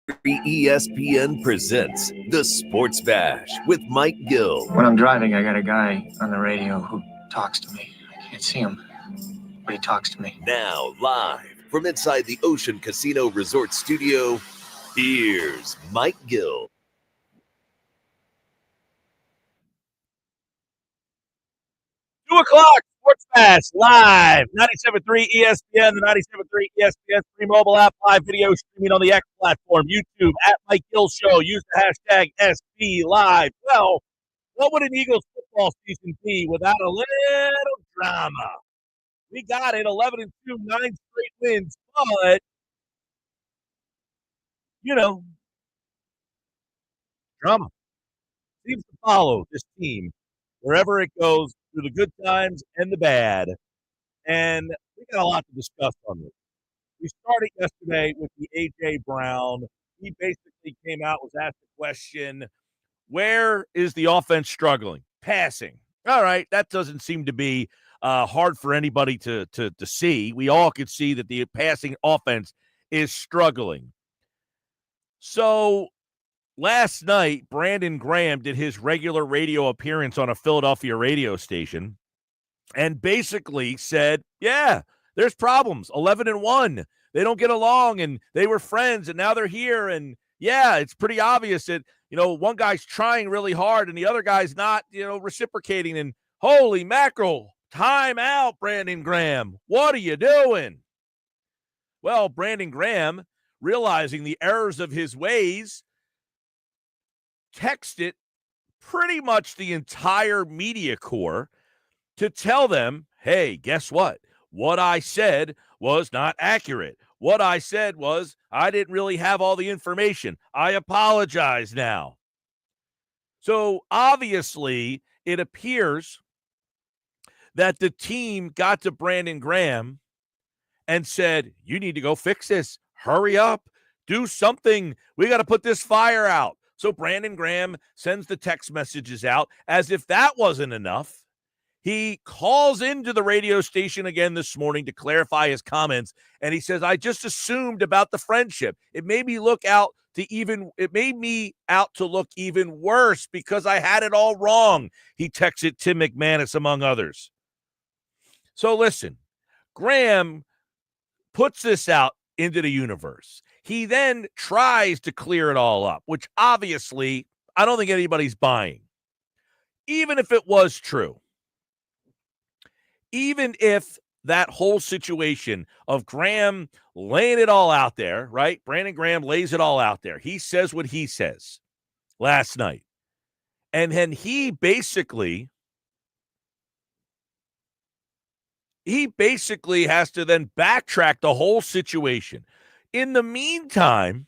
ESPN presents The Sports Bash with Mike Gill. When I'm driving, I got a guy on the radio who talks to me. I can't see him, but he talks to me. Now, live from inside the Ocean Casino Resort Studio, here's Mike Gill. $2:00 Sports Bash live, 97.3 ESPN, the 97.3 ESPN free mobile app, live video streaming on the X platform, YouTube, at Mike Gill Show. Use the hashtag SB Live. Well, what would an Eagles football season be without a little drama? We got it, 11-2, 9 straight wins, but, drama seems to follow this team wherever it goes, through the good times and the bad. And we got a lot to discuss on this. We started yesterday with the A.J. Brown. He basically came out, was asked the question, where is the offense struggling? Passing. All right, that doesn't seem to be hard for anybody to see. We all could see that the passing offense is struggling. So last night, Brandon Graham did his regular radio appearance on a Philadelphia radio station and basically said, yeah, there's problems. 11-1. They don't get along, and they were friends, and now they're here. And, yeah, it's pretty obvious that, one guy's trying really hard and the other guy's not, reciprocating. And holy mackerel, time out, Brandon Graham. What are you doing? Well, Brandon Graham, realizing the errors of his ways, texted pretty much the entire media corps to tell them, hey, guess what? What I said was not accurate. What I said was I didn't really have all the information. I apologize now. So obviously it appears that the team got to Brandon Graham and said, you need to go fix this. Hurry up. Do something. We got to put this fire out. So Brandon Graham sends the text messages out. As if that wasn't enough, he calls into the radio station again this morning to clarify his comments, and he says, I just assumed about the friendship. It made me out to look even worse because I had it all wrong. He texted Tim McManus, among others. So listen, Graham puts this out into the universe. He then tries to clear it all up, which obviously I don't think anybody's buying. Even if it was true, even if that whole situation of Graham laying it all out there, right? Brandon Graham lays it all out there. He says what he says last night. And then he basically has to then backtrack the whole situation. In the meantime,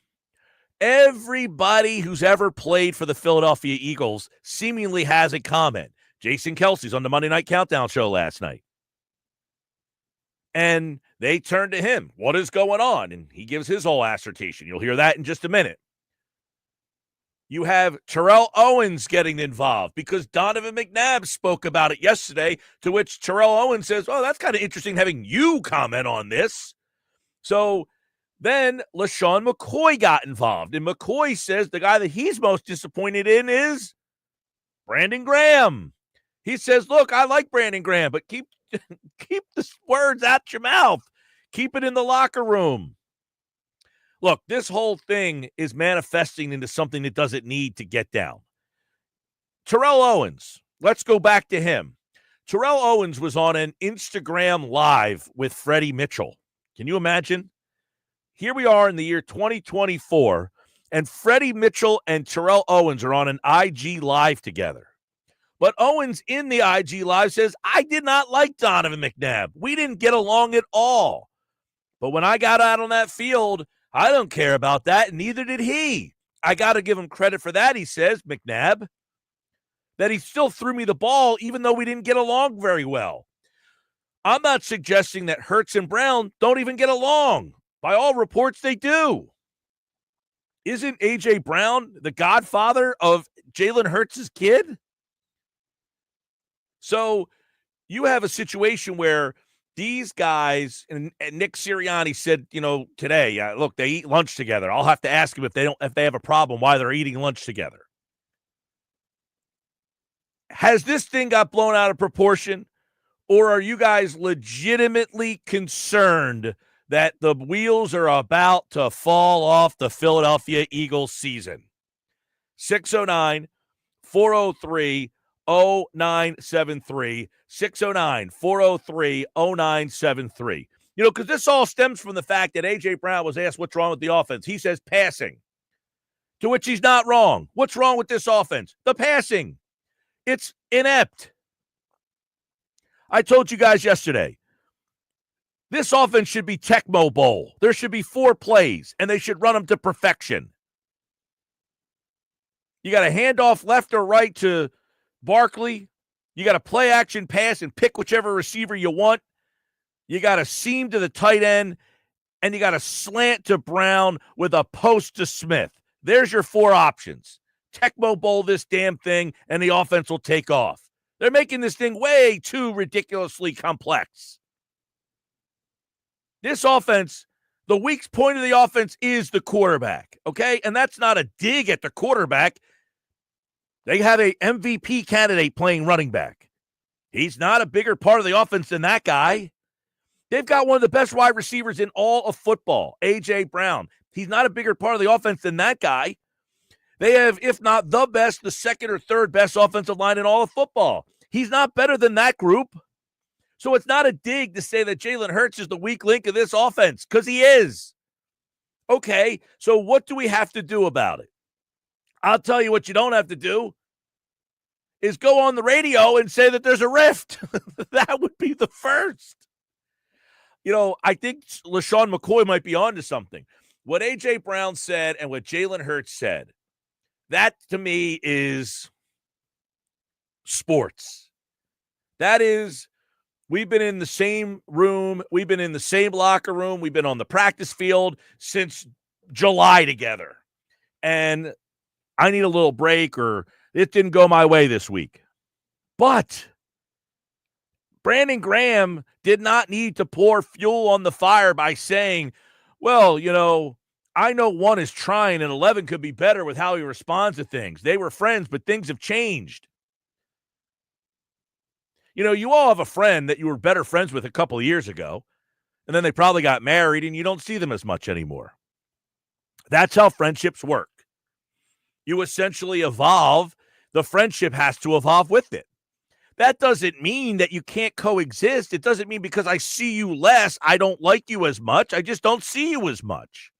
everybody who's ever played for the Philadelphia Eagles seemingly has a comment. Jason Kelce's on the Monday Night Countdown show last night. And they turn to him. What is going on? And he gives his whole assertion. You'll hear that in just a minute. You have Terrell Owens getting involved because Donovan McNabb spoke about it yesterday, to which Terrell Owens says, oh, that's kind of interesting having you comment on this. So then LaShawn McCoy got involved. And McCoy says the guy that he's most disappointed in is Brandon Graham. He says, look, I like Brandon Graham, but keep the words out your mouth. Keep it in the locker room. Look, this whole thing is manifesting into something that doesn't need to get down. Terrell Owens, let's go back to him. Terrell Owens was on an Instagram Live with Freddie Mitchell. Can you imagine? Here we are in the year 2024, and Freddie Mitchell and Terrell Owens are on an IG Live together. But Owens in the IG Live says, I did not like Donovan McNabb. We didn't get along at all. But when I got out on that field, I don't care about that, and neither did he. I got to give him credit for that, he says, McNabb, that he still threw me the ball even though we didn't get along very well. I'm not suggesting that Hurts and Brown don't even get along. By all reports, they do. Isn't A.J. Brown the godfather of Jalen Hurts' kid? So you have a situation where these guys, and Nick Sirianni said, today, look, they eat lunch together. I'll have to ask them if they have a problem why they're eating lunch together. Has this thing got blown out of proportion, or are you guys legitimately concerned that the wheels are about to fall off the Philadelphia Eagles season? 609-403-0973. 609-403-0973. Because this all stems from the fact that A.J. Brown was asked what's wrong with the offense. He says passing, to which he's not wrong. What's wrong with this offense? The passing. It's inept. I told you guys yesterday, this offense should be Tecmo Bowl. There should be 4 plays, and they should run them to perfection. You got a handoff left or right to Barkley. You got a play action pass and pick whichever receiver you want. You got a seam to the tight end, and you got a slant to Brown with a post to Smith. There's your 4 options. Tecmo Bowl this damn thing, and the offense will take off. They're making this thing way too ridiculously complex. This offense, the weak point of the offense is the quarterback, okay? And that's not a dig at the quarterback. They have a MVP candidate playing running back. He's not a bigger part of the offense than that guy. They've got one of the best wide receivers in all of football, A.J. Brown. He's not a bigger part of the offense than that guy. They have, if not the best, the second or third best offensive line in all of football. He's not better than that group. So it's not a dig to say that Jalen Hurts is the weak link of this offense, because he is. Okay, so what do we have to do about it? I'll tell you what you don't have to do is go on the radio and say that there's a rift. That would be the first. I think LaShawn McCoy might be onto something. What A.J. Brown said and what Jalen Hurts said, that to me is sports. That is, we've been in the same room. We've been in the same locker room. We've been on the practice field since July together. And I need a little break, or it didn't go my way this week. But Brandon Graham did not need to pour fuel on the fire by saying, well, I know 1 is trying and 11 could be better with how he responds to things. They were friends, but things have changed. You all have a friend that you were better friends with a couple of years ago, and then they probably got married and you don't see them as much anymore. That's how friendships work. You essentially evolve. The friendship has to evolve with it. That doesn't mean that you can't coexist. It doesn't mean because I see you less, I don't like you as much. I just don't see you as much.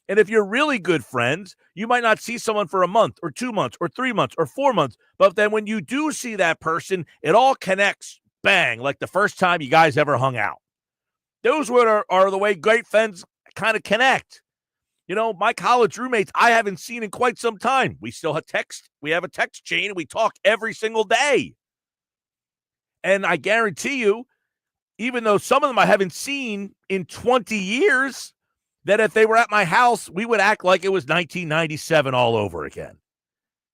And if you're really good friends, you might not see someone for a month or 2 months or 3 months or 4 months. But then when you do see that person, it all connects, bang, like the first time you guys ever hung out. Those are the way great friends kind of connect. My college roommates I haven't seen in quite some time. We still have text. We have a text chain, and we talk every single day. And I guarantee you, even though some of them I haven't seen in 20 years, that if they were at my house, we would act like it was 1997 all over again.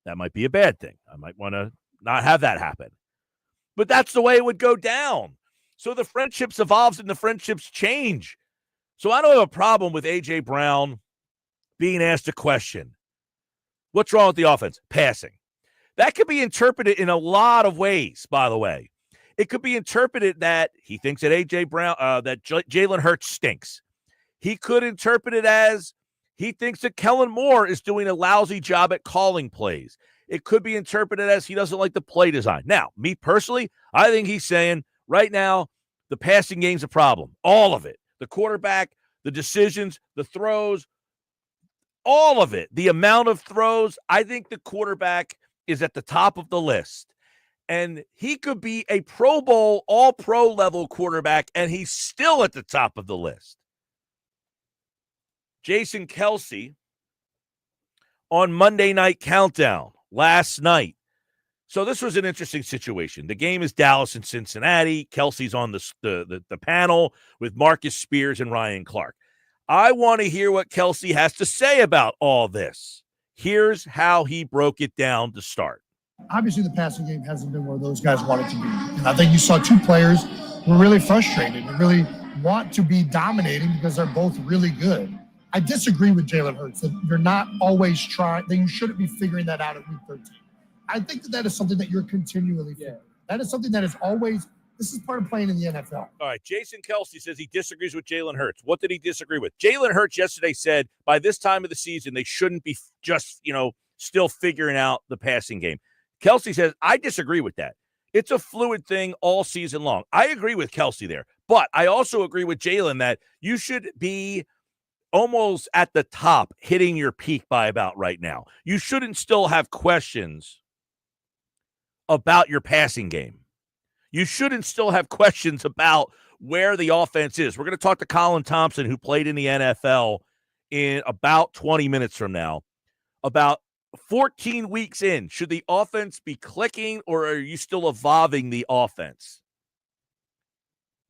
That might be a bad thing. I might want to not have that happen. But that's the way it would go down. So the friendships evolves and the friendships change. So I don't have a problem with A.J. Brown being asked a question. What's wrong with the offense? Passing. That could be interpreted in a lot of ways, by the way. It could be interpreted that he thinks that A.J. Brown, that Jalen Hurts stinks. He could interpret it as he thinks that Kellen Moore is doing a lousy job at calling plays. It could be interpreted as he doesn't like the play design. Now, me personally, I think he's saying right now the passing game's a problem. All of it. The quarterback, the decisions, the throws, all of it. The amount of throws, I think the quarterback is at the top of the list. And he could be a Pro Bowl, all-pro level quarterback, and he's still at the top of the list. Jason Kelce on Monday Night Countdown last night. So this was an interesting situation. The game is Dallas and Cincinnati. Kelce's on the panel with Marcus Spears and Ryan Clark. I want to hear what Kelce has to say about all this. Here's how he broke it down to start. Obviously, the passing game hasn't been where those guys want it to be. And I think you saw 2 players we're really frustrated and really want to be dominating because they're both really good. I disagree with Jalen Hurts that you're not always trying, that you shouldn't be figuring that out at week 13. I think that is something that you're continually figuring. That is something that is always, this is part of playing in the NFL. All right, Jason Kelce says he disagrees with Jalen Hurts. What did he disagree with? Jalen Hurts yesterday said by this time of the season, they shouldn't be just, still figuring out the passing game. Kelce says, I disagree with that. It's a fluid thing all season long. I agree with Kelce there, but I also agree with Jalen that you should be almost at the top, hitting your peak by about right now. You shouldn't still have questions about your passing game. You shouldn't still have questions about where the offense is. We're going to talk to Colin Thompson, who played in the NFL, in about 20 minutes from now, about 14 weeks in. Should the offense be clicking, or are you still evolving the offense?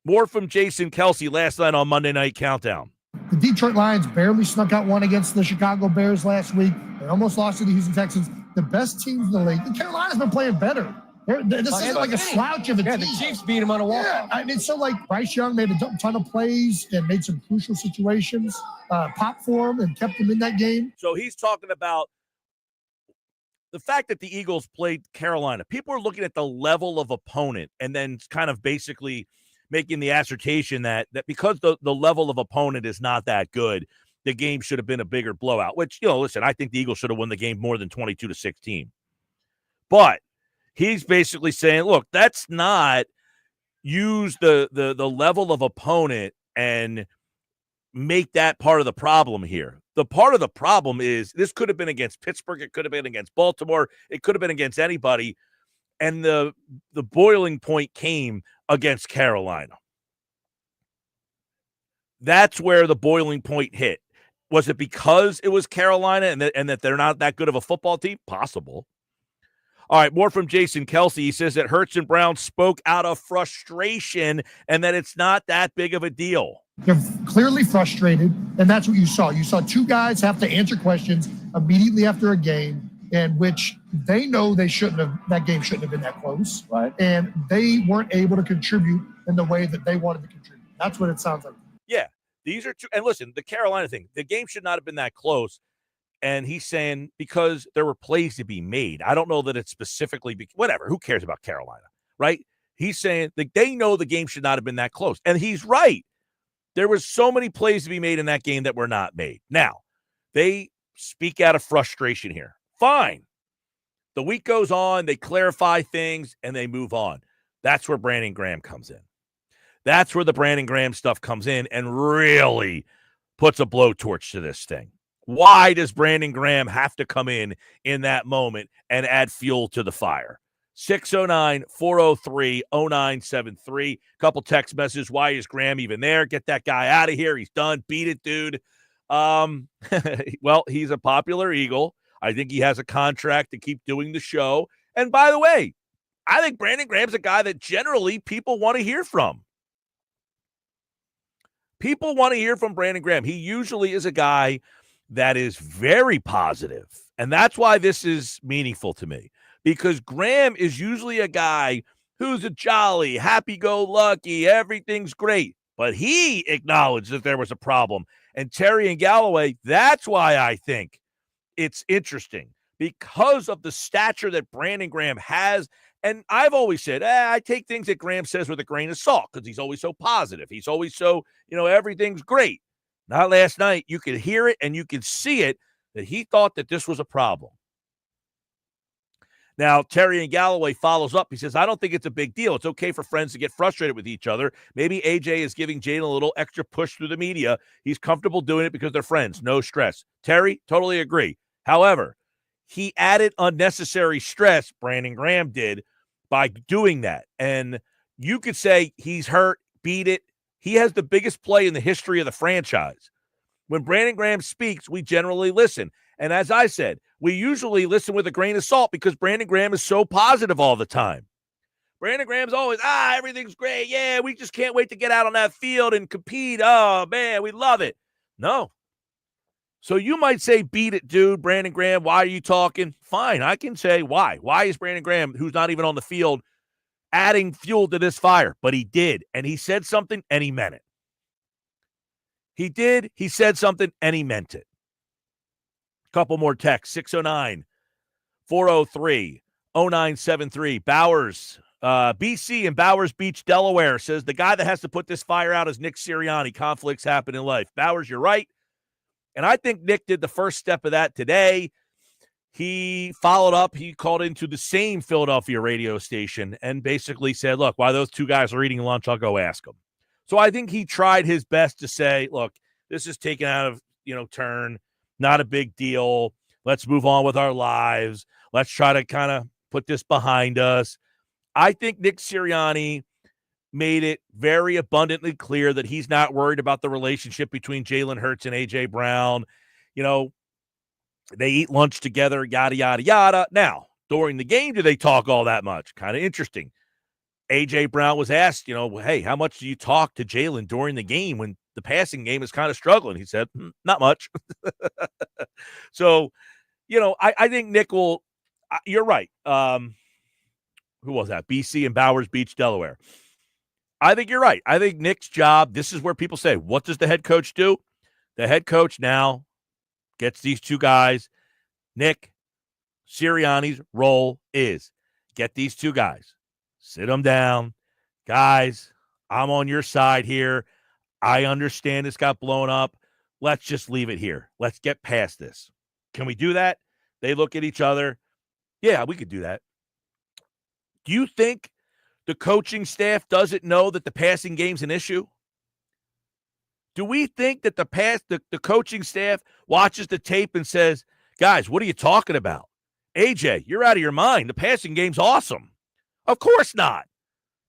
More from Jason Kelce last night on Monday Night Countdown. The Detroit Lions barely snuck out one against the Chicago Bears last week. They almost lost to the Houston Texans. The best teams in the league. And Carolina's been playing better. This isn't like a slouch of a team. The Chiefs beat him on a walk. Yeah, I mean, so like Bryce Young made a ton of plays and made some crucial situations pop for him and kept him in that game. So he's talking about the fact that the Eagles played Carolina. People are looking at the level of opponent and then kind of basically making the assertion that because the level of opponent is not that good, the game should have been a bigger blowout, which, listen, I think the Eagles should have won the game more than 22-16. But he's basically saying, look, that's not use the level of opponent and make that part of the problem here. The part of the problem is this could have been against Pittsburgh. It could have been against Baltimore. It could have been against anybody. And the boiling point came against Carolina. That's where the boiling point hit. Was it because it was Carolina and that they're not that good of a football team? Possible. All right, more from Jason Kelce. He says that Hurts and Brown spoke out of frustration and that it's not that big of a deal. They're clearly frustrated, and that's what you saw. You saw two guys have to answer questions immediately after a game in which they know that game shouldn't have been that close. Right. And they weren't able to contribute in the way that they wanted to contribute. That's what it sounds like. Yeah, these are two. And listen, the Carolina thing, the game should not have been that close. And he's saying because there were plays to be made. I don't know that it's specifically whatever. Who cares about Carolina, right? He's saying that they know the game should not have been that close. And he's right. There were so many plays to be made in that game that were not made. Now, they speak out of frustration here. Fine. The week goes on, they clarify things, and they move on. That's where Brandon Graham comes in. That's where the Brandon Graham stuff comes in and really puts a blowtorch to this thing. Why does Brandon Graham have to come in that moment and add fuel to the fire? 609-403-0973. Couple text messages. Why is Graham even there? Get that guy out of here. He's done. Beat it, dude. Well, he's a popular Eagle. I think he has a contract to keep doing the show. And by the way, I think Brandon Graham's a guy that generally people want to hear from. People want to hear from Brandon Graham. He usually is a guy that is very positive. And that's why this is meaningful to me. Because Graham is usually a guy who's a jolly, happy-go-lucky, everything's great. But he acknowledged that there was a problem. And Terry and Galloway, that's why I think it's interesting. Because of the stature that Brandon Graham has. And I've always said, I take things that Graham says with a grain of salt because he's always so positive. He's always so, everything's great. Not last night. You could hear it and you could see it that he thought that this was a problem. Now, Terry and Galloway follows up. He says, I don't think it's a big deal. It's okay for friends to get frustrated with each other. Maybe AJ is giving Jalen a little extra push through the media. He's comfortable doing it because they're friends. No stress. Terry, totally agree. However, he added unnecessary stress, Brandon Graham did, by doing that. And you could say he's hurt, beat it. He has the biggest play in the history of the franchise. When Brandon Graham speaks, we generally listen. And as I said, we usually listen with a grain of salt because Brandon Graham is so positive all the time. Brandon Graham's always, everything's great. Yeah, we just can't wait to get out on that field and compete. Oh, man, we love it. No. So you might say, beat it, dude, Brandon Graham. Why are you talking? Fine, I can say why. Why is Brandon Graham, who's not even on the field, adding fuel to this fire, but he did. And he said something and he meant it. He did. He said something and he meant it. Couple more texts. 609-403-0973. Bowers, BC in Bowers Beach, Delaware, says the guy that has to put this fire out is Nick Sirianni. Conflicts happen in life. Bowers, you're right. And I think Nick did the first step of that today. He followed up. He called into the same Philadelphia radio station and basically said, look, while those two guys are eating lunch, I'll go ask them. So I think he tried his best to say, look, this is taken out of, turn. Not a big deal. Let's move on with our lives. Let's try to kind of put this behind us. I think Nick Sirianni made it very abundantly clear that he's not worried about the relationship between Jalen Hurts and A.J. Brown. They eat lunch together, yada, yada, yada. Now, during the game, do they talk all that much? Kind of interesting. A.J. Brown was asked, hey, how much do you talk to Jalen during the game when the passing game is kind of struggling? He said, not much. So, I think Nick will – you're right. Who was that? BC and Bowers Beach, Delaware. I think you're right. I think Nick's job, this is where people say, what does the head coach do? The head coach now gets these two guys. Nick Sirianni's role is get these two guys, sit them down. Guys, I'm on your side here. I understand this got blown up. Let's just leave it here. Let's get past this. Can we do that? They look at each other. Yeah, we could do that. Do you think the coaching staff doesn't know that the passing game's an issue? Do we think that the coaching staff watches the tape and says, guys, what are you talking about? AJ, you're out of your mind. The passing game's awesome. Of course not.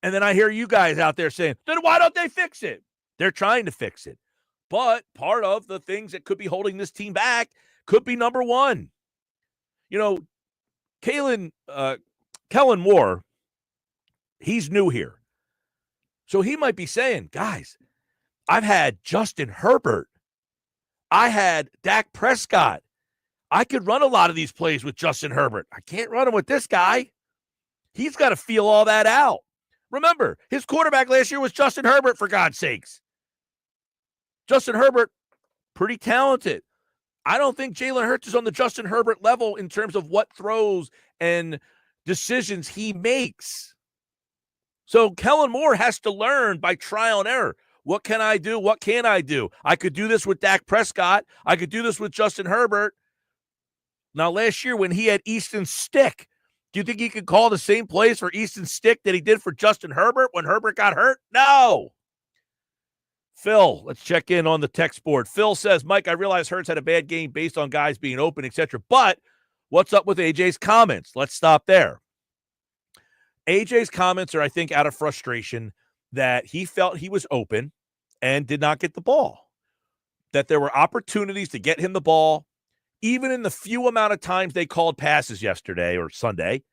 And then I hear you guys out there saying, then why don't they fix it? They're trying to fix it. But part of the things that could be holding this team back could be number one. Kellen Moore, he's new here. So he might be saying, guys, I've had Justin Herbert. I had Dak Prescott. I could run a lot of these plays with Justin Herbert. I can't run them with this guy. He's got to feel all that out. Remember, his quarterback last year was Justin Herbert, for God's sakes. Justin Herbert, pretty talented. I don't think Jalen Hurts is on the Justin Herbert level in terms of what throws and decisions he makes. So Kellen Moore has to learn by trial and error. What can I do? What can I do? I could do this with Dak Prescott. I could do this with Justin Herbert. Now, last year when he had Easton Stick, do you think he could call the same plays for Easton Stick that he did for Justin Herbert when Herbert got hurt? No. Phil, let's check in on the text board. Phil says, Mike, I realize Hurts had a bad game based on guys being open, etc. But what's up with AJ's comments? Let's stop there. AJ's comments are, I think, out of frustration that he felt he was open and did not get the ball. That there were opportunities to get him the ball, even in the few amount of times they called passes yesterday or Sunday.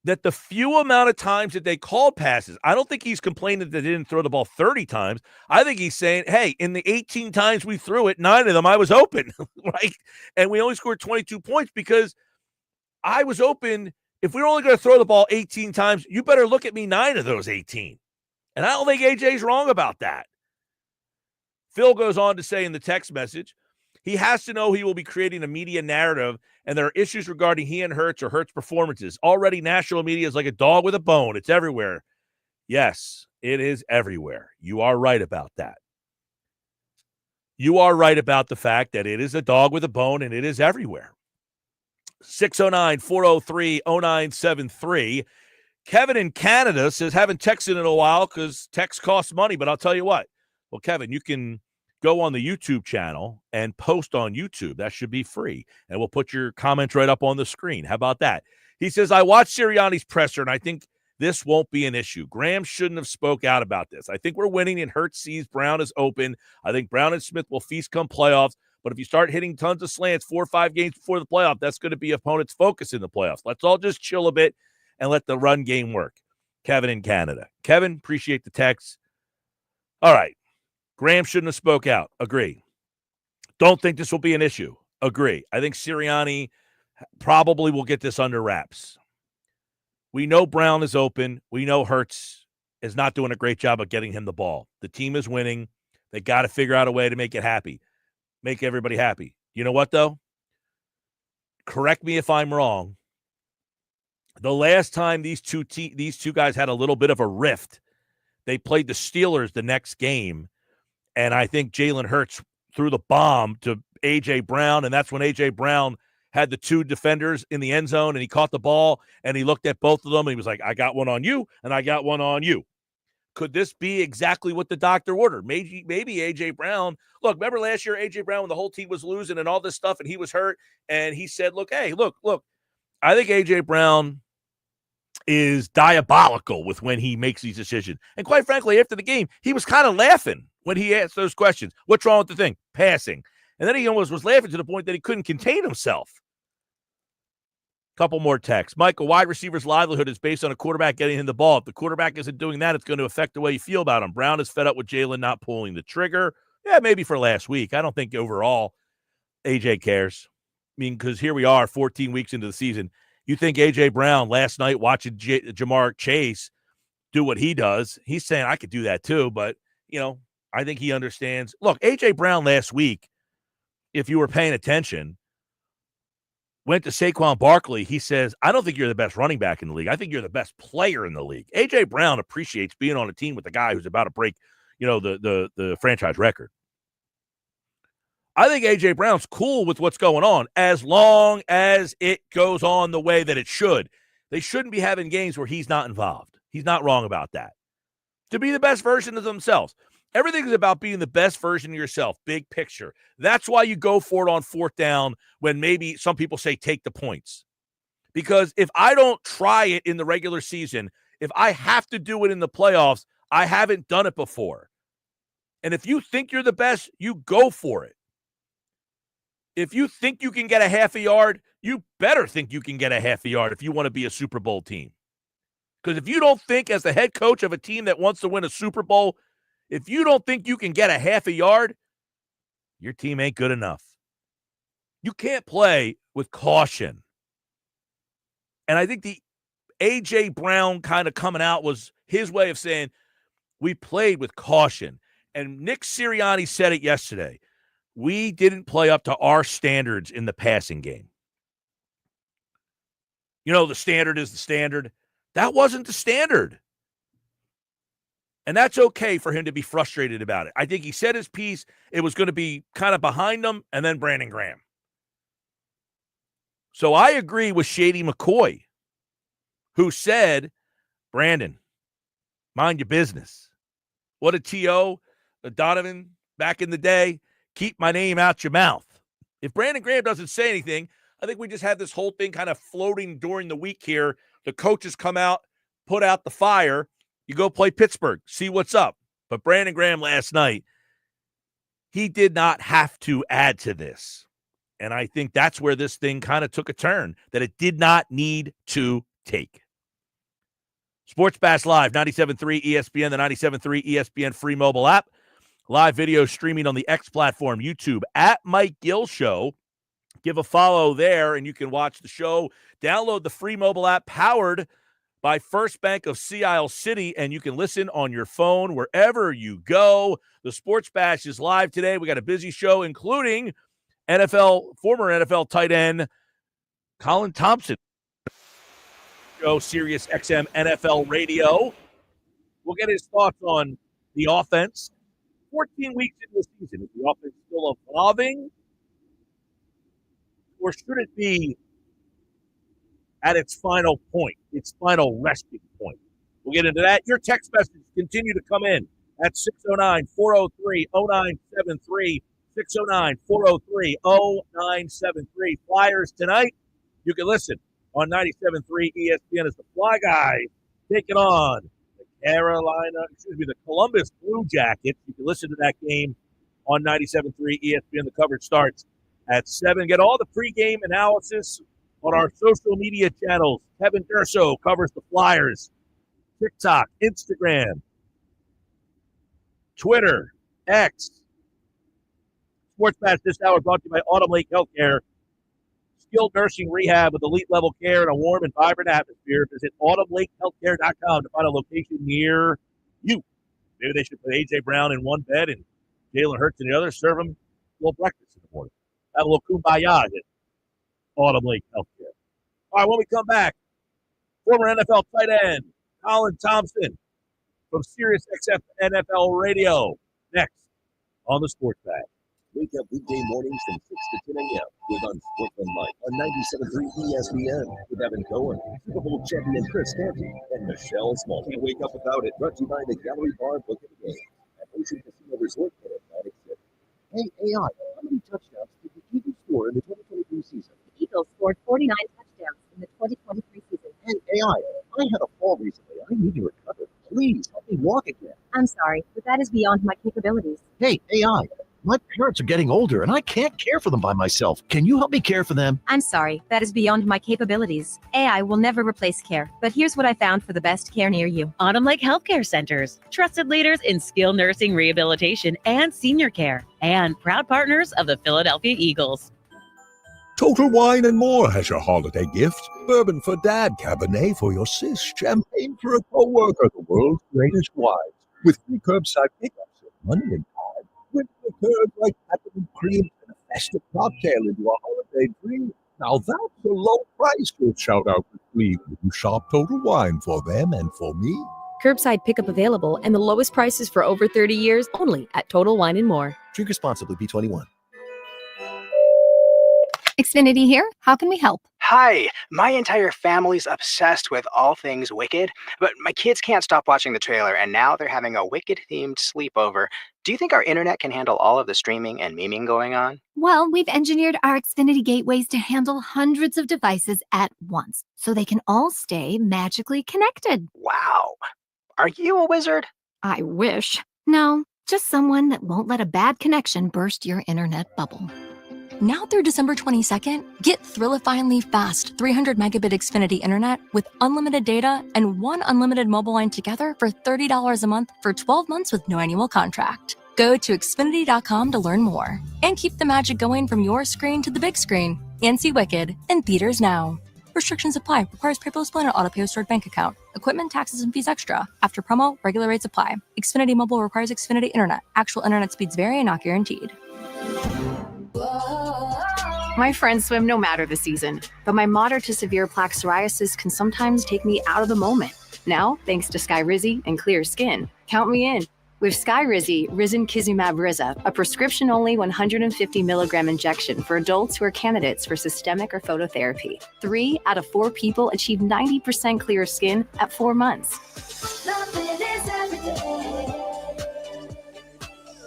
That the few amount of times that they called passes, I don't think he's complaining that they didn't throw the ball 30 times. I think he's saying, hey, in the 18 times we threw it, 9 of them I was open, right? And we only scored 22 points because I was open. If we were only going to throw the ball 18 times, you better look at me 9 of those 18. And I don't think AJ's wrong about that. Phil goes on to say in the text message, he has to know he will be creating a media narrative, and there are issues regarding he and Hurts or Hurts' performances. Already, national media is like a dog with a bone. It's everywhere. Yes, it is everywhere. You are right about that. You are right about the fact that it is a dog with a bone, and it is everywhere. 609-403-0973. Kevin in Canada says, haven't texted in a while because text costs money, but I'll tell you what. Well, Kevin, you can go on the YouTube channel and post on YouTube. That should be free. And we'll put your comments right up on the screen. How about that? He says, I watched Sirianni's presser, and I think this won't be an issue. Graham shouldn't have spoke out about this. I think we're winning, and Hurts sees Brown is open. I think Brown and Smith will feast come playoffs. But if you start hitting tons of slants 4 or 5 games before the playoff, that's going to be opponents' focus in the playoffs. Let's all just chill a bit and let the run game work. Kevin in Canada. Kevin, appreciate the text. All right. Graham shouldn't have spoke out. Agree. Don't think this will be an issue. Agree. I think Sirianni probably will get this under wraps. We know Brown is open. We know Hurts is not doing a great job of getting him the ball. The team is winning. They got to figure out a way to make it happy, make everybody happy. You know what, though? Correct me if I'm wrong. The last time these two guys had a little bit of a rift, they played the Steelers the next game, and I think Jalen Hurts threw the bomb to A.J. Brown, and that's when A.J. Brown had the two defenders in the end zone, and he caught the ball, and he looked at both of them, and he was like, I got one on you, and I got one on you. Could this be exactly what the doctor ordered? Maybe A.J. Brown. Look, remember last year, A.J. Brown, when the whole team was losing and all this stuff, and he was hurt, and he said, look, I think A.J. Brown is diabolical with when he makes these decisions. And quite frankly, after the game, he was kind of laughing when he asked those questions. What's wrong with the thing? Passing. And then he almost was laughing to the point that he couldn't contain himself. Couple more texts. Mike, a wide receiver's livelihood is based on a quarterback getting him the ball. If the quarterback isn't doing that, it's going to affect the way you feel about him. Brown is fed up with Jalen not pulling the trigger. Yeah, maybe for last week. I don't think overall AJ cares. I mean, because here we are 14 weeks into the season. You think A.J. Brown last night watching Jamar Chase do what he does, he's saying, I could do that too, but, I think he understands. Look, A.J. Brown last week, if you were paying attention, went to Saquon Barkley. He says, I don't think you're the best running back in the league. I think you're the best player in the league. A.J. Brown appreciates being on a team with a guy who's about to break, the franchise record. I think A.J. Brown's cool with what's going on as long as it goes on the way that it should. They shouldn't be having games where he's not involved. He's not wrong about that. To be the best version of themselves. Everything is about being the best version of yourself, big picture. That's why you go for it on fourth down when maybe some people say take the points. Because if I don't try it in the regular season, if I have to do it in the playoffs, I haven't done it before. And if you think you're the best, you go for it. If you think you can get a half a yard, you better think you can get a half a yard if you want to be a Super Bowl team. Because if you don't think, as the head coach of a team that wants to win a Super Bowl, if you don't think you can get a half a yard, your team ain't good enough. You can't play with caution. And I think the A.J. Brown kind of coming out was his way of saying, we played with caution. And Nick Sirianni said it yesterday. We didn't play up to our standards in the passing game. The standard is the standard. That wasn't the standard. And that's okay for him to be frustrated about it. I think he said his piece. It was going to be kind of behind him and then Brandon Graham. So I agree with Shady McCoy, who said, Brandon, mind your business. What a T.O., Donovan back in the day. Keep my name out your mouth. If Brandon Graham doesn't say anything, I think we just have this whole thing kind of floating during the week here. The coaches come out, put out the fire. You go play Pittsburgh, see what's up. But Brandon Graham last night, he did not have to add to this. And I think that's where this thing kind of took a turn that it did not need to take. Sports Bash Live, 97.3 ESPN, the 97.3 ESPN free mobile app. Live video streaming on the X platform, YouTube, at Mike Gill Show. Give a follow there, and you can watch the show. Download the free mobile app powered by First Bank of Sea Isle City, and you can listen on your phone wherever you go. The Sports Bash is live today. We got a busy show, including former NFL tight end Colin Thompson. Show Sirius XM NFL Radio. We'll get his thoughts on the offense. 14 weeks into the season, is the offense still evolving? Or should it be at its final point, its final resting point? We'll get into that. Your text messages continue to come in at 609-403-0973, 609-403-0973. Flyers tonight, you can listen on 97.3 ESPN as the Fly Guys taking on the Columbus Blue Jackets. You can listen to that game on 97.3 ESPN. The coverage starts at 7. Get all the pregame analysis on our social media channels. Kevin Durso covers the Flyers. TikTok, Instagram, Twitter, X. Sports Bash this hour brought to you by Autumn Lake Healthcare. skilled nursing rehab with elite level care and a warm and vibrant atmosphere. Visit autumnlakehealthcare.com to find a location near you. Maybe they should put A.J. Brown in one bed and Jalen Hurts in the other. Serve them a little breakfast in the morning. Have a little kumbaya at Autumn Lake Healthcare. All right, when we come back, former NFL tight end Colin Thompson from SiriusXM NFL Radio. Next on the Sports Bag. Wake up weekday mornings from 6 to 10 a.m. with Unsportsmanlike on 97.3 ESPN with Evan Cohen, Super Bowl champion Chris Stanton, and Michelle Small. Can't wake up without it. Brought to you by the Gallery Bar Book of the Game at Ocean Casino Resort in Atlantic City. Hey, AI, how many touchdowns did the Eagles score in the 2023 season? The Eagles scored 49 touchdowns in the 2023 season. Hey, AI, I had a fall recently. I need to recover. Please help me walk again. I'm sorry, but that is beyond my capabilities. Hey, AI, my parents are getting older and I can't care for them by myself. Can you help me care for them? I'm sorry, that is beyond my capabilities. AI will never replace care, but here's what I found for the best care near you. Autumn Lake Healthcare Centers, trusted leaders in skilled nursing rehabilitation and senior care, and proud partners of the Philadelphia Eagles. Total Wine and More has your holiday gift. Bourbon for Dad, Cabernet for your sis, champagne for a co-worker, the world's greatest wines. With free curbside pickups of money and time. With liqueurs like peppermint cream and a festive cocktail into a holiday dream. Now that's a low price you'll shout out with glee when you shop Total Wine for them and for me. Curbside pickup available and the lowest prices for over 30 years only at Total Wine and More. Drink responsibly, B21. Xfinity here. How can we help? Hi, my entire family's obsessed with all things Wicked, but my kids can't stop watching the trailer, and now they're having a Wicked-themed sleepover. Do you think our internet can handle all of the streaming and memeing going on? Well, we've engineered our Xfinity gateways to handle hundreds of devices at once, so they can all stay magically connected. Wow. Are you a wizard? I wish. No, just someone that won't let a bad connection burst your internet bubble. Now through December 22nd, get Thrillifiedly fast 300 megabit Xfinity internet with unlimited data and one unlimited mobile line together for $30 a month for 12 months with no annual contract. Go to Xfinity.com to learn more and keep the magic going from your screen to the big screen and see Wicked in theaters now. Restrictions apply. Requires paperless plan and auto-pay stored bank account. Equipment, taxes, and fees extra. After promo, regular rates apply. Xfinity Mobile requires Xfinity Internet. Actual internet speeds vary and not guaranteed. My friends swim no matter the season, but my moderate to severe plaque psoriasis can sometimes take me out of the moment. Now, thanks to Skyrizi and clear skin, count me in. With Skyrizi, Risankizumab Riza, a prescription-only 150 milligram injection for adults who are candidates for systemic or phototherapy. 3 out of 4 people achieve 90% clear skin at 4 months.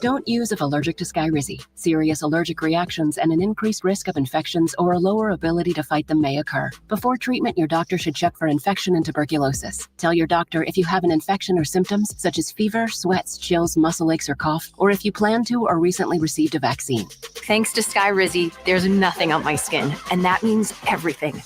Don't use if allergic to Skyrizi. Serious allergic reactions and an increased risk of infections or a lower ability to fight them may occur. Before treatment, your doctor should check for infection and tuberculosis. Tell your doctor if you have an infection or symptoms such as fever, sweats, chills, muscle aches, or cough, or if you plan to or recently received a vaccine. Thanks to Skyrizi, there's nothing on my skin, and that means everything.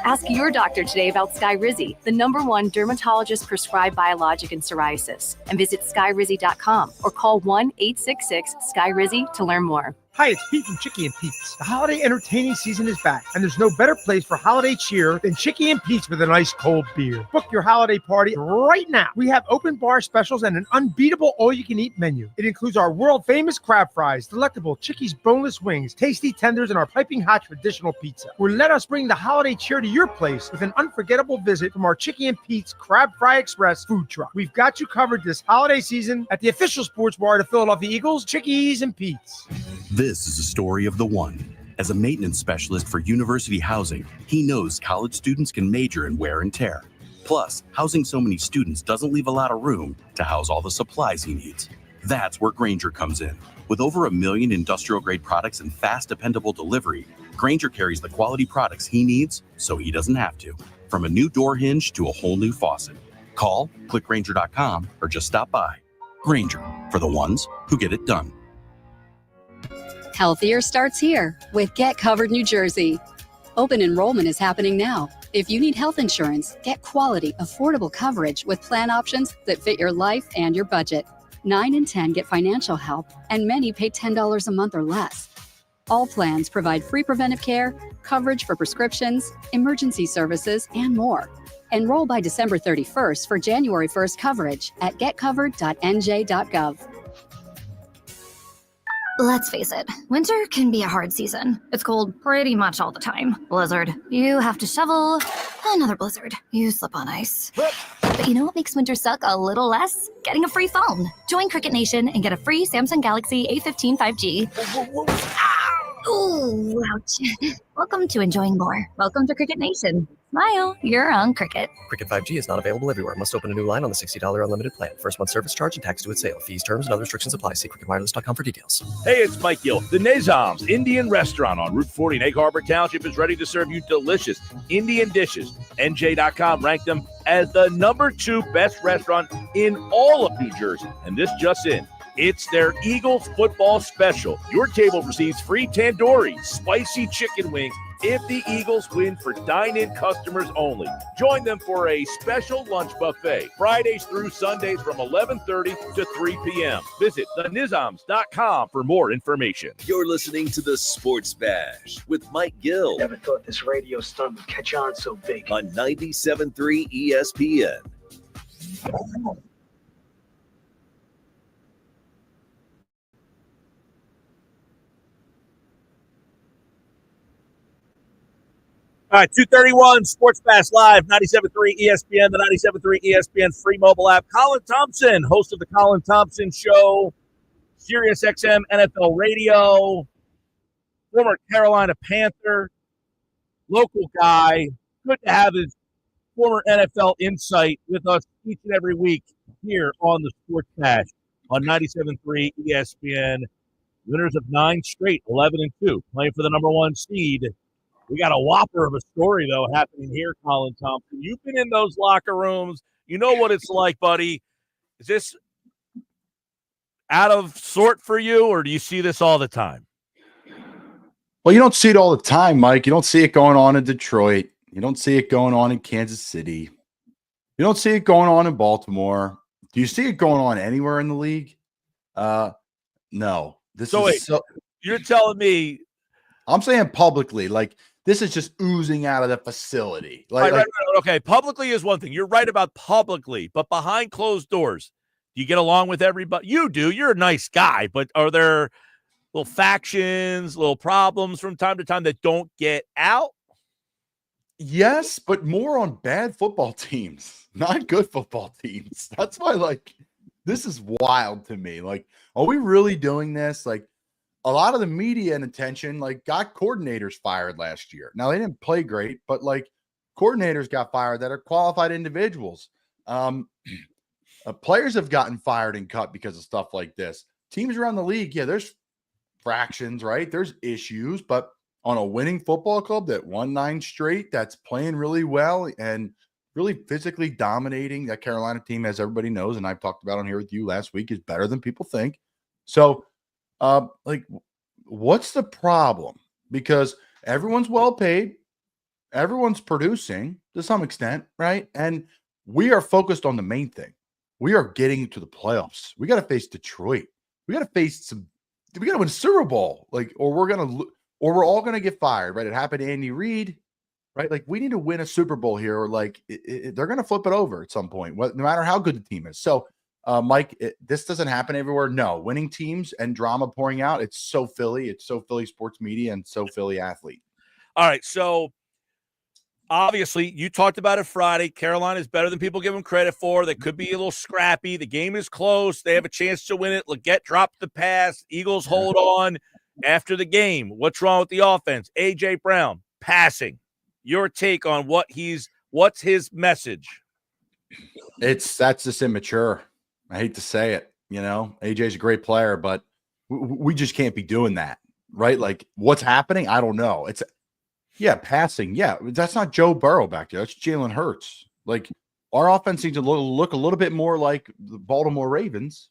Ask your doctor today about Skyrizi, the #1 dermatologist-prescribed biologic in psoriasis, and visit skyrizi.com or call 1-866-SKYRIZI to learn more. Hi, it's Pete from Chicky and Pete's. The holiday entertaining season is back, and there's no better place for holiday cheer than Chicky and Pete's with a nice cold beer. Book your holiday party right now. We have open bar specials and an unbeatable all-you-can-eat menu. It includes our world-famous crab fries, delectable Chicky's boneless wings, tasty tenders, and our piping hot traditional pizza. Or let us bring the holiday cheer to your place with an unforgettable visit from our Chicky and Pete's Crab Fry Express food truck. We've got you covered this holiday season at the official sports bar of the Philadelphia Eagles, Chickies and Pete's. This is the story of the one. As a maintenance specialist for university housing, he knows college students can major in wear and tear. Plus, housing so many students doesn't leave a lot of room to house all the supplies he needs. That's where Grainger comes in. With over 1 million industrial-grade products and fast, dependable delivery, Grainger carries the quality products he needs so he doesn't have to. From a new door hinge to a whole new faucet. Call, click Grainger.com, or just stop by. Grainger, for the ones who get it done. Healthier starts here with Get Covered New Jersey. Open enrollment is happening now. If you need health insurance, get quality, affordable coverage with plan options that fit your life and your budget. 9 in 10 get financial help, and many pay $10 a month or less. All plans provide free preventive care, coverage for prescriptions, emergency services, and more. Enroll by December 31st for January 1st coverage at getcovered.nj.gov. Let's face it, winter can be a hard season. It's cold pretty much all the time. Blizzard. You have to shovel. Another blizzard. You slip on ice. But you know what makes winter suck a little less? Getting a free phone. Join Cricket Nation and get a free Samsung Galaxy A15 5G. Ooh, ouch. Welcome to enjoying more. Welcome to Cricket Nation. Smile, you're on Cricket. Cricket 5G is not available everywhere. Must open a new line on the $60 unlimited plan. First month service charge and tax due at sale. Fees, terms, and other restrictions apply. See cricketwireless.com for details. Hey, it's Mike Gill. The Nizam's Indian Restaurant on Route 40 in Egg Harbor Township is ready to serve you delicious Indian dishes. NJ.com ranked them as the #2 best restaurant in all of New Jersey. And this just in. It's their Eagles football special. Your table receives free tandoori, spicy chicken wings if the Eagles win for dine-in customers only. Join them for a special lunch buffet, Fridays through Sundays from 11:30 to 3 p.m. Visit thenizams.com for more information. You're listening to the Sports Bash with Mike Gill. Never thought this radio stunt would catch on so big. On 97.3 ESPN. All right, 2:31 Sports Pass Live, 97.3 ESPN, the 97.3 ESPN free mobile app. Colin Thompson, host of the Colin Thompson Show, Sirius XM NFL Radio, former Carolina Panther, local guy. Good to have his former NFL insight with us each and every week here on the Sports Pass on 97.3 ESPN. Winners of 9 straight, 11-2, playing for the #1 seed. We got a whopper of a story, though, happening here, Colin Thompson. You've been in those locker rooms. You know what it's like, buddy. Is this out of sort for you, or do you see this all the time? Well, you don't see it all the time, Mike. You don't see it going on in Detroit. You don't see it going on in Kansas City. You don't see it going on in Baltimore. Do you see it going on anywhere in the league? No. You're telling me. I'm saying publicly, like, this is just oozing out of the facility. Right. Okay, publicly is one thing. You're right about publicly, but behind closed doors, do you get along with everybody? You do. You're a nice guy, but are there little factions, little problems from time to time that don't get out? Yes, but more on bad football teams, not good football teams. That's why, like, this is wild to me. Like, are we really doing this? Like, a lot of the media and attention, like, got coordinators fired last year. Now, they didn't play great, but, like, coordinators got fired that are qualified individuals. Players have gotten fired and cut because of stuff like this. Teams around the league, yeah, there's fractions, right? There's issues, but on a winning football club that won 9 straight, that's playing really well and really physically dominating, that Carolina team, as everybody knows, and I've talked about on here with you last week, is better than people think. So, like, what's the problem? Because everyone's well paid, everyone's producing to some extent, right? And we are focused on the main thing. We are getting to the playoffs. We got to face Detroit. We got to face we got to win Super Bowl, like, or we're all gonna get fired, right? It happened to Andy Reid, right? Like, we need to win a Super Bowl here, or like they're gonna flip it over at some point, no matter how good the team is. So. Mike, this doesn't happen everywhere. No, winning teams and drama pouring out. It's so Philly. It's so Philly sports media and so Philly athlete. All right. So obviously you talked about it Friday. Carolina is better than people give them credit for. They could be a little scrappy. The game is close. They have a chance to win it. Leggett dropped the pass. Eagles hold on after the game. What's wrong with the offense? A.J. Brown passing. Your take on what's his message? That's just immature. I hate to say it, AJ's a great player, but we just can't be doing that, right? Like, what's happening? I don't know. Passing. Yeah, that's not Joe Burrow back there. That's Jalen Hurts. Like, our offense needs to look a little bit more like the Baltimore Ravens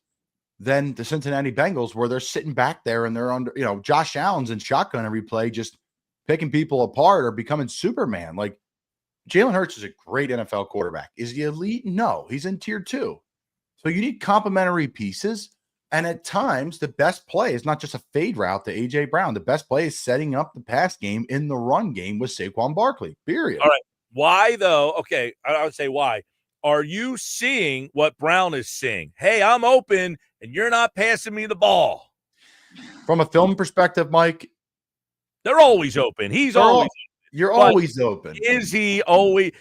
than the Cincinnati Bengals, where they're sitting back there and they're under, Josh Allen's in shotgun every play, just picking people apart or becoming Superman. Like, Jalen Hurts is a great NFL quarterback. Is he elite? No, he's in tier 2. So you need complementary pieces. And at times, the best play is not just a fade route to A.J. Brown. The best play is setting up the pass game in the run game with Saquon Barkley, period. All right. Why, though? Okay, I would say why. Are you seeing what Brown is seeing? Hey, I'm open, and you're not passing me the ball. From a film perspective, Mike, they're always open. He's always You're but always open. Is he always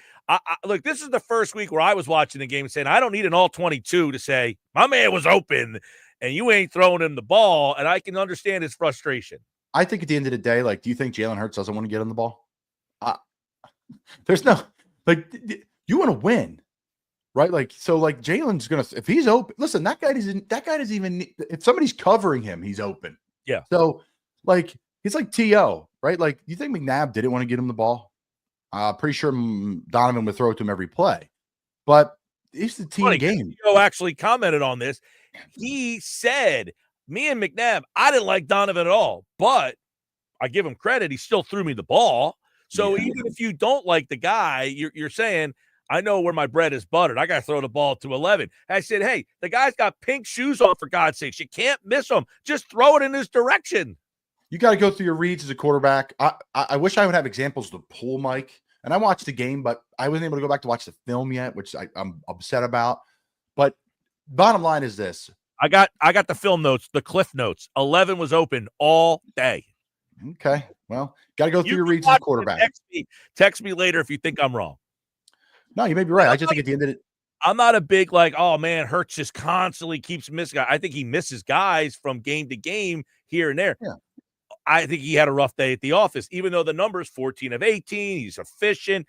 look, this is the first week where I was watching the game saying I don't need an all 22 to say my man was open and you ain't throwing him the ball, and I can understand his frustration. I think at the end of the day, like, do you think Jalen Hurts doesn't want to get on the ball? There's no, like, you want to win, right? Like, so, like, Jalen's going to, if he's open, listen, that guy doesn't even, if somebody's covering him, he's open. Yeah. So, like, he's like T.O., right? Like, you think McNabb didn't want to get him the ball? Pretty sure Donovan would throw it to him every play. But it's the team game. T.O. actually commented on this. He said, me and McNabb, I didn't like Donovan at all, but I give him credit. He still threw me the ball. So even if you don't like the guy, you're saying, I know where my bread is buttered. I got to throw the ball to 11. I said, hey, the guy's got pink shoes on, for God's sakes. You can't miss him. Just throw it in his direction. You got to go through your reads as a quarterback. I wish I would have examples to pull, Mike. And I watched the game, but I wasn't able to go back to watch the film yet, which I'm upset about. But bottom line is this. I got the film notes, the cliff notes. 11 was open all day. Okay. Well, got to go through your reads as a quarterback. Text me later if you think I'm wrong. No, you may be right. I just think at the end of it, I'm not a big like, oh man, Hurts just constantly keeps missing guys. I think he misses guys from game to game here and there. Yeah. I think he had a rough day at the office, even though the number's 14 of 18. He's efficient.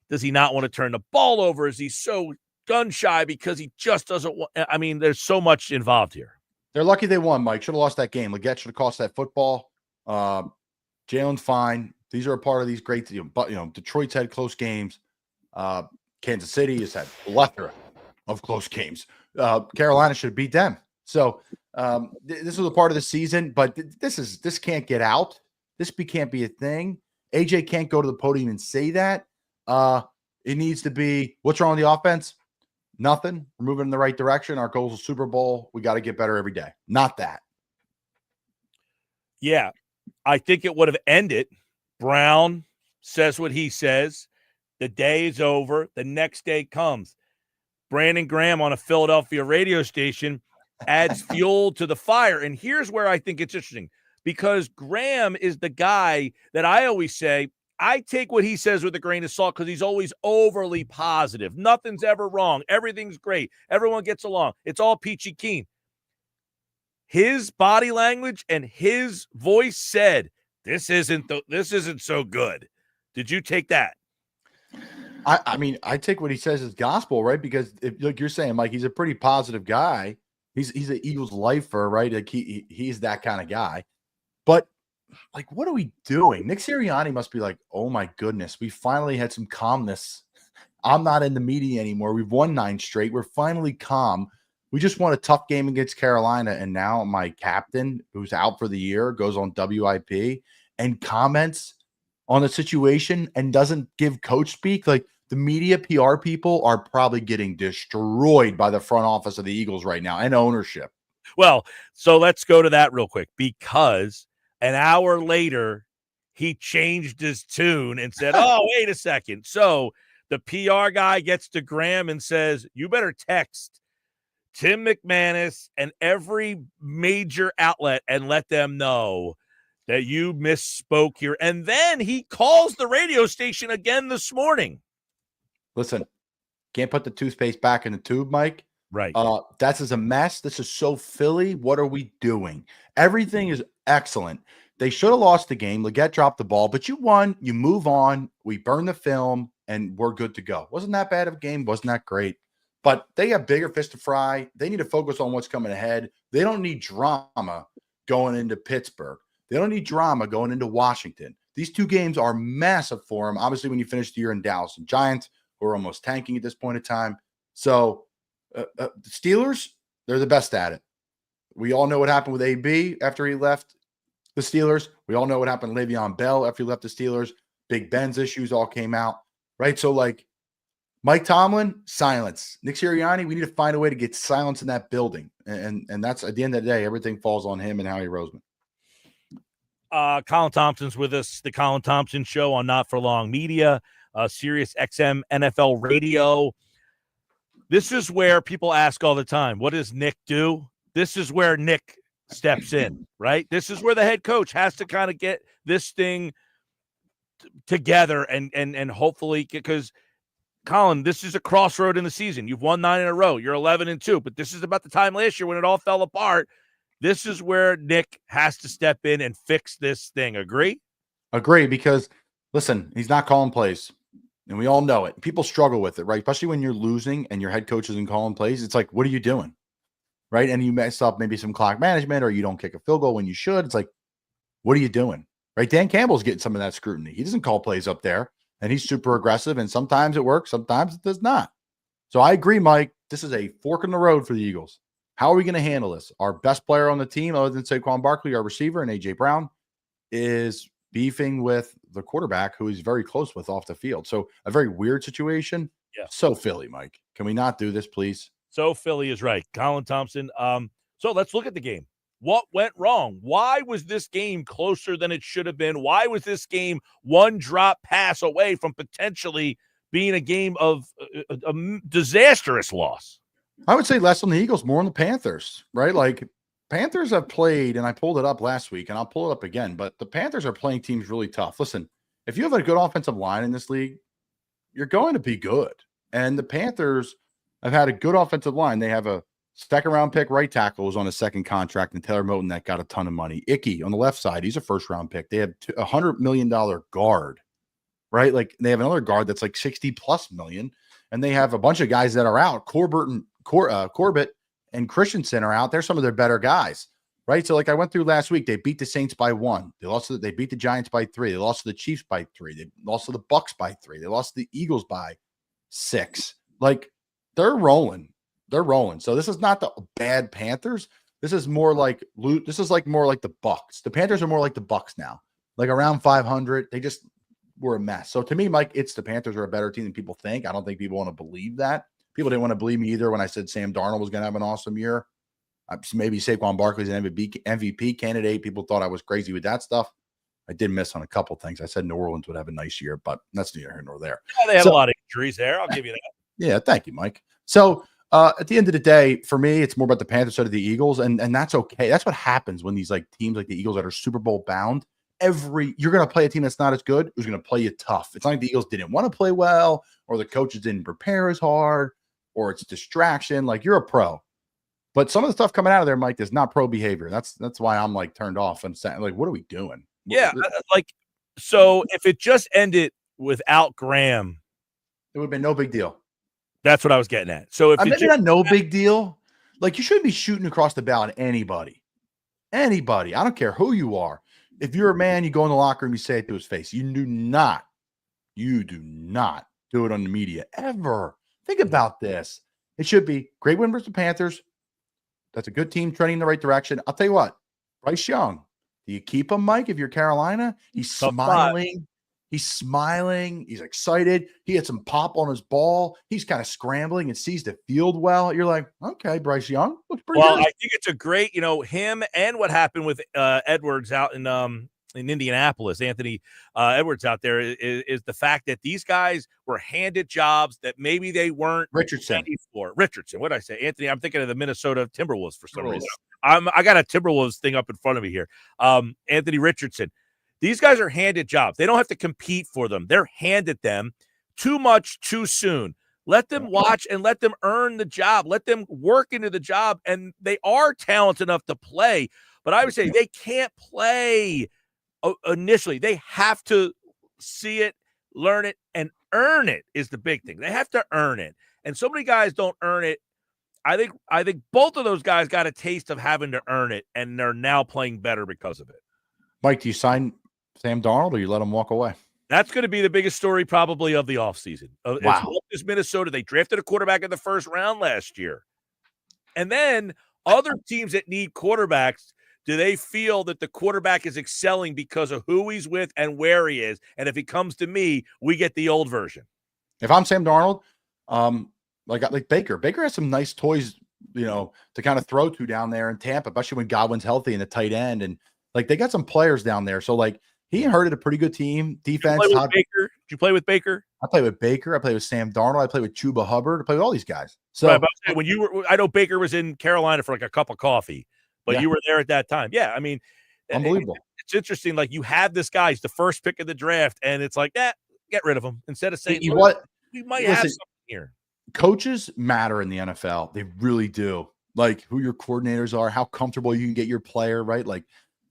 Does he not want to turn the ball over? Is he so gun shy because he just doesn't want? I mean, there's so much involved here. They're lucky they won, Mike. Should have lost that game. Leggett should have cost that football. Jalen's fine. These are a part of these great, Detroit's had close games. Kansas City has had a plethora of close games. Carolina should beat them. So this was a part of the season, but this can't get out. This can't be a thing. AJ can't go to the podium and say that. It needs to be, what's wrong with the offense? Nothing. We're moving in the right direction. Our goal is a Super Bowl. We got to get better every day. Not that. Yeah, I think it would have ended. Brown says what he says. The day is over. The next day comes. Brandon Graham on a Philadelphia radio station adds fuel to the fire. And here's where I think it's interesting, because Graham is the guy that I always say, I take what he says with a grain of salt because he's always overly positive. Nothing's ever wrong. Everything's great. Everyone gets along. It's all peachy keen. His body language and his voice said, this isn't so good. Did you take that? I mean, I take what he says as gospel, right? Because like you're saying, Mike, he's a pretty positive guy. He's an Eagles lifer, right? Like he's that kind of guy. But like, what are we doing? Nick Sirianni must be like, oh my goodness, we finally had some calmness. I'm not in the media anymore. We've won 9 straight. We're finally calm. We just won a tough game against Carolina, and now my captain, who's out for the year, goes on WIP and comments on the situation and doesn't give coach speak. Like, the media PR people are probably getting destroyed by the front office of the Eagles right now and ownership. Well, so let's go to that real quick, because an hour later, he changed his tune and said, oh, wait a second. So the PR guy gets to Graham and says, you better text Tim McManus and every major outlet and let them know that you misspoke here. And then he calls the radio station again this morning. Listen, can't put the toothpaste back in the tube, Mike. Right. That's a mess. This is so Philly. What are we doing? Everything is excellent. They should have lost the game. Leggett dropped the ball, but you won. You move on. We burn the film, and we're good to go. Wasn't that bad of a game. Wasn't that great. But they have bigger fish to fry. They need to focus on what's coming ahead. They don't need drama going into Pittsburgh. They don't need drama going into Washington. These 2 games are massive for them. Obviously, when you finish the year in Dallas and Giants, who are almost tanking at this point in time. So the Steelers, they're the best at it. We all know what happened with AB after he left the Steelers. We all know what happened to Le'Veon Bell after he left the Steelers. Big Ben's issues all came out, right? So, like, Mike Tomlin, silence. Nick Sirianni, we need to find a way to get silence in that building. And that's at the end of the day, everything falls on him and Howie Roseman. Colin Thompson's with us, the Colin Thompson Show on Not For Long Media, Sirius XM NFL Radio. This is where people ask all the time, what does Nick do? This is where Nick steps in, right? This is where the head coach has to kind of get this thing together and hopefully, because Colin, this is a crossroad in the season. You've won 9 in a row. You're 11-2, but this is about the time last year when it all fell apart. This is where Nick has to step in and fix this thing. Agree? Agree, because listen, he's not calling plays, and we all know it. People struggle with it, right? Especially when you're losing and your head coach isn't calling plays. It's like, what are you doing, right? And you mess up maybe some clock management, or you don't kick a field goal when you should. It's like, what are you doing, right? Dan Campbell's getting some of that scrutiny. He doesn't call plays up there, and he's super aggressive, and sometimes it works, sometimes it does not. So I agree, Mike. This is a fork in the road for the Eagles. How are we going to handle this? Our best player on the team, other than Saquon Barkley, our receiver, and A.J. Brown, is beefing with the quarterback who he's very close with off the field. So a very weird situation. Yeah. So Philly, Mike. Can we not do this, please? So Philly is right. Colin Thompson. So let's look at the game. What went wrong? Why was this game closer than it should have been? Why was this game one drop pass away from potentially being a game of a disastrous loss? I would say less on the Eagles, more on the Panthers, right? Like Panthers have played, and I pulled it up last week, and I'll pull it up again, but the Panthers are playing teams really tough. Listen, if you have a good offensive line in this league, you're going to be good. And the Panthers have had a good offensive line. They have a second-round pick right tackle who's on a second contract, and Taylor Moton that got a ton of money. Icky on the left side, he's a first-round pick. They have a $100 million guard, right? Like they have another guard that's like 60+ million, and they have a bunch of guys that are out. Corbett and Christensen are out. They're some of their better guys, right? So like I went through last week, they beat the Saints by 1. They beat the Giants by 3. They lost to the Chiefs by 3. They lost to the Bucks by 3. They lost to the Eagles by 6. Like they're rolling. They're rolling. So this is not the bad Panthers. This is more like more like the Bucks. The Panthers are more like the Bucks now. Like around 500. They just were a mess. So to me, Mike, it's the Panthers are a better team than people think. I don't think people want to believe that. People didn't want to believe me either when I said Sam Darnold was going to have an awesome year. Maybe Saquon Barkley's an MVP candidate. People thought I was crazy with that stuff. I did miss on a couple things. I said New Orleans would have a nice year, but that's neither here nor there. Yeah, they have a lot of injuries there. I'll give you that. Yeah, thank you, Mike. So at the end of the day, for me, it's more about the Panthers side of the Eagles, and that's okay. That's what happens when these like teams like the Eagles that are Super Bowl bound. You're going to play a team that's not as good who's going to play you tough. It's not like the Eagles didn't want to play well, or the coaches didn't prepare as hard, or it's distraction. Like you're a pro. But some of the stuff coming out of there, Mike, is not pro behavior. That's why I'm like turned off and saying, like, what are we doing? Yeah, so if it just ended without Graham, it would have been no big deal. That's what I was getting at. So if maybe not no big deal. Like you shouldn't be shooting across the bow at anybody. Anybody. I don't care who you are. If you're a man, you go in the locker room, you say it to his face. You do not do it on the media ever. Think about this. It should be great win versus the Panthers. That's a good team trending in the right direction. I'll tell you what, Bryce Young, do you keep him, Mike, if you're Carolina? He's smiling. He's smiling. He's excited. He had some pop on his ball. He's kind of scrambling and sees the field well. You're like, okay, Bryce Young. Looks pretty good. I think it's a great, him and what happened with Edwards out in Indianapolis, Anthony Edwards out there is the fact that these guys were handed jobs that maybe they weren't ready for. Richardson, what did I say? Anthony, I'm thinking of the Minnesota Timberwolves for some reason. I got a Timberwolves thing up in front of me here. Anthony Richardson. These guys are handed jobs. They don't have to compete for them. They're handed them too much too soon. Let them watch and let them earn the job. Let them work into the job, and they are talented enough to play. But I would say they can't play initially. They have to see it, learn it, and earn it is the big thing. They have to earn it. And so many guys don't earn it. I think both of those guys got a taste of having to earn it, and they're now playing better because of it. Mike, do you sign Sam Darnold or you let him walk away? That's going to be the biggest story probably of the offseason. Wow. It's Minnesota. They drafted a quarterback in the first round last year. And then other teams that need quarterbacks, do they feel that the quarterback is excelling because of who he's with and where he is? And if he comes to me, we get the old version. If I'm Sam Darnold, Like Baker. Baker has some nice toys, to kind of throw to down there in Tampa, especially when Godwin's healthy and the tight end. And like they got some players down there. So like he inherited a pretty good team. Defense. Did you play with Baker? I played with Baker. I played with Sam Darnold. I played with Chuba Hubbard. I played with all these guys. So right, but when you were, I know Baker was in Carolina for like a cup of coffee, but you were there at that time. Yeah, I mean, unbelievable. It's interesting. Like you have this guy, he's the first pick of the draft, and it's like, get rid of him instead of saying, we might have something here. Coaches matter in the NFL. They really do. Like who your coordinators are, how comfortable you can get your player, right? Like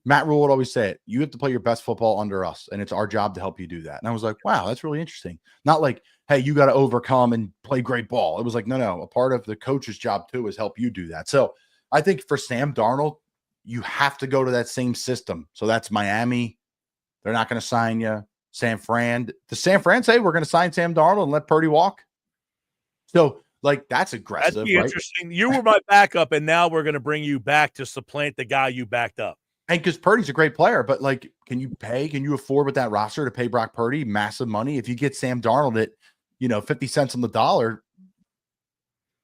Matt Rule would always say it. You have to play your best football under us, and it's our job to help you do that. And I was like, wow, that's really interesting. Not like, hey, you got to overcome and play great ball. It was like, no. A part of the coach's job too is help you do that. So I think for Sam Darnold, you have to go to that same system. So that's Miami. They're not going to sign you. San Fran. Does San Fran say we're going to sign Sam Darnold and let Purdy walk? So like that's aggressive. That'd be interesting. You were my backup, and now we're going to bring you back to supplant the guy you backed up. And because Purdy's a great player, but like, can you afford with that roster to pay Brock Purdy massive money? If you get Sam Darnold at, 50 cents on the dollar,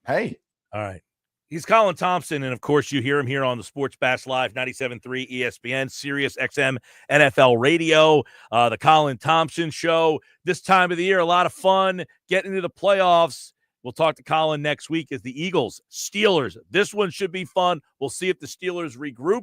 hey. All right. He's Colin Thompson, and of course you hear him here on the Sports Bash Live, 97.3 ESPN, Sirius XM, NFL Radio, the Colin Thompson Show. This time of the year, a lot of fun getting into the playoffs. We'll talk to Colin next week as the Eagles, Steelers. This one should be fun. We'll see if the Steelers regroup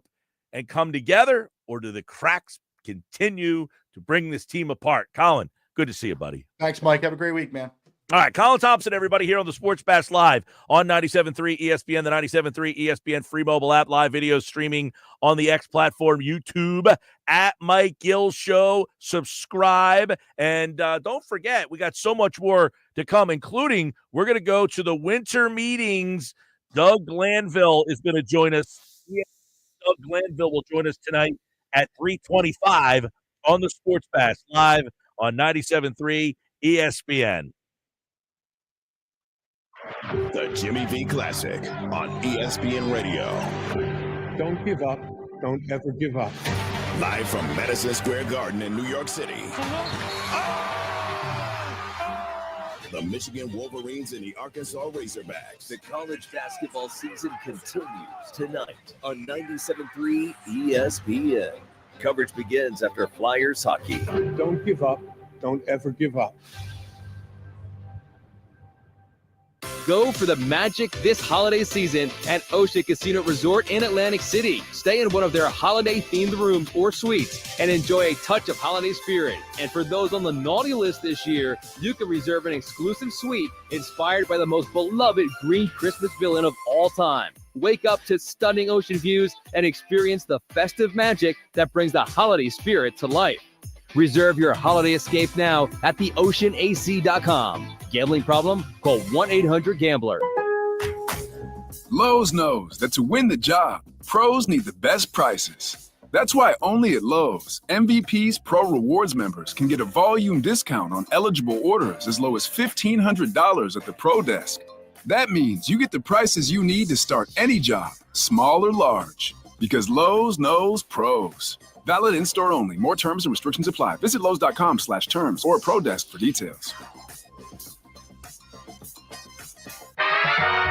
and come together, or do the cracks continue to bring this team apart? Colin, good to see you, buddy. Thanks, Mike. Have a great week, man. All right, Colin Thompson, everybody, here on the Sports Bash Live on 97.3 ESPN, the 97.3 ESPN free mobile app, live video streaming on the X platform, YouTube, at Mike Gill Show. Subscribe, and don't forget, we got so much more to come, including we're going to go to the winter meetings. Doug Glanville is going to join us. Doug Glanville will join us tonight at 3:25 on the Sports Bash Live on 97.3 ESPN. The Jimmy V Classic on ESPN Radio. Don't give up. Don't ever give up. Live from Madison Square Garden in New York City. The Michigan Wolverines and the Arkansas Razorbacks. The college basketball season continues tonight on 97.3 ESPN. Coverage begins after Flyers hockey. Don't give up. Don't ever give up. Go for the magic this holiday season at Ocean Casino Resort in Atlantic City. Stay in one of their holiday-themed rooms or suites and enjoy a touch of holiday spirit. And for those on the naughty list this year, you can reserve an exclusive suite inspired by the most beloved green Christmas villain of all time. Wake up to stunning ocean views and experience the festive magic that brings the holiday spirit to life. Reserve your holiday escape now at theoceanac.com. Gambling problem? Call 1-800-GAMBLER. Lowe's knows that to win the job, pros need the best prices. That's why only at Lowe's, MVP's Pro Rewards members can get a volume discount on eligible orders as low as $1,500 at the Pro Desk. That means you get the prices you need to start any job, small or large, because Lowe's knows pros. Valid in-store only. More terms and restrictions apply. Visit Lowe's.com/terms or Pro Desk for details.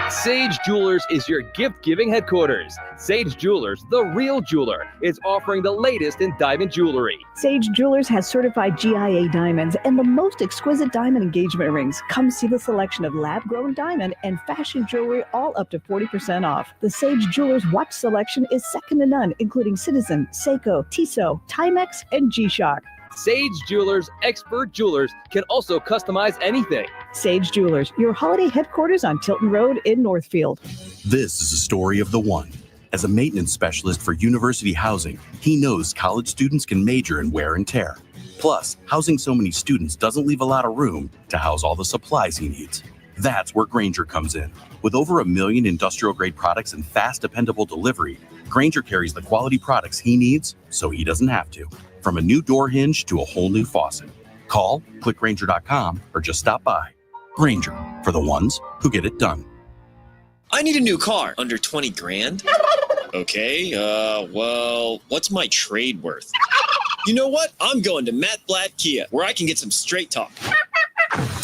Sage Jewelers is your gift-giving headquarters. Sage Jewelers, the real jeweler, is offering the latest in diamond jewelry. Sage Jewelers has certified GIA diamonds and the most exquisite diamond engagement rings. Come see the selection of lab-grown diamond and fashion jewelry, all up to 40% off. The Sage Jewelers watch selection is second to none, including Citizen, Seiko, Tissot, Timex, and G-Shock. Sage Jewelers, expert jewelers, can also customize anything. Sage Jewelers, your holiday headquarters on Tilton Road in Northfield. This is a story of the one. As a maintenance specialist for university housing, he knows college students can major in wear and tear. Plus, housing so many students doesn't leave a lot of room to house all the supplies he needs. That's where Grainger comes in. With over 1 million industrial-grade products and fast, dependable delivery, Grainger carries the quality products he needs so he doesn't have to. From a new door hinge to a whole new faucet. Call, click Grainger.com, or just stop by. Grainger, for the ones who get it done. I need a new car. Under 20 grand? Okay, well, what's my trade worth? You know what? I'm going to Matt Blatt Kia, where I can get some straight talk.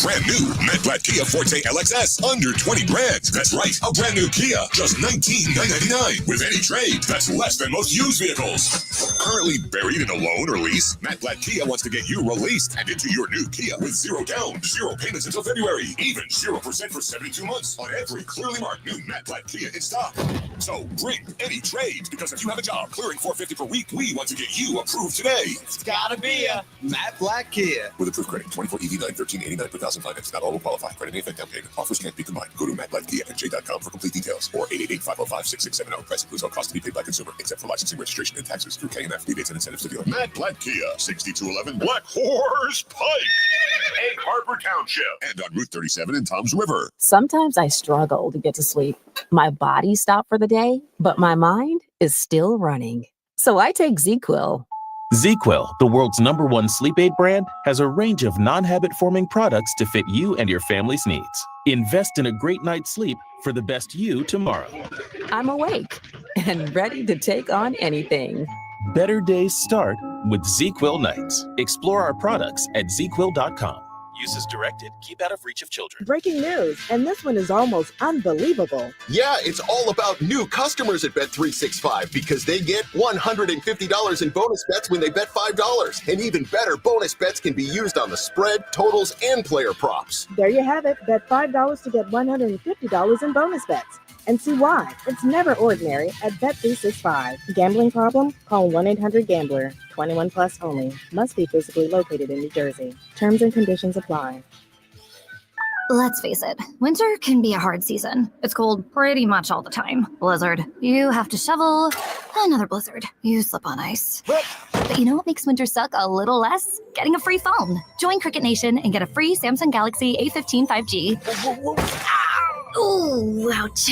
Brand new Matt Blatt Kia Forte LXS, under 20 grand. That's right, a brand new Kia, just $19,999. With any trade, that's less than most used vehicles. Currently buried in a loan or lease, Matt Blatt Kia wants to get you released and into your new Kia with zero down, zero payments until February, even 0% for 72 months on every clearly marked new Matt Blatt Kia in stock. So bring any trade, because if you have a job clearing $450 per week, we want to get you approved today. It's gotta be a Matt Blatt Kia. With approved credit, 24 EV9, $1389 per thousand finance. Not all will qualify. Credit may affect down payment. Offers can't be combined. Go to mattblattkia.com for complete details, or 888-505-6670. Price includes all costs to be paid by consumer, except for licensing, registration, and taxes through KNF. Rebates and incentives to dealer. Matt Blatt Kia, 6211 Black Horse Pike, Egg Harbor Township, and on Route 37 in Toms River. Sometimes I struggle to get to sleep. My body stopped for the day, but my mind is still running. So I take ZQuil. ZQuil, the world's #1 sleep aid brand, has a range of non-habit-forming products to fit you and your family's needs. Invest in a great night's sleep for the best you tomorrow. I'm awake and ready to take on anything. Better days start with ZQuil nights. Explore our products at ZQuil.com. Use as directed. Keep out of reach of children. Breaking news, and this one is almost unbelievable. Yeah, it's all about new customers at Bet365 because they get $150 in bonus bets when they bet $5. And even better, bonus bets can be used on the spread, totals, and player props. There you have it. Bet $5 to get $150 in bonus bets. And see why. It's never ordinary at Bet365. Gambling problem? Call 1-800-GAMBLER. 21 plus only. Must be physically located in New Jersey. Terms and conditions apply. Let's face it, winter can be a hard season. It's cold pretty much all the time. Blizzard. You have to shovel. Another blizzard. You slip on ice. But you know what makes winter suck a little less? Getting a free phone. Join Cricket Nation and get a free Samsung Galaxy A15 5G. Ooh, ouch.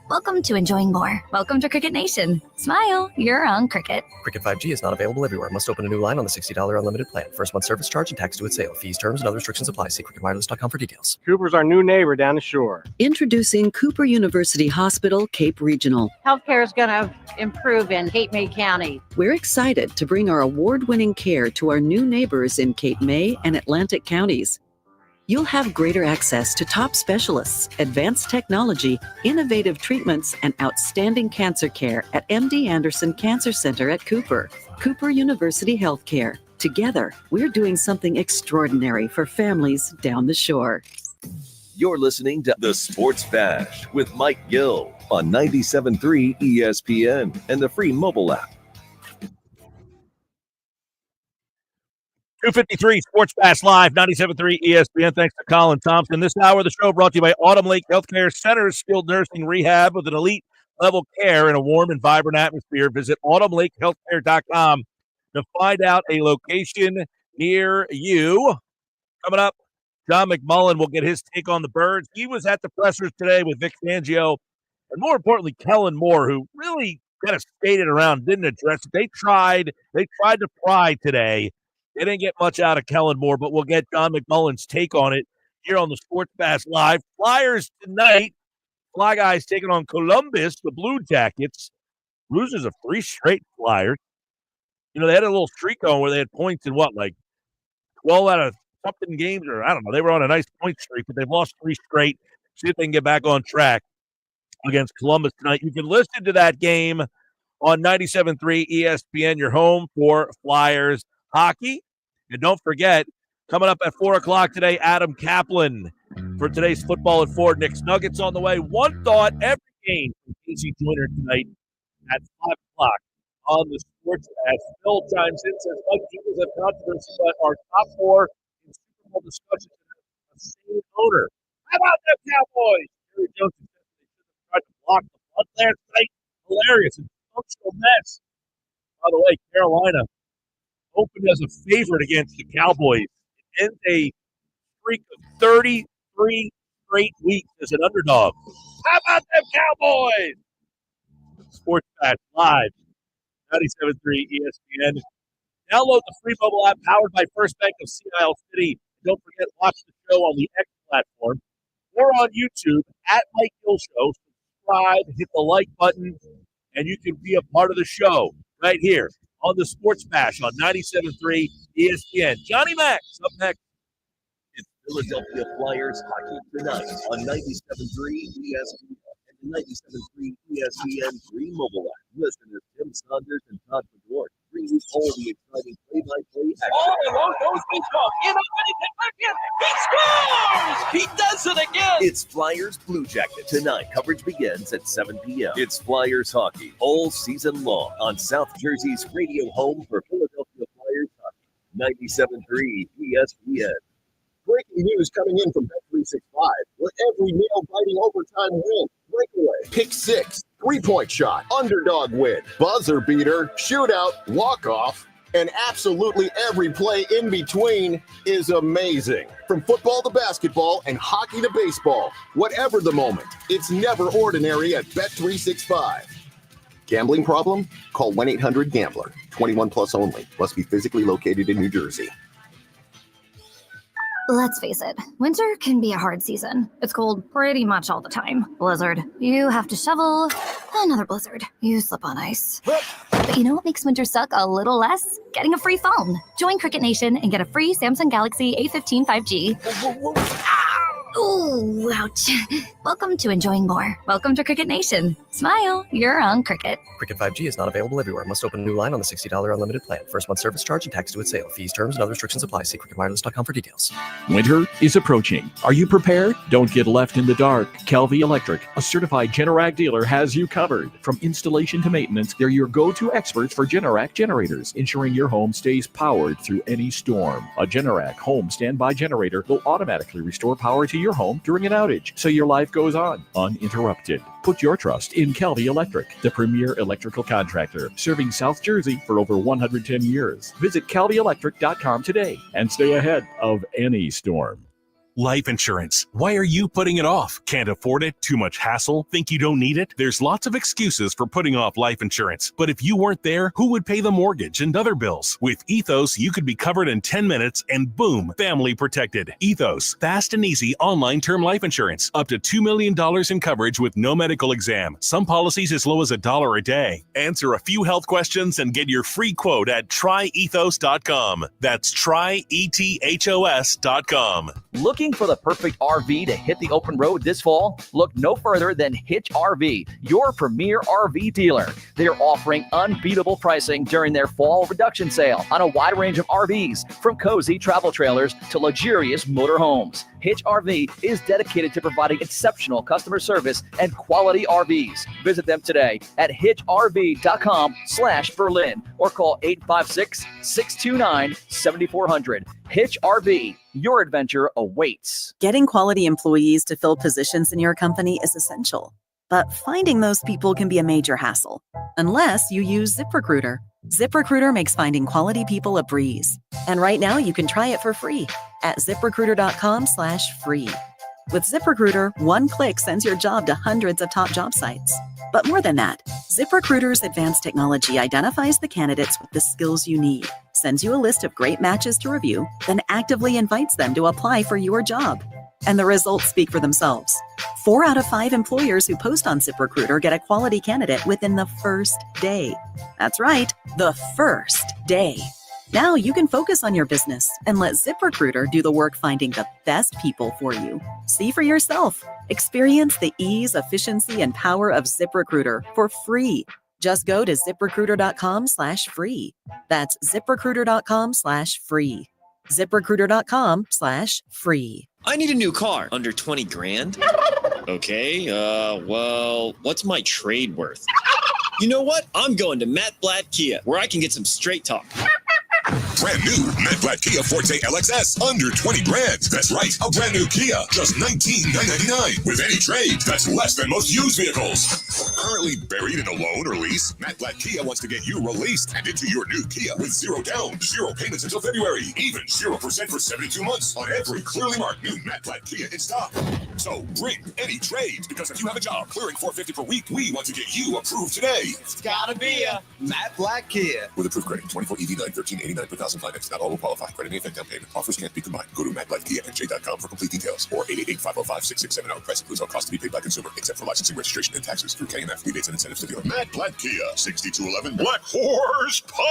Welcome to enjoying more. Welcome to Cricket Nation. Smile, you're on Cricket. Cricket 5G is not available everywhere. Must open a new line on the $60 unlimited plan. First month service charge and tax due at sale. Fees, terms, and other restrictions apply. See cricketwireless.com for details. Cooper's our new neighbor down the shore. Introducing Cooper University Hospital, Cape Regional. Healthcare is going to improve in Cape May County. We're excited to bring our award-winning care to our new neighbors in Cape May and Atlantic counties. You'll have greater access to top specialists, advanced technology, innovative treatments, and outstanding cancer care at MD Anderson Cancer Center at Cooper. Cooper University Healthcare. Together, we're doing something extraordinary for families down the shore. You're listening to The Sports Bash with Mike Gill on 97.3 ESPN and the free mobile app. 253 Sports Bash Live, 97.3 ESPN. Thanks to Colin Thompson. This hour of the show brought to you by Autumn Lake Healthcare Centers, skilled nursing rehab with an elite level care in a warm and vibrant atmosphere. Visit autumnlakehealthcare.com to find out a location near you. Coming up, John McMullen will get his take on the Birds. He was at the pressers today with Vic Fangio, and more importantly, Kellen Moore, who really kind of skated around, didn't address it. They tried to pry today. They didn't get much out of Kellen Moore, but we'll get John McMullen's take on it here on the Sports Bash Live. Flyers tonight. Fly Guys taking on Columbus, the Blue Jackets. Losers of 3 straight Flyers. You know, they had a little streak going where they had points in 12 out of something games, or I don't know. They were on a nice point streak, but they've lost 3 straight. See if they can get back on track against Columbus tonight. You can listen to that game on 97.3 ESPN, your home for Flyers hockey. And don't forget, coming up at 4 o'clock today, Adam Kaplan for today's Football at 4. Knicks Nuggets on the way. One thought every game from Casey Joyner tonight at 5 o'clock on the Sports Bash. Phil chimes in, says, Mike, Eagles have controversy, but our top 4 in Super Bowl discussions are the same owner. How about them Cowboys? Jerry Jones said they tried to block the punt last night. Hilarious and functional mess. By the way, Carolina opened as a favorite against the Cowboys. It ends a streak of 33 straight weeks as an underdog. How about them Cowboys? Sports Bash Live, 97.3 ESPN. Download the free mobile app powered by First Bank of Sea Isle City. Don't forget, watch the show on the X platform or on YouTube at Mike Gill Show. Subscribe, hit the like button, and you can be a part of the show right here on the Sports Bash on 97.3 ESPN. Johnny Max up next. It's Philadelphia Flyers hockey tonight on 97.3 ESPN and 97.3 ESPN3 mobile app. Listen as Tim Saunders and Todd Fedor bring you all the exciting play-by-play action. He does it again! It's Flyers Blue Jacket tonight. Coverage begins at 7 p.m. It's Flyers hockey all season long on South Jersey's radio home for Philadelphia Flyers hockey. 97.3 ESPN. Breaking news coming in from Bet365. With every nail-biting overtime win, breakaway, pick six, three-point shot, underdog win, buzzer beater, shootout, walk-off, and absolutely every play in between is amazing. From football to basketball and hockey to baseball, whatever the moment, it's never ordinary at Bet365. Gambling problem? Call 1-800-GAMBLER. 21 plus only. Must be physically located in New Jersey. Let's face it, winter can be a hard season. It's cold pretty much all the time. Blizzard. You have to shovel. Another blizzard. You slip on ice. But you know what makes winter suck a little less? Getting a free phone. Join Cricket Nation and get a free Samsung Galaxy A15 5G. Ooh, ouch. Welcome to enjoying more. Welcome to Cricket Nation. Smile, you're on Cricket. Cricket 5G is not available everywhere. Must open a new line on the $60 unlimited plan. First month service charge and tax due at sale. Fees, terms, and other restrictions apply. See cricketwireless.com for details. Winter is approaching. Are you prepared? Don't get left in the dark. Kelce Electric, a certified Generac dealer, has you covered. From installation to maintenance, they're your go-to experts for Generac generators, ensuring your home stays powered through any storm. A Generac home standby generator will automatically restore power to your home during an outage, so your life goes on uninterrupted. Put your trust in Kelce Electric, the premier electrical contractor, serving South Jersey for over 110 years. Visit KelceElectric.com today and stay ahead of any storm. Life insurance. Why are you putting it off? Can't afford it? Too much hassle? Think you don't need it? There's lots of excuses for putting off life insurance. But if you weren't there, who would pay the mortgage and other bills? With Ethos, you could be covered in 10 minutes and boom, family protected. Ethos, fast and easy online term life insurance. Up to $2 million in coverage with no medical exam. Some policies as low as $1 a day. Answer a few health questions and get your free quote at tryethos.com. That's tryethos.com. Looking for the perfect RV to hit the open road this fall? Look no further than Hitch RV, your premier RV dealer. They're offering unbeatable pricing during their fall reduction sale on a wide range of RVs, from cozy travel trailers to luxurious motorhomes. Hitch RV is dedicated to providing exceptional customer service and quality RVs. Visit them today at hitchrv.com/Berlin or call 856-629-7400. Hitch RV, your adventure awaits. Getting quality employees to fill positions in your company is essential, but finding those people can be a major hassle, unless you use ZipRecruiter. ZipRecruiter makes finding quality people a breeze. And right now you can try it for free at ZipRecruiter.com/free. With ZipRecruiter, one click sends your job to hundreds of top job sites. But more than that, ZipRecruiter's advanced technology identifies the candidates with the skills you need, sends you a list of great matches to review, then actively invites them to apply for your job. And the results speak for themselves. 4 out of 5 employers who post on ZipRecruiter get a quality candidate within the first day. That's right, the first day. Now you can focus on your business and let ZipRecruiter do the work finding the best people for you. See for yourself. Experience the ease, efficiency, and power of ZipRecruiter for free. Just go to ZipRecruiter.com/free. That's ZipRecruiter.com/free. ZipRecruiter.com/free. I need a new car. Under 20 grand? Okay, well, what's my trade worth? You know what? I'm going to Matt Blatt Kia, where I can get some straight talk. Brand new Matt Blatt Kia Forte LXS, under 20 grand. That's right, a brand new Kia, just $19,999. With any trade, that's less than most used vehicles. Currently buried in a loan or lease, Matt Blatt Kia wants to get you released and into your new Kia with 0 down, 0 payments until February, even 0% for 72 months on every clearly marked new Matt Blatt Kia in stock. So bring any trade, because if you have a job clearing $450 per week, we want to get you approved today. It's gotta be a Matt Blatt Kia. With approved credit, 24 EV9, $1389 per $5,000 finance. Not all will qualify. Credit may affect down payment. Offers can't be combined. Go to MacBlackKiaNJ.com for complete details or 888-505-6670. Price includes all costs to be paid by consumer, except for licensing, registration, and taxes through KMF. Rebates and incentives to dealer. Matt Black Kia, 6211 Black Horse Pike,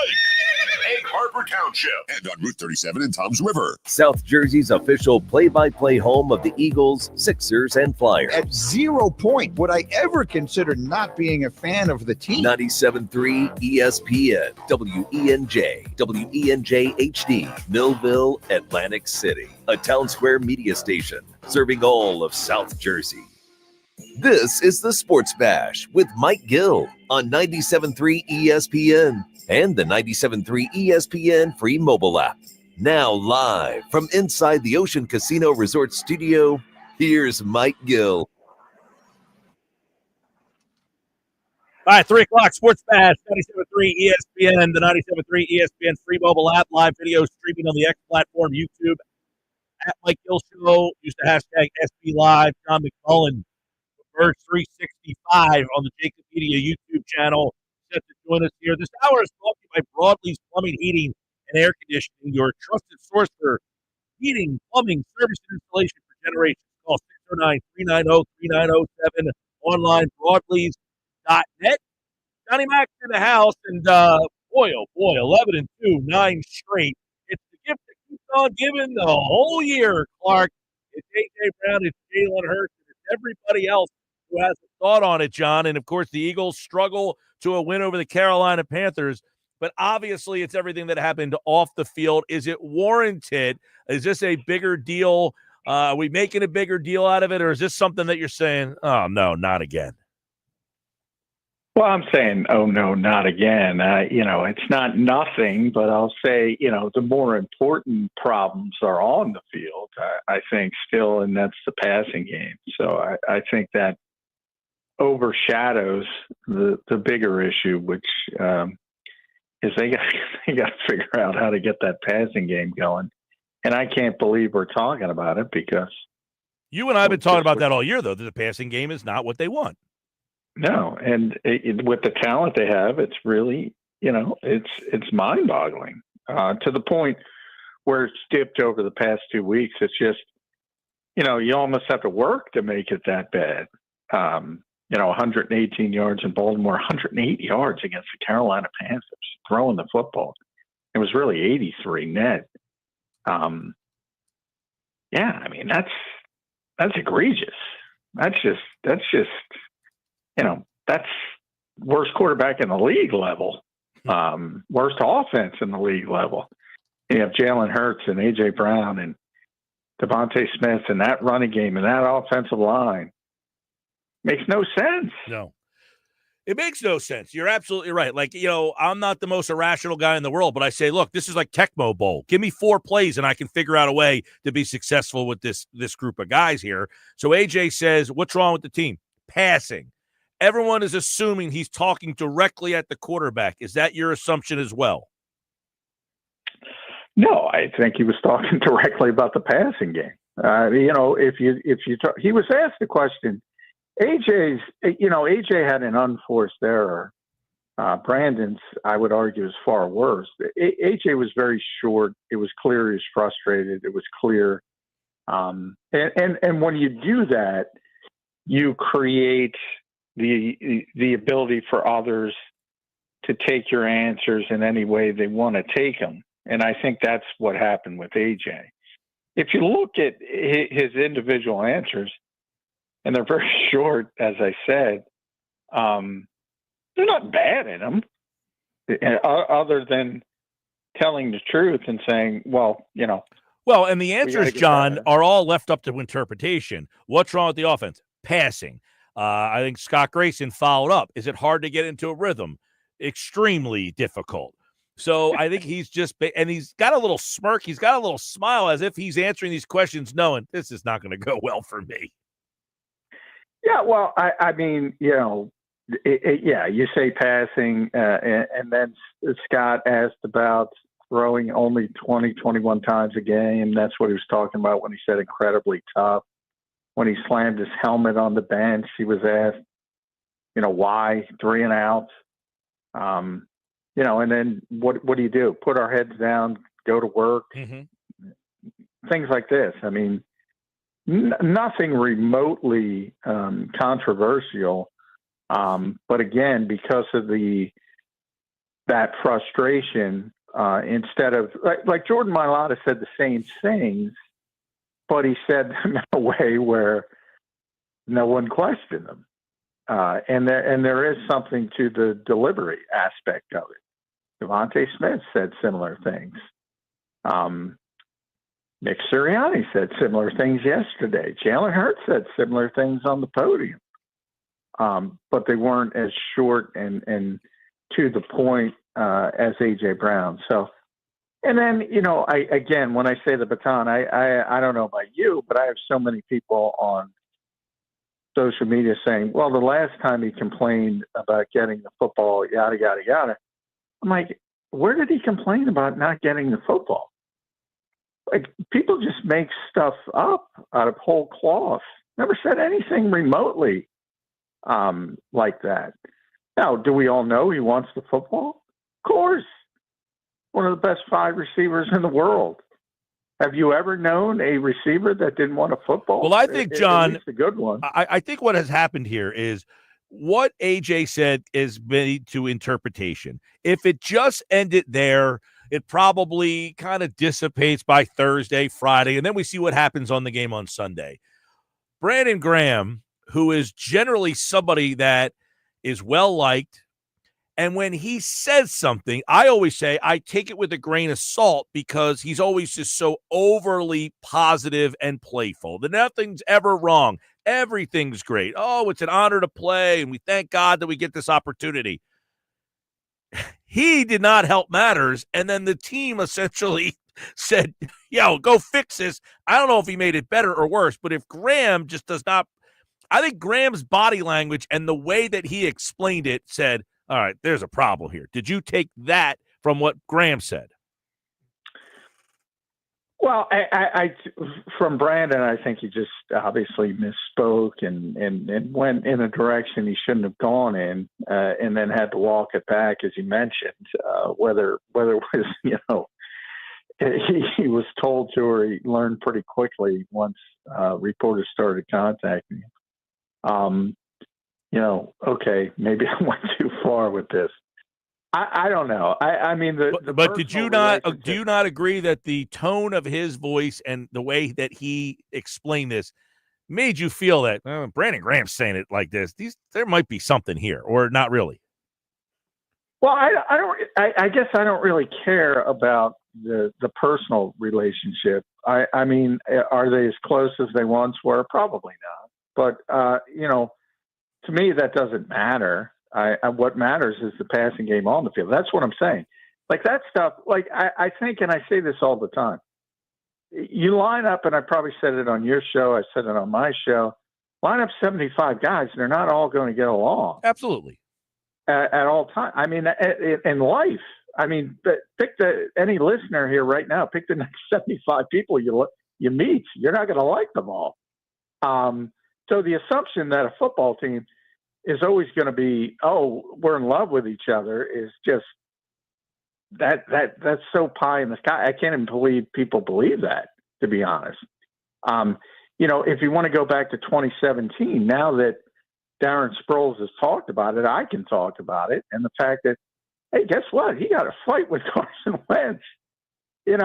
Egg Harbor Township, and on Route 37 in Toms River. South Jersey's official play-by-play home of the Eagles, Sixers, and Flyers. At 0 point would I ever consider not being a fan of the team. 97.3 ESPN, WENJ, WENJ HD, Millville, Atlantic City. A Town Square media station serving all of South Jersey. This is the Sports Bash with Mike Gill on 97.3 ESPN and the 97.3 ESPN free mobile app. Now live from inside the Ocean Casino Resort Studio, here's Mike Gill. All right, 3 o'clock, Sports Bash, 97.3 ESPN, the 97.3 ESPN free mobile app, live video streaming on the X platform, YouTube, at Mike Gill Show. Use the hashtag SB Live. John McMullen, Birds 365 on the Jacob Media YouTube channel. Set to join us here. This hour is brought to you by Broadlee's Plumbing, Heating, and Air Conditioning, your trusted source for heating, plumbing, service, and installation for generations. Call 609-390-3907, online, broadlees.net. Johnny Mac's in the house, and boy, 11-2, 9 straight. It's the gift that keeps on giving the whole year, Clark. It's A.J. Brown, it's Jalen Hurts, and it's everybody else who has a thought on it, John. And, of course, the Eagles struggle to a win over the Carolina Panthers. But obviously it's everything that happened off the field. Is it warranted? Is this a bigger deal? Are we making a bigger deal out of it? Or is this something that you're saying, oh, no, not again? Well, I'm saying, oh, no, not again. It's not nothing, but I'll say, the more important problems are on the field, I think still, and that's the passing game. So I think that overshadows the bigger issue, which is they got to figure out how to get that passing game going. And I can't believe we're talking about it because you and I have been talking about that all year, though, that the passing game is not what they want. No, and with the talent they have, it's really, it's mind-boggling to the point where it's dipped over the past 2 weeks. It's just, you almost have to work to make it that bad. 118 yards in Baltimore, 108 yards against the Carolina Panthers, throwing the football. It was really 83 net. That's egregious. That's worst quarterback in the league level, worst offense in the league level. You have Jalen Hurts and A.J. Brown and Devontae Smith and that running game and that offensive line. Makes no sense. No. It makes no sense. You're absolutely right. Like, I'm not the most irrational guy in the world, but I say, look, this is like Tecmo Bowl. Give me 4 plays and I can figure out a way to be successful with this group of guys here. So AJ says, what's wrong with the team? Passing. Everyone is assuming he's talking directly at the quarterback. Is that your assumption as well? No, I think he was talking directly about the passing game. If you talk, he was asked the question. AJ had an unforced error. Brandon's, I would argue, is far worse. AJ was very short. It was clear he was frustrated. It was clear. And when you do that, you create the ability for others to take your answers in any way they want to take them. And I think that's what happened with AJ. If you look at his individual answers, and they're very short, as I said, they're not bad in them, other than telling the truth and saying, well, and the answers, John, are all left up to interpretation. What's wrong with the offense? Passing. I think Scott Grayson followed up. Is it hard to get into a rhythm? Extremely difficult. So I think he's just – and he's got a little smirk. He's got a little smile as if he's answering these questions knowing this is not going to go well for me. Yeah, well, you say passing, and then Scott asked about throwing only 20, 21 times a game. That's what he was talking about when he said incredibly tough. When he slammed his helmet on the bench, he was asked, why 3 and out. And then what do you do? Put our heads down, go to work, things like this. I mean, nothing remotely controversial, but again, because of that frustration, instead of like Jordan Mailata said the same things, but he said them in a way where no one questioned them. And there is something to the delivery aspect of it. Devontae Smith said similar things. Nick Sirianni said similar things yesterday. Jalen Hurts said similar things on the podium. But they weren't as short and to the point as A.J. Brown. So, and then, when I say the baton, I don't know about you, but I have so many people on social media saying, well, the last time he complained about getting the football, yada, yada, yada. I'm like, where did he complain about not getting the football? Like, people just make stuff up out of whole cloth. Never said anything remotely like that. Now, do we all know he wants the football? Of course. One of the best 5 receivers in the world. Have you ever known a receiver that didn't want a football? Well, I think, John, at least a good one. I think what has happened here is what AJ said is made to interpretation. If it just ended there, it probably kind of dissipates by Thursday, Friday, and then we see what happens on the game on Sunday. Brandon Graham, who is generally somebody that is well-liked, and when he says something, I always say I take it with a grain of salt because he's always just so overly positive and playful that nothing's ever wrong. Everything's great. Oh, it's an honor to play, and we thank God that we get this opportunity. He did not help matters, and then the team essentially said, yo, go fix this. I don't know if he made it better or worse, but if Graham just does not – I think Graham's body language and the way that he explained it said, all right, there's a problem here. Did you take that from what Graham said? Well, I from Brandon, I think he just obviously misspoke and went in a direction he shouldn't have gone in, and then had to walk it back, as you mentioned. Whether it was, he was told to, or he learned pretty quickly once reporters started contacting him. Okay, maybe I went too far with this. I don't know. I mean, but did you not? Do you not agree that the tone of his voice and the way that he explained this made you feel that Brandon Graham's saying it like this? There might be something here, or not really? Well, I guess I don't really care about the personal relationship. I mean, are they as close as they once were? Probably not. But to me, that doesn't matter. What matters is the passing game on the field. That's what I'm saying. Like that stuff, like I think, and I say this all the time, you line up, and I probably said it on your show, I said it on my show, line up 75 guys, and they're not all going to get along. Absolutely. At all times. I mean, in life, I mean, pick any listener here right now, pick the next 75 people you meet. You're not going to like them all. So the assumption that a football team is always going to be, oh, we're in love with each other is just that's so pie in the sky. I can't even believe people believe that, to be honest. If you want to go back to 2017, now that Darren Sproles has talked about it, I can talk about it. And the fact that, hey, guess what? He got a fight with Carson Wentz. And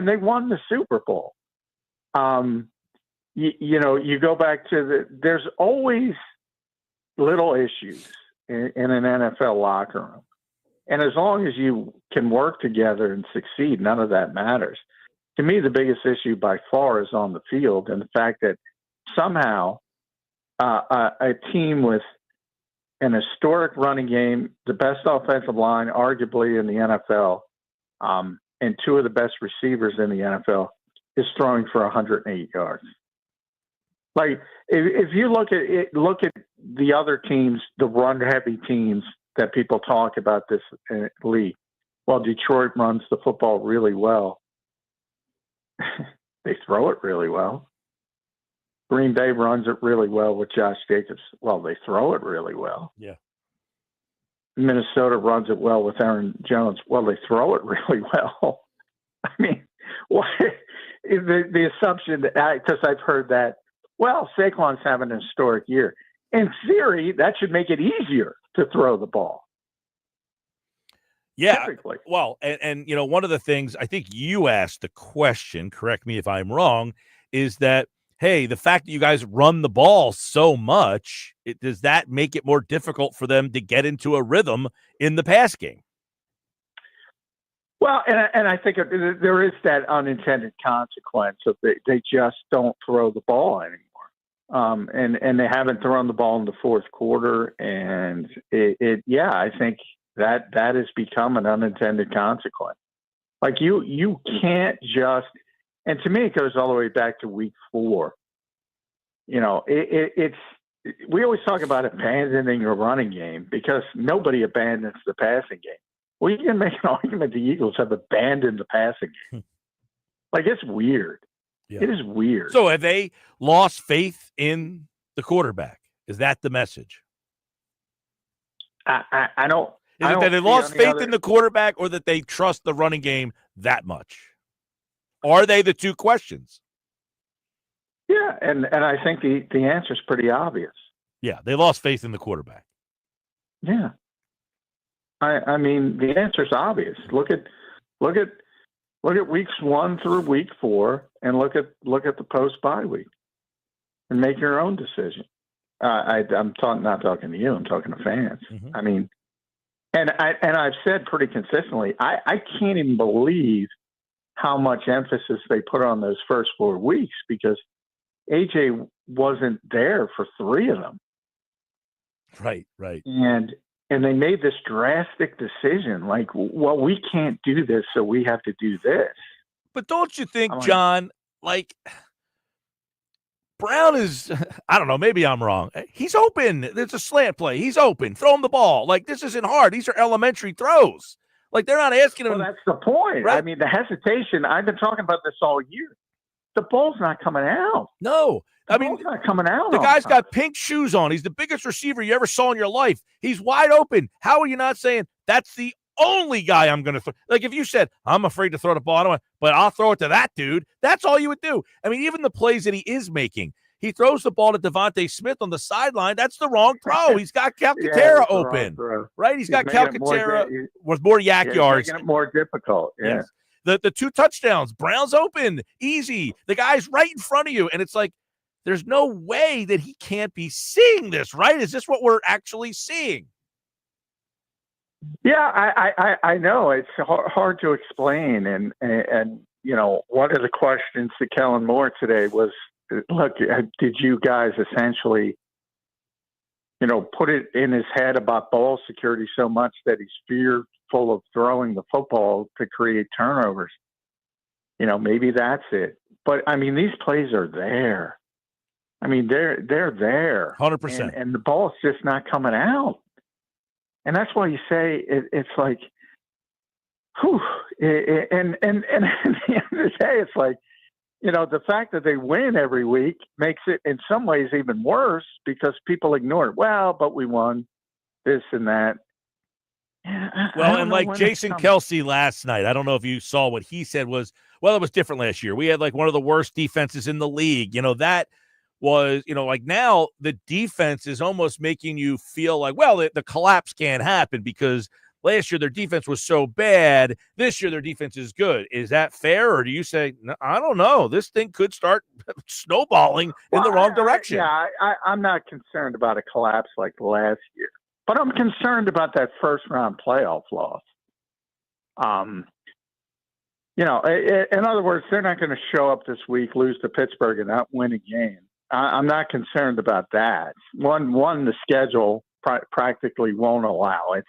they won the Super Bowl. You go back to there's always little issues in an NFL locker room. And as long as you can work together and succeed, none of that matters. To me, the biggest issue by far is on the field, and the fact that somehow a team with an historic running game, the best offensive line, arguably in the NFL, and 2 of the best receivers in the NFL, is throwing for 108 yards. Like, if you look at it, look at the other teams, the run-heavy teams that people talk about this league. Well, Detroit runs the football really well. They throw it really well. Green Bay runs it really well with Josh Jacobs. Well, they throw it really well. Yeah. Minnesota runs it well with Aaron Jones. Well, they throw it really well. I mean, why? The assumption that, because I've heard that, well, Saquon's having an historic year. In theory, that should make it easier to throw the ball. Yeah. Typically. Well, and one of the things I think you asked the question, correct me if I'm wrong, is that, hey, the fact that you guys run the ball so much, does that make it more difficult for them to get into a rhythm in the pass game? Well, and I think there is that unintended consequence of they just don't throw the ball anymore. And they haven't thrown the ball in the fourth quarter. And I think that has become an unintended consequence. Like you can't just, and to me, it goes all the way back to week 4. We always talk about abandoning your running game because nobody abandons the passing game. Well, you can make an argument the Eagles have abandoned the passing game. Like, it's weird. Yeah. It is weird. So have they lost faith in the quarterback? Is that the message? I don't. Is it that they lost faith in the quarterback or that they trust the running game that much? Are they the two questions? Yeah, and I think the answer is pretty obvious. Yeah, they lost faith in the quarterback. Yeah. I mean, the answer is obvious. Look at weeks 1 through week 4, and look at the post-bye week, and make your own decision. I'm not talking to you. I'm talking to fans. Mm-hmm. I mean, and I've said pretty consistently, I can't even believe how much emphasis they put on those first 4 weeks because AJ wasn't there for 3 of them. Right. And they made this drastic decision, like, well, we can't do this, so we have to do this. But don't you think, John, Brown is, I don't know, maybe I'm wrong. He's open. There's a slant play. He's open. Throw him the ball. Like, this isn't hard. These are elementary throws. Like, they're not asking him. Well, that's the point. Right? I mean, the hesitation, I've been talking about this all year. The ball's not coming out. No. The ball's not coming out. The guy's got pink shoes on. He's the biggest receiver you ever saw in your life. He's wide open. How are you not saying that's the only guy I'm going to throw? Like, if you said, I'm afraid to throw the ball, but I'll throw it to that dude, that's all you would do. I mean, even the plays that he is making, he throws the ball to Devontae Smith on the sideline. That's the wrong throw. He's got Calcaterra open, right? He's got Calcaterra with more yak yards. Making it more difficult, yeah. Yes. The 2 touchdowns, Brown's open, easy. The guy's right in front of you, and it's like, there's no way that he can't be seeing this, right? Is this what we're actually seeing? Yeah, I know. It's hard to explain. And one of the questions to Kellen Moore today was, look, did you guys essentially, put it in his head about ball security so much that he's fearful of throwing the football to create turnovers? Maybe that's it. But, I mean, these plays are there. I mean, they're there. 100%. And the ball's just not coming out. And that's why you say it's like, whew. And at the end of the day, it's like, the fact that they win every week makes it in some ways even worse because people ignore it. Well, but we won this and that. Well, and like Jason Kelce last night, I don't know if you saw what he said was, well, it was different last year. We had like one of the worst defenses in the league. That was, like now the defense is almost making you feel like, well, the collapse can't happen because last year their defense was so bad. This year their defense is good. Is that fair? Or do you say, no, I don't know, this thing could start snowballing in the wrong direction? I'm not concerned about a collapse like last year, but I'm concerned about that first round playoff loss. In other words, they're not going to show up this week, lose to Pittsburgh, and not win a game. I'm not concerned about that. One, the schedule practically won't allow it.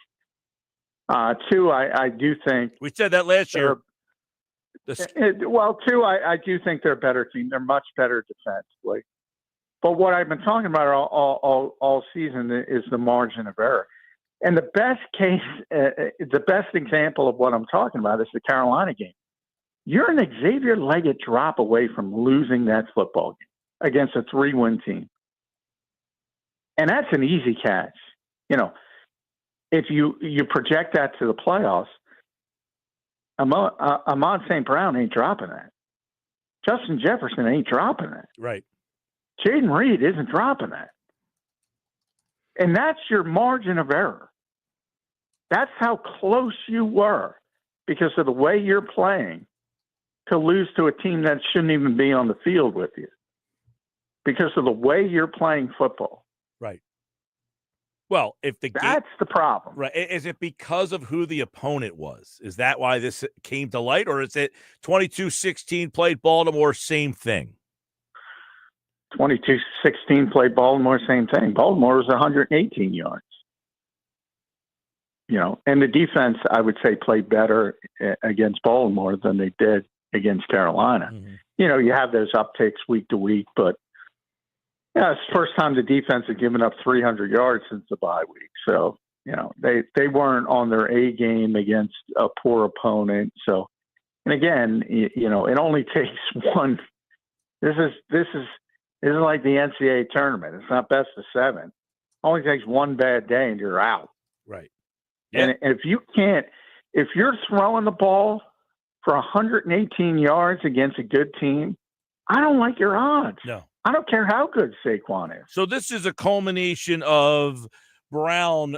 2, I do think we said that last year. 2, I do think they're a better team. They're much better defensively. But what I've been talking about all season is the margin of error. And the best case, the best example of what I'm talking about is the Carolina game. You're an Xavier Leggett drop away from losing that football game against a 3-win team. And that's an easy catch. if you project that to the playoffs, Ahmad St. Brown ain't dropping that. Justin Jefferson ain't dropping that. Right. Jaden Reed isn't dropping that. And that's your margin of error. That's how close you were because of the way you're playing to lose to a team that shouldn't even be on the field with you because of the way you're playing football. Right. Well, if that's the problem. Right. Is it because of who the opponent was? Is that why this came to light? Or is it 22-16 played Baltimore, same thing? 22-16 played Baltimore, same thing. Baltimore was 118 yards. And the defense, I would say, played better against Baltimore than they did against Carolina. Mm-hmm. You have those uptakes week to week, but it's the first time the defense had given up 300 yards since the bye week. So, they weren't on their A game against a poor opponent. So, and again, it only takes one. This is like the NCAA tournament. It's not best of 7. It only takes one bad day and you're out. Right. Yeah. And if you're throwing the ball for 118 yards against a good team, I don't like your odds. No. I don't care how good Saquon is. So this is a culmination of Brown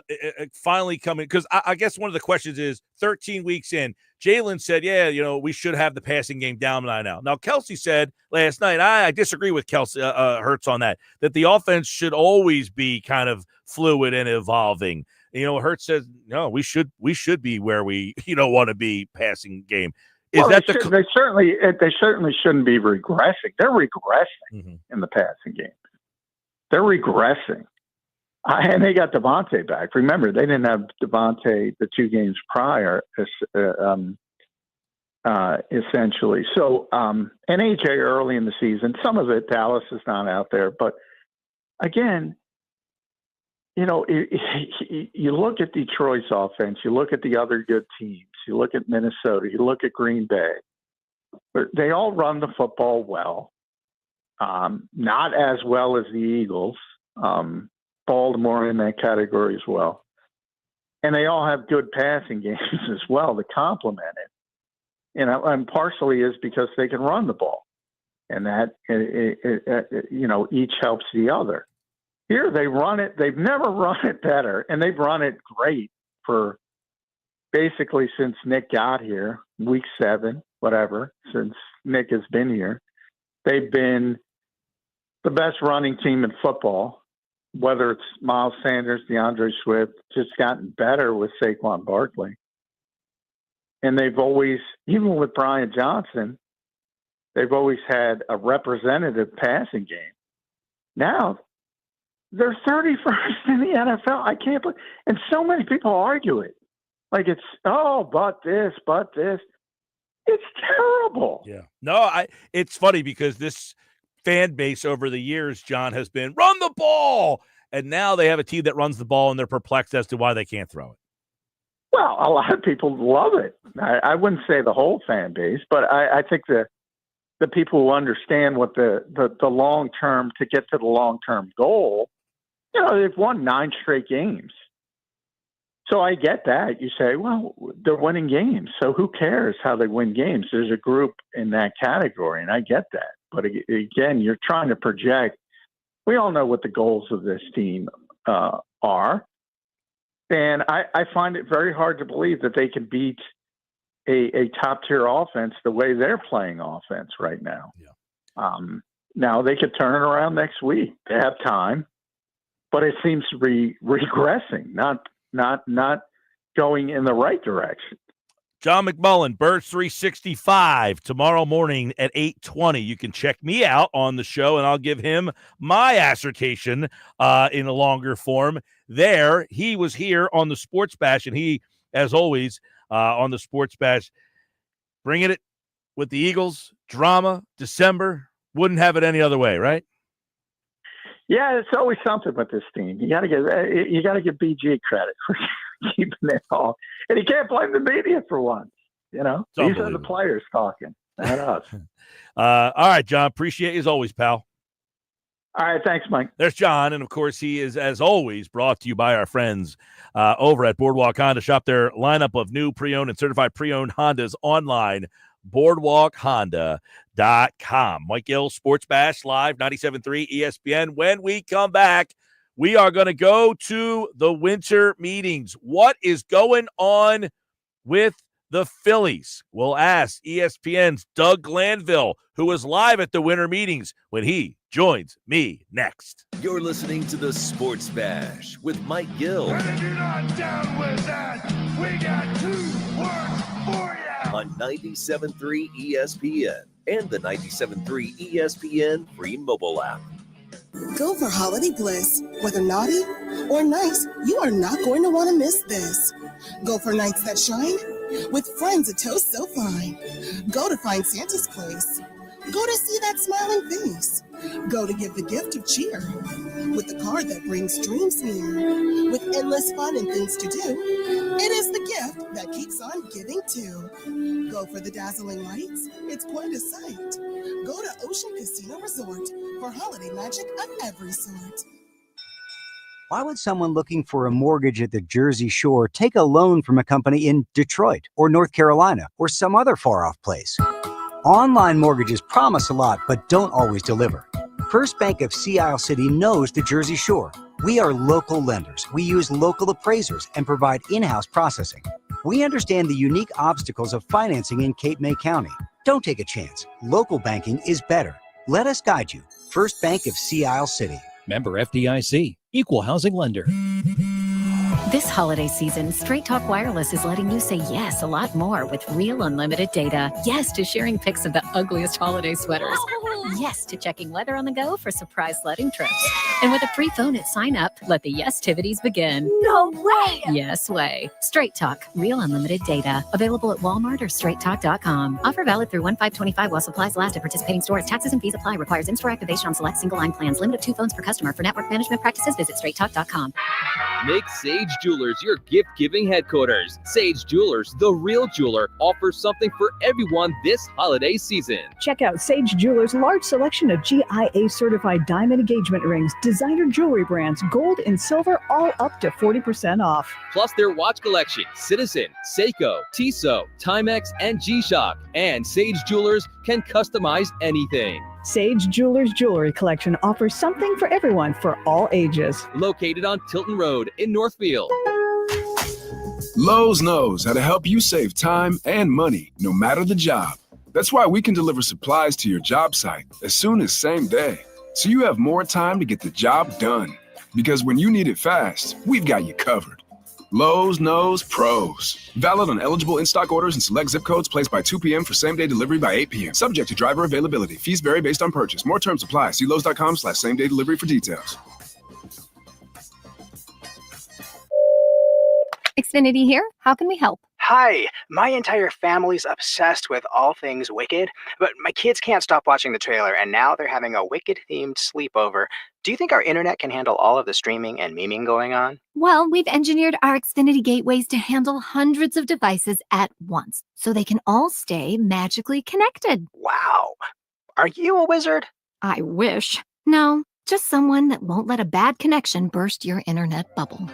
finally coming, because I guess one of the questions is 13 weeks in, Jalen said, we should have the passing game down by now. Now, Kelce said last night, I disagree with Kelce, Hurts on that the offense should always be kind of fluid and evolving. Hurts says, no, we should be where we, want to be passing game. They certainly shouldn't be regressing. They're regressing in the passing game. They're regressing. And they got Devontae back. Remember, they didn't have Devontae the 2 games prior, essentially. So, and AJ early in the season, some of it, Dallas is not out there. But again, you look at Detroit's offense, you look at the other good teams, you look at Minnesota, you look at Green Bay. They all run the football well, not as well as the Eagles. Baltimore in that category as well. And they all have good passing games as well to complement it. And partially is because they can run the ball. And that, each helps the other. Here they run it. They've never run it better. And they've run it great for basically since Nick got here, week 7, whatever, since Nick has been here. They've been the best running team in football. Whether it's Miles Sanders, DeAndre Swift, just gotten better with Saquon Barkley. And they've always, even with Brian Johnson, they've always had a representative passing game. Now, they're 31st in the NFL. I can't believe, and so many people argue it. Like it's, but this. It's terrible. Yeah. No, it's funny because this fan base over the years, John, has been run the ball. And now they have a team that runs the ball and they're perplexed as to why they can't throw it. Well, a lot of people love it. I wouldn't say the whole fan base, but I think the people who understand what the long-term, to get to the long-term goal, they've won 9 straight games. So I get that. You say, well, they're winning games. So who cares how they win games? There's a group in that category, and I get that. But again, you're trying to project. We all know what the goals of this team are. And I find it very hard to believe that they can beat a top-tier offense the way they're playing offense right now. Yeah. Now, they could turn it around next week. They have time. But it seems to be regressing, not going in the right direction. John McMullen, Birds 365, tomorrow morning at 8:20. You can check me out on the show, and I'll give him my assertion in a longer form. There, he was here on the Sports Bash, and he, as always, on the Sports Bash, bringing it with the Eagles, drama, December. Wouldn't have it any other way, right? Yeah, it's always something with this team. You got to give BG credit for keeping it all, and you can't blame the media for once. These are the players talking, not us. All right, John. Appreciate you as always, pal. All right, thanks, Mike. There's John, and of course, he is, as always, brought to you by our friends over at Boardwalk Honda. Shop their lineup of new pre-owned and certified pre-owned Hondas online, boardwalkhonda.com. Mike Gill, Sports Bash Live, 97.3 ESPN. When we come back, we are going to go to the winter meetings. What is going on with the Phillies? We'll ask ESPN's Doug Glanville, who was live at the winter meetings, when he joins me next. You're listening to the Sports Bash with Mike Gill. And if you're not down with that, we got 2 words for you. On 97.3 ESPN and the 97.3 ESPN free mobile app. Go for holiday bliss. Whether naughty or nice, you are not going to want to miss this. Go for nights that shine with friends a toast so fine. Go to find Santa's place. Go to see that smiling face. Go to give the gift of cheer with the card that brings dreams near. With endless fun and things to do, it is the gift that keeps on giving too. Go for the dazzling lights, it's quite a sight. Go to Ocean Casino Resort for holiday magic of every sort. Why would someone looking for a mortgage at the Jersey Shore take a loan from a company in Detroit or North Carolina or some other far-off place? Online mortgages promise a lot, but don't always deliver. First Bank of Sea Isle City knows the Jersey Shore. We are local lenders. We use local appraisers and provide in-house processing. We understand the unique obstacles of financing in Cape May County. Don't take a chance. Local banking is better. Let us guide you. First Bank of Sea Isle City. Member FDIC. Equal housing lender. This holiday season, Straight Talk Wireless is letting you say yes a lot more with real unlimited data. Yes to sharing pics of the ugliest holiday sweaters. Yes to checking weather on the go for surprise sledding trips. And with a free phone at sign up, let the yes-tivities begin. No way! Yes way. Straight Talk, real unlimited data. Available at Walmart or straighttalk.com. Offer valid through 1/5/25 while supplies last at participating stores. Taxes and fees apply. Requires in-store activation on select single line plans. Limit of 2 phones per customer. For network management practices, visit straighttalk.com. Make Sage Jewelers your gift-giving headquarters. Sage Jewelers, the real jeweler, offers something for everyone this holiday season. Check out Sage Jewelers' large selection of GIA-certified diamond engagement rings, designer jewelry brands, gold and silver, all up to 40% off. Plus their watch collection, Citizen, Seiko, Tissot, Timex, and G-Shock. And Sage Jewelers can customize anything. Sage Jewelers Jewelry Collection offers something for everyone for all ages. Located on Tilton Road in Northfield. Lowe's knows how to help you save time and money, no matter the job. That's why we can deliver supplies to your job site as soon as same day, so you have more time to get the job done. Because when you need it fast, we've got you covered. Lowe's knows pros. Valid on eligible in-stock orders and select zip codes, placed by 2 p.m. for same-day delivery by 8 p.m. Subject to driver availability. Fees vary based on purchase. More terms apply. See Lowe's.com/same-day delivery for details. Xfinity here. How can we help? Hi, my entire family's obsessed with all things Wicked, but my kids can't stop watching the trailer, and now they're having a Wicked-themed sleepover. Do you think our internet can handle all of the streaming and memeing going on? Well, we've engineered our Xfinity gateways to handle hundreds of devices at once, so they can all stay magically connected. Wow. Are you a wizard? I wish. No, just someone that won't let a bad connection burst your internet bubble.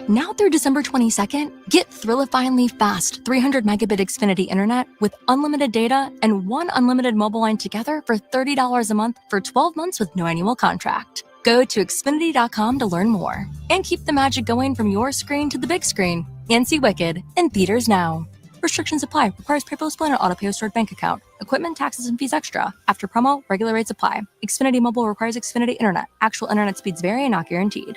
Now through December 22nd, get Thrillifyingly fast 300 megabit Xfinity internet with unlimited data and 1 unlimited mobile line together for $30 a month for 12 months with no annual contract. Go to Xfinity.com to learn more and keep the magic going from your screen to the big screen and see Wicked in theaters now. Restrictions apply. Requires PayPal Split and auto-pay or stored bank account. Equipment, taxes, and fees extra. After promo, regular rates apply. Xfinity Mobile requires Xfinity Internet. Actual internet speeds vary and not guaranteed.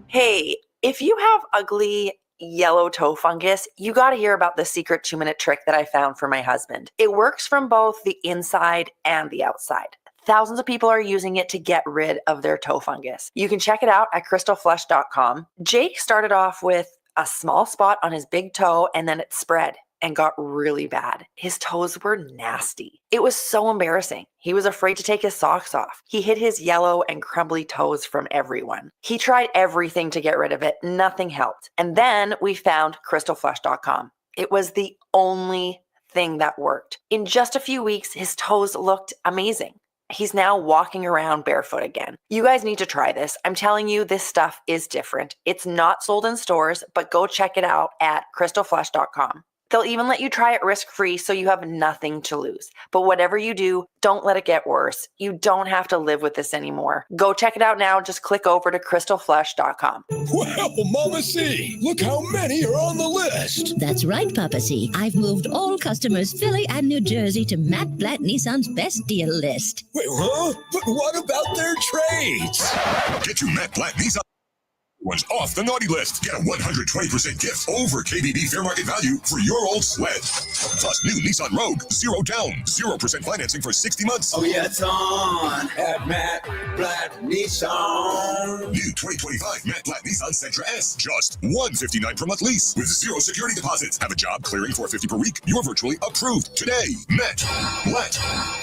Hey, if you have ugly yellow toe fungus, you got to hear about the secret 2-minute trick that I found for my husband. It works from both the inside and the outside. Thousands of people are using it to get rid of their toe fungus. You can check it out at crystalflesh.com. Jake started off with a small spot on his big toe, and then it spread and got really bad. His toes were nasty. It was so embarrassing. He was afraid to take his socks off. He hid his yellow and crumbly toes from everyone. He tried everything to get rid of it. Nothing helped. And then we found crystalflesh.com. It was the only thing that worked. In just a few weeks, his toes looked amazing. He's now walking around barefoot again. You guys need to try this. I'm telling you, this stuff is different. It's not sold in stores, but go check it out at crystalflesh.com. They'll even let you try it risk-free so you have nothing to lose. But whatever you do, don't let it get worse. You don't have to live with this anymore. Go check it out now. Just click over to crystalflesh.com. Well, Mama C, look how many are on the list. That's right, Papa C. I've moved all customers Philly and New Jersey to Matt Blatt Nissan's best deal list. Wait, huh? But what about their trades? Get your Matt Blatt Nissan ones off the naughty list. Get a 120% gift over KBB fair market value for your old sled. Plus, new Nissan Rogue, 0 down, 0% financing for 60 months. Oh, yeah, it's on at Matt Blatt Nissan. New 2025 Matt Blatt Nissan Sentra S. Just $159 per month lease with 0 security deposits. Have a job clearing $450 per week. You're virtually approved today. Matt Blatt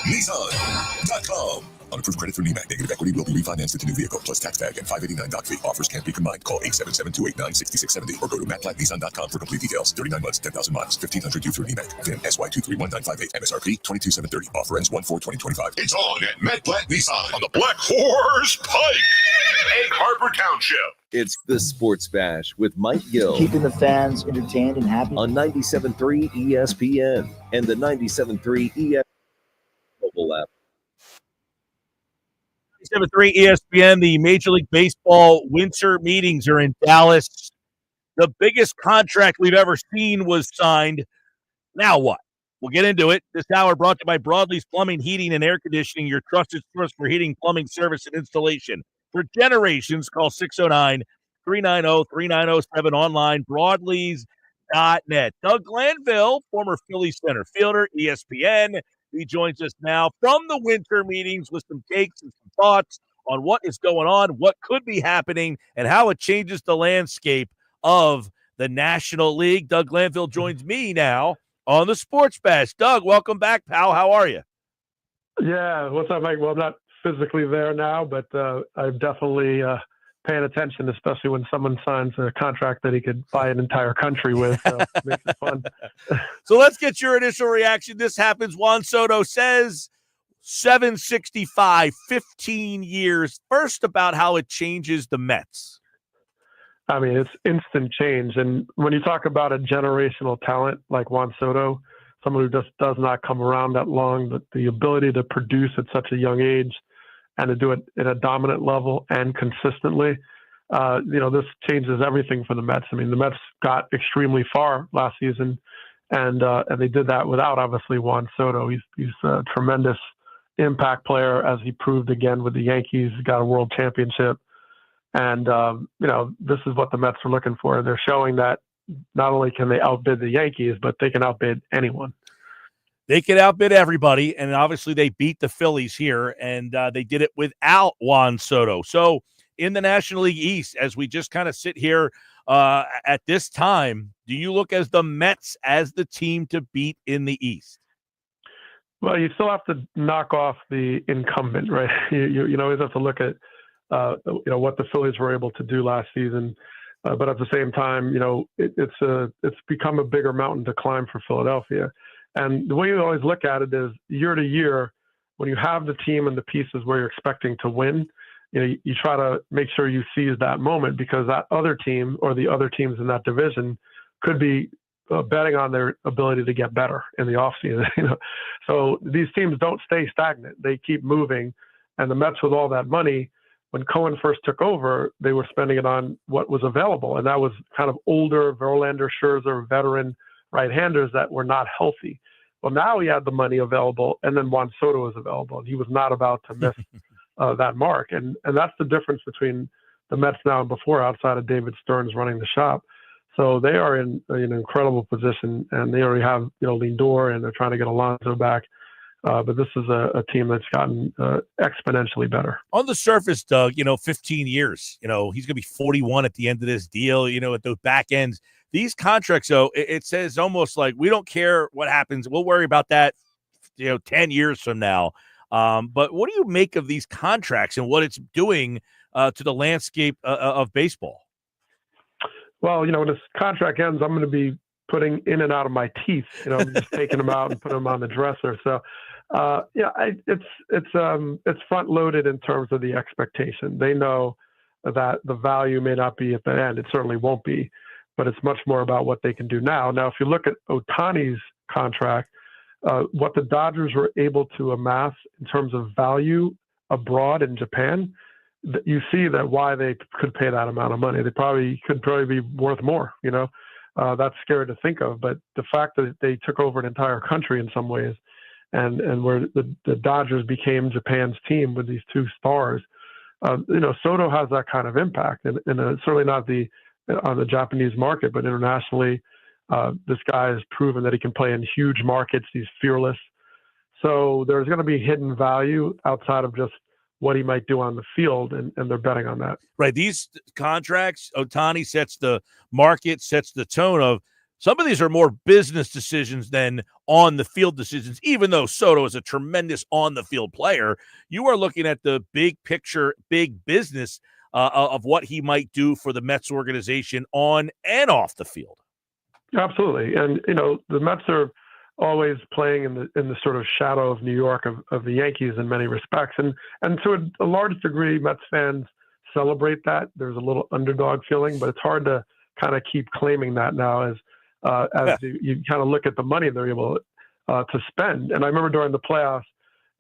Nissan.com. Unapproved credit through NEMAC. Negative equity will be refinanced into new vehicle plus tax tag and $589 doc fee. Offers can't be combined. Call 877-289-6670 or go to mattblattnissan.com for complete details. 39 months, 10,000 miles, 1,500 due through NEMAC. VIN SY2319958. MSRP 22,730. Offer ends 1/4/2025. It's on at Matt Blatt Nissan on the Black Horse Pike, Egg Harbor Township. It's the Sports Bash with Mike Gill. Keeping the fans entertained and happy. On 97.3 ESPN and the 97.3 ESPN mobile app. 97.3 ESPN, the Major League Baseball winter meetings are in Dallas. The biggest contract we've ever seen was signed. Now what? We'll get into it. This hour brought to you by Broadlee's Plumbing, Heating, and Air Conditioning, your trusted source for heating, plumbing, service, and installation. For generations, call 609-390-3907 online, broadlees.net. Doug Glanville, former Phillies center fielder, ESPN. He joins us now from the winter meetings with some takes and some thoughts on what is going on, what could be happening, and how it changes the landscape of the National League. Doug Glanville joins me now on the Sports Bash. Doug, welcome back, pal. How are you? Yeah, what's up, Mike? Well, I'm not physically there now, but I'm definitely paying attention, especially when someone signs a contract that he could buy an entire country with. So it makes it fun. So let's get your initial reaction. This happens. Juan Soto says 765, 15 years. First, about how it changes the Mets. I mean, it's instant change. And when you talk about a generational talent like Juan Soto, someone who just does not come around that long, but the ability to produce at such a young age and to do it at a dominant level and consistently, this changes everything for the Mets. I mean, the Mets got extremely far last season, and they did that without, obviously, Juan Soto. He's a tremendous impact player, as he proved again with the Yankees. He got a world championship. And, this is what the Mets are looking for. They're showing that not only can they outbid the Yankees, but they can outbid anyone. They can outbid everybody, and obviously they beat the Phillies here, and they did it without Juan Soto. So in the National League East, as we just kind of sit here at this time, do you look as the Mets as the team to beat in the East? Well, you still have to knock off the incumbent, right? You always have to look at what the Phillies were able to do last season. But at the same time, it's become a bigger mountain to climb for Philadelphia. And the way you always look at it is year to year, when you have the team and the pieces where you're expecting to win, you try to make sure you seize that moment, because that other team or the other teams in that division could be betting on their ability to get better in the offseason. So these teams don't stay stagnant. They keep moving. And the Mets, with all that money, when Cohen first took over, they were spending it on what was available. And that was kind of older Verlander, Scherzer, veteran right-handers that were not healthy. Well, now he had the money available, and then Juan Soto was available, and he was not about to miss that mark. And that's the difference between the Mets now and before, outside of David Stearns running the shop. So they are in an incredible position, and they already have Lindor, and they're trying to get Alonso back. But this is a team that's gotten exponentially better. On the surface, Doug, 15 years. He's going to be 41 at the end of this deal, at the back ends. These contracts, though, it says almost like we don't care what happens. We'll worry about that, 10 years from now. But what do you make of these contracts and what it's doing to the landscape of baseball? Well, when this contract ends, I'm going to be putting in and out of my teeth. I'm just taking them out and putting them on the dresser. So It's front loaded in terms of the expectation. They know that the value may not be at the end. It certainly won't be, but it's much more about what they can do now. Now, if you look at Ohtani's contract, what the Dodgers were able to amass in terms of value abroad in Japan, you see that why they could pay that amount of money. They could be worth more. That's scary to think of, but the fact that they took over an entire country in some ways, and where the Dodgers became Japan's team with these two stars, Soto has that kind of impact, and certainly not on the Japanese market, but internationally, this guy has proven that he can play in huge markets. He's fearless. So there's going to be hidden value outside of just what he might do on the field, and they're betting on that. Right. These contracts, Ohtani sets the market, sets the tone of some of these are more business decisions than on the field decisions, even though Soto is a tremendous on the field player. You are looking at the big picture, big business of what he might do for the Mets organization on and off the field. Absolutely. And, the Mets are always playing in the sort of shadow of New York of the Yankees in many respects. And to a large degree, Mets fans celebrate that. There's a little underdog feeling, but it's hard to kind of keep claiming that now as you kind of look at the money they're able to spend. And I remember during the playoffs,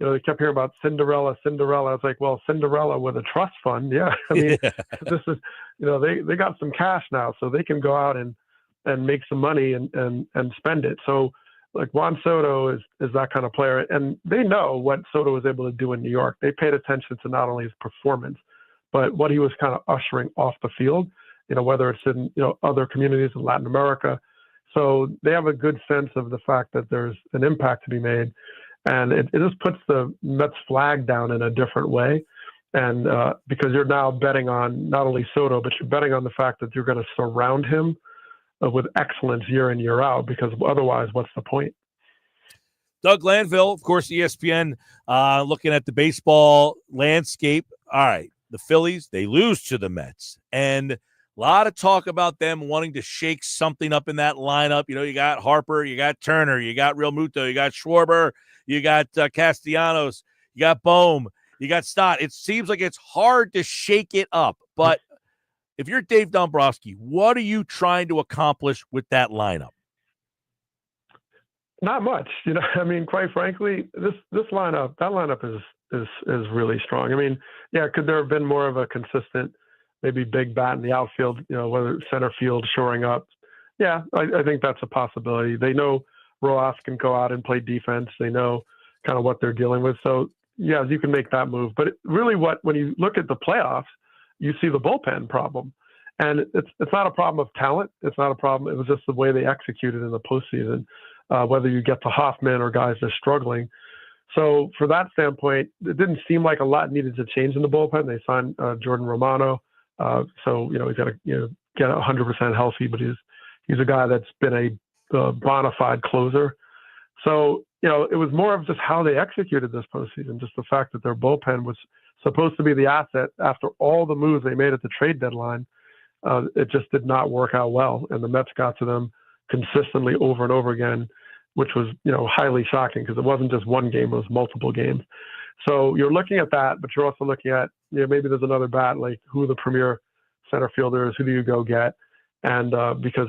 they kept hearing about Cinderella. I was like, well, Cinderella with a trust fund. Yeah. I mean, this is, they got some cash now, so they can go out and make some money and spend it. So like Juan Soto is that kind of player, and they know what Soto was able to do in New York. They paid attention to not only his performance, but what he was kind of ushering off the field, whether it's in, other communities in Latin America. So they have a good sense of the fact that there's an impact to be made. And it just puts the Mets flag down in a different way. And because you're now betting on not only Soto, but you're betting on the fact that you're going to surround him with excellence year in, year out, because otherwise, what's the point? Doug Glanville, of course, ESPN, looking at the baseball landscape. All right, the Phillies, they lose to the Mets. And a lot of talk about them wanting to shake something up in that lineup. You got Harper, you got Turner, you got Real Muto, you got Schwarber, you got Castellanos, you got Bohm, you got Stott. It seems like it's hard to shake it up. But if you're Dave Dombrowski, what are you trying to accomplish with that lineup? Not much. I mean, quite frankly, that lineup is really strong. I mean, yeah, could there have been more of a consistent, maybe big bat in the outfield, whether center field shoring up? Yeah, I think that's a possibility. They know Rojas can go out and play defense. They know kind of what they're dealing with. So, yeah, you can make that move. But really when you look at the playoffs, you see the bullpen problem. And it's not a problem of talent. It's not a problem. It was just the way they executed in the postseason, whether you get to Hoffman or guys that are struggling. So for that standpoint, it didn't seem like a lot needed to change in the bullpen. They signed Jordan Romano. So, he's got to get 100% healthy, but he's a guy that's been a bona fide closer. So, it was more of just how they executed this postseason, just the fact that their bullpen was supposed to be the asset after all the moves they made at the trade deadline. It just did not work out well. And the Mets got to them consistently over and over again, which was, highly shocking because it wasn't just one game, it was multiple games. So you're looking at that, but you're also looking at, maybe there's another bat, like who the premier center fielder is, who do you go get? And because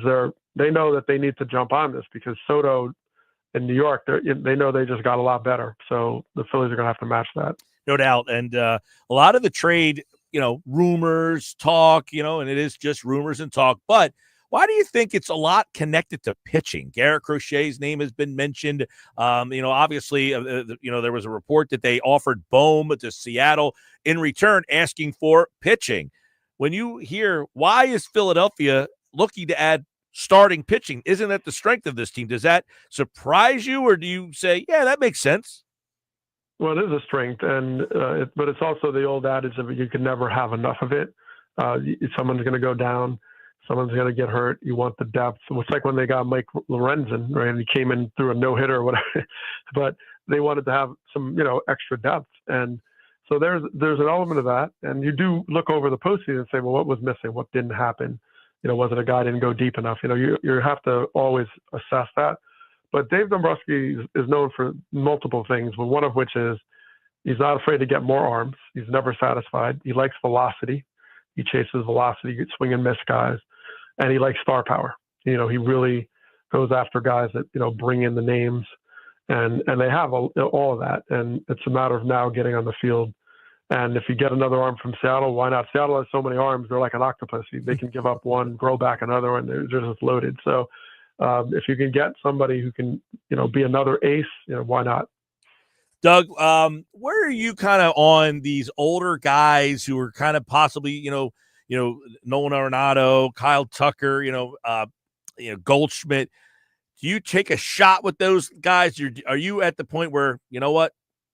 they know that they need to jump on this because Soto in New York, they know they just got a lot better. So the Phillies are going to have to match that. No doubt. And a lot of the trade, rumors, talk, and it is just rumors and talk. But why do you think it's a lot connected to pitching? Garrett Crochet's name has been mentioned. Obviously, there was a report that they offered Bohm to Seattle in return, asking for pitching. When you hear, why is Philadelphia looking to add starting pitching? Isn't that the strength of this team? Does that surprise you, or do you say, yeah, that makes sense? Well, it is a strength, but it's also the old adage of you can never have enough of it. Someone's going to go down. Someone's going to get hurt. You want the depth. It's like when they got Mike Lorenzen, right? And he came in through a no-hitter or whatever. But they wanted to have some, extra depth. And so there's an element of that. And you do look over the postseason and say, well, what was missing? What didn't happen? Was it a guy didn't go deep enough? You have to always assess that. But Dave Dombrowski is known for multiple things, but one of which is he's not afraid to get more arms. He's never satisfied. He likes velocity. He chases velocity, swing and miss guys, and he likes star power. He really goes after guys that bring in the names, and they have all of that. And it's a matter of now getting on the field. And if you get another arm from Seattle, why not? Seattle has so many arms; they're like an octopus. They can give up one, grow back another one. They're just loaded. So if you can get somebody who can, be another ace, why not? Doug, where are you kind of on these older guys who are kind of possibly, Nolan Arenado, Kyle Tucker, Goldschmidt? Do you take a shot with those guys? Are you at the point where,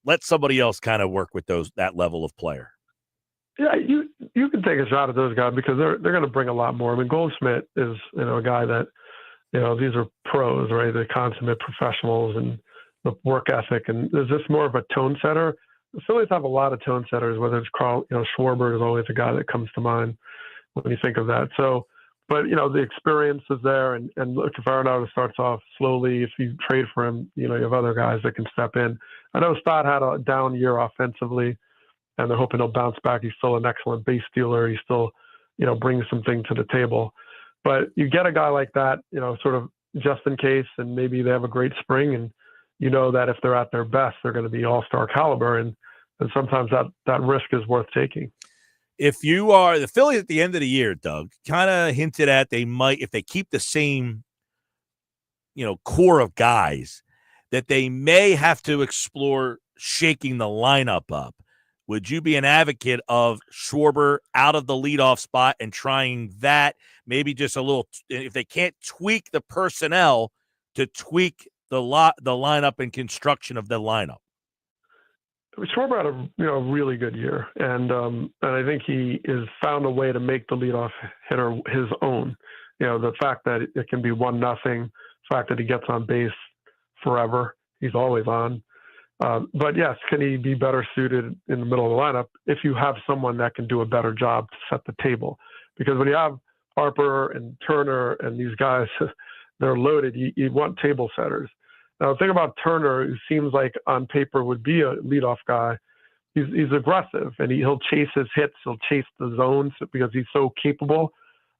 let somebody else kind of work with that level of player? Yeah, you can take a shot at those guys because they're going to bring a lot more. I mean, Goldschmidt is, a guy that, these are pros, right? They're consummate professionals and the work ethic. And there's just more of a tone setter. The Phillies have a lot of tone setters, whether it's Carl, Schwarber is always a guy that comes to mind when you think of that. So, but, the experience is there. And look, if Arenado starts off slowly, if you trade for him, you have other guys that can step in. I know Stott had a down year offensively, and they're hoping he'll bounce back. He's still an excellent base stealer. He still, brings something to the table. But you get a guy like that, sort of just in case, and maybe they have a great spring, and that if they're at their best, they're going to be all-star caliber, and sometimes that risk is worth taking. If you are the Phillies at the end of the year, Doug, kind of hinted at they might, if they keep the same, core of guys, that they may have to explore shaking the lineup up. Would you be an advocate of Schwarber out of the leadoff spot and trying that, maybe just a little, if they can't tweak the personnel, to tweak the lineup and construction of the lineup? Schwarber had a really good year, and I think he has found a way to make the leadoff hitter his own. The fact that it can be 1-0, the fact that he gets on base forever, he's always on. But yes, can he be better suited in the middle of the lineup if you have someone that can do a better job to set the table? Because when you have Harper and Turner and these guys, they're loaded, you want table setters. Now, the thing about Turner, who seems like on paper would be a leadoff guy, he's aggressive, and he'll chase his hits. He'll chase the zones because he's so capable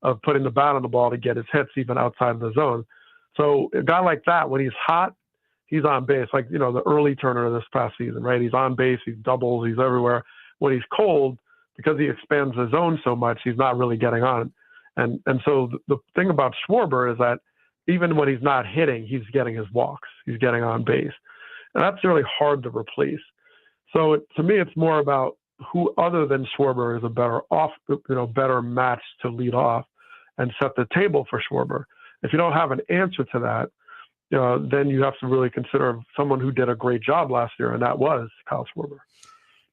of putting the bat on the ball to get his hits even outside the zone. So a guy like that, when he's hot, he's on base. Like, the early Turner this past season, right? He's on base, he doubles, he's everywhere. When he's cold, because he expands the zone so much, he's not really getting on. And so the thing about Schwarber is that even when he's not hitting, he's getting his walks. He's getting on base. And that's really hard to replace. So to me, it's more about who other than Schwarber is a better match to lead off and set the table for Schwarber. If you don't have an answer to that, then you have to really consider someone who did a great job last year, and that was Kyle Schwarber.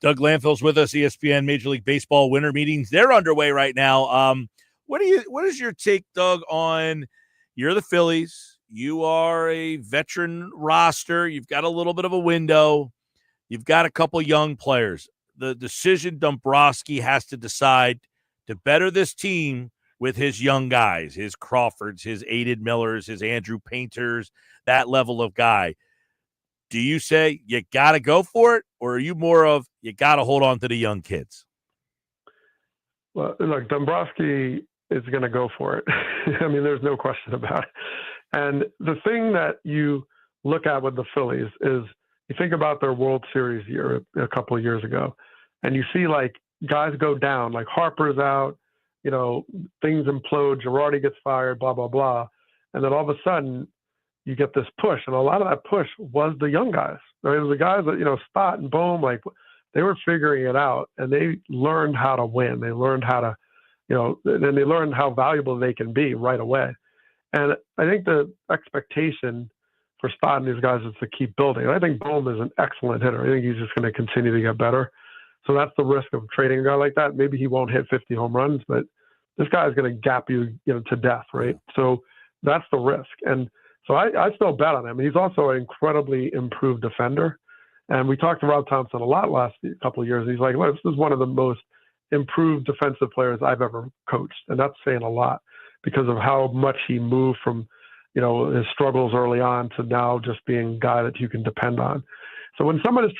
Doug Glanville's with us, ESPN Major League Baseball winter meetings. They're underway right now. What is your take, Doug, on you're the Phillies, you are a veteran roster, you've got a little bit of a window, you've got a couple young players. The decision Dombrowski has to decide to better this team with his young guys, his Crawfords, his Aiden Millers, his Andrew Painters, that level of guy. Do you say you got to go for it, or are you more of you got to hold on to the young kids? Well, look, Dombrowski is going to go for it. I mean, there's no question about it. And the thing that you look at with the Phillies is you think about their World Series year a couple of years ago, and you see like guys go down, like Harper's out, things implode, Girardi gets fired, blah, blah, blah. And then all of a sudden you get this push. And a lot of that push was the young guys. Right? It was the guys that, Stott and Bohm, like they were figuring it out, and they learned how to win. They learned how to, and they learned how valuable they can be right away. And I think the expectation for Stott and these guys is to keep building. And I think Bohm is an excellent hitter. I think he's just going to continue to get better. So that's the risk of trading a guy like that. Maybe he won't hit 50 home runs, but this guy is going to gap you, to death, right? So that's the risk. And so I still bet on him. He's also an incredibly improved defender. And we talked to Rob Thompson a lot last couple of years. He's like, well, this is one of the most improved defensive players I've ever coached. And that's saying a lot because of how much he moved from, his struggles early on to now just being a guy that you can depend on. So when someone is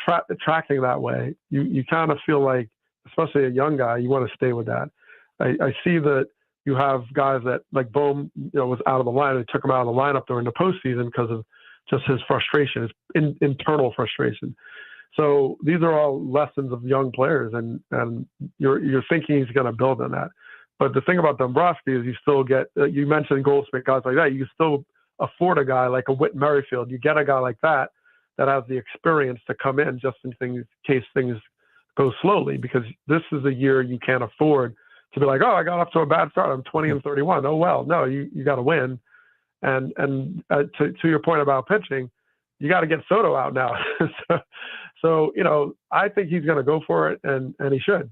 tracking that way, you kind of feel like, especially a young guy, you want to stay with that. I see that you have guys that, like Bohm, was out of the line. They took him out of the lineup during the postseason because of just his frustration, his internal frustration. So these are all lessons of young players, and you're thinking he's going to build on that. But the thing about Dombrowski is you still get, you mentioned Goldsmith, guys like that. You can still afford a guy like a Whit Merrifield. You get a guy like that has the experience to come in just in case things go slowly, because this is a year you can't afford to be like, oh, I got off to a bad start. I'm 20-31. Oh, well, no, you got to win. And to your point about pitching, you got to get Soto out now. So, I think he's going to go for it, and he should.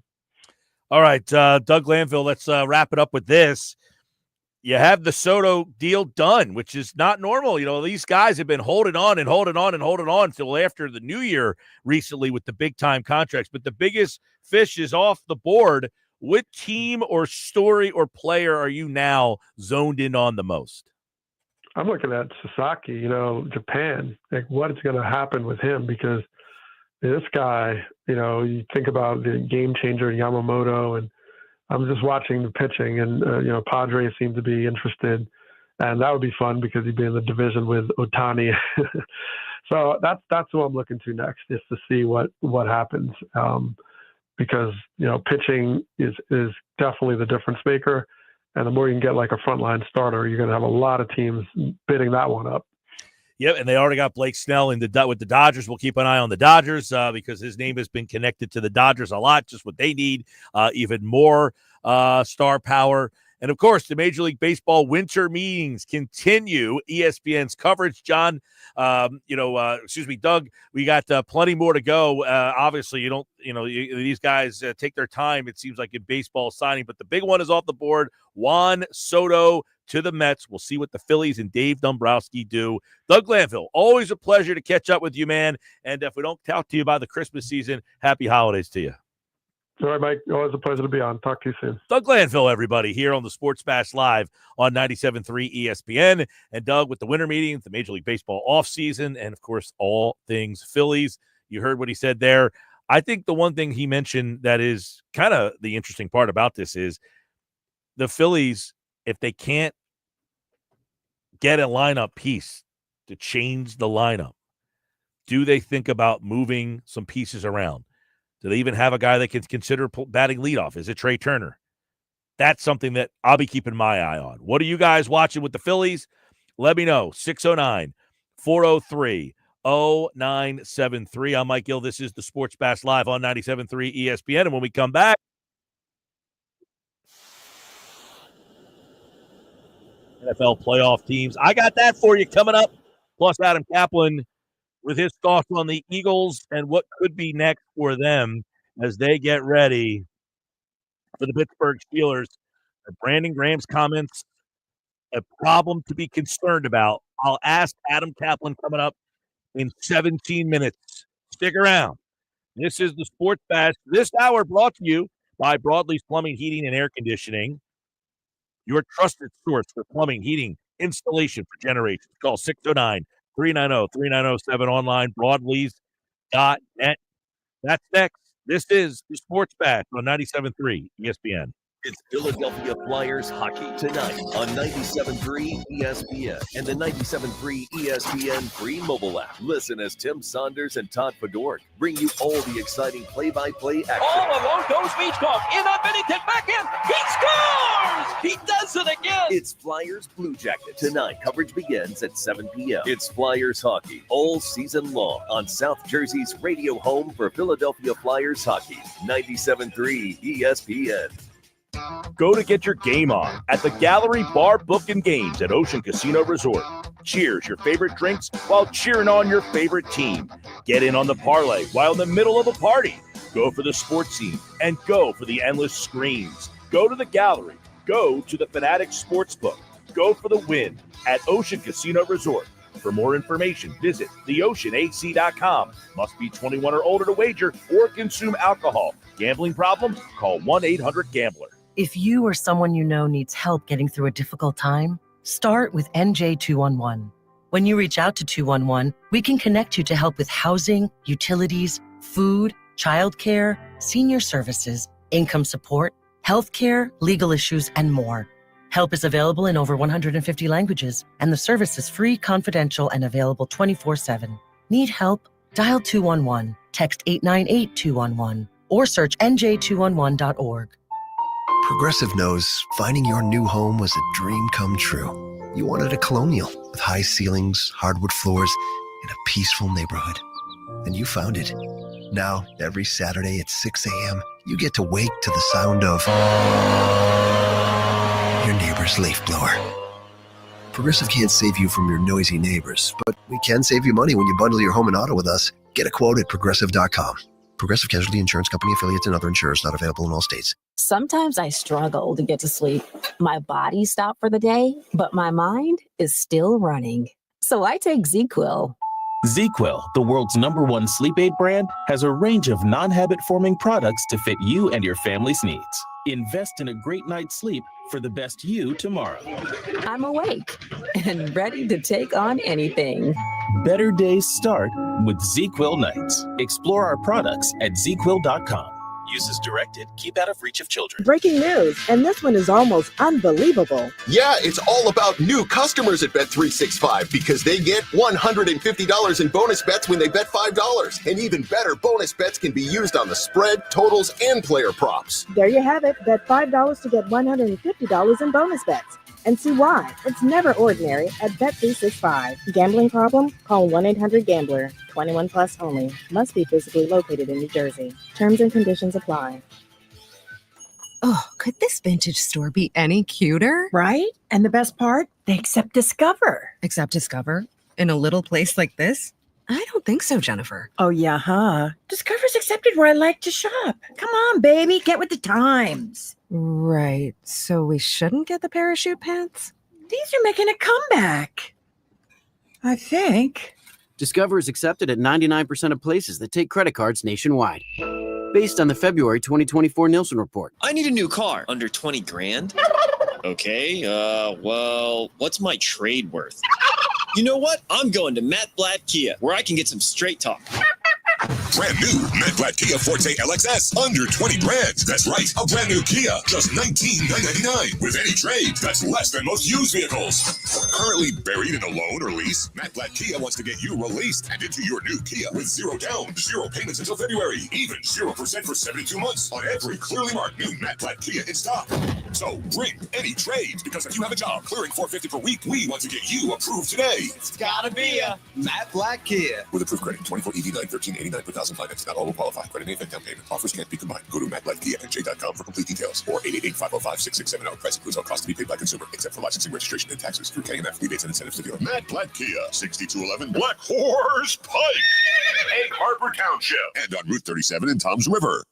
All right, Doug Glanville, let's wrap it up with this. You have the Soto deal done, which is not normal. These guys have been holding on until after the new year recently with the big-time contracts. But the biggest fish is off the board. What team or story or player are you now zoned in on the most? I'm looking at Sasaki, Japan. Like, what is going to happen with him? Because this guy, you think about the game changer Yamamoto, and I'm just watching the pitching, and Padres seem to be interested, and that would be fun because he'd be in the division with Ohtani. So that's who I'm looking to next, is to see what happens, because pitching is definitely the difference maker, and the more you can get like a frontline starter, you're going to have a lot of teams bidding that one up. Yep, and they already got Blake Snell with the Dodgers. We'll keep an eye on the Dodgers because his name has been connected to the Dodgers a lot, just what they need, even more star power. And, of course, the Major League Baseball winter meetings continue. ESPN's coverage, John, Doug, we got plenty more to go. Obviously, these guys take their time, it seems like, in baseball signing. But the big one is off the board. Juan Soto to the Mets. We'll see what the Phillies and Dave Dombrowski do. Doug Glanville, always a pleasure to catch up with you, man. And if we don't talk to you by the Christmas season, happy holidays to you. All right, Mike. Always a pleasure to be on. Talk to you soon. Doug Glanville, everybody, here on the Sports Bash Live on 97.3 ESPN. And Doug, with the winter meetings, the Major League Baseball offseason, and, of course, all things Phillies. You heard what he said there. I think the one thing he mentioned that is kind of the interesting part about this is the Phillies, if they can't get a lineup piece to change the lineup, do they think about moving some pieces around? Do they even have a guy that can consider batting leadoff? Is it Trey Turner? That's something that I'll be keeping my eye on. What are you guys watching with the Phillies? Let me know. 609-403-0973. I'm Mike Gill. This is the Sports Bash Live on 97.3 ESPN. And when we come back, NFL playoff teams. I got that for you coming up. Plus Adam Kaplan with his thoughts on the Eagles and what could be next for them as they get ready for the Pittsburgh Steelers. Brandon Graham's comments, a problem to be concerned about. I'll ask Adam Kaplan coming up in 17 minutes. Stick around. This is the Sports Bash. This hour brought to you by Broadleaf's Plumbing, Heating, and Air Conditioning. Your trusted source for plumbing, heating, installation for generations. Call 609-390-3907 online, broadleafs.net. That's next. This is the Sports Bash on 97.3 ESPN. It's Philadelphia Flyers hockey tonight on 97.3 ESPN and the 97.3 ESPN free mobile app. Listen as Tim Saunders and Todd Fedork bring you all the exciting play-by-play action. All alone goes Beachcock. In on Bennington, back in. He scores! He does it again! It's Flyers Blue Jackets. Tonight, coverage begins at 7 p.m. It's Flyers hockey all season long on South Jersey's radio home for Philadelphia Flyers hockey. 97.3 ESPN. Go to get your game on at the Gallery Bar Book and Games at Ocean Casino Resort. Cheers your favorite drinks while cheering on your favorite team. Get in on the parlay while in the middle of a party. Go for the sports scene and go for the endless screens. Go to the Gallery. Go to the Fanatics Sportsbook. Go for the win at Ocean Casino Resort. For more information, visit theoceanac.com. Must be 21 or older to wager or consume alcohol. Gambling problem? Call 1-800-GAMBLER. If you or someone you know needs help getting through a difficult time, Start with NJ211. When you reach out to 211, we can connect you to help with housing, utilities, food, childcare, senior services, income support, healthcare, legal issues, and more. Help is available in over 150 languages, and the service is free, confidential, and available 24/7. Need help? Dial 211, text 898-211, or search nj211.org. Progressive knows finding your new home was a dream come true. You wanted a colonial with high ceilings, hardwood floors, and a peaceful neighborhood. And you found it. Now, every Saturday at 6 a.m., you get to wake to the sound of your neighbor's leaf blower. Progressive can't save you from your noisy neighbors, but we can save you money when you bundle your home and auto with us. Get a quote at Progressive.com. Progressive Casualty Insurance Company, affiliates, and other insurers not available in all states. Sometimes I struggle to get to sleep. My body stopped for the day, but my mind is still running. So I take ZQuil. ZQuil, the world's #1 sleep aid brand, has a range of non-habit-forming products to fit you and your family's needs. Invest in a great night's sleep for the best you tomorrow. I'm awake and ready to take on anything. Better days start with ZQuil nights. Explore our products at ZQuil.com. Use as directed. Keep out of reach of children. Breaking news, and this one is almost unbelievable. Yeah, it's all about new customers at Bet365 because they get $150 in bonus bets when they bet $5. And even better, bonus bets can be used on the spread, totals, and player props. There you have it. Bet $5 to get $150 in bonus bets. And see why. It's never ordinary at Bet365. Gambling problem? Call 1-800-GAMBLER. 21 plus only. Must be physically located in New Jersey. Terms and conditions apply. Oh, could this vintage store be any cuter? Right? And the best part? They accept Discover. Accept Discover? In a little place like this? I don't think so, Jennifer. Oh, yeah, huh? Discover's accepted where I like to shop. Come on, baby, get with the times. Right. So we shouldn't get the parachute pants? These are making a comeback. I think. Discover is accepted at 99% of places that take credit cards nationwide. Based on the February 2024 Nielsen report. I need a new car. Under 20 grand? Okay, well, what's my trade worth? You know what? I'm going to Matt Blatt Kia, where I can get some straight talk. Brand new Matt Blatt Kia Forte LXS, under 20 grand. That's right, a brand new Kia, just $19,999. With any trade, that's less than most used vehicles. Currently buried in a loan or lease, Matt Blatt Kia wants to get you released and into your new Kia with zero down, zero payments until February, even 0% for 72 months on every clearly marked new Matt Blatt Kia in stock. So bring any trades, because if you have a job clearing $450 per week, we want to get you approved today. It's gotta be a Matt Blatt Kia. With approved credit, 24 EV9, 1389 per thousand finance. Not all will qualify. Credit may affect down payment. Offers can't be combined. Go to MattBlattKiaNJ.com for complete details, or 888-505-6670. Price includes all costs to be paid by consumer, except for licensing, registration, and taxes through KMF. Rebates and incentives to dealer. Matt Blatt Kia, 6211 Black Horse Pike, Egg Harbor Township, and on Route 37 in Toms River.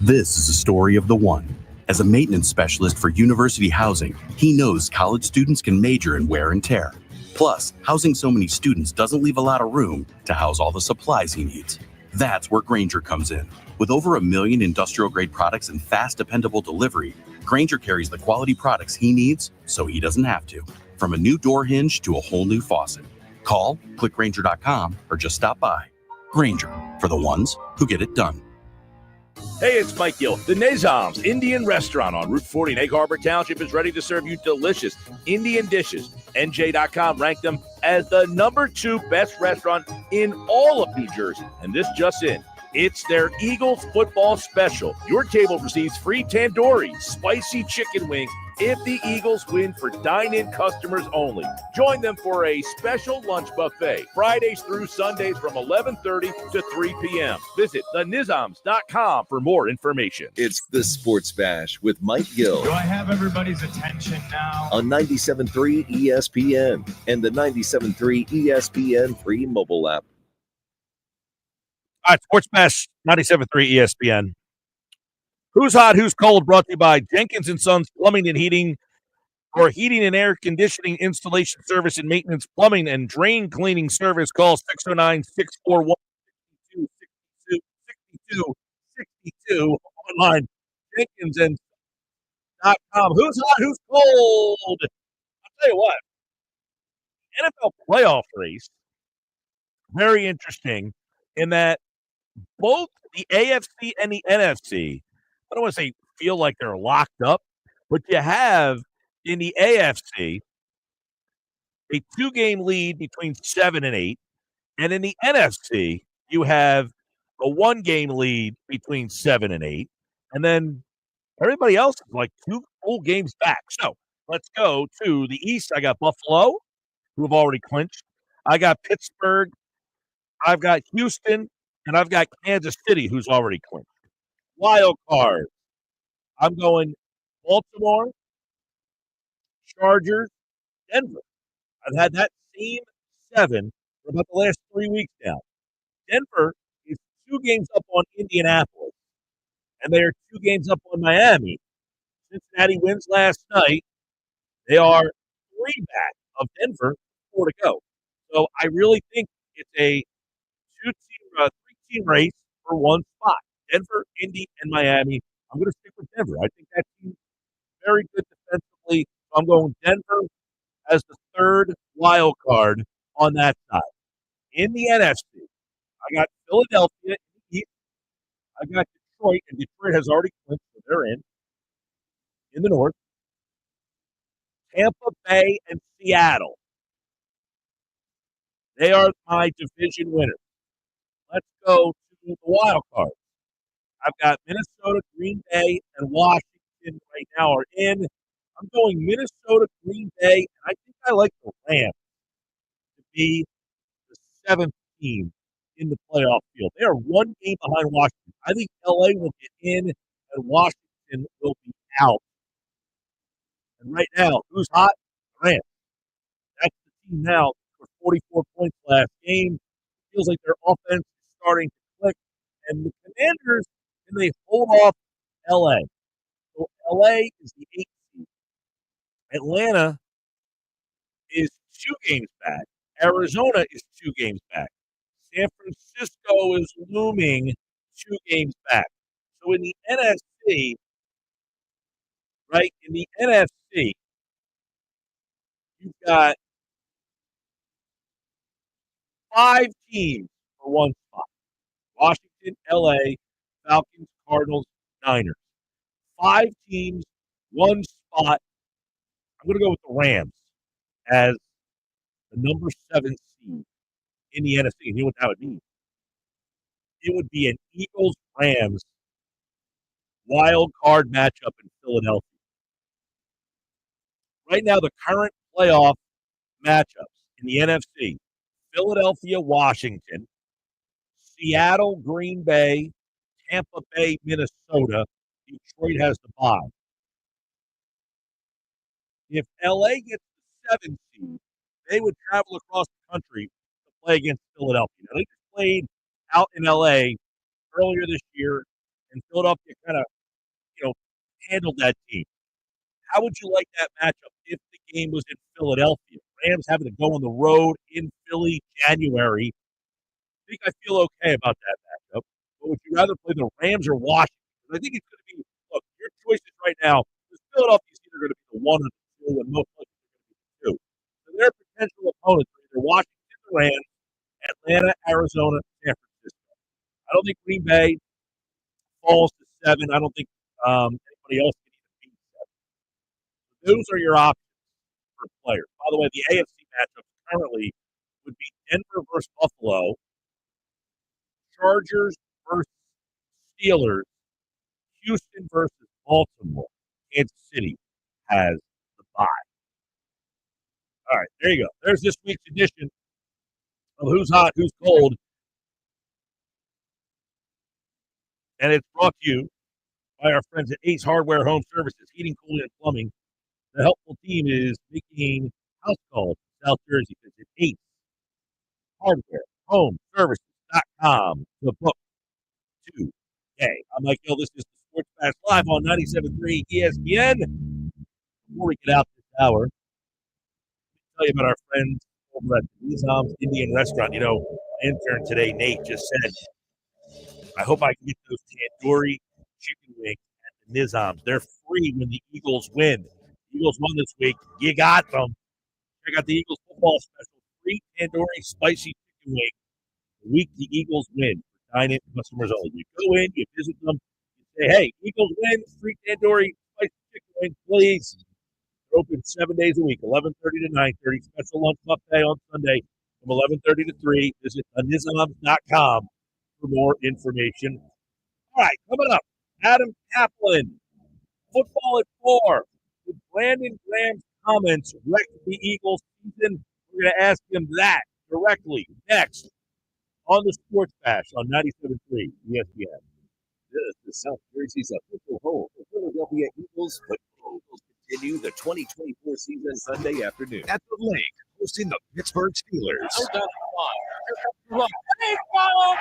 This is a story of the one. As a maintenance specialist for University Housing, he knows college students can major in wear and tear. Plus, housing so many students doesn't leave a lot of room to house all the supplies he needs. That's where Grainger comes in. With over 1 million industrial-grade products and fast, dependable delivery, Grainger carries the quality products he needs so he doesn't have to. From a new door hinge to a whole new faucet. Call, click Grainger.com, or just stop by. Grainger, for the ones who get it done. Hey, it's Mike Gill. The Nizam's Indian Restaurant on Route 40 in Egg Harbor Township is ready to serve you delicious Indian dishes. NJ.com ranked them as the #2 best restaurant in all of New Jersey. And this just in. It's their Eagles football special. Your table receives free tandoori, spicy chicken wings if the Eagles win for dine-in customers only. Join them for a special lunch buffet, Fridays through Sundays from 11:30 to 3 p.m. Visit thenizams.com for more information. It's the Sports Bash with Mike Gill. Do I have everybody's attention now? On 97.3 ESPN and the 97.3 ESPN free mobile app. All right, Sports Bash, 97.3 ESPN. Who's Hot, Who's Cold, brought to you by Jenkins & Sons Plumbing and Heating, or heating and air conditioning installation service and maintenance, plumbing and drain cleaning service. Call 609-641-6262. Online, JenkinsandSons.com. Who's hot, who's cold? I'll tell you what, NFL playoff race, very interesting in that both the AFC and the NFC, I don't want to say feel like they're locked up, but you have in the AFC a 2-game lead between 7 and 8, and in the NFC you have a 1-game lead between 7 and 8, and then everybody else is like 2 full games back. So let's go to the East. I got Buffalo, who have already clinched. I got Pittsburgh. I've got Houston, and I've got Kansas City, who's already clinched. Wild card. I'm going Baltimore, Chargers, Denver. I've had that same 7 for about the last 3 weeks now. Denver is 2 games up on Indianapolis, and they are 2 games up on Miami. Cincinnati wins last night. They are 3 back of Denver, 4 to go. So I really think it's a 3-team race for 1 spot. Denver, Indy, and Miami. I'm going to stick with Denver. I think that team's very good defensively. So I'm going Denver as the 3rd wild card on that side. In the NFC, I got Philadelphia in the East. I got Detroit, and Detroit has already clinched, so they're in. In the North, Tampa Bay and Seattle. They are my division winners. Let's go to the wild card. I've got Minnesota, Green Bay, and Washington right now are in. I'm going Minnesota, Green Bay, and I think I like the Rams to be the 7th team in the playoff field. They are 1 game behind Washington. I think LA will get in, and Washington will be out. And right now, who's hot? Rams. That's the team now for 44 points last game. Feels like their offense is starting to click. And the Commanders, and they hold off LA. So LA is the 8th seed. Atlanta is 2 games back. Arizona is 2 games back. San Francisco is looming 2 games back. So in the NFC, right, in the NFC, you've got 5 teams for 1 spot. Washington, LA, Falcons, Cardinals, Niners. 5 teams, 1 spot. I'm going to go with the Rams as the number 7 seed in the NFC. And you know what that would mean? It would be an Eagles-Rams wild card matchup in Philadelphia. Right now, the current playoff matchups in the NFC, Philadelphia, Washington, Seattle, Green Bay, Tampa Bay, Minnesota. Detroit has the bye. If LA gets the 7th seed, they would travel across the country to play against Philadelphia. Now, they just played out in LA earlier this year, and Philadelphia kind of, handled that team. How would you like that matchup if the game was in Philadelphia? Rams having to go on the road in Philly, January. I think I feel okay about that matchup. But would you rather play the Rams or Washington? I think it's going to be, look, your choices right now, because Philadelphia is either going to be the 1 or the 2, and most likely they're going to be the 2. So their potential opponents are either Washington, the Rams, Atlanta, Arizona, San Francisco. I don't think Green Bay falls to 7. I don't think anybody else can even beat 7. Those are your options for players. By the way, the AFC matchups currently would be Denver versus Buffalo, Chargers versus Steelers, Houston versus Baltimore. Kansas City has the bye. All right, there you go. There's this week's edition of Who's Hot, Who's Cold. And it's brought to you by our friends at Ace Hardware Home Services, Heating, Cooling, and Plumbing. The helpful team is making house calls in South Jersey. Visit Ace Hardware Home Services.com to book today. I'm Mike Gill. This is the Sports Fast Live on 97.3 ESPN. Before we get out this hour, I'll tell you about our friends over at the Nizam's Indian Restaurant. My intern today, Nate, just said, I hope I can get those tandoori chicken wings at the Nizam's. They're free when the Eagles win. The Eagles won this week. You got them. Check out the Eagles football special. Free tandoori spicy chicken wing. The week the Eagles win. Dine-in customers only. You go in, you visit them, you say, hey, Eagles win, free tandoori spicy chicken wing, please. They're open 7 days a week, 11:30 to 9:30. Special lunch buffet on Sunday from 11:30 to 3. Visit nizams.com for more information. All right, coming up, Adam Kaplan, football at 4. Did Brandon Graham's comments wreck the Eagles season? We're going to ask him that directly next on the Sports Bash on 97.3 ESPN. This is South Jersey's official home for Philadelphia Eagles. But the Eagles continue the 2024 season Sunday afternoon at the Lake, hosting the Pittsburgh Steelers. Big ball!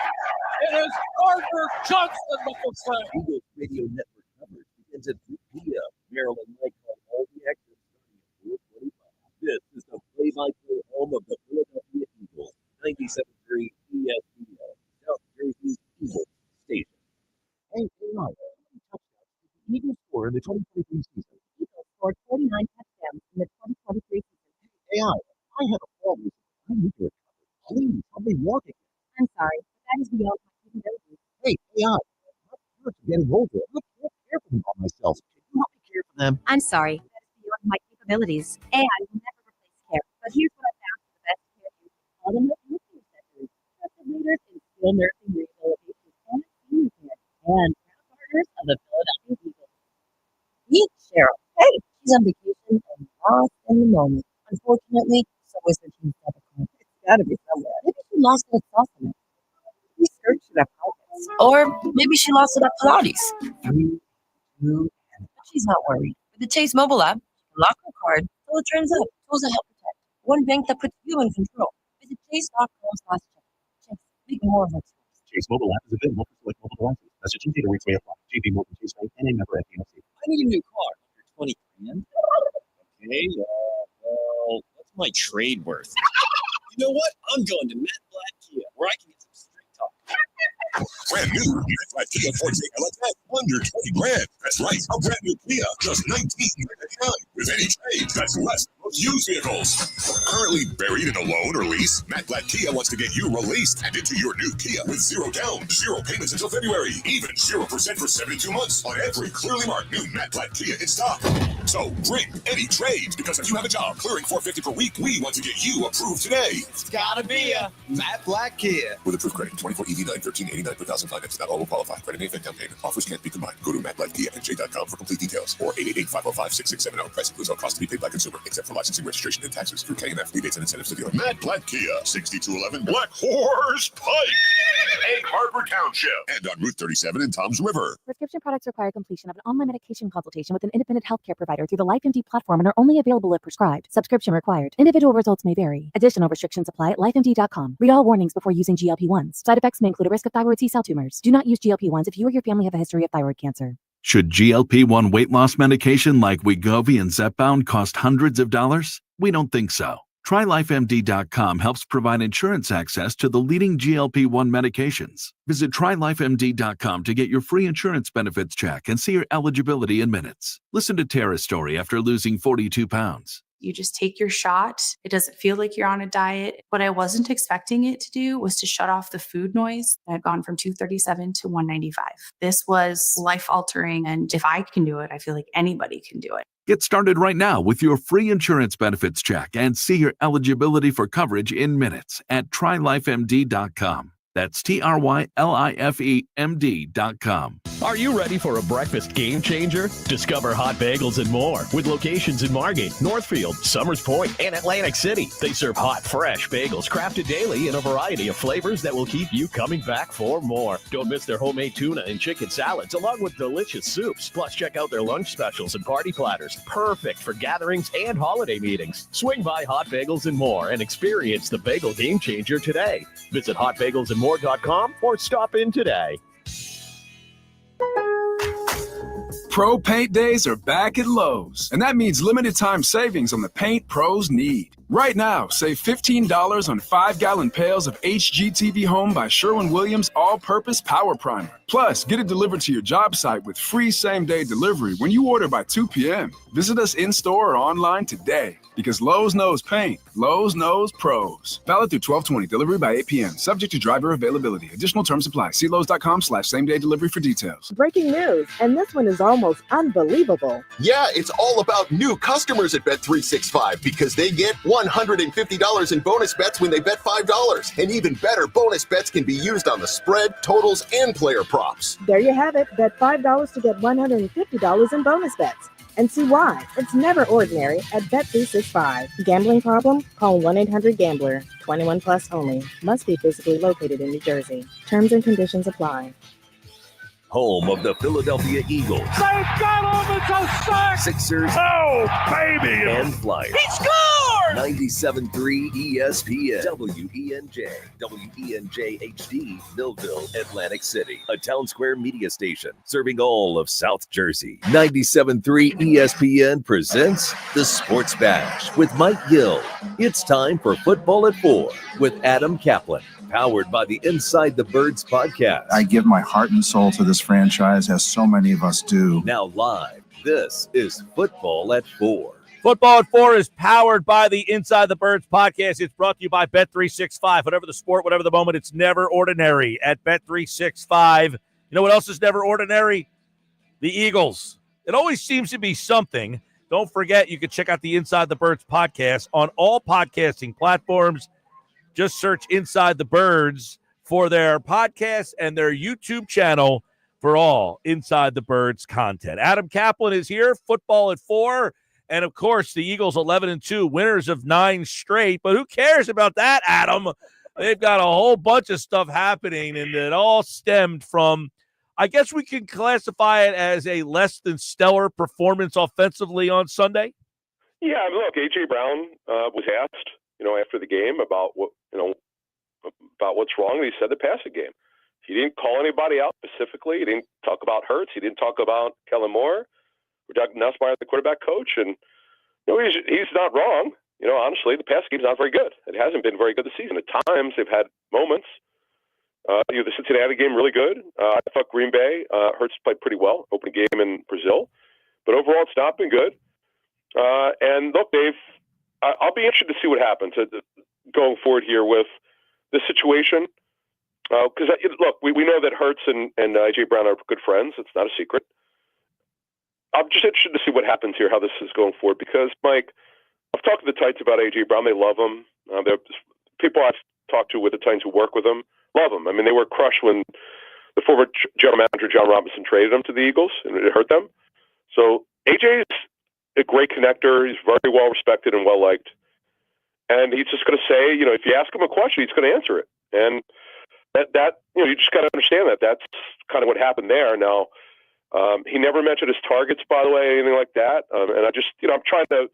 It is Gardner Johnson with the slam. Eagles Radio Network coverage begins at 3 p.m. Maryland Mike on all the action starting at 4:25. This is the play-by-play home of the Philadelphia Eagles, 97.3 ESPN, South Jersey's Eagles station. Hey, the Eagles score in the 2023 season. Eagles scored 49 touchdowns in the 2023 season. Hey, I had a problem. I need to recover. Please, I'll be walking. I'm sorry, but that is beyond my capabilities. Hey, I'm not getting older. I can't care for them by myself. Can you help me care for them? I'm sorry, that is beyond my capabilities. AI will never replace care. But here's what I found for the best care you can call them nursing centers. Trusted leaders in skilled nursing rehabilitation and senior care. And proud partners of the Philadelphia Eagles. Meet Cheryl. Hey, she's on vacation and lost in the moment. Unfortunately, so is her team's typical. It's gotta be somewhere. Maybe she lost it at Sausalito. We searched it at Pockets. Or maybe she lost it at Pilates. But she's not worried. With the Chase mobile app, lock her card till it turns up. Tools that help protect. One bank that puts you in control. Visit chase.com/check. Chase, make more of it. Chase mobile app is available for select mobile devices. Message and data rates may apply. JP Morgan Chase Bank and a member FDIC. I need a new car under 20 grand. Okay, well, what's my trade worth? You know what? I'm going to Matt Blatt Kia, where I can get some straight talk. Brand new Matt Blatt Kia Forte LXS under 20 grand. That's right, a brand new Kia, just $19.99. With any trade, that's less than most used vehicles. Currently buried in a loan or lease, Matt Blatt Kia wants to get you released and into your new Kia with 0 down, 0 payments until February, even 0% for 72 months on every clearly marked new Matt Blatt Kia in stock. So bring any trades, because if you have a job clearing $450 per week, we want to get you approved today. It's gotta be a Matt Blatt Kia. With approved credit, 24 EV9, 1389 per thousand finance. Not all will qualify. Credit may affect down payment. Offers can't be combined. Go to mattblattkia.com for complete details, or 888-505-6670. Price includes all costs to be paid by consumer, except for licensing, registration, and taxes. Through KNF, rebates and incentives to dealer. Matt Blatt Kia, 6211 Black Horse Pike, Egg Harbor Township, and on Route 37 in Toms River. Prescription products require completion of an online medication consultation with an independent healthcare provider through the LifeMD platform and are only available if prescribed. Subscription required. Individual results may vary. Additional restrictions apply at lifemd.com. Read all warnings before using GLP-1s. Side effects may include a risk of thyroid C-cell tumors. Do not use GLP-1s if you or your family have a history of thyroid cancer. Should GLP-1 weight loss medication like Wegovy and Zepbound cost hundreds of dollars? We don't think so. TryLifeMD.com helps provide insurance access to the leading GLP-1 medications. Visit TryLifeMD.com to get your free insurance benefits check and see your eligibility in minutes. Listen to Tara's story after losing 42 pounds. You just take your shot. It doesn't feel like you're on a diet. What I wasn't expecting it to do was to shut off the food noise. I had gone from 237 to 195. This was life-altering, and if I can do it, I feel like anybody can do it. Get started right now with your free insurance benefits check and see your eligibility for coverage in minutes at TryLifeMD.com. That's TryLifeMD.com. Are you ready for a breakfast game changer? Discover Hot Bagels and more with locations in Margate, Northfield, Summers Point, and Atlantic City. They serve hot, fresh bagels crafted daily in a variety of flavors that will keep you coming back for more. Don't miss their homemade tuna and chicken salads along with delicious soups. Plus, check out their lunch specials and party platters. Perfect for gatherings and holiday meetings. Swing by Hot Bagels and More and experience the bagel game changer today. Visit hotbagelsandmore.com or stop in today. Pro Paint Days are back at Lowe's, and that means limited time savings on the paint pros need. Right now, save $15 on 5-gallon pails of HGTV Home by Sherwin-Williams All-Purpose Power Primer. Plus, get it delivered to your job site with free same-day delivery when you order by 2 p.m. Visit us in-store or online today. Because Lowe's knows paint. Lowe's knows pros. Valid through 12/20. Delivery by 8 p.m. Subject to driver availability. Additional terms apply. See Lowe's.com/same-day delivery for details. Breaking news, and this one is almost unbelievable. Yeah, it's all about new customers at Bet365 because they get $150 in bonus bets when they bet $5. And even better, bonus bets can be used on the spread, totals, and player props. There you have it. Bet $5 to get $150 in bonus bets. And see why. It's never ordinary at Bet365. Gambling problem? Call 1-800-GAMBLER. 21 plus only. Must be physically located in New Jersey. Terms and conditions apply. Home of the Philadelphia Eagles. They've got him. It's a sack. Sixers. Oh, baby. And Flyers. He scored! 97.3 ESPN. WENJ. WENJ HD. Millville, Atlantic City. A Town Square media station serving all of South Jersey. 97.3 ESPN presents The Sports Bash with Mike Gill. It's time for Football at 4 with Adam Kaplan. Powered by the Inside the Birds podcast. I give my heart and soul to this franchise, as so many of us do. Now live, this is Football at 4. Football at 4 is powered by the Inside the Birds podcast. It's brought to you by Bet365. Whatever the sport, whatever the moment, it's never ordinary at Bet365. You know what else is never ordinary? The Eagles. It always seems to be something. Don't forget, you can check out the Inside the Birds podcast on all podcasting platforms. Just search Inside the Birds for their podcast and their YouTube channel for all Inside the Birds content. Adam Kaplan is here, Football at 4. And, of course, the Eagles 11-2, winners of 9 straight. But who cares about that, Adam? They've got a whole bunch of stuff happening, and it all stemmed from, I guess we can classify it as a less than stellar performance offensively on Sunday. Yeah, look, A.J. Brown was asked, after the game about about what's wrong. And he said the passing game. He didn't call anybody out specifically. He didn't talk about Hurts. He didn't talk about Kellen Moore or Doug Nussmeier, the quarterback coach. And he's not wrong. Honestly, the pass game's not very good. It hasn't been very good this season. At times, they've had moments. The Cincinnati game really good. I thought Green Bay, Hurts played pretty well. Opening game in Brazil, but overall, it's not been good. And look, I'll be interested to see what happens going forward here with this situation. Because look, we know that Hurts and A.J. Brown are good friends. It's not a secret. I'm just interested to see what happens here, how this is going forward. Because Mike, I've talked to the Titans about A.J. Brown. They love him. People I've talked to with the Titans who work with him love him. I mean, they were crushed when the former general manager John Robinson traded him to the Eagles, and it hurt them. So A.J.'s a great connector. He's very well respected and well liked. And he's just going to say, if you ask him a question, he's going to answer it. And that you just got to understand that. That's kind of what happened there. Now, he never mentioned his targets, by the way, anything like that. And I just, I'm trying to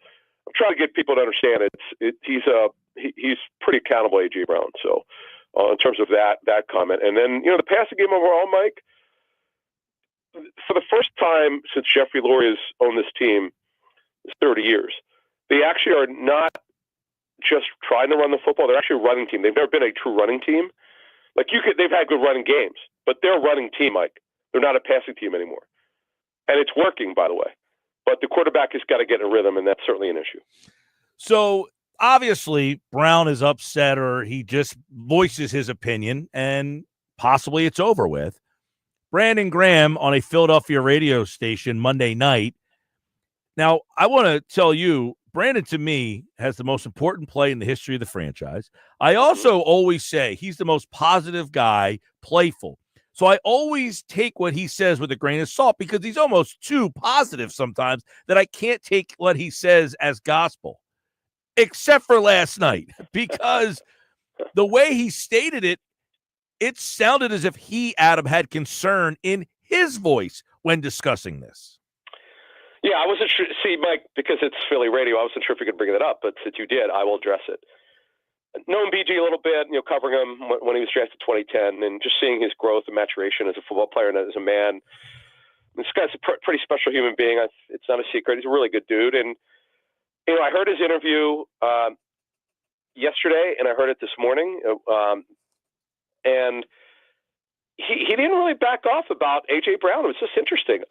get people to understand he's pretty accountable, A.J. Brown. So, in terms of that comment, and then the passing game overall, Mike, for the first time since Jeffrey Lurie has owned this team, it's 30 years. They actually are not just trying to run the football; they're actually a running team. They've never been a true running team. They've had good running games, but they're a running team, Mike. They're not a passing team anymore. And it's working, by the way. But the quarterback has got to get in a rhythm, and that's certainly an issue. So, obviously, Brown is upset, or he just voices his opinion, and possibly it's over with. Brandon Graham on a Philadelphia radio station Monday night. Now, I want to tell you, Brandon, to me, has the most important play in the history of the franchise. I also always say he's the most positive guy, playful. So I always take what he says with a grain of salt because he's almost too positive sometimes that I can't take what he says as gospel, except for last night, because the way he stated it, it sounded as if he, Adam, had concern in his voice when discussing this. Yeah, I wasn't sure. See, Mike, because it's Philly radio, I wasn't sure if you could bring that up, but since you did, I will address it. Knowing BG a little bit, covering him when he was drafted in 2010, and just seeing his growth and maturation as a football player and as a man. This guy's a pretty special human being. It's not a secret. He's a really good dude. And, I heard his interview. yesterday, and I heard it this morning, and he didn't really back off about A.J. Brown. It was just interesting.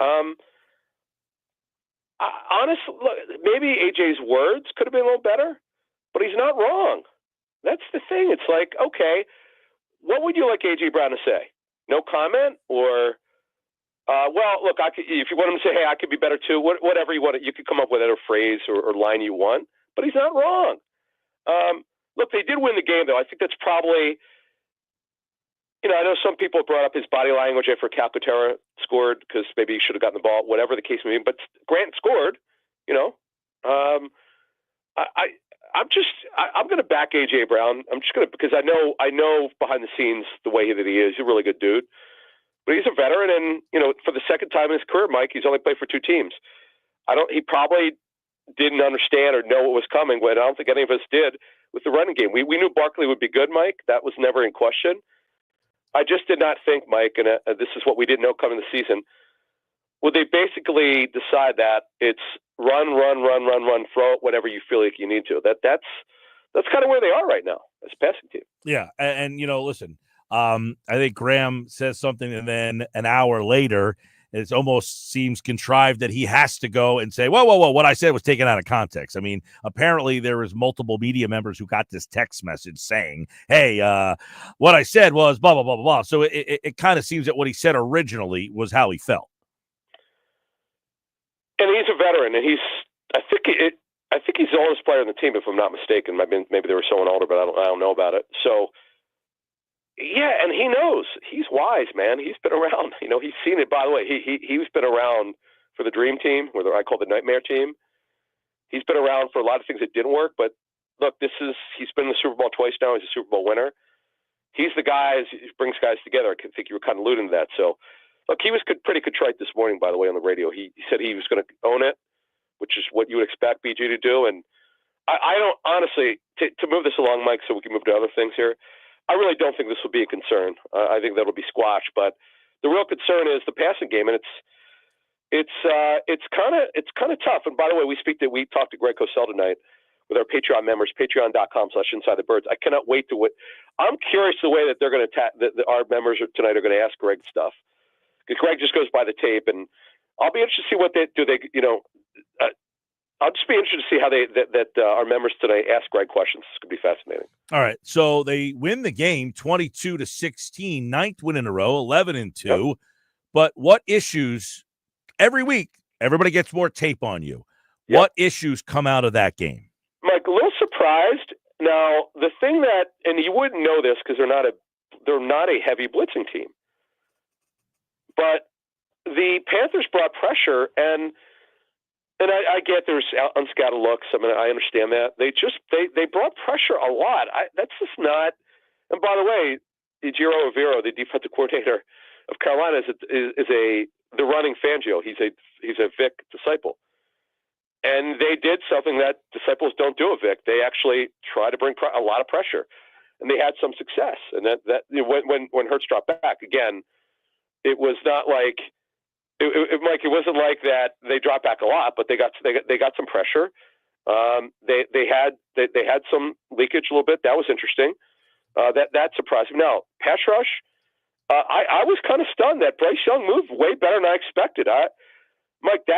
Honestly, look, maybe A.J.'s words could have been a little better, but he's not wrong. That's the thing. It's like, okay, what would you like A.J. Brown to say? No comment? Or, well, look, if you want him to say, hey, I could be better too, whatever you want, you could come up with whatever phrase or line you want, but he's not wrong. Look, they did win the game, though. I think that's probably, I know some people brought up his body language after Calcaterra scored because maybe he should have gotten the ball, whatever the case may be. But Grant scored, I'm going to back A.J. Brown. I'm just going to, because I know behind the scenes the way that he is. He's a really good dude. But he's a veteran, and, for the second time in his career, Mike, he's only played for 2 teams. He probably didn't understand or know what was coming, but I don't think any of us did with the running game. We knew Barkley would be good, Mike. That was never in question. I just did not think, Mike, and this is what we didn't know coming the season, would they basically decide that it's run, throw it, whatever you feel like you need to. That's kind of where they are right now as a passing team. Yeah, and listen, I think Graham says something, and then an hour later, it almost seems contrived that he has to go and say, whoa, what I said was taken out of context. I mean, apparently there was multiple media members who got this text message saying, hey, what I said was blah, blah, blah, blah, blah. So it kind of seems that what he said originally was how he felt. And he's a veteran, and I think he's the oldest player on the team, if I'm not mistaken. Maybe there was someone older, but I don't know about it. So, yeah, and he knows. He's wise, man. He's been around. He's seen it. By the way, he's been around for the Dream Team, or I call the Nightmare Team. He's been around for a lot of things that didn't work. But look, he's been in the Super Bowl twice now. He's a Super Bowl winner. He's the guy who brings guys together. I think you were kind of alluding to that. So, look, he was pretty contrite this morning, by the way, on the radio. He said he was going to own it, which is what you would expect BG to do. And I don't, honestly, to move this along, Mike, so we can move to other things here, I really don't think this will be a concern. I think that'll be squashed. But the real concern is the passing game, and it's kind of tough. And by the way, we talked to Greg Cosell tonight with our Patreon members, patreon.com/InsideTheBirds. I cannot wait I'm curious the way that they're going to that our members tonight are going to ask Greg stuff. Because Greg just goes by the tape, and I'll be interested to see what they do. I'll just be interested to see how our members today ask Greg questions. It's going to be fascinating. All right, so they win the game 22-16, ninth win in a row, 11-2. Yep. But what issues every week? Everybody gets more tape on you. Yep. What issues come out of that game? Mike, a little surprised. Now, the thing that, and you wouldn't know this because they're not a heavy blitzing team. But the Panthers brought pressure, and I get there's unscattered looks. I mean, I understand that. They brought pressure a lot. That's just not. And by the way, Ejiro Evero, the defensive coordinator of Carolina, is the running Fangio. He's a Vic disciple, and they did something that disciples don't do. Vic, they actually try to bring a lot of pressure, and they had some success. And that when Hurts dropped back again. It was not like Mike. It wasn't like that. They dropped back a lot, but they got some pressure. They had some leakage a little bit. That was interesting. That surprised me. Now, pass rush. I was kind of stunned that Bryce Young moved way better than I expected. Mike,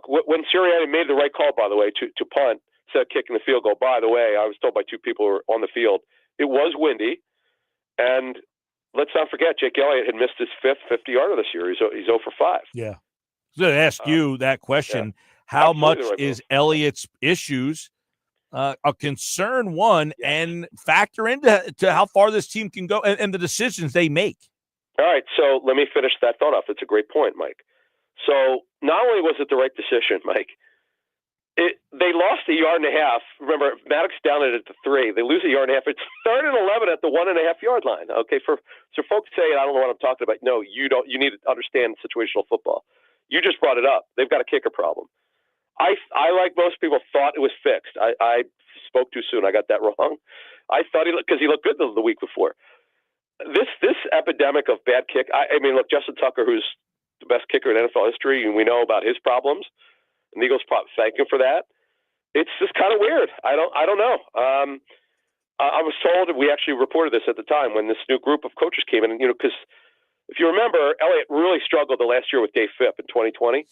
when Sirianni made the right call, by the way, to punt instead of kicking the field goal. By the way, I was told by 2 people who were on the field it was windy, and let's not forget, Jake Elliott had missed his 5th 50-yarder this year. He's 0 for 5. Yeah. I was going to ask you that question. Yeah. How much is Elliott's issues a concern, and factor into how far this team can go and the decisions they make? All right, so let me finish that thought off. It's a great point, Mike. So not only was it the right decision, Mike, they lost 1.5 yards. Remember, Maddox down it at the 3. They lose 1.5 yards. It's 3rd and 11 at the 1.5-yard line. Okay, so folks say I don't know what I'm talking about. No, you don't. You need to understand situational football. You just brought it up. They've got a kicker problem. I like most people, thought it was fixed. I spoke too soon. I got that wrong. I thought he looked good the week before. This epidemic of bad kick. I mean, look, Justin Tucker, who's the best kicker in NFL history, and we know about his problems. And the Eagles probably thank him for that. It's just kind of weird. I don't know. I was told, and we actually reported this at the time when this new group of coaches came in, because if you remember, Elliott really struggled the last year with Dave Phipp in 2020.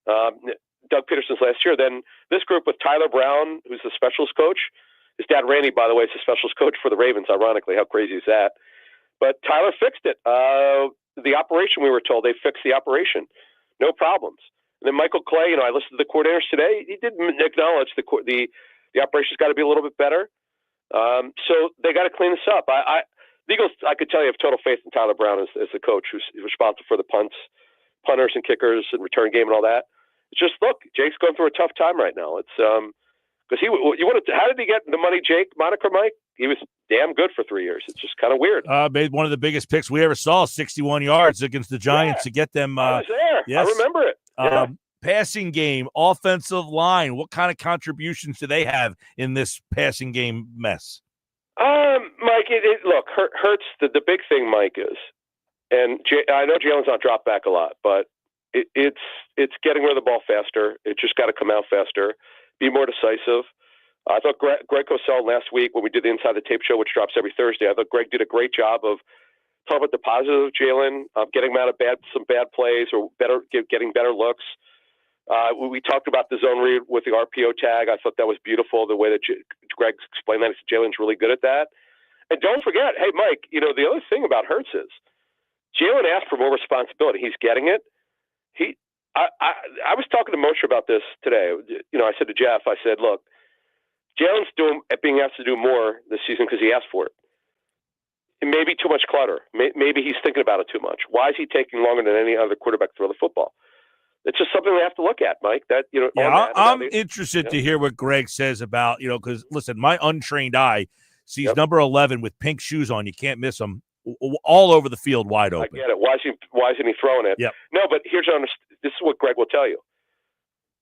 Doug Peterson's last year. Then this group with Tyler Brown, who's the specialist coach. His dad, Randy, by the way, is the specialist coach for the Ravens, ironically. How crazy is that? But Tyler fixed it. The operation, we were told, they fixed the operation. No problems. And then Michael Clay, I listened to the coordinators today. He did acknowledge the operation's got to be a little bit better. So they got to clean this up. The Eagles, I could tell you, have total faith in Tyler Brown as the coach who's responsible for the punters and kickers and return game and all that. It's just, look, Jake's going through a tough time right now. It's because how did he get the money Jake moniker, Mike? He was damn good for 3 years. It's just kind of weird. Made one of the biggest picks we ever saw, 61 yards against the Giants to get them. I was there. Yes. I remember it. Yeah. Passing game, offensive line. What kind of contributions do they have in this passing game mess? Mike, look, Hurts. The big thing, Mike, is, and I know Jalen's not dropped back a lot, but it's getting rid of the ball faster. It just got to come out faster, be more decisive. I thought Greg Cosell last week when we did the Inside the Tape show, which drops every Thursday, I thought Greg did a great job of talking about the positive of Jalen, getting him out of some bad plays or getting better looks. We talked about the zone read with the RPO tag. I thought that was beautiful, the way that Greg explained that. Jalen's really good at that. And don't forget, hey, Mike, the other thing about Hurts is Jalen asked for more responsibility. He's getting it. I was talking to Moshe about this today. I said to Jeff, I said, look, Jalen's being asked to do more this season because he asked for it. It may be too much clutter. Maybe he's thinking about it too much. Why is he taking longer than any other quarterback to throw the football? It's just something we have to look at, Mike. I'm interested to hear what Greg says about, because, listen, my untrained eye sees number 11 with pink shoes on. You can't miss him all over the field, wide open. I get it. Why isn't he throwing it? Yep. No, but this is what Greg will tell you.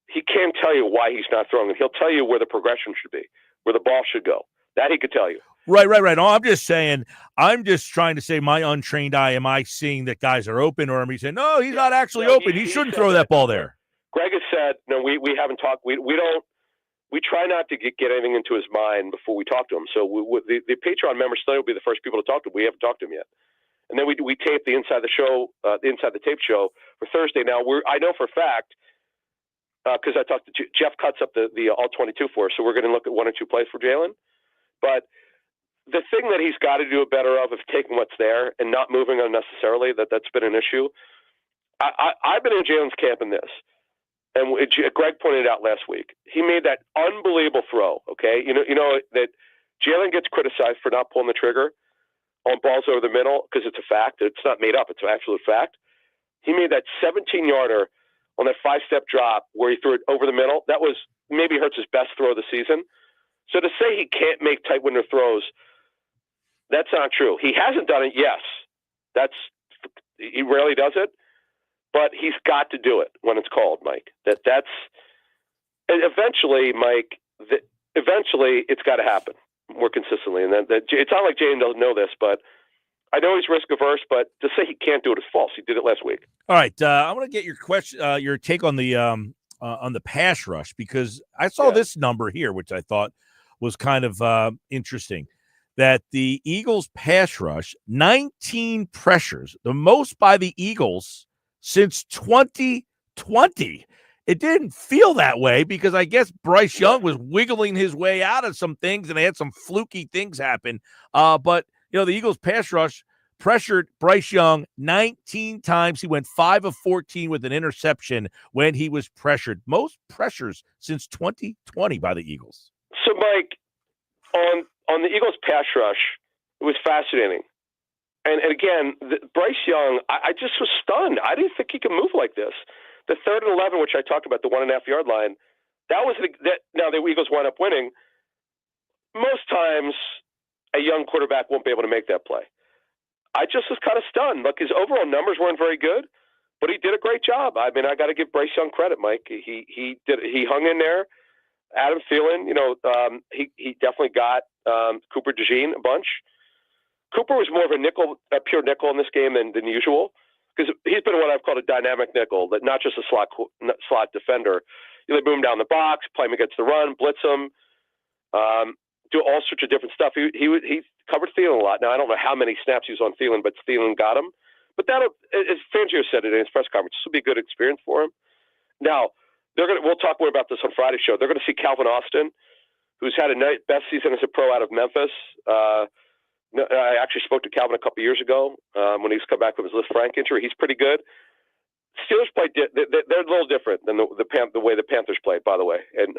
He can't tell you why he's not throwing it. He'll tell you where the progression should be, where the ball should go. That he could tell you. Right. No, I'm just trying to say my untrained eye, am I seeing that guys are open, or am I saying, no, he's not actually open. He shouldn't throw that ball there. Greg has said, no, we haven't talked. We try not to get anything into his mind before we talk to him. So the Patreon members will be the first people to talk to him. We haven't talked to him yet. And then we tape the Inside the Tape show for Thursday. Now I know for a fact, because I talked to Jeff cuts up the all 22 for us. So we're going to look at one or two plays for Jalen. But the thing that he's got to do a better of taking what's there and not moving unnecessarily, that's been an issue. I've been in Jalen's camp in this. And Greg pointed out last week, he made that unbelievable throw. Okay, you know that Jalen gets criticized for not pulling the trigger on balls over the middle because it's a fact. It's not made up; it's an absolute fact. He made that 17-yarder on that 5-step drop where he threw it over the middle. That was maybe Hurts' best throw of the season. So to say he can't make tight window throws, that's not true. He hasn't done it. Yes, he rarely does it. But he's got to do it when it's called, Mike. That's eventually, Mike. Eventually, it's got to happen more consistently. And it's not like Jalen doesn't know this, but I know he's risk averse. But to say he can't do it is false. He did it last week. All right, I want to get your question, your take on the pass rush, because I saw this number here, which I thought was kind of interesting. That the Eagles pass rush, 19 pressures, the most by the Eagles since 2020. It didn't feel that way because I guess Bryce Young was wiggling his way out of some things and they had some fluky things happen. But, the Eagles pass rush pressured Bryce Young 19 times. He went 5 of 14 with an interception when he was pressured. Most pressures since 2020 by the Eagles. So, Mike, on the Eagles pass rush, it was fascinating. And again, Bryce Young, I just was stunned. I didn't think he could move like this. The 3rd and 11, which I talked about, the 1.5-yard line, now the Eagles wound up winning. Most times, a young quarterback won't be able to make that play. I just was kind of stunned. Look, his overall numbers weren't very good, but he did a great job. I mean, I got to give Bryce Young credit, Mike. He hung in there. Adam Thielen, he definitely got Cooper DeJean a bunch. Cooper was more of a pure nickel in this game than usual, because he's been what I've called a dynamic nickel, that not just a slot defender. They move him down the box, play him against the run, blitz him. do all sorts of different stuff. He covered Thielen a lot. Now, I don't know how many snaps he was on Thielen, but Thielen got him. But as Fangio said it in his press conference, this will be a good experience for him. Now, we'll talk more about this on Friday's show. They're going to see Calvin Austin, who's had a best season as a pro out of Memphis. I actually spoke to Calvin a couple years ago when he's come back from his Liz Frank injury. He's pretty good. Steelers play; they're a little different than the way the Panthers played, by the way, and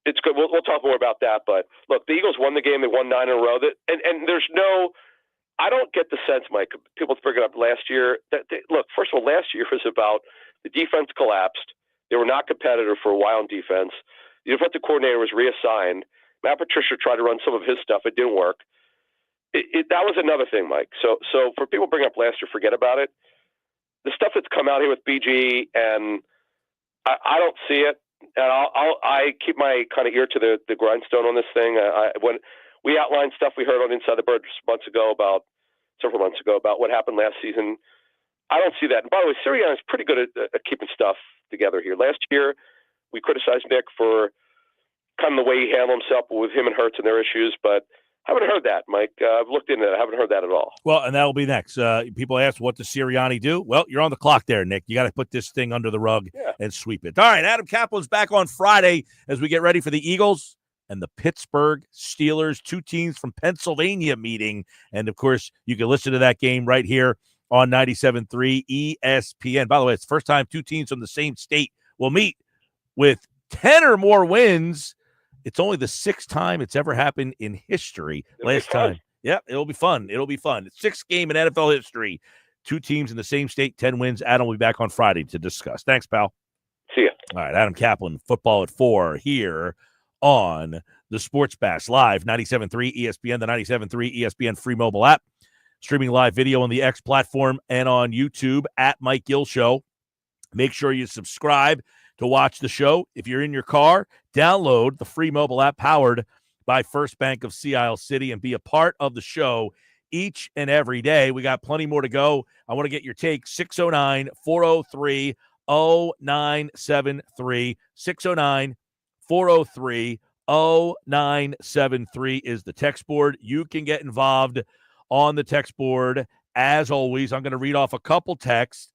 it's good. We'll talk more about that. But look, the Eagles won the game; they won 9 in a row. And there's no, I don't get the sense, Mike. People bring it up last year. Look, first of all, last year was about the defense collapsed. They were not competitive for a while in defense. The defensive coordinator was reassigned. Matt Patricia tried to run some of his stuff; it didn't work. That was another thing, Mike. So for people bringing up last year, forget about it. The stuff that's come out here with BG, and I don't see it. And I keep my kind of ear to the grindstone on this thing. When we outlined stuff we heard on Inside the Bird several months ago about what happened last season, I don't see that. And by the way, Sirianni is pretty good at keeping stuff together here. Last year, we criticized Nick for kind of the way he handled himself with him and Hurts and their issues, but I haven't heard that, Mike. I've looked into it. I haven't heard that at all. Well, and that will be next. People ask, what does Sirianni do? Well, you're on the clock there, Nick. You got to put this thing under the rug and sweep it. All right, Adam Kaplan's back on Friday as we get ready for the Eagles and the Pittsburgh Steelers, 2 teams from Pennsylvania meeting. And, of course, you can listen to that game right here on 97.3 ESPN. By the way, it's the first time 2 teams from the same state will meet with 10 or more wins. It's only the 6th time it's ever happened in history. Last time. Yeah, it'll be fun. It'll be fun. 6th game in NFL history. 2 teams in the same state, 10 wins. Adam will be back on Friday to discuss. Thanks, pal. See ya. All right, Adam Kaplan, football at 4 here on the Sports Bash Live, 97.3 ESPN, the 97.3 ESPN free mobile app, streaming live video on the X platform and on YouTube at Mike Gill Show. Make sure you subscribe to watch the show. If you're in your car, download the free mobile app powered by First Bank of Sea Isle City and be a part of the show each and every day. We got plenty more to go. I want to get your take. 609-403-0973. 609-403-0973 is the text board. You can get involved on the text board. As always, I'm going to read off a couple texts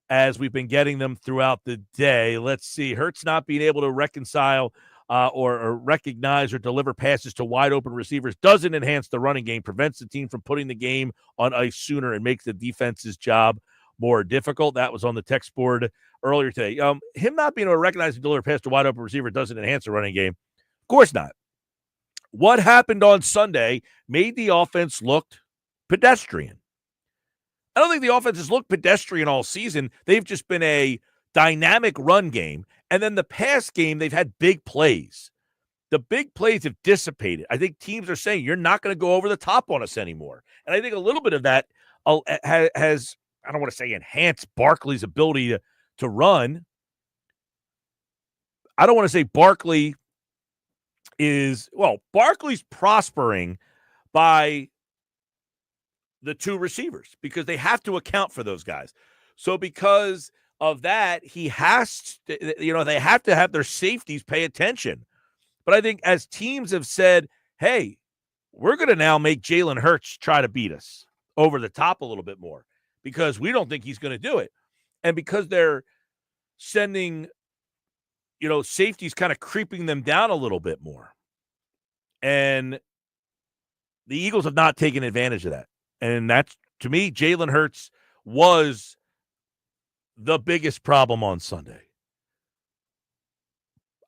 as we've been getting them throughout the day. Let's see. Hurts not being able to reconcile or recognize or deliver passes to wide-open receivers doesn't enhance the running game, prevents the team from putting the game on ice sooner, and makes the defense's job more difficult. That was on the text board earlier today. Him not being able to recognize and deliver pass to wide-open receiver doesn't enhance the running game. Of course not. What happened on Sunday made the offense look pedestrian. I don't think the offense has looked pedestrian all season. They've just been a dynamic run game. And then the pass game, they've had big plays. The big plays have dissipated. I think teams are saying, you're not going to go over the top on us anymore. And I think a little bit of that has, I don't want to say enhanced Barkley's ability to run. I don't want to say Barkley's prospering by the 2 receivers because they have to account for those guys. So because of that, they have to have their safeties pay attention. But I think as teams have said, hey, we're going to now make Jalen Hurts try to beat us over the top a little bit more because we don't think he's going to do it. And because they're sending, safeties kind of creeping them down a little bit more. And the Eagles have not taken advantage of that. And that's, to me, Jalen Hurts was the biggest problem on Sunday.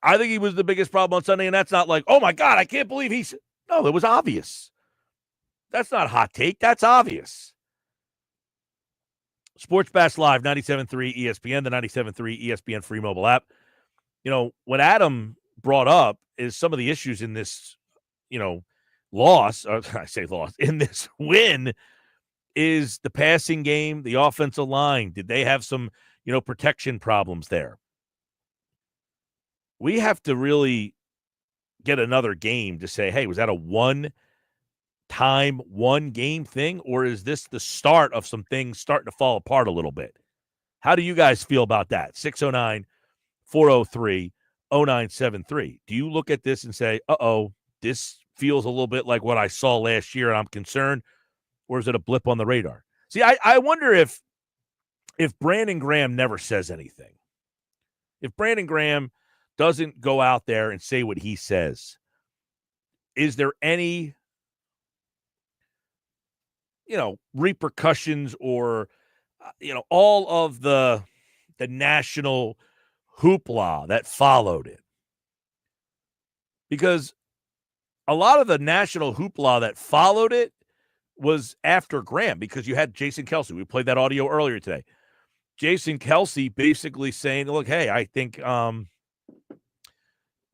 I think he was the biggest problem on Sunday, and that's not like, oh, my God, I can't believe he's – no, it was obvious. That's not a hot take. That's obvious. Sports Bash Live, 97.3 ESPN, the 97.3 ESPN free mobile app. What Adam brought up is some of the issues in this, loss, or I say loss, in this win is the passing game, the offensive line. Did they have some, protection problems there? We have to really get another game to say, hey, was that a one-time, one-game thing, or is this the start of some things starting to fall apart a little bit? How do you guys feel about that? 609-403-0973. Do you look at this and say, uh-oh, this feels a little bit like what I saw last year and I'm concerned, or is it a blip on the radar? See, I wonder if Brandon Graham never says anything, if Brandon Graham doesn't go out there and say what he says, is there any, repercussions or, all of the national hoopla that followed it? Because a lot of the national hoopla that followed it was after Graham, because you had Jason Kelce. We played that audio earlier today. Jason Kelce basically saying, look, hey, I think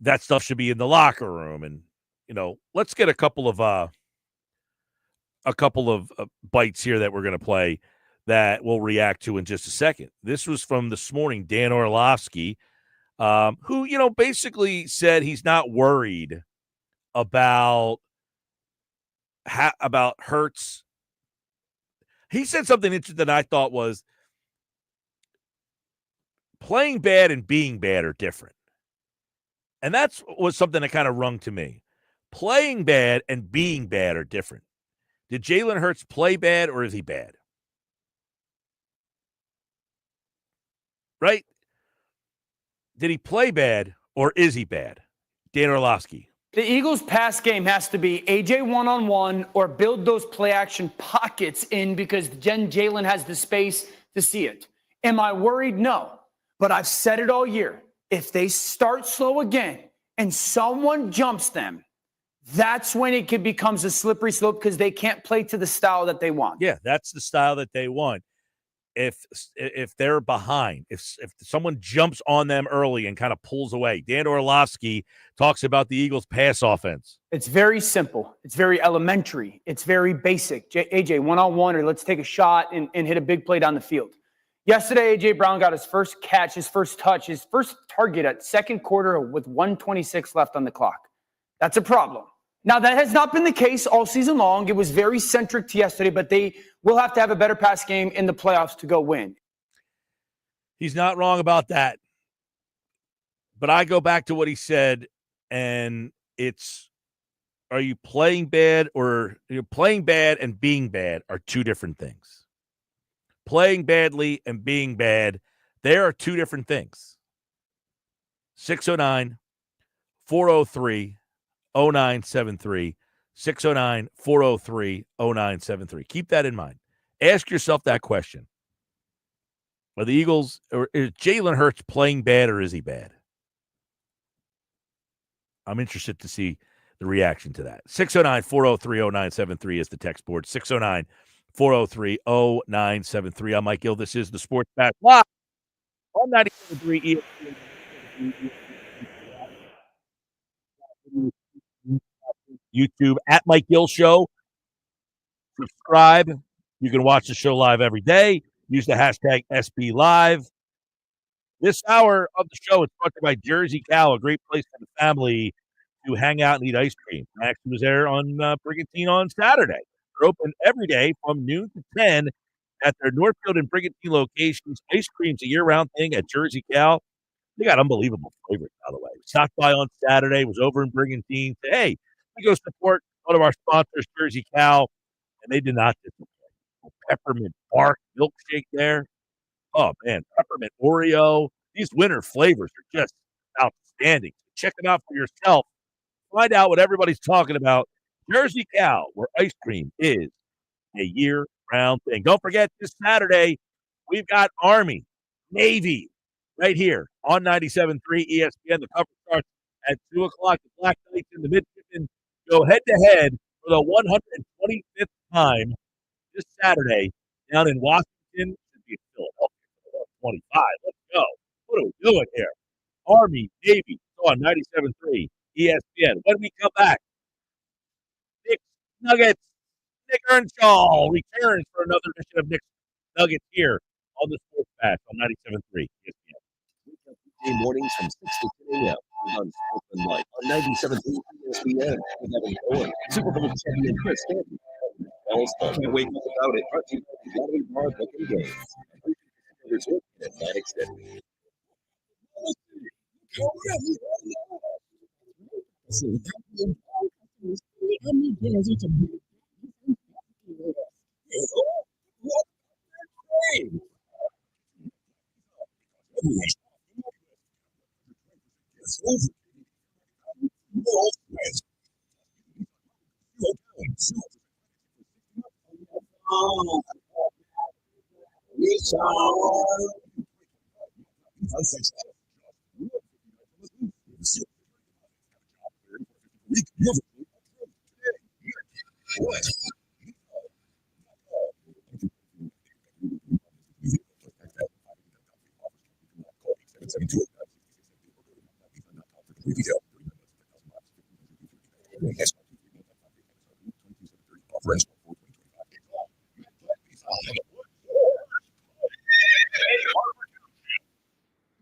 that stuff should be in the locker room. And, let's get a couple of bites here that we're going to play that we'll react to in just a second. This was from this morning, Dan Orlovsky, who, basically said he's not worried about Hurts. He said something interesting that I thought was playing bad and being bad are different. And was something that kind of rung to me. Playing bad and being bad are different. Did Jalen Hurts play bad, or is he bad? Right? Did he play bad, or is he bad? Dan Orlovsky. The Eagles' pass game has to be A.J. one-on-one or build those play-action pockets in, because then Jalen has the space to see it. Am I worried? No. But I've said it all year. If they start slow again and someone jumps them, that's when it becomes a slippery slope, because they can't play to the style that they want. Yeah, that's the style that they want. If they're behind, if someone jumps on them early and kind of pulls away. Dan Orlovsky talks about the Eagles' pass offense. It's very simple. It's very elementary. It's very basic. AJ, one-on-one, or let's take a shot and hit a big play down the field. Yesterday, A.J. Brown got his first catch, his first touch, his first target at second quarter with 1:26 left on the clock. That's a problem. Now, that has not been the case all season long. It was very centric to yesterday, but they will have to have a better pass game in the playoffs to go win. He's not wrong about that. But I go back to what he said, and it's, are you playing bad, or you're playing bad and being bad are two different things. Playing badly and being bad, there are two different things. 609-403-0973. 609-403-0973. Keep that in mind. Ask yourself that question. Are the Eagles, or is Jalen Hurts playing bad, or is he bad? I'm interested to see the reaction to that. 609-403-0973 is the text board. 609-403-0973. I'm Mike Gill. This is the Sports Bash Live on 97.3 ESPN. YouTube at Mike Gill Show. Subscribe. You can watch the show live every day. Use the hashtag SB Live. This hour of the show is brought to you by Jersey Cow, a great place for the family to hang out and eat ice cream. I actually was there on Brigantine on Saturday. They're open every day from noon to 10 at their Northfield and Brigantine locations. Ice cream's a year-round thing at Jersey Cow. They got unbelievable flavors, by the way. Stopped by on Saturday, was over in Brigantine. Said, hey, we go support one of our sponsors, Jersey Cow, and they did not disappoint. Peppermint bark milkshake there. Oh, man, peppermint Oreo. These winter flavors are just outstanding. Check them out for yourself. Find out what everybody's talking about. Jersey Cow, where ice cream is a year-round thing. Don't forget, this Saturday, we've got Army, Navy, right here on 97.3 ESPN. The cover starts at 2 o'clock. The Black Knights and the Midshipmen go head-to-head for the 125th time this Saturday down in Washington. Should be Philadelphia, 125. Let's go. What are we doing here? Army, Navy, on 97.3 ESPN. When we come back, Nick Nuggets, Nick Earnshaw returns for another edition of Nick's Nuggets here on the Sports Bash on 97.3 ESPN. Weekday mornings from 6 to 10 a.m. on Sportsman Life on 97.3 ESPN with Evan Cohen, Super Bowl champion Chris Stanton. Can't wake up without it. Brought to you by the Gallery Bar Booking Games. Atlantic City.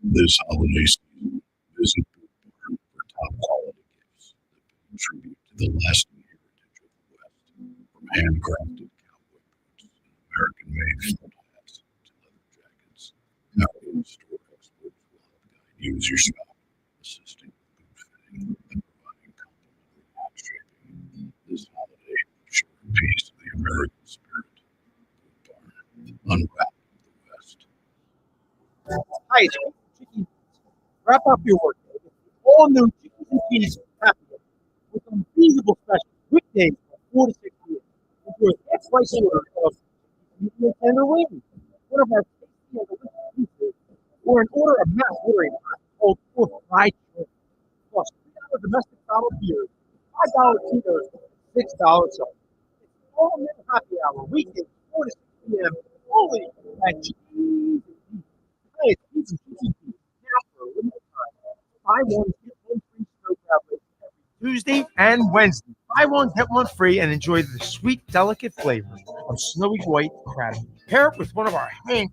This holiday season, visit Boot Barn for top quality gifts that pay tribute to the lasting heritage of the West. From handcrafted cowboy boots and American-made felt hats to leather jackets, our in-store experts will help guide you as you shop, assisting with boot fitting and providing complimentary hat shaping. This holiday, show a piece of the American spirit. Boot Barn, unwrapped the West. Hi, it's Chicky. Wrap up your workday with all new Chickies and Peas happy Hour with unbeatable specials weekdays from 4 to 6 p.m. Enjoy a slice order of chicken and tender wings, one of our tasty and delicious pieces, or an order of mass ordering called fried shrimp. Plus $3 domestic bottled beer, $5 Tues, $6 soda. It's all new happy hour weekdays 4 to 6 p.m. only at Chickies and Peas. Hey, it's Peas and Chicky. For a limited time. Buy one, get one free snow crab legs every Tuesday and Wednesday. Buy one, get one free, and enjoy the sweet, delicate flavor of snowy white crab. Pair it with one of our handcrafted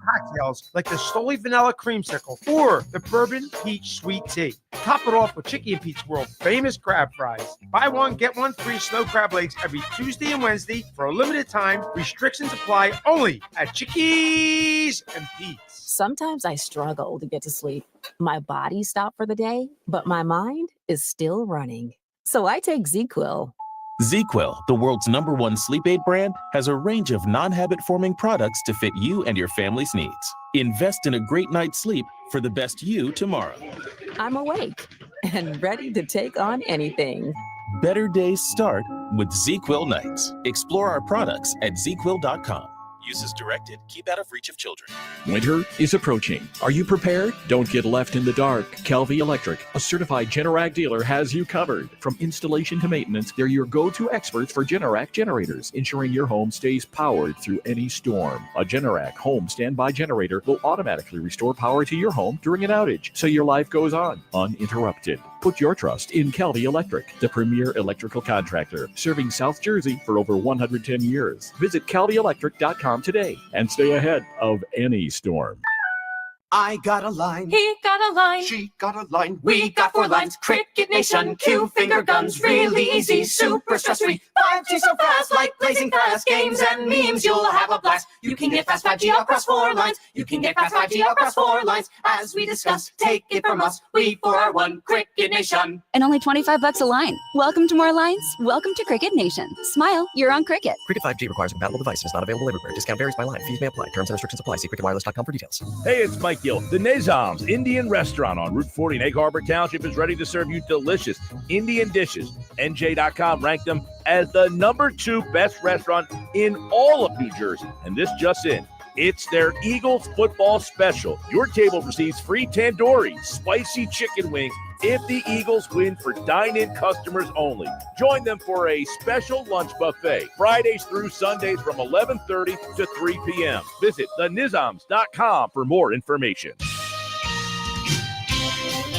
cocktails like the Stoli Vanilla Creamsicle or the Bourbon Peach Sweet Tea. Top it off with Chicky and Pete's world famous crab fries. Buy one, get one free snow crab legs every Tuesday and Wednesday for a limited time. Restrictions apply only at Chickies and Pete's. Sometimes I struggle to get to sleep. My body stopped for the day, but my mind is still running. So I take ZQuil. ZQuil, the world's #1 sleep aid brand, has a range of non-habit-forming products to fit you and your family's needs. Invest in a great night's sleep for the best you tomorrow. I'm awake and ready to take on anything. Better days start with ZQuil nights. Explore our products at ZQuil.com. Use as directed. Keep out of reach of children. Winter is approaching. Are you prepared? Don't get left in the dark. Kelce Electric, a certified Generac dealer, has you covered. From installation to maintenance, they're your go-to experts for Generac generators, ensuring your home stays powered through any storm. A Generac home standby generator will automatically restore power to your home during an outage, so your life goes on uninterrupted. Put your trust in Kelce Electric, the premier electrical contractor, serving South Jersey for over 110 years. Visit KelceElectric.com today and stay ahead of any storm. I got a line. He got a line. She got a line. We got 4 lines. Cricket Nation, Q finger guns, really easy, super stress-free. 5G so fast, like blazing fast. Games and memes, you'll have a blast. You can get fast 5G across 4 lines. You can get fast 5G across 4 lines. As we discuss, take it from us. We for our one Cricket Nation. And only $25 a line. Welcome to more lines. Welcome to Cricket Nation. Smile, you're on Cricket. Cricket 5G requires a compatible device and is not available everywhere. Discount varies by line. Fees may apply. Terms and restrictions apply. See cricketwireless.com for details. Hey, it's Mike Gill. The Nizam's Indian Restaurant on Route 40 in Egg Harbor Township is ready to serve you delicious Indian dishes. NJ.com ranked them as the #2 best restaurant in all of New Jersey. And this just in. It's their Eagles football special. Your table receives free tandoori, spicy chicken wings if the Eagles win for dine-in customers only. Join them for a special lunch buffet, Fridays through Sundays from 11:30 to 3 p.m. Visit thenizams.com for more information.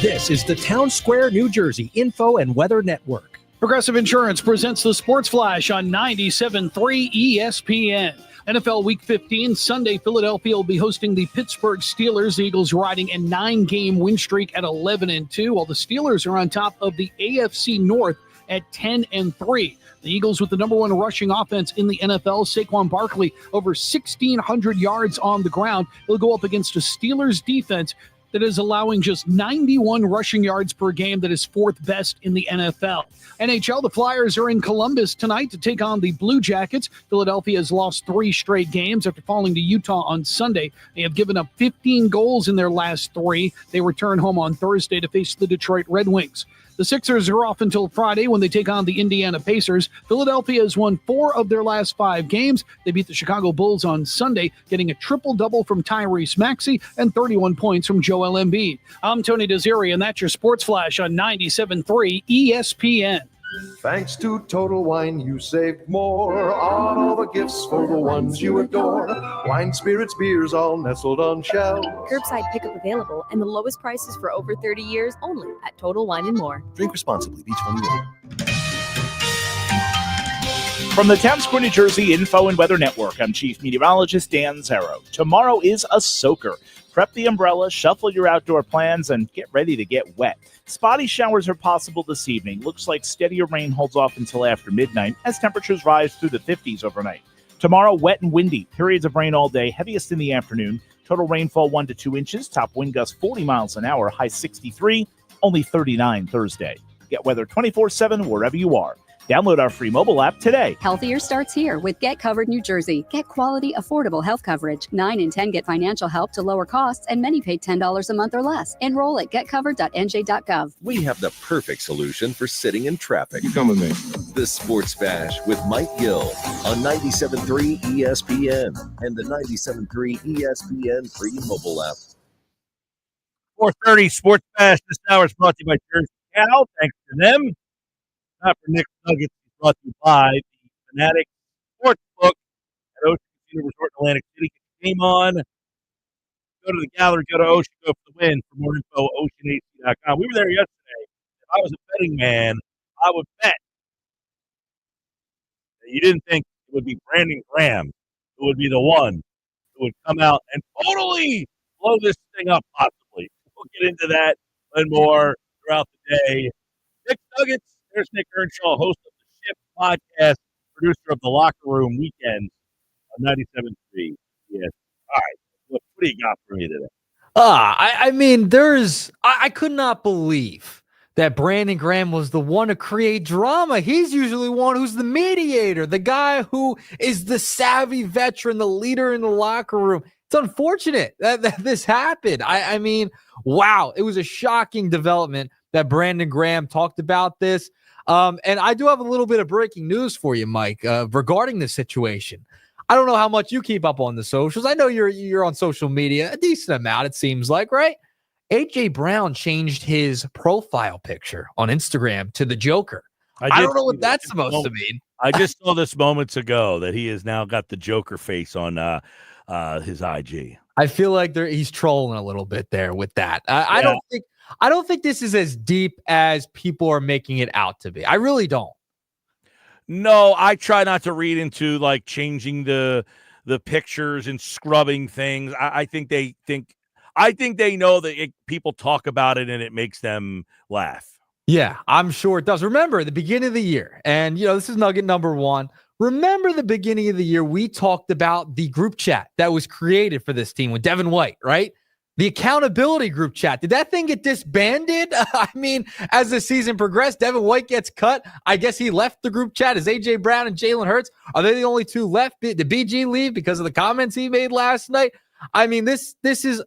This is the Town Square, New Jersey Info and Weather Network. Progressive Insurance presents the Sports Flash on 97.3 ESPN. NFL Week 15, Sunday, Philadelphia will be hosting the Pittsburgh Steelers. The Eagles riding a 9-game win streak at 11-2, while the Steelers are on top of the AFC North at 10-3. The Eagles with the #1 rushing offense in the NFL. Saquon Barkley over 1,600 yards on the ground. He'll go up against a Steelers defense that is allowing just 91 rushing yards per game. That is fourth best in the NFL. NHL, the Flyers are in Columbus tonight to take on the Blue Jackets. Philadelphia has lost 3 straight games after falling to Utah on Sunday. They have given up 15 goals in their last 3. They return home on Thursday to face the Detroit Red Wings. The Sixers are off until Friday when they take on the Indiana Pacers. Philadelphia has won 4 of their last 5 games. They beat the Chicago Bulls on Sunday, getting a triple-double from Tyrese Maxey and 31 points from Joel Embiid. I'm Tony Desiri, and that's your Sports Flash on 97.3 ESPN. Thanks to Total Wine, you saved more on all the gifts for the ones you adore. Wine, spirits, beers, all nestled on shelves. Curbside pickup available and the lowest prices for over 30 years only at Total Wine & More. Drink responsibly. B21. From the Town Square, New Jersey Info and Weather Network, I'm Chief Meteorologist Dan Zero. Tomorrow is a soaker. Prep the umbrella, shuffle your outdoor plans, and get ready to get wet. Spotty showers are possible this evening. Looks like steadier rain holds off until after midnight as temperatures rise through the 50s overnight. Tomorrow, wet and windy. Periods of rain all day, heaviest in the afternoon. Total rainfall 1 to 2 inches. Top wind gusts 40 miles an hour. High 63, only 39 Thursday. Get weather 24/7 wherever you are. Download our free mobile app today. Healthier starts here with Get Covered New Jersey. Get quality, affordable health coverage. 9 in 10 get financial help to lower costs, and many pay $10 a month or less. Enroll at getcovered.nj.gov. We have the perfect solution for sitting in traffic. You come with me. The Sports Bash with Mike Gill on 97.3 ESPN and the 97.3 ESPN free mobile app. 4:30 Sports Bash. This hour is brought to you by Jersey Cow. Thanks to them. Not for Nick Nuggets, brought to you by the Fanatic Sportsbook at Ocean Casino Resort in Atlantic City. Get the game on. Go to the gallery, go to Ocean, go for the win. For more info, oceanac.com. We were there yesterday. If I was a betting man, I would bet that you didn't think it would be Brandon Graham who would be the one who would come out and totally blow this thing up, possibly. We'll get into that and more throughout the day. Nick Nuggets. There's Nick Earnshaw, host of the Shift podcast, producer of the Locker Room Weekend on 97.3. Yes. All right. What do you got for me today? I mean, I could not believe that Brandon Graham was the one to create drama. He's usually one who's the mediator, the guy who is the savvy veteran, the leader in the locker room. It's unfortunate that this happened. I mean, wow. It was a shocking development that Brandon Graham talked about this. And I do have a little bit of breaking news for you, Mike, regarding this situation. I don't know how much you keep up on the socials. I know you're on social media a decent amount, it seems like, right? A.J. Brown changed his profile picture on Instagram to the Joker. I don't know what that's supposed to mean. I just saw this moments ago that he has now got the Joker face on his IG. I feel like he's trolling a little bit there with that. I don't think this is as deep as people are making it out to be. I really don't. No, I try not to read into like changing the pictures and scrubbing things. I think they know that people talk about it and it makes them laugh. Yeah, I'm sure it does. Remember the beginning of the year, and this is nugget number 1. Remember the beginning of the year, we talked about the group chat that was created for this team with Devin White, right? The accountability group chat. Did that thing get disbanded? I mean, as the season progressed, Devin White gets cut. I guess he left the group chat. Is A.J. Brown and Jalen Hurts, are they the only 2 left? Did BG leave because of the comments he made last night? I mean, this is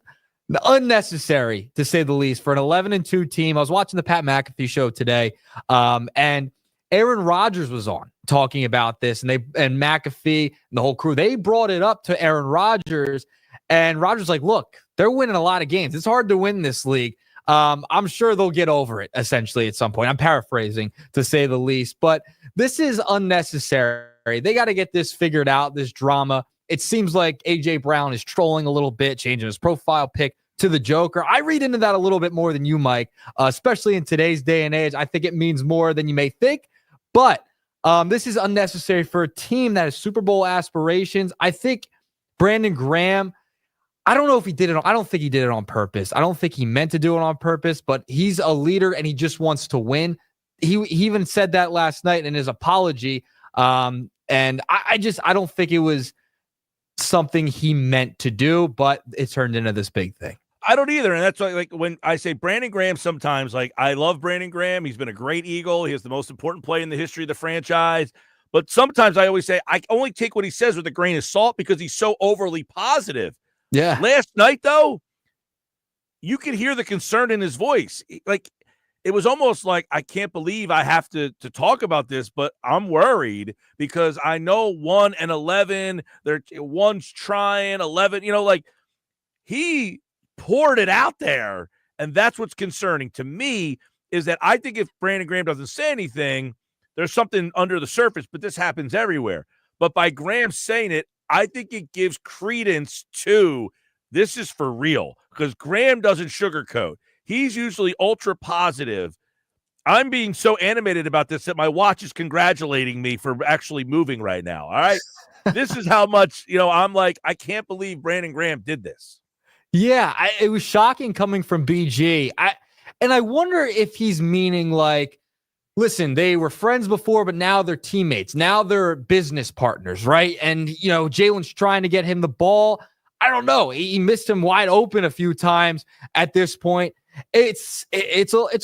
unnecessary, to say the least, for an 11-2 team. I was watching the Pat McAfee show today, and Aaron Rodgers was on talking about this, and McAfee and the whole crew, they brought it up to Aaron Rodgers, and Rodgers like, look, they're winning a lot of games. It's hard to win this league. I'm sure they'll get over it, essentially, at some point. I'm paraphrasing, to say the least. But this is unnecessary. They got to get this figured out, this drama. It seems like A.J. Brown is trolling a little bit, changing his profile pic to the Joker. I read into that a little bit more than you, Mike, especially in today's day and age. I think it means more than you may think. But this is unnecessary for a team that has Super Bowl aspirations. I think Brandon Graham, I don't know if he did it. I don't think he did it on purpose. I don't think he meant to do it on purpose, but he's a leader and he just wants to win. He even said that last night in his apology. And I don't think it was something he meant to do, but it turned into this big thing. I don't either. And that's why, like, when I say Brandon Graham, sometimes, like, I love Brandon Graham. He's been a great Eagle. He has the most important play in the history of the franchise. But sometimes I always say I only take what he says with a grain of salt because he's so overly positive. Yeah. Last night, though, you could hear the concern in his voice. Like, it was almost like, I can't believe I have to talk about this, but I'm worried because I know 1 and 11, one's trying 11, like he poured it out there. And that's what's concerning to me, is that I think if Brandon Graham doesn't say anything, there's something under the surface, but this happens everywhere. But by Graham saying it, I think it gives credence to this is for real, because Graham doesn't sugarcoat. He's usually ultra positive. I'm being so animated about this that my watch is congratulating me for actually moving right now. All right. This is how much, I'm like, I can't believe Brandon Graham did this. Yeah, it was shocking coming from BG. I wonder if he's meaning like, listen, they were friends before, but now they're teammates. Now they're business partners, right? And, Jalen's trying to get him the ball. I don't know. He missed him wide open a few times at this point. It's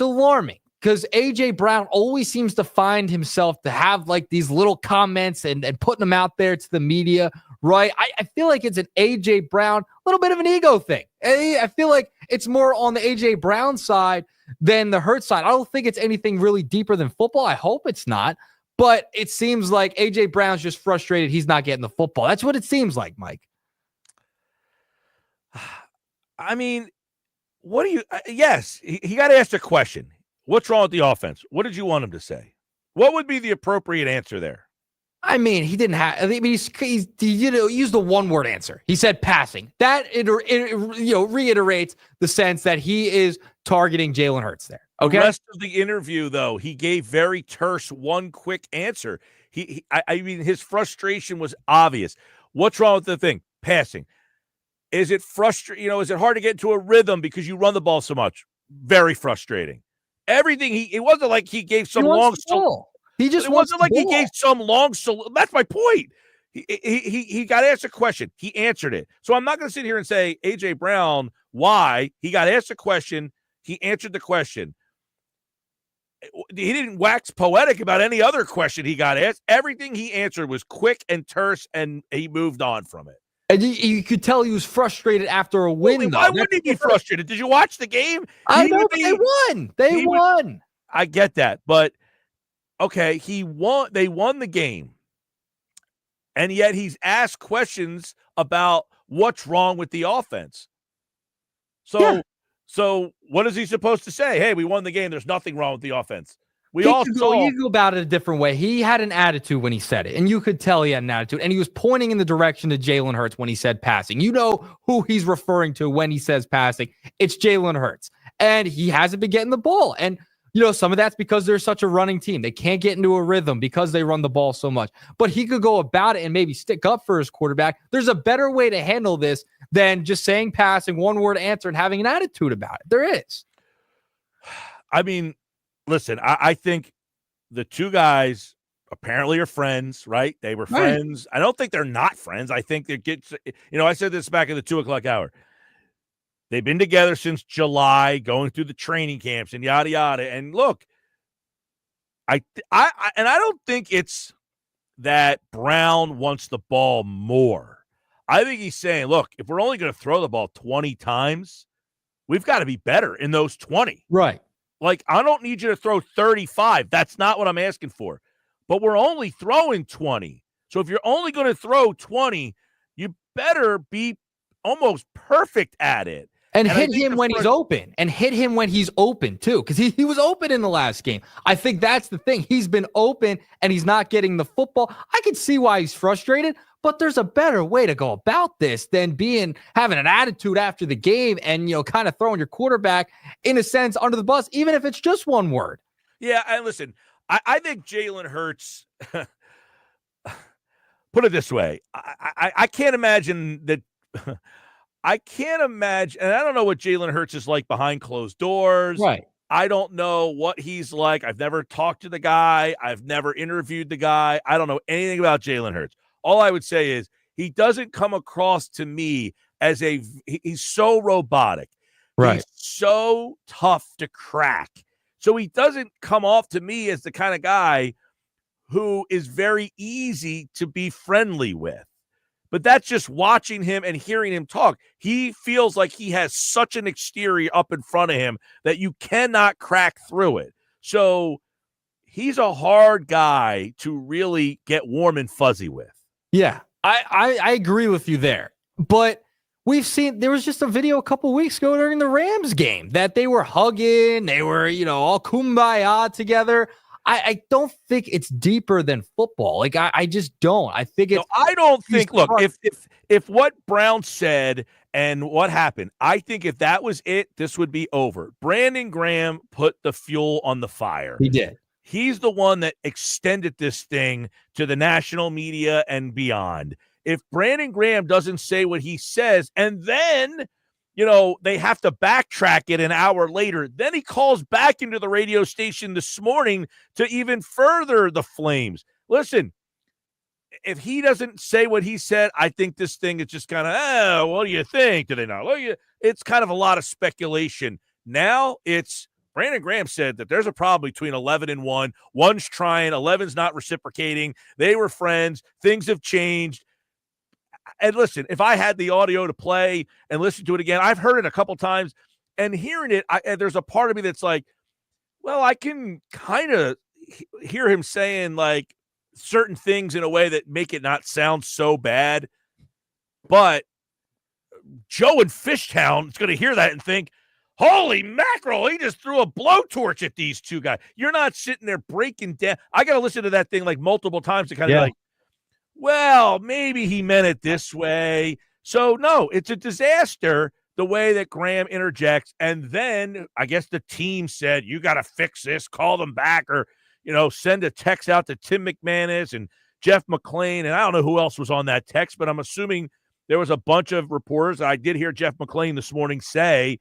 alarming because A.J. Brown always seems to find himself to have like these little comments and putting them out there to the media, right? I feel like it's an A.J. Brown, a little bit of an ego thing. I feel like it's more on the A.J. Brown side than the Hurts side. I don't think it's anything really deeper than football. I hope it's not. But it seems like A.J. Brown's just frustrated he's not getting the football. That's what it seems like, Mike. I mean, what do you yes, he got asked a question. What's wrong with the offense? What did you want him to say? What would be the appropriate answer there? I mean, he didn't have. I mean, he used the one-word answer. He said passing. That reiterates the sense that he is targeting Jalen Hurts there. Okay. The rest of the interview, though, he gave very terse, one quick answer. I mean, his frustration was obvious. What's wrong with the thing? Passing. Is it frustrating? Is it hard to get into a rhythm because you run the ball so much? Very frustrating. Everything it wasn't like he gave some long. He just it wasn't like he gave some long. That's my point. He got asked a question. He answered it. So I'm not going to sit here and say A.J. Brown why. He got asked a question. He answered the question. He didn't wax poetic about any other question he got asked. Everything he answered was quick and terse, and he moved on from it. And you could tell he was frustrated after a win, though. Why wouldn't he be frustrated? Did you watch the game? I know, but they won. They won. I get that, but okay, he won. They won the game, and yet he's asked questions about what's wrong with the offense. So what is he supposed to say? Hey, we won the game. There's nothing wrong with the offense. You could go about it a different way. He had an attitude when he said it, and you could tell he had an attitude, and he was pointing in the direction of Jalen Hurts when he said passing. You know who he's referring to when he says passing. It's Jalen Hurts, and he hasn't been getting the ball. And, some of that's because they're such a running team. They can't get into a rhythm because they run the ball so much. But he could go about it and maybe stick up for his quarterback. There's a better way to handle this than just saying passing, one-word answer, and having an attitude about it. There is. I mean, listen, I think the two guys apparently are friends, right? They were friends. Right. I don't think they're not friends. I think I said this back in the 2:00 hour. They've been together since July, going through the training camps and yada, yada. And look, I don't think it's that Brown wants the ball more. I think he's saying, look, if we're only going to throw the ball 20 times, we've got to be better in those 20. Right. Like, I don't need you to throw 35. That's not what I'm asking for. But we're only throwing 20. So if you're only going to throw 20, you better be almost perfect at it. And hit him when he's open. And hit him when he's open, too. Because he was open in the last game. I think that's the thing. He's been open, and he's not getting the football. I can see why he's frustrated. But there's a better way to go about this than having an attitude after the game and, kind of throwing your quarterback, in a sense, under the bus, even if it's just one word. Yeah, and listen, I think Jalen Hurts, put it this way, I can't imagine that I can't imagine, and I don't know what Jalen Hurts is like behind closed doors. Right. I don't know what he's like. I've never talked to the guy. I've never interviewed the guy. I don't know anything about Jalen Hurts. All I would say is he doesn't come across to me as he's so robotic. Right. He's so tough to crack. So he doesn't come off to me as the kind of guy who is very easy to be friendly with. But that's just watching him and hearing him talk. He feels like he has such an exterior up in front of him that you cannot crack through it. So he's a hard guy to really get warm and fuzzy with. Yeah, I agree with you there. But we've seen, there was just a video a couple weeks ago during the Rams game that they were hugging. They were, all kumbaya together. I don't think it's deeper than football. Like, I just don't. I think it's. No, I don't think. Look, if what Brown said and what happened, I think if that was it, this would be over. Brandon Graham put the fuel on the fire. He did. He's the one that extended this thing to the national media and beyond. If Brandon Graham doesn't say what he says, and then they have to backtrack it an hour later. Then he calls back into the radio station this morning to even further the flames. Listen, if he doesn't say what he said, I think this thing is just kind of, what do you think? Do they not? It's kind of a lot of speculation. Now it's Brandon Graham said that there's a problem between 11 and 1. One's trying, 11's not reciprocating. They were friends. Things have changed. And listen, if I had the audio to play and listen to it again, I've heard it a couple times, and hearing it, there's a part of me that's like, well, I can kind of hear him saying like certain things in a way that make it not sound so bad. But Joe in Fishtown is going to hear that and think, holy mackerel, he just threw a blowtorch at these two guys. You're not sitting there breaking down. I got to listen to that thing like multiple times to kind of be like, well, maybe he meant it this way. So, no, it's a disaster the way that Graham interjects. And then I guess the team said, you got to fix this, call them back, or, send a text out to Tim McManus and Jeff McClain. And I don't know who else was on that text, but I'm assuming there was a bunch of reporters. I did hear Jeff McClain this morning say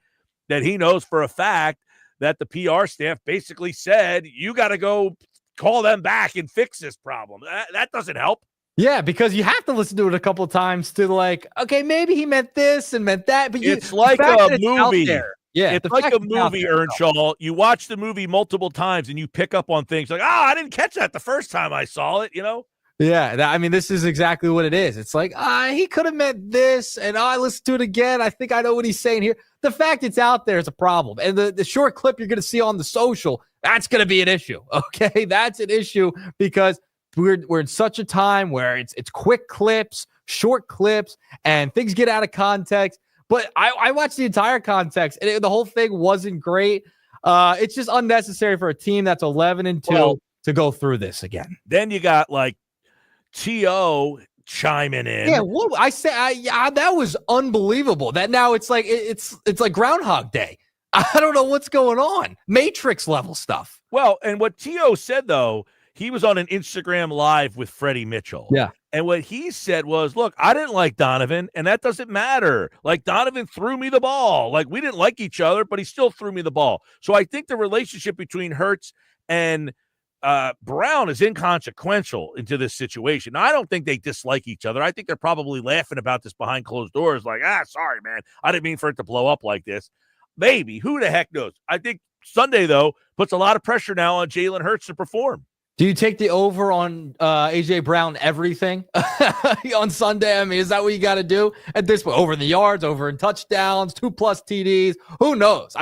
that he knows for a fact that the PR staff basically said, you got to go call them back and fix this problem. That doesn't help. Yeah, because you have to listen to it a couple of times to like, okay, maybe he meant this and meant that. But it's like a movie. Yeah, it's like a movie, Earnshaw. You watch the movie multiple times and you pick up on things like, I didn't catch that the first time I saw it, Yeah, this is exactly what it is. It's like, he could have meant this, and I listened to it again. I think I know what he's saying here. The fact it's out there is a problem. And the short clip you're going to see on the social, that's going to be an issue, okay? That's an issue because we're in such a time where it's quick clips, short clips, and things get out of context. But I watched the entire context, and the whole thing wasn't great. It's just unnecessary for a team that's 11-2 to go through this again. Then you got like T.O. chiming in. Yeah, that was unbelievable. That now it's like like Groundhog Day. I don't know what's going on. Matrix level stuff. Well, and what T.O. said though, he was on an Instagram Live with Freddie Mitchell. Yeah. And what he said was, look, I didn't like Donovan, and that doesn't matter. Like, Donovan threw me the ball. Like, we didn't like each other, but he still threw me the ball. So I think the relationship between Hurts and Brown is inconsequential into this situation. Now, I don't think they dislike each other. I think they're probably laughing about this behind closed doors, like, sorry, man. I didn't mean for it to blow up like this. Maybe. Who the heck knows? I think Sunday, though, puts a lot of pressure now on Jalen Hurts to perform. Do you take the over on A.J. Brown everything on Sunday? Is that what you got to do at this point? Over in the yards, over in touchdowns, 2+ TDs. Who knows?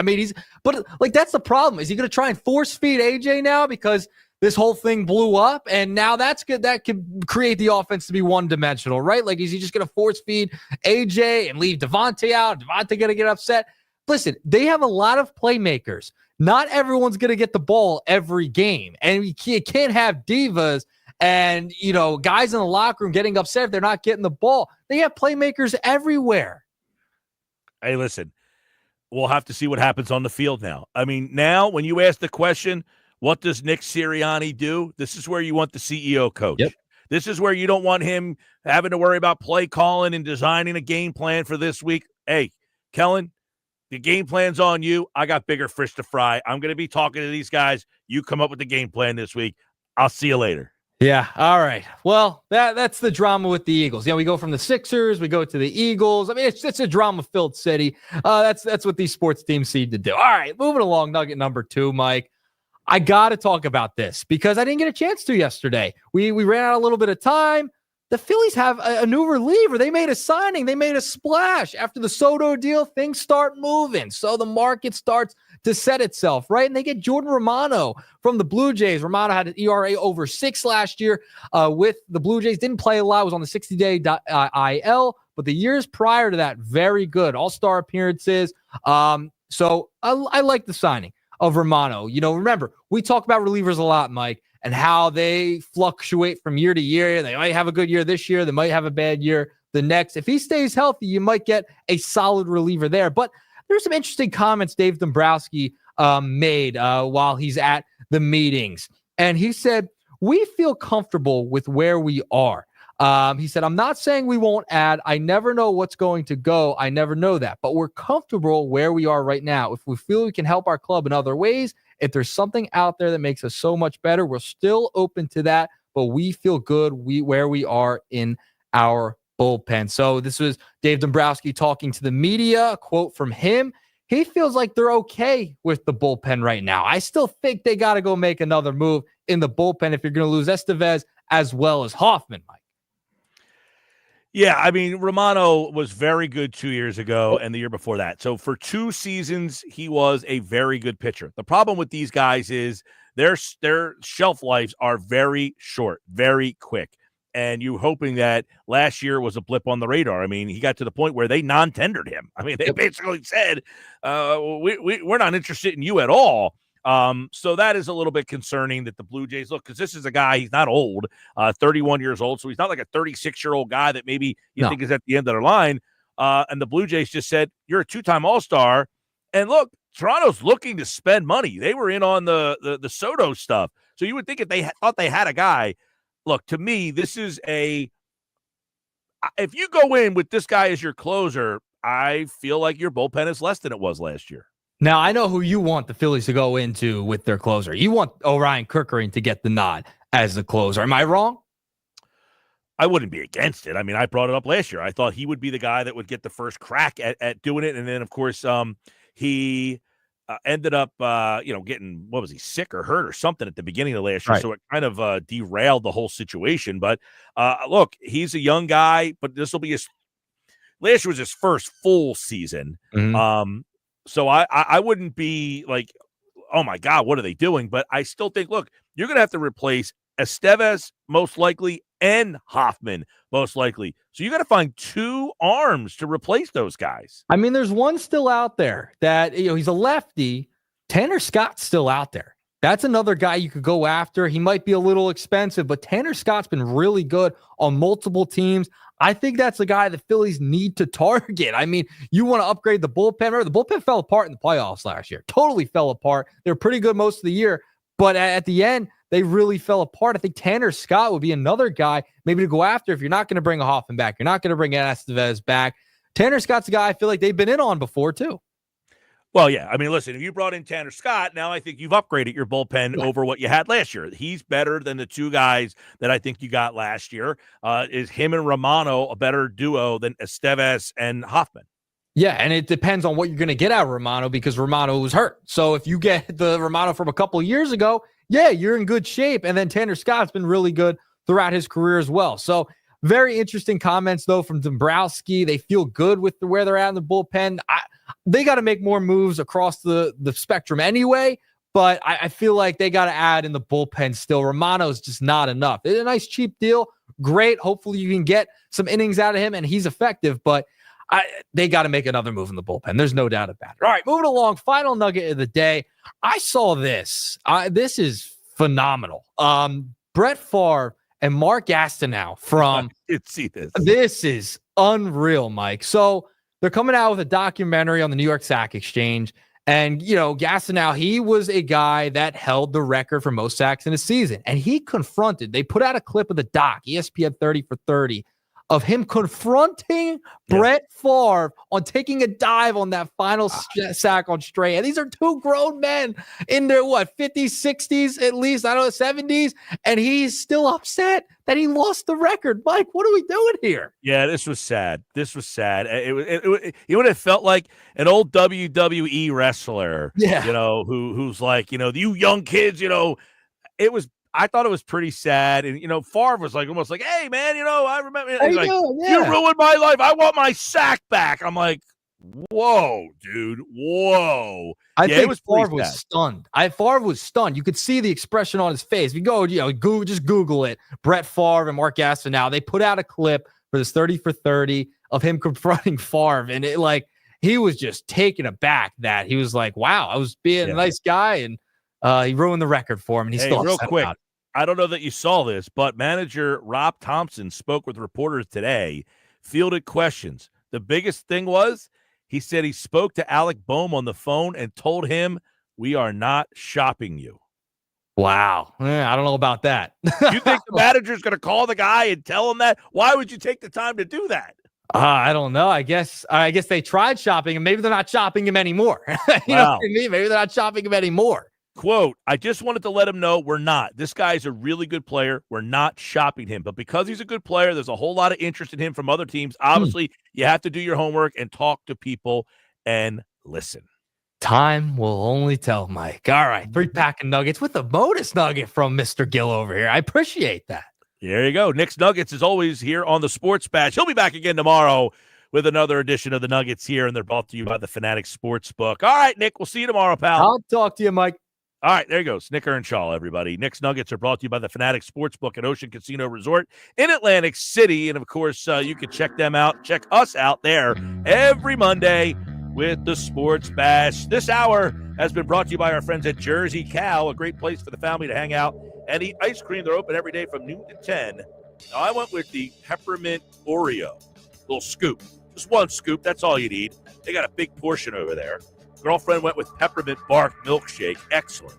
But that's the problem. Is he going to try and force feed A.J. now because this whole thing blew up? And now that's good. That could create the offense to be one-dimensional, right? Like, is he just going to force feed A.J. and leave Devontae out? Devontae going to get upset? Listen, they have a lot of playmakers. Not everyone's going to get the ball every game. And you can't have divas and, guys in the locker room getting upset if they're not getting the ball. They have playmakers everywhere. Hey, listen, we'll have to see what happens on the field now. Now when you ask the question, what does Nick Sirianni do? This is where you want the CEO coach. Yep. This is where you don't want him having to worry about play calling and designing a game plan for this week. Hey, Kellen, the game plan's on you. I got bigger fish to fry. I'm going to be talking to these guys. You come up with the game plan this week. I'll see you later. Yeah. All right. Well, that's the drama with the Eagles. We go from the Sixers, we go to the Eagles. I mean, it's a drama-filled city. That's what these sports teams seem to do. All right, moving along. Nugget number 2, Mike. I got to talk about this because I didn't get a chance to yesterday. We ran out a little bit of time. The Phillies have a new reliever. They made a signing. They made a splash. After the Soto deal, things start moving. So the market starts to set itself, right? And they get Jordan Romano from the Blue Jays. Romano had an ERA over 6 last year with the Blue Jays. Didn't play a lot. Was on the 60-day IL. But the years prior to that, very good. All-star appearances. So I like the signing of Romano. Remember, we talk about relievers a lot, Mike, and how they fluctuate from year to year. They might have a good year this year. They might have a bad year the next. If he stays healthy, you might get a solid reliever there. But there's some interesting comments Dave Dombrowski made while he's at the meetings. And he said, we feel comfortable with where we are. He said, I'm not saying we won't add. I never know what's going to go. I never know that. But we're comfortable where we are right now. If we feel we can help our club in other ways, if there's something out there that makes us so much better, we're still open to that. But we feel good where we are in our bullpen. So this was Dave Dombrowski talking to the media. A quote from him. He feels like they're okay with the bullpen right now. I still think they got to go make another move in the bullpen if you're going to lose Estevez as well as Hoffman, Mike. Yeah, I mean, Romano was very good 2 years ago and the year before that. So for 2 seasons, he was a very good pitcher. The problem with these guys is their shelf lives are very short, very quick. And you're hoping that last year was a blip on the radar. I mean, he got to the point where they non-tendered him. I mean, they basically said, we're not interested in you at all. So that is a little bit concerning that the Blue Jays look, because this is a guy, he's not old, 31 years old. So he's not like a 36-year-old guy that maybe you think is at the end of the line. And the Blue Jays just said, you're a 2-time All-Star. And look, Toronto's looking to spend money. They were in on the Soto stuff. So you would think if they thought they had a guy, look, to me, this is if you go in with this guy as your closer, I feel like your bullpen is less than it was last year. Now, I know who you want the Phillies to go into with their closer. You want Orion Kirkering to get the nod as the closer. Am I wrong? I wouldn't be against it. I mean, I brought it up last year. I thought he would be the guy that would get the first crack at doing it. And then, of course, he ended up, getting, what was he, sick or hurt or something at the beginning of last year. Right. So it kind of derailed the whole situation. But look, he's a young guy, but this will be last year was his first full season. Mm-hmm. So I wouldn't be like, oh, my God, what are they doing? But I still think, look, you're going to have to replace Estevez most likely and Hoffman most likely. So you got to find 2 arms to replace those guys. I mean, there's one still out there that, he's a lefty. Tanner Scott's still out there. That's another guy you could go after. He might be a little expensive, but Tanner Scott's been really good on multiple teams. I think that's a guy the Phillies need to target. I mean, you want to upgrade the bullpen. Remember, the bullpen fell apart in the playoffs last year. Totally fell apart. They were pretty good most of the year, but at the end, they really fell apart. I think Tanner Scott would be another guy maybe to go after if you're not going to bring a Hoffman back. You're not going to bring Estevez back. Tanner Scott's a guy I feel like they've been in on before, too. Well, yeah. I mean, listen, if you brought in Tanner Scott, now I think you've upgraded your bullpen over what you had last year. He's better than the 2 guys that I think you got last year. Is him and Romano a better duo than Estevez and Hoffman? Yeah, and it depends on what you're going to get out of Romano because Romano was hurt. So if you get the Romano from a couple of years ago, yeah, you're in good shape. And then Tanner Scott's been really good throughout his career as well. So very interesting comments, though, from Dombrowski. They feel good with where they're at in the bullpen. They got to make more moves across the spectrum anyway, but I feel like they got to add in the bullpen still. Romano's just not enough. It's a nice, cheap deal. Great. Hopefully you can get some innings out of him, and he's effective, but they got to make another move in the bullpen. There's no doubt about it. All right, moving along. Final nugget of the day. I saw this. This is phenomenal. Brett Favre and Mark Gastineau from – I did see this. This is unreal, Mike. So they're coming out with a documentary on the New York Sack Exchange. And, Gastineau, he was a guy that held the record for most sacks in a season. And he confronted – they put out a clip of the doc, ESPN 30 for 30, of him confronting Brett Favre on taking a dive on that final sack on Stray. And these are two grown men in their, 50s, 60s at least, I don't know, 70s. And he's still upset that he lost the record. Mike, what are we doing here? Yeah, this was sad. It would have felt like an old WWE wrestler, who's like, you young kids, I thought it was pretty sad. And, Favre was like, almost like, hey, man, I remember. He's like, you ruined my life. I want my sack back. I'm like, whoa, dude. Whoa. I think Favre was stunned. Favre was stunned. You could see the expression on his face. If you go, just Google it. Brett Favre and Mark Gastineau. They put out a clip for this 30 for 30 of him confronting Favre. And he was just taken aback that he was like, wow, I was being a nice guy. And he ruined the record for him. And he's still real upset quick. about it. I don't know that you saw this, but manager Rob Thompson spoke with reporters today, fielded questions. The biggest thing was he said he spoke to Alec Boehm on the phone and told him, we are not shopping you. Wow. I don't know about that. You think the manager's going to call the guy and tell him that? Why would you take the time to do that? I don't know. I guess they tried shopping, and maybe they're not shopping him anymore. You know what I mean? Maybe they're not shopping him anymore. Quote, I just wanted to let him know we're not. This guy is a really good player. We're not shopping him. But because he's a good player, there's a whole lot of interest in him from other teams. Obviously, you have to do your homework and talk to people and listen. Time will only tell, Mike. All right, 3-pack of nuggets with a bonus nugget from Mr. Gill over here. I appreciate that. There you go. Nick's Nuggets is always here on the Sports Bash. He'll be back again tomorrow with another edition of the Nuggets here, and they're brought to you by the Fanatic Sportsbook. All right, Nick, we'll see you tomorrow, pal. I'll talk to you, Mike. All right, there you go. Snicker and Shaw, everybody. Nick's Nuggets are brought to you by the Fanatic Sportsbook at Ocean Casino Resort in Atlantic City. And, of course, you can check them out. Check us out there every Monday with the Sports Bash. This hour has been brought to you by our friends at Jersey Cow, a great place for the family to hang out and eat ice cream. They're open every day from noon to 10. Now, I went with the peppermint Oreo, little scoop. Just one scoop. That's all you need. They got a big portion over there. Girlfriend went with peppermint bark milkshake. Excellent.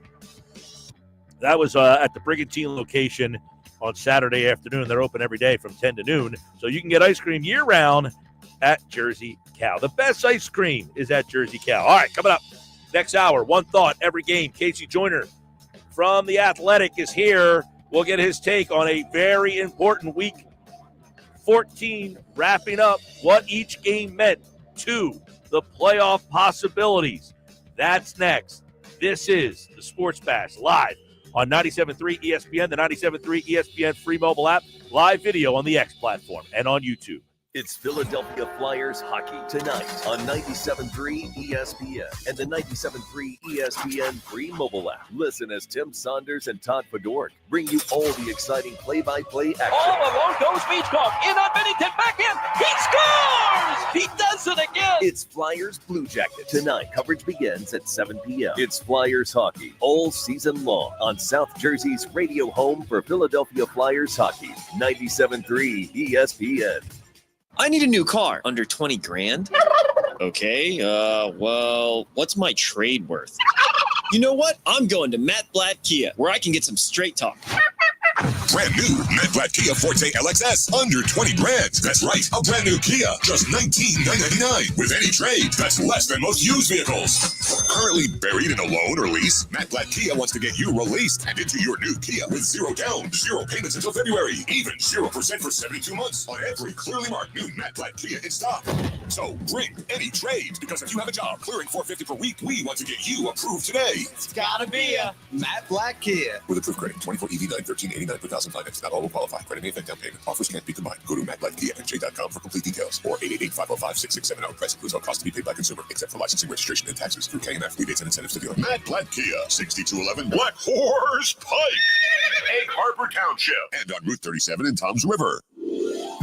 That was at the Brigantine location on Saturday afternoon. They're open every day from 10 to noon. So you can get ice cream year-round at Jersey Cow. The best ice cream is at Jersey Cow. All right, coming up next hour, One Thought Every Game. Casey Joyner from The Athletic is here. We'll get his take on a very important week 14, wrapping up what each game meant to the playoff possibilities. That's next. This is the Sports Bash live on 97.3 ESPN, the 97.3 ESPN free mobile app, live video on the X platform and on YouTube. It's Philadelphia Flyers hockey tonight on 97.3 ESPN and the 97.3 ESPN free mobile app. Listen as Tim Saunders and Todd Fedork bring you all the exciting play-by-play action. All alone goes Beachcomb. In on Bennington, back in. He scores! He does it again! It's Flyers Blue Jacket tonight. Coverage begins at 7 p.m. It's Flyers hockey all season long on South Jersey's radio home for Philadelphia Flyers hockey, 97.3 ESPN. I need a new car. Under 20 grand? Okay, well, what's my trade worth? You know what? I'm going to Matt Blatt Kia, where I can get some straight talk. Brand new Matt Blatt Kia Forte LXS, under 20 grand. That's right, a brand new Kia, just $19,999. With any trade, that's less than most used vehicles. Currently buried in a loan or lease, Matt Blatt Kia wants to get you released and into your new Kia with zero down, zero payments until February, even 0% for 72 months on every clearly marked new Matt Blatt Kia in stock. So bring any trade, because if you have a job clearing $450 per week, we want to get you approved today. It's gotta be a Matt Blatt Kia. With approved credit, 24 EV9, $1389 per thousand finance. Not all will qualify. Credit may affect down payment. Offers can't be combined. Go to mattblattkia.com for complete details, or 888-505-6670. Price includes all costs to be paid by consumer, except for licensing, registration, and taxes through KMF. Rebates and incentives to dealer. Matt Blatt Kia, 6211 Black Horse Pike, Egg Harbor Township, and on Route 37 in Toms River.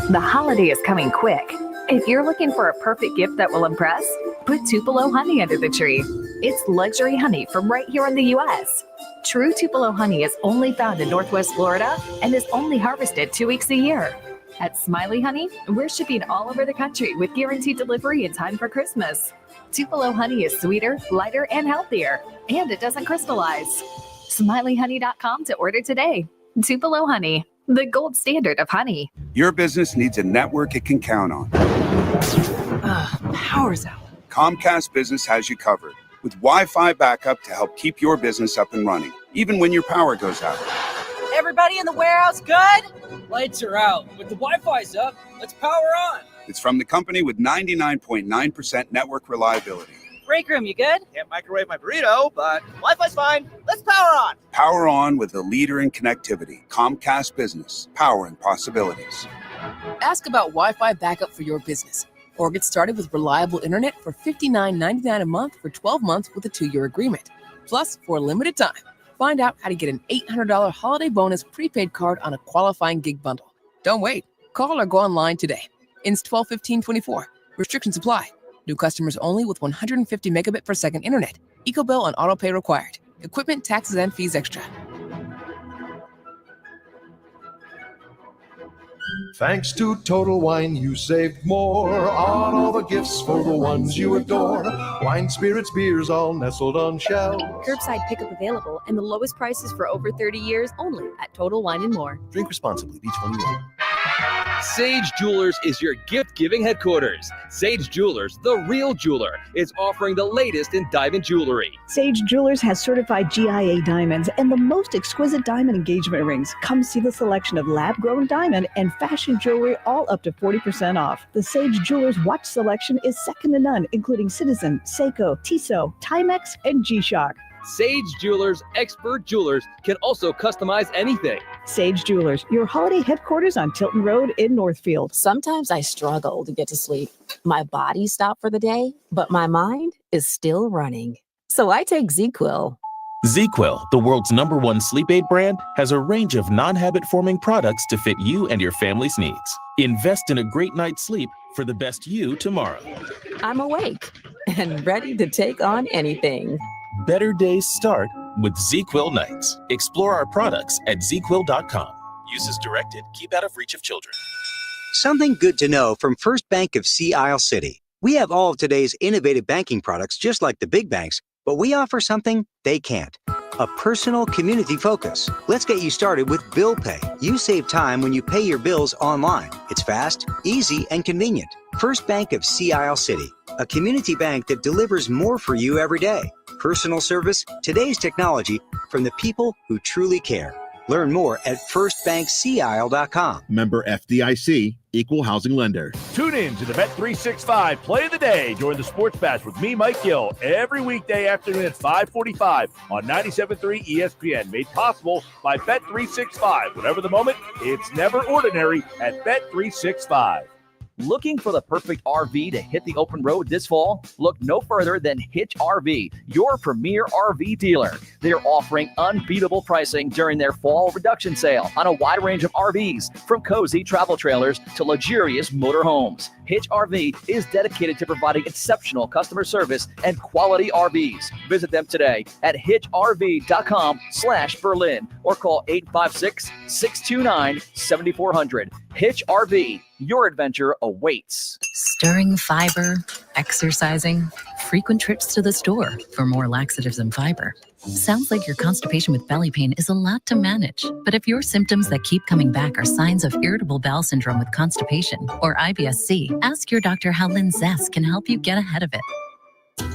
The holiday is coming quick. If you're looking for a perfect gift that will impress, put Tupelo honey under the tree. It's luxury honey from right here in the U.S. True Tupelo honey is only found in Northwest Florida and is only harvested 2 weeks a year. At Smiley Honey, we're shipping all over the country with guaranteed delivery in time for Christmas. Tupelo honey is sweeter, lighter, and healthier, and it doesn't crystallize. SmileyHoney.com to order today. Tupelo honey. the gold standard of honey. Your business needs a network it can count on. Power's out. Comcast Business has you covered with Wi-Fi backup to help keep your business up and running, even when your power goes out. Everybody in the warehouse good? Lights are out, but the Wi-Fi's up. Let's power on. It's from the company with 99.9% network reliability. Break room, you good? Can't microwave my burrito, but Wi-Fi's fine. Let's power on. Power on with the leader in connectivity, Comcast Business, powering possibilities. Ask about Wi-Fi backup for your business, or get started with reliable internet for $59.99 a month for 12 months with a 2-year agreement. Plus, for a limited time, find out how to get an $800 holiday bonus prepaid card on a qualifying gig bundle. Don't wait. Call or go online today. Ends 12/15/24. Restrictions apply. New customers only with 150 megabit per second internet. EcoBill and autopay required. Equipment, taxes, and fees extra. Thanks to Total Wine, you saved more on all the gifts for the ones you adore. Wine, spirits, beers, all nestled on shelves. Curbside pickup available and the lowest prices for over 30 years only at Total Wine & More. Drink responsibly. B21. Sage Jewelers is your gift-giving headquarters. Sage Jewelers, the real jeweler, is offering the latest in diamond jewelry. Sage Jewelers has certified GIA diamonds and the most exquisite diamond engagement rings. Come see the selection of lab-grown diamond and fashion jewelry, all up to 40% off. The Sage Jewelers watch selection is second to none, including Citizen, Seiko, Tissot, Timex, and G-Shock. Sage Jewelers, expert jewelers, can also customize anything. Sage Jewelers, your holiday headquarters on Tilton Road in Northfield. Sometimes I struggle to get to sleep. My body stopped for the day, but my mind is still running. So I take ZQuil. ZQuil, the world's #1 sleep aid brand, has a range of non-habit forming products to fit you and your family's needs. Invest in a great night's sleep for the best you tomorrow. I'm awake and ready to take on anything. Better days start with ZQuil nights. Explore our products at ZQuil.com. Use as directed. Keep out of reach of children. Something good to know from First Bank of Sea Isle City. We have all of today's innovative banking products just like the big banks, but we offer something they can't. A personal community focus. Let's get you started with Bill Pay. You save time when you pay your bills online. It's fast, easy, and convenient. First Bank of Sea Isle City, a community bank that delivers more for you every day. Personal service, today's technology, from the people who truly care. Learn more at firstbankseaisle.com. Member FDIC, Equal Housing Lender. Tune in to the Bet365 Play of the Day during the Sports Bash with me, Mike Gill, every weekday afternoon at 5:45 on 97.3 ESPN. Made possible by Bet365. Whatever the moment, it's never ordinary at Bet365. Looking for the perfect RV to hit the open road this fall? Look no further than Hitch RV, your premier RV dealer. They're offering unbeatable pricing during their fall reduction sale on a wide range of RVs, from cozy travel trailers to luxurious motorhomes. Hitch RV is dedicated to providing exceptional customer service and quality RVs. Visit them today at hitchrv.com/Berlin or call 856-629-7400. Hitch RV, your adventure awaits. Stirring fiber, exercising, frequent trips to the store for more laxatives and fiber. Sounds like your constipation with belly pain is a lot to manage. But if your symptoms that keep coming back are signs of irritable bowel syndrome with constipation or IBS-C, ask your doctor how Linzess can help you get ahead of it.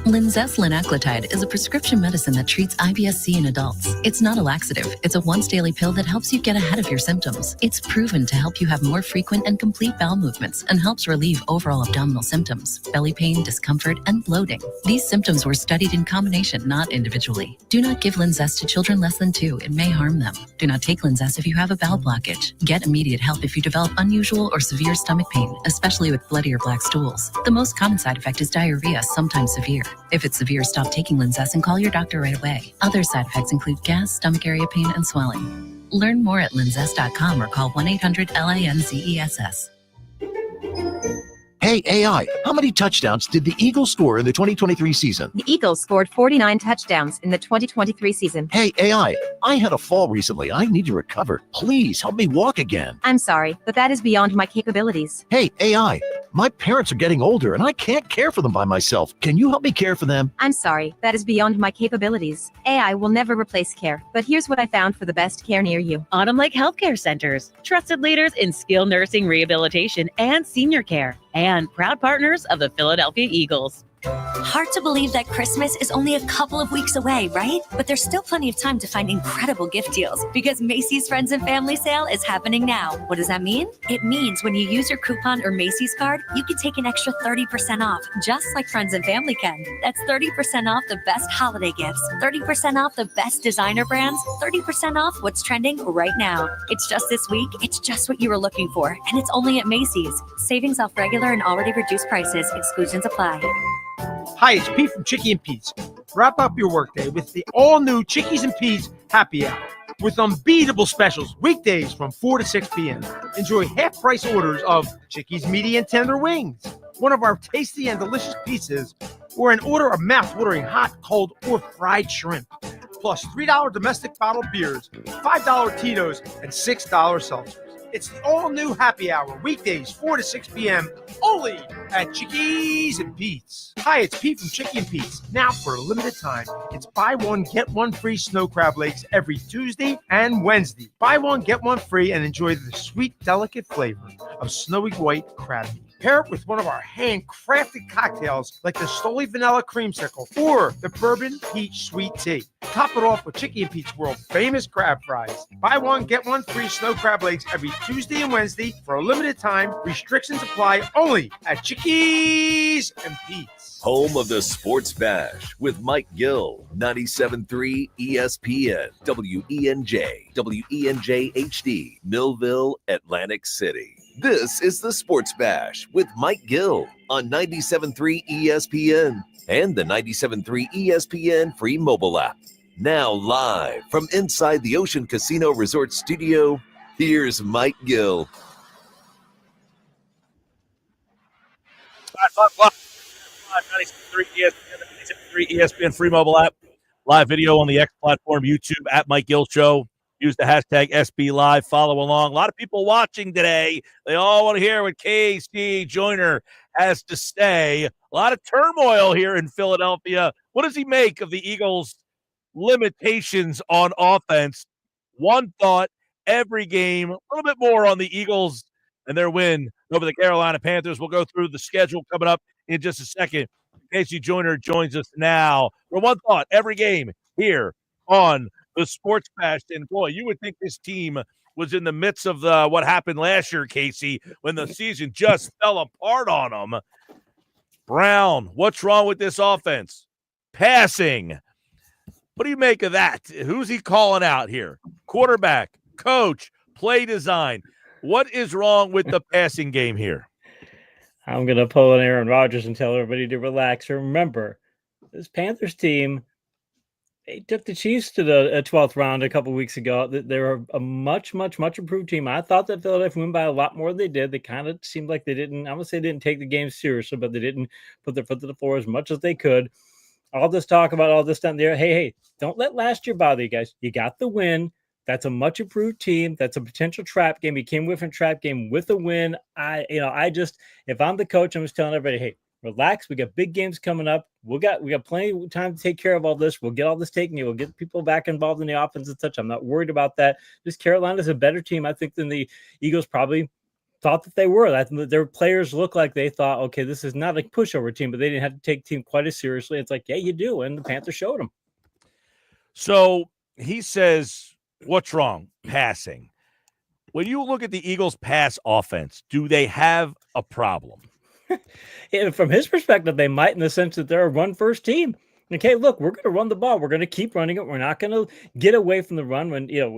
Linzess linaclotide is a prescription medicine that treats IBS-C in adults. It's not a laxative. It's a once-daily pill that helps you get ahead of your symptoms. It's proven to help you have more frequent and complete bowel movements and helps relieve overall abdominal symptoms, belly pain, discomfort, and bloating. These symptoms were studied in combination, not individually. Do not give Linzess to children less than 2. It may harm them. Do not take Linzess if you have a bowel blockage. Get immediate help if you develop unusual or severe stomach pain, especially with bloody or black stools. The most common side effect is diarrhea, sometimes severe. If it's severe, stop taking Linzess and call your doctor right away. Other side effects include gas, stomach area pain, and swelling. Learn more at linzess.com or call 1-800-LINZESS. Hey, AI, how many touchdowns did the Eagles score in the 2023 season? The Eagles scored 49 touchdowns in the 2023 season. Hey, AI, I had a fall recently. I need to recover. Please help me walk again. I'm sorry, but that is beyond my capabilities. Hey, AI, My parents are getting older and I can't care for them by myself. Can you help me care for them? I'm sorry, that is beyond my capabilities. AI will never replace care, but here's what I found for the best care near you. Autumn Lake Healthcare Centers, trusted leaders in skilled nursing rehabilitation and senior care, and proud partners of the Philadelphia Eagles. Hard to believe that Christmas is only a couple of weeks away, right? But there's still plenty of time to find incredible gift deals because Macy's Friends and Family Sale is happening now. What does that mean? It means when you use your coupon or Macy's card, you can take an extra 30% off, just like Friends and Family can. That's 30% off the best holiday gifts, 30% off the best designer brands, 30% off what's trending right now. It's just this week. It's just what you were looking for, and it's only at Macy's. Savings off regular and already reduced prices. Exclusions apply. Hi, it's Pete from Chickie and Pete's. Wrap up your workday with the all-new Chickies and Pete's Happy Hour with unbeatable specials weekdays from 4 to 6 p.m. Enjoy half-price orders of Chickies Meaty and Tender Wings, one of our tasty and delicious pizzas, or an order of mouth-watering hot, cold, or fried shrimp. Plus $3 domestic bottled beers, $5 Tito's, and $6 seltzers. It's the all-new Happy Hour, weekdays, 4 to 6 p.m., only at Chickies and Pete's. Hi, it's Pete from Chickie and Pete's. Now, for a limited time, it's buy one, get one free snow crab legs every Tuesday and Wednesday. Buy one, get one free, and enjoy the sweet, delicate flavor of snowy white crab meat. Pair it with one of our handcrafted cocktails like the Stoli Vanilla Creamsicle or the Bourbon Peach Sweet Tea. Top it off with Chickie and Pete's world famous crab fries. Buy one, get one free snow crab legs every Tuesday and Wednesday for a limited time. Restrictions apply only at Chickies and Pete's. Home of the Sports Bash with Mike Gill, 97.3 ESPN, WENJ, WENJ HD, Millville, Atlantic City. This is the Sports Bash with Mike Gill on 97.3 ESPN and the 97.3 ESPN free mobile app. Now live from inside the Ocean Casino Resort Studio, here's Mike Gill. Live 97.3 ESPN, 97.3 ESPN free mobile app. Live video on the X platform, YouTube at Mike Gill Show. Use the hashtag SB Live. Follow along. A lot of people watching today. They all want to hear what KC Joyner has to say. A lot of turmoil here in Philadelphia. What does he make of the Eagles' limitations on offense? One thought every game. A little bit more on the Eagles and their win over the Carolina Panthers. We'll go through the schedule coming up in just a second. KC Joyner joins us now for one thought every game here on the Sports Bash. And boy, you would think this team was in the midst of what happened last year, Casey, when the season just fell apart on them. Brown, what's wrong with this offense? Passing. What do you make of that? Who's he calling out here? Quarterback, coach, play design. What is wrong with the passing game here? I'm going to pull an Aaron Rodgers and tell everybody to relax. Remember, this Panthers team, they took the Chiefs to the 12th round a couple weeks ago. They were a much, much, much improved team. I thought that Philadelphia won by a lot more than they did. They kind of seemed like they didn't, I would say didn't take the game seriously, but they didn't put their foot to the floor as much as they could. All this talk about all this down there. Hey, don't let last year bother you guys. You got the win. That's a much improved team. That's a potential trap game. You came with a trap game with a win. If I'm the coach, I'm just telling everybody, hey, relax. We got big games coming up. We got plenty of time to take care of all this. We'll get all this taken. We'll get people back involved in the offense and such. I'm not worried about that. Just Carolina's a better team, I think, than the Eagles probably thought that they were. Their players look like they thought, okay, this is not a pushover team, but they didn't have to take the team quite as seriously. It's like, yeah, you do. And the Panthers showed them. So he says, what's wrong? Passing. When you look at the Eagles' pass offense, do they have a problem? From his perspective, they might, in the sense that they're a run-first team. Okay, look, we're going to run the ball. We're going to keep running it. We're not going to get away from the run when, you're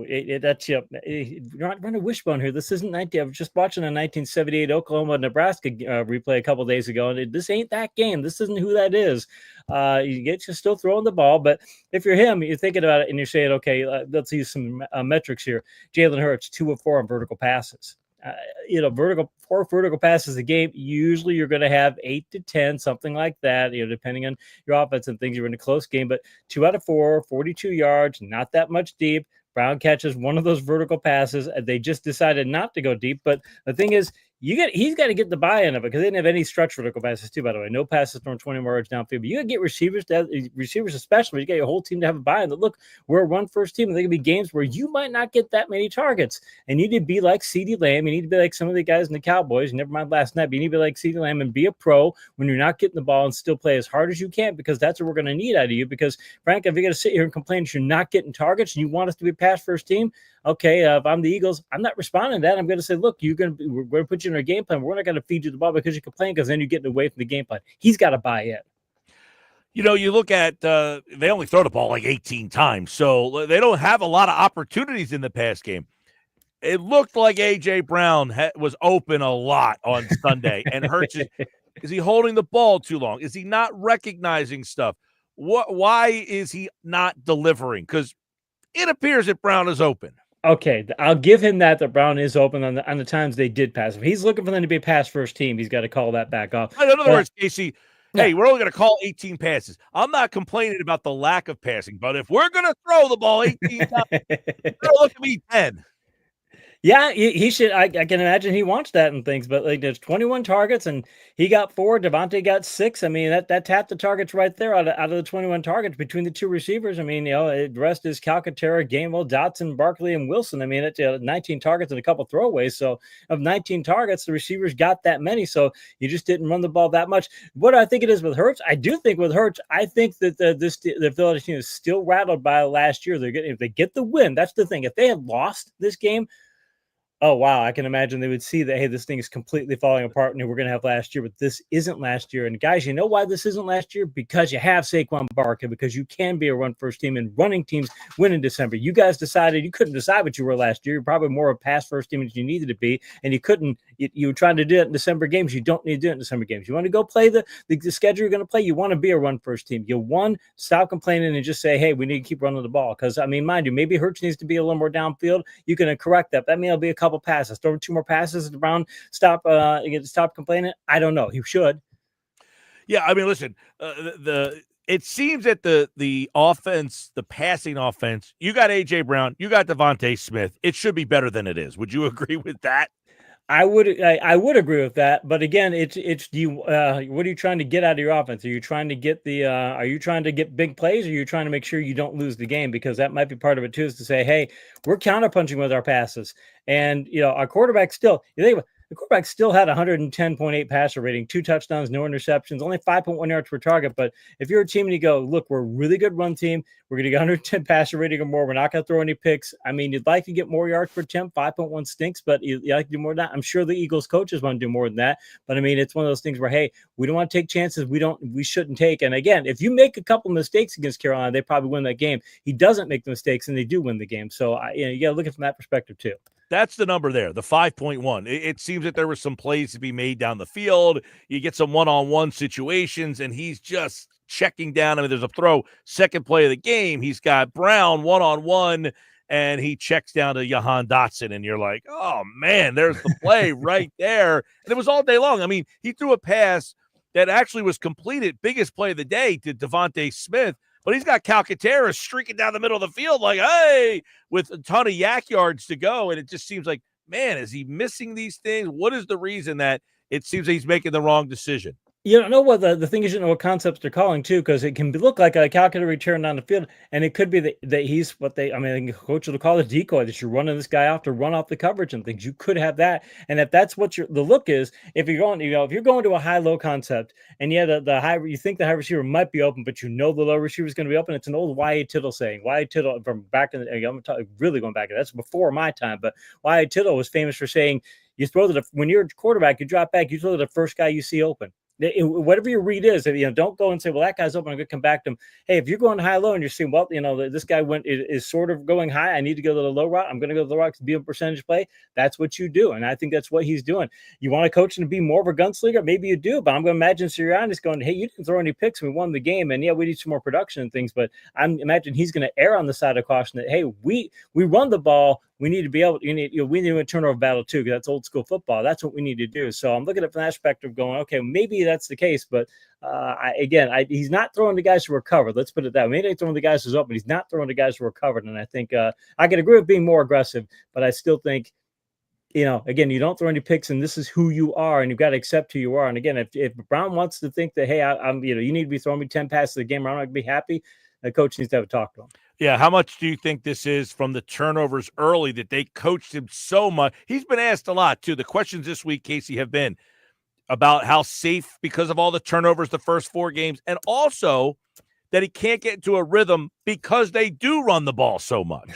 not running a wishbone here. This isn't 19. I was just watching a 1978 Oklahoma-Nebraska replay a couple days ago, and this ain't that game. This isn't who that is. You're still throwing the ball, but if you're him, you're thinking about it, and you're saying, okay, let's use some metrics here. Jalen Hurts, 2 of 4 on vertical passes. Four vertical passes a game. Usually you're going to have 8 to 10, something like that, depending on your offense and things. You're in a close game, but 2 out of 4, 42 yards, not that much deep. Brown catches one of those vertical passes. They just decided not to go deep. But the thing is, he's got to get the buy-in of it, because they didn't have any stretch vertical passes too, by the way. No passes from 20 more yards downfield. But you got to get receivers especially. You got your whole team to have a buy-in that, look, we're a run-first team, and there can be games where you might not get that many targets. And you need to be like CeeDee Lamb. You need to be like some of the guys in the Cowboys. Never mind last night, but you need to be like CeeDee Lamb and be a pro when you're not getting the ball and still play as hard as you can, because that's what we're going to need out of you. Because, Frank, if you're going to sit here and complain that you're not getting targets and you want us to be a pass-first team, okay, if I'm the Eagles, I'm not responding to that. I'm going to say, look, we're going to put you in our game plan. We're not going to feed you the ball because you complain, because then you're getting away from the game plan. He's got to buy in. You look at they only throw the ball like 18 times, so they don't have a lot of opportunities in the pass game. It looked like A.J. Brown was open a lot on Sunday, and Hurts is he holding the ball too long? Is he not recognizing stuff? Why is he not delivering? Because it appears that Brown is open. Okay, I'll give him that Brown is open on the times they did pass. If he's looking for them to be a pass-first team, he's got to call that back off. In other words, Casey, hey, we're only going to call 18 passes. I'm not complaining about the lack of passing, but if we're going to throw the ball 18 times, look at me 10. Yeah, he should. I can imagine he wants that and things, but like there's 21 targets and he got 4. Devontae got 6. I mean, that tapped the targets right there out of the 21 targets between the two receivers. I mean, the rest is Calcaterra, Gainwell, Dotson, Barkley, and Wilson. I mean, it's 19 targets and a couple throwaways. So of 19 targets, the receivers got that many. So you just didn't run the ball that much. What I think it is with Hurts, I do think with Hurts, I think that the Philadelphia team is still rattled by last year. If they get the win, that's the thing. If they had lost this game, oh, wow, I can imagine they would see that, hey, this thing is completely falling apart and we're going to have last year, but this isn't last year. And guys, you know why this isn't last year? Because you have Saquon Barkley, because you can be a run-first team, and running teams win in December. You guys decided you couldn't decide what you were last year. You're probably more of a pass-first team than you needed to be, and you were trying to do it in December games. You don't need to do it in December games. You want to go play the schedule you're going to play. You want to be a run-first team. Stop complaining and just say, hey, we need to keep running the ball. Because, I mean, mind you, maybe Hurts needs to be a little more downfield. You can correct that. That means it'll be a couple passes. Throw 2 more passes to Brown. Stop complaining. I don't know. He should. Yeah, I mean, listen. It seems that the offense, the passing offense, you got A.J. Brown, you got Devontae Smith. It should be better than it is. Would you agree with that? I would agree with that, but again, it's what are you trying to get out of your offense? Are you trying to get are you trying to get big plays, or are you trying to make sure you don't lose the game? Because that might be part of it too, is to say, hey, we're counterpunching with our passes, and our quarterback still. The quarterback still had 110.8 passer rating, 2 touchdowns, no interceptions, only 5.1 yards per target. But if you're a team and you go, look, we're a really good run team, we're going to get 110 passer rating or more, we're not going to throw any picks. I mean, you'd like to get more yards per attempt. 5.1 stinks, but you like to do more than that. I'm sure the Eagles coaches want to do more than that. But I mean, it's one of those things where, hey, we don't want to take chances we shouldn't take. And again, if you make a couple mistakes against Carolina, they probably win that game. He doesn't make the mistakes, and they do win the game. So you got to look at it from that perspective too. That's the number there, the 5.1. It seems that there were some plays to be made down the field. You get some one-on-one situations, and he's just checking down. I mean, there's a throw, second play of the game. He's got Brown one-on-one, and he checks down to Jahan Dotson, and you're like, oh, man, there's the play right there. And it was all day long. I mean, he threw a pass that actually was completed, biggest play of the day, to Devontae Smith. But he's got Calcaterra streaking down the middle of the field like, hey, with a ton of yak yards to go. And it just seems like, man, is he missing these things? What is the reason that it seems that he's making the wrong decision? You don't know what the thing is, you don't know what concepts they're calling too, because it can look like a calculated return on the field, and it could be that he's what I think coach will call a decoy, that you're running this guy off to run off the coverage and things. You could have that, and if that's what the look is, if you're going, if you're going to a high-low concept, and the high, you think the high receiver might be open, but the low receiver is going to be open. It's an old Y.A. Tittle saying. Y.A. Tittle from back in I'm really going back. That's before my time, but Y.A. Tittle was famous for saying, you throw when you're a quarterback, you drop back, you throw to the first guy you see open. Whatever your read is, don't go and say, well, that guy's open, I'm going to come back to him. Hey, if you're going high low and you're seeing, well, this guy is sort of going high, I need to go to the low route, I'm going to go to the route to be a percentage play. That's what you do, and I think that's what he's doing. You want to coach him to be more of a gunslinger? Maybe you do, but I'm going to imagine Sirianni's going, hey, you didn't throw any picks, we won the game, and yeah, we need some more production and things, but I'm imagine he's going to err on the side of caution that, hey, we run the ball, we need to be able. We need a turnover battle too, because that's old school football. That's what we need to do. So I'm looking at it from that perspective, going, okay, maybe that's the case, but he's not throwing the guys who are covered. Let's put it that way. Maybe he's throwing the guys who's open. He's not throwing the guys who are covered. And I think I could agree with being more aggressive, but I still think again, you don't throw any picks, and this is who you are, and you've got to accept who you are. And again, if Brown wants to think that, hey, I'm, you need to be throwing me 10 passes a game, or I'm not going to be happy, the coach needs to have a talk to him. Yeah, how much do you think this is from the turnovers early that they coached him so much? He's been asked a lot, too. The questions this week, Casey, have been about how safe because of all the turnovers the first 4 games, and also that he can't get into a rhythm because they do run the ball so much.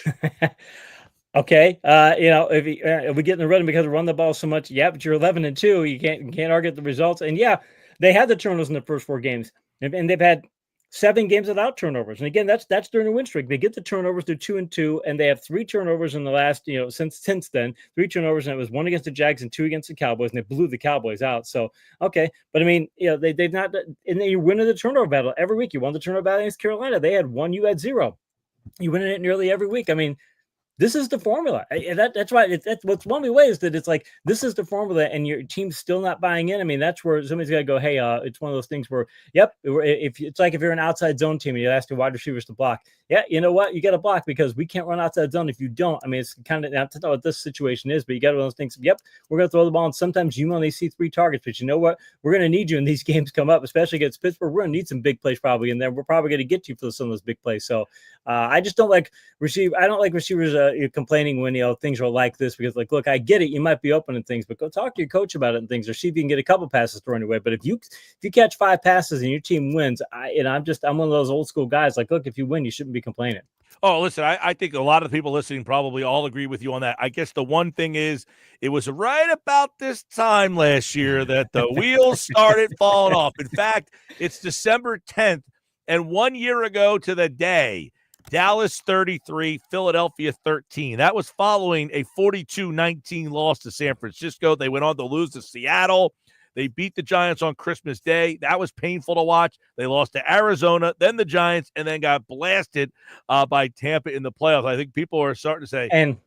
Okay, if we get in the rhythm because we run the ball so much, yeah, but you're 11-2. You can't argue the results. And yeah, they had the turnovers in the first 4 games, and they've had 7 games without turnovers. And again, that's during the win streak. They get the turnovers to 2-2, and they have 3 turnovers in the last, since then, 3 turnovers, and it was 1 against the Jags and 2 against the Cowboys, and they blew the Cowboys out. So okay, but I mean, they've not, and then you win the turnover battle every week. You won the turnover battle against Carolina. They had 1, you had 0. You win it nearly every week. I mean, this is the formula. That's why that's what's one of the ways that it's like, this is the formula and your team's still not buying in. I mean, that's where somebody's got to go, hey, it's one of those things where, yep, if it's like if you're an outside zone team and you ask your wide receivers to block, yeah, you know what? You got to block because we can't run outside zone if you don't. I mean, it's kind of, not to know what this situation is, but you got one of those things, yep, we're going to throw the ball, and sometimes you only see 3 targets, but you know what? We're going to need you in these games come up, especially against Pittsburgh. We're going to need some big plays probably in there. We're probably going to get you for some of those big plays. So I just don't like I don't like receivers complaining when things are like this, because look, I get it, you might be open and things, but go talk to your coach about it and things, or see if you can get a couple passes thrown away. But if you catch 5 passes and your team wins, I'm one of those old school guys. Look, if you win, you shouldn't be complaining. Oh, listen, I think a lot of the people listening probably all agree with you on that. I guess the one thing is, it was right about this time last year that the wheels started falling off. In fact, it's December 10th, and 1 year ago to the day, Dallas 33, Philadelphia 13. That was following a 42-19 loss to San Francisco. They went on to lose to Seattle. They beat the Giants on Christmas Day. That was painful to watch. They lost to Arizona, then the Giants, and then got blasted by Tampa in the playoffs. I think people are starting to say,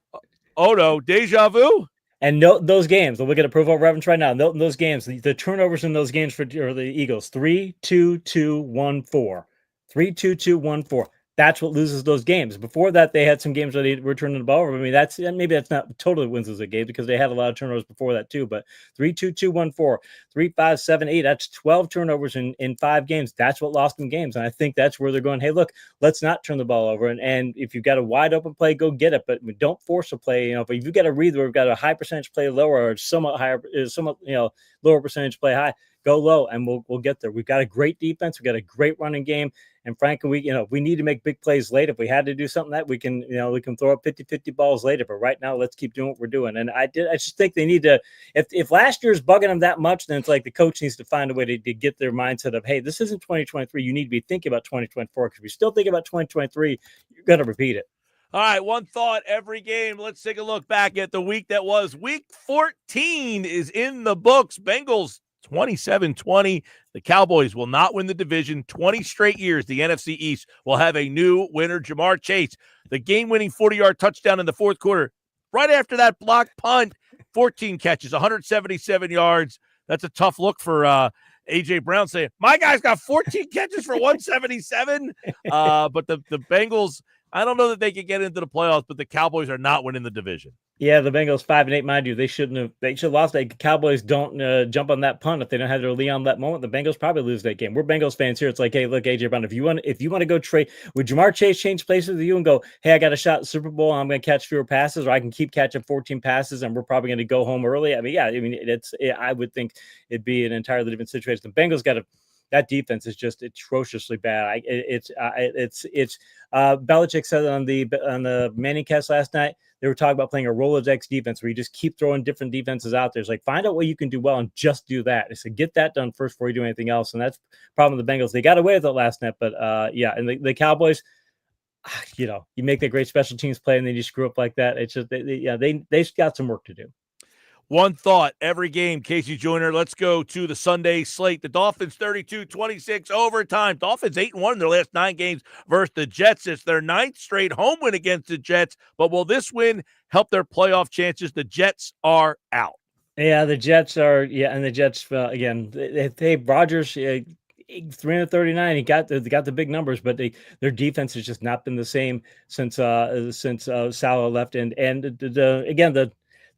oh no, deja vu? And note those games. We'll look at approval reference right now. Note those games. The turnovers in those games for the Eagles: 3-2-2-1-4. 3-2-2-1-4. That's what loses those games. Before that, they had some games where they were turning the ball over. I mean, maybe that's not totally wins as a game, because they had a lot of turnovers before that too. But 3-2-2-1-4, 3-5-7-8. That's 12 turnovers in 5 games. That's what lost them games. And I think that's where they're going, hey, look, let's not turn the ball over. And if you've got a wide open play, go get it. But don't force a play. But if you've got a read where we've got a high percentage play lower, or somewhat higher, lower percentage play high, go low, and we'll get there. We've got a great defense. We've got a great running game. And frankly, we need to make big plays late. If we had to do something that we can throw up 50-50 balls later. But right now, let's keep doing what we're doing. And I just think they need to, if last year's bugging them that much, then it's like the coach needs to find a way to get their mindset of, hey, this isn't 2023. You need to be thinking about 2024, because if you're still thinking about 2023, you're going to repeat it. All right, one thought every game. Let's take a look back at the week that was. Week 14 is in the books. Bengals 27-20. The Cowboys will not win the division 20 straight years. The NFC East will have a new winner, Jamar Chase. The game-winning 40-yard touchdown in the fourth quarter. Right after that blocked punt, 14 catches, 177 yards. That's a tough look for A.J. Brown, saying, my guy's got 14 catches for 177. But the Bengals, I don't know that they could get into the playoffs, but the Cowboys are not winning the division. Yeah, the Bengals 5-8, mind you, they should have lost. The Cowboys don't jump on that punt if they don't have their lead on that moment. The Bengals probably lose that game. We're Bengals fans here. It's like, hey, look, AJ Brown, if you want to go trade, would Jamar Chase change places with you and go, hey, I got a shot at the Super Bowl, and I'm going to catch fewer passes, or I can keep catching 14 passes, and we're probably going to go home early? I mean, I would think it'd be an entirely different situation. The Bengals got to. That defense is just atrociously bad. Belichick said on the Manning cast last night, they were talking about playing a Rolodex defense where you just keep throwing different defenses out there. It's like, find out what you can do well and just do that. It's like, get that done first before you do anything else. And that's the problem with the Bengals. They got away with it last night, but and the Cowboys, you make that great special teams play and then you screw up like that. It's just they've got some work to do. One thought every game, Casey Joyner. Let's go to the Sunday slate. The Dolphins 32-26 overtime. Dolphins 8-1 in their last 9 games versus the Jets. It's their 9th straight home win against the Jets. But will this win help their playoff chances? The Jets are out. Yeah, the Jets are. Yeah, and the Jets again. Hey, Rodgers. 339. He got the big numbers, but their defense has just not been the same since Salah left. And again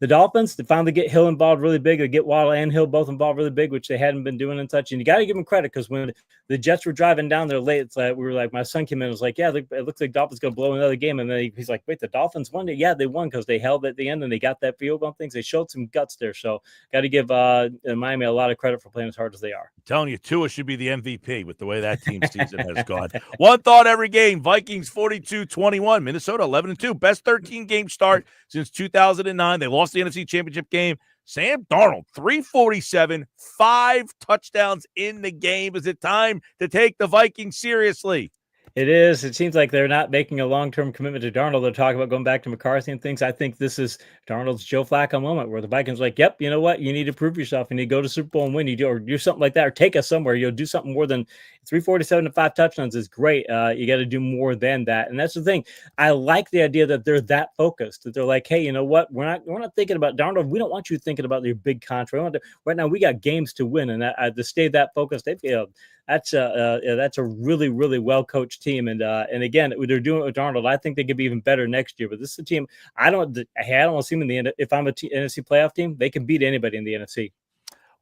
the Dolphins, they finally get Hill involved really big. They get Waddle and Hill both involved really big, which they hadn't been doing and such. And you got to give them credit because when the Jets were driving down there late, it's like, we were like, my son came in and was like, yeah, it looks like Dolphins going to blow another game. And then he's like, wait, the Dolphins won it? Yeah, they won because they held at the end and they got that field goal things. They showed some guts there. So got to give Miami a lot of credit for playing as hard as they are. I'm telling you, Tua should be the MVP with the way that team's season has gone. One thought every game. Vikings 42-21. Minnesota 11-2. Best 13-game start since 2009. They lost the NFC Championship game. Sam Darnold, 347, 5 touchdowns in the game. Is it time to take the Vikings seriously? It is. It seems like they're not making a long-term commitment to Darnold. They're talking about going back to McCarthy and things. I think this is Darnold's Joe Flacco moment where the Vikings are like, yep, you know what? You need to prove yourself. You need to go to Super Bowl and win. You do, or do something like that, or take us somewhere. You'll do something more than 347 and 5 touchdowns is great. You got to do more than that. And that's the thing. I like the idea that they're that focused, that they're like, hey, you know what? We're not thinking about Darnold. We don't want you thinking about your big contract. Right now, we got games to win, and to stay that focused, they feel. That's a really, really well-coached team. And again, they're doing it with Darnold. I think they could be even better next year. But this is a team, I don't want to see them in the end. If I'm a NFC playoff team, they can beat anybody in the NFC.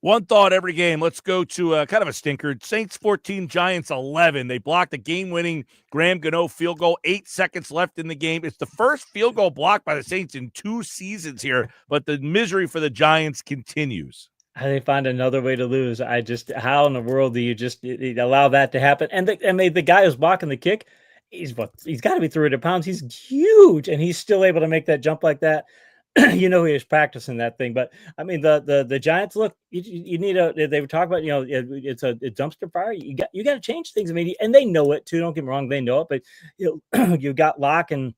One thought every game. Let's go to kind of a stinker. Saints 14, Giants 11. They blocked a game-winning Graham Gano field goal. 8 seconds left in the game. It's the first field goal blocked by the Saints in 2 seasons here, but the misery for the Giants continues. They find another way to lose. How in the world do you just allow that to happen? And the guy who's blocking the kick, he's got to be 300 pounds. He's huge, and he's still able to make that jump like that. He was practicing that thing. But I mean, the Giants look. You need they were talking about it's a dumpster fire. You got to change things. I mean, and they know it too. Don't get me wrong, they know it. But you got Locke and.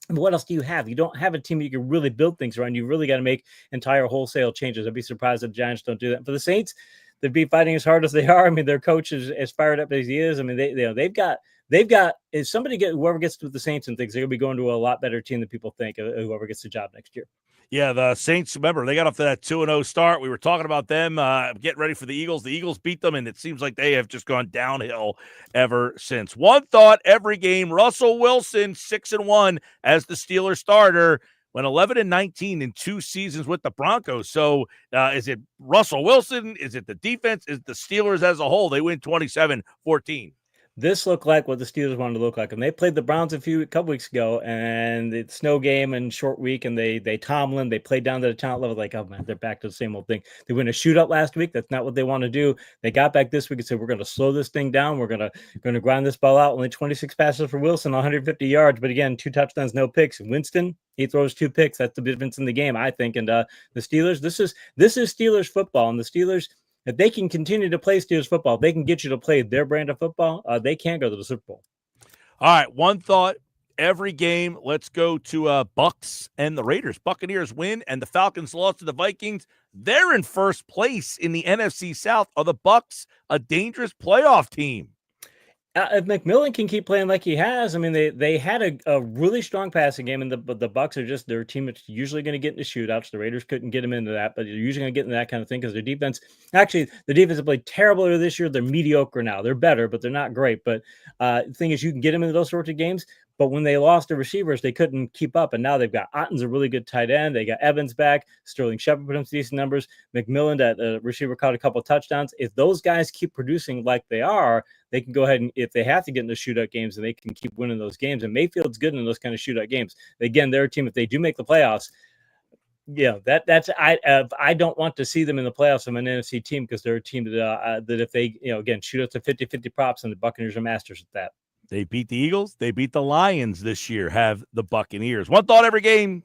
What else do you have? You don't have a team you can really build things around. You really got to make entire wholesale changes. I'd be surprised if the Giants don't do that. For the Saints, they'd be fighting as hard as they are. I mean, their coach is as fired up as he is. I mean, they've got if somebody whoever gets to the Saints and things, they're gonna be going to a lot better team than people think. Whoever gets the job next year. Yeah, the Saints, remember, they got off to that 2-0 start. We were talking about them getting ready for the Eagles. The Eagles beat them, and it seems like they have just gone downhill ever since. One thought every game, Russell Wilson, 6-1 as the Steelers starter, went 11-19 in 2 seasons with the Broncos. So is it Russell Wilson? Is it the defense? Is it the Steelers as a whole? They win 27-14. This looked like what the Steelers wanted to look like. And they played the Browns a couple weeks ago, and it's snow game and short week, and they Tomlin, they played down to the talent level, like, oh man, they're back to the same old thing. They win a shootout last week. That's not what they want to do. They got back this week and said, we're going to slow this thing down. We're going to grind this ball out. Only 26 passes for Wilson, 150 yards. But again, 2 touchdowns, no picks. Winston, he throws 2 picks. That's the difference in the game, I think. And the Steelers, this is Steelers football, and the Steelers, if they can continue to play Steelers football, they can get you to play their brand of football. They can go to the Super Bowl. All right, one thought every game. Let's go to Bucks and the Raiders. Buccaneers win, and the Falcons lost to the Vikings. They're in first place in the NFC South. Are the Bucks a dangerous playoff team? If McMillan can keep playing like he has, I mean, they had a really strong passing game, and the Bucs are just their team that's usually going to get into shootouts. The Raiders couldn't get them into that, but they're usually going to get into that kind of thing because their defense. Actually, the defense have played terrible earlier this year. They're mediocre now. They're better, but they're not great. But the thing is, you can get them into those sorts of games. But when they lost the receivers, they couldn't keep up. And now they've got Otten's a really good tight end. They got Evans back. Sterling Shepard put in some decent numbers. McMillan, that receiver, caught a couple of touchdowns. If those guys keep producing like they are, they can go ahead and, if they have to get in the shootout games, and they can keep winning those games. And Mayfield's good in those kind of shootout games. Again, they're a team, if they do make the playoffs, I don't want to see them in the playoffs from an NFC team, because they're a team that if they, again, shoot us to 50-50 props, and the Buccaneers are masters at that. They beat the Eagles. They beat the Lions this year, have the Buccaneers. One thought every game,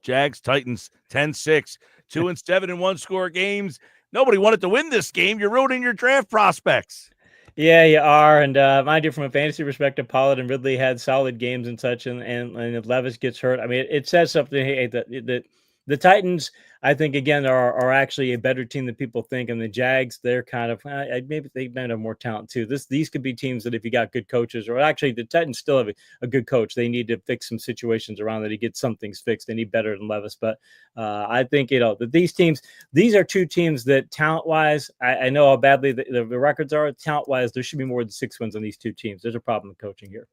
Jags, Titans, 10-6, 2-7 in one-score games. Nobody wanted to win this game. You're ruining your draft prospects. Yeah, you are. And mind you, from a fantasy perspective, Pollard and Ridley had solid games and such, and if Levis gets hurt, I mean, it says something. Hey, that the Titans, I think, again, are actually a better team than people think. And the Jags, they're kind of, maybe they might have more talent too. These could be teams that if you got good coaches, or actually the Titans still have a good coach, they need to fix some situations around that. He gets some things fixed. They need better than Levis. But I think, that these teams, these are 2 teams that talent-wise, I know how badly the records are. Talent-wise, there should be more than 6 wins on these 2 teams. There's a problem with coaching here.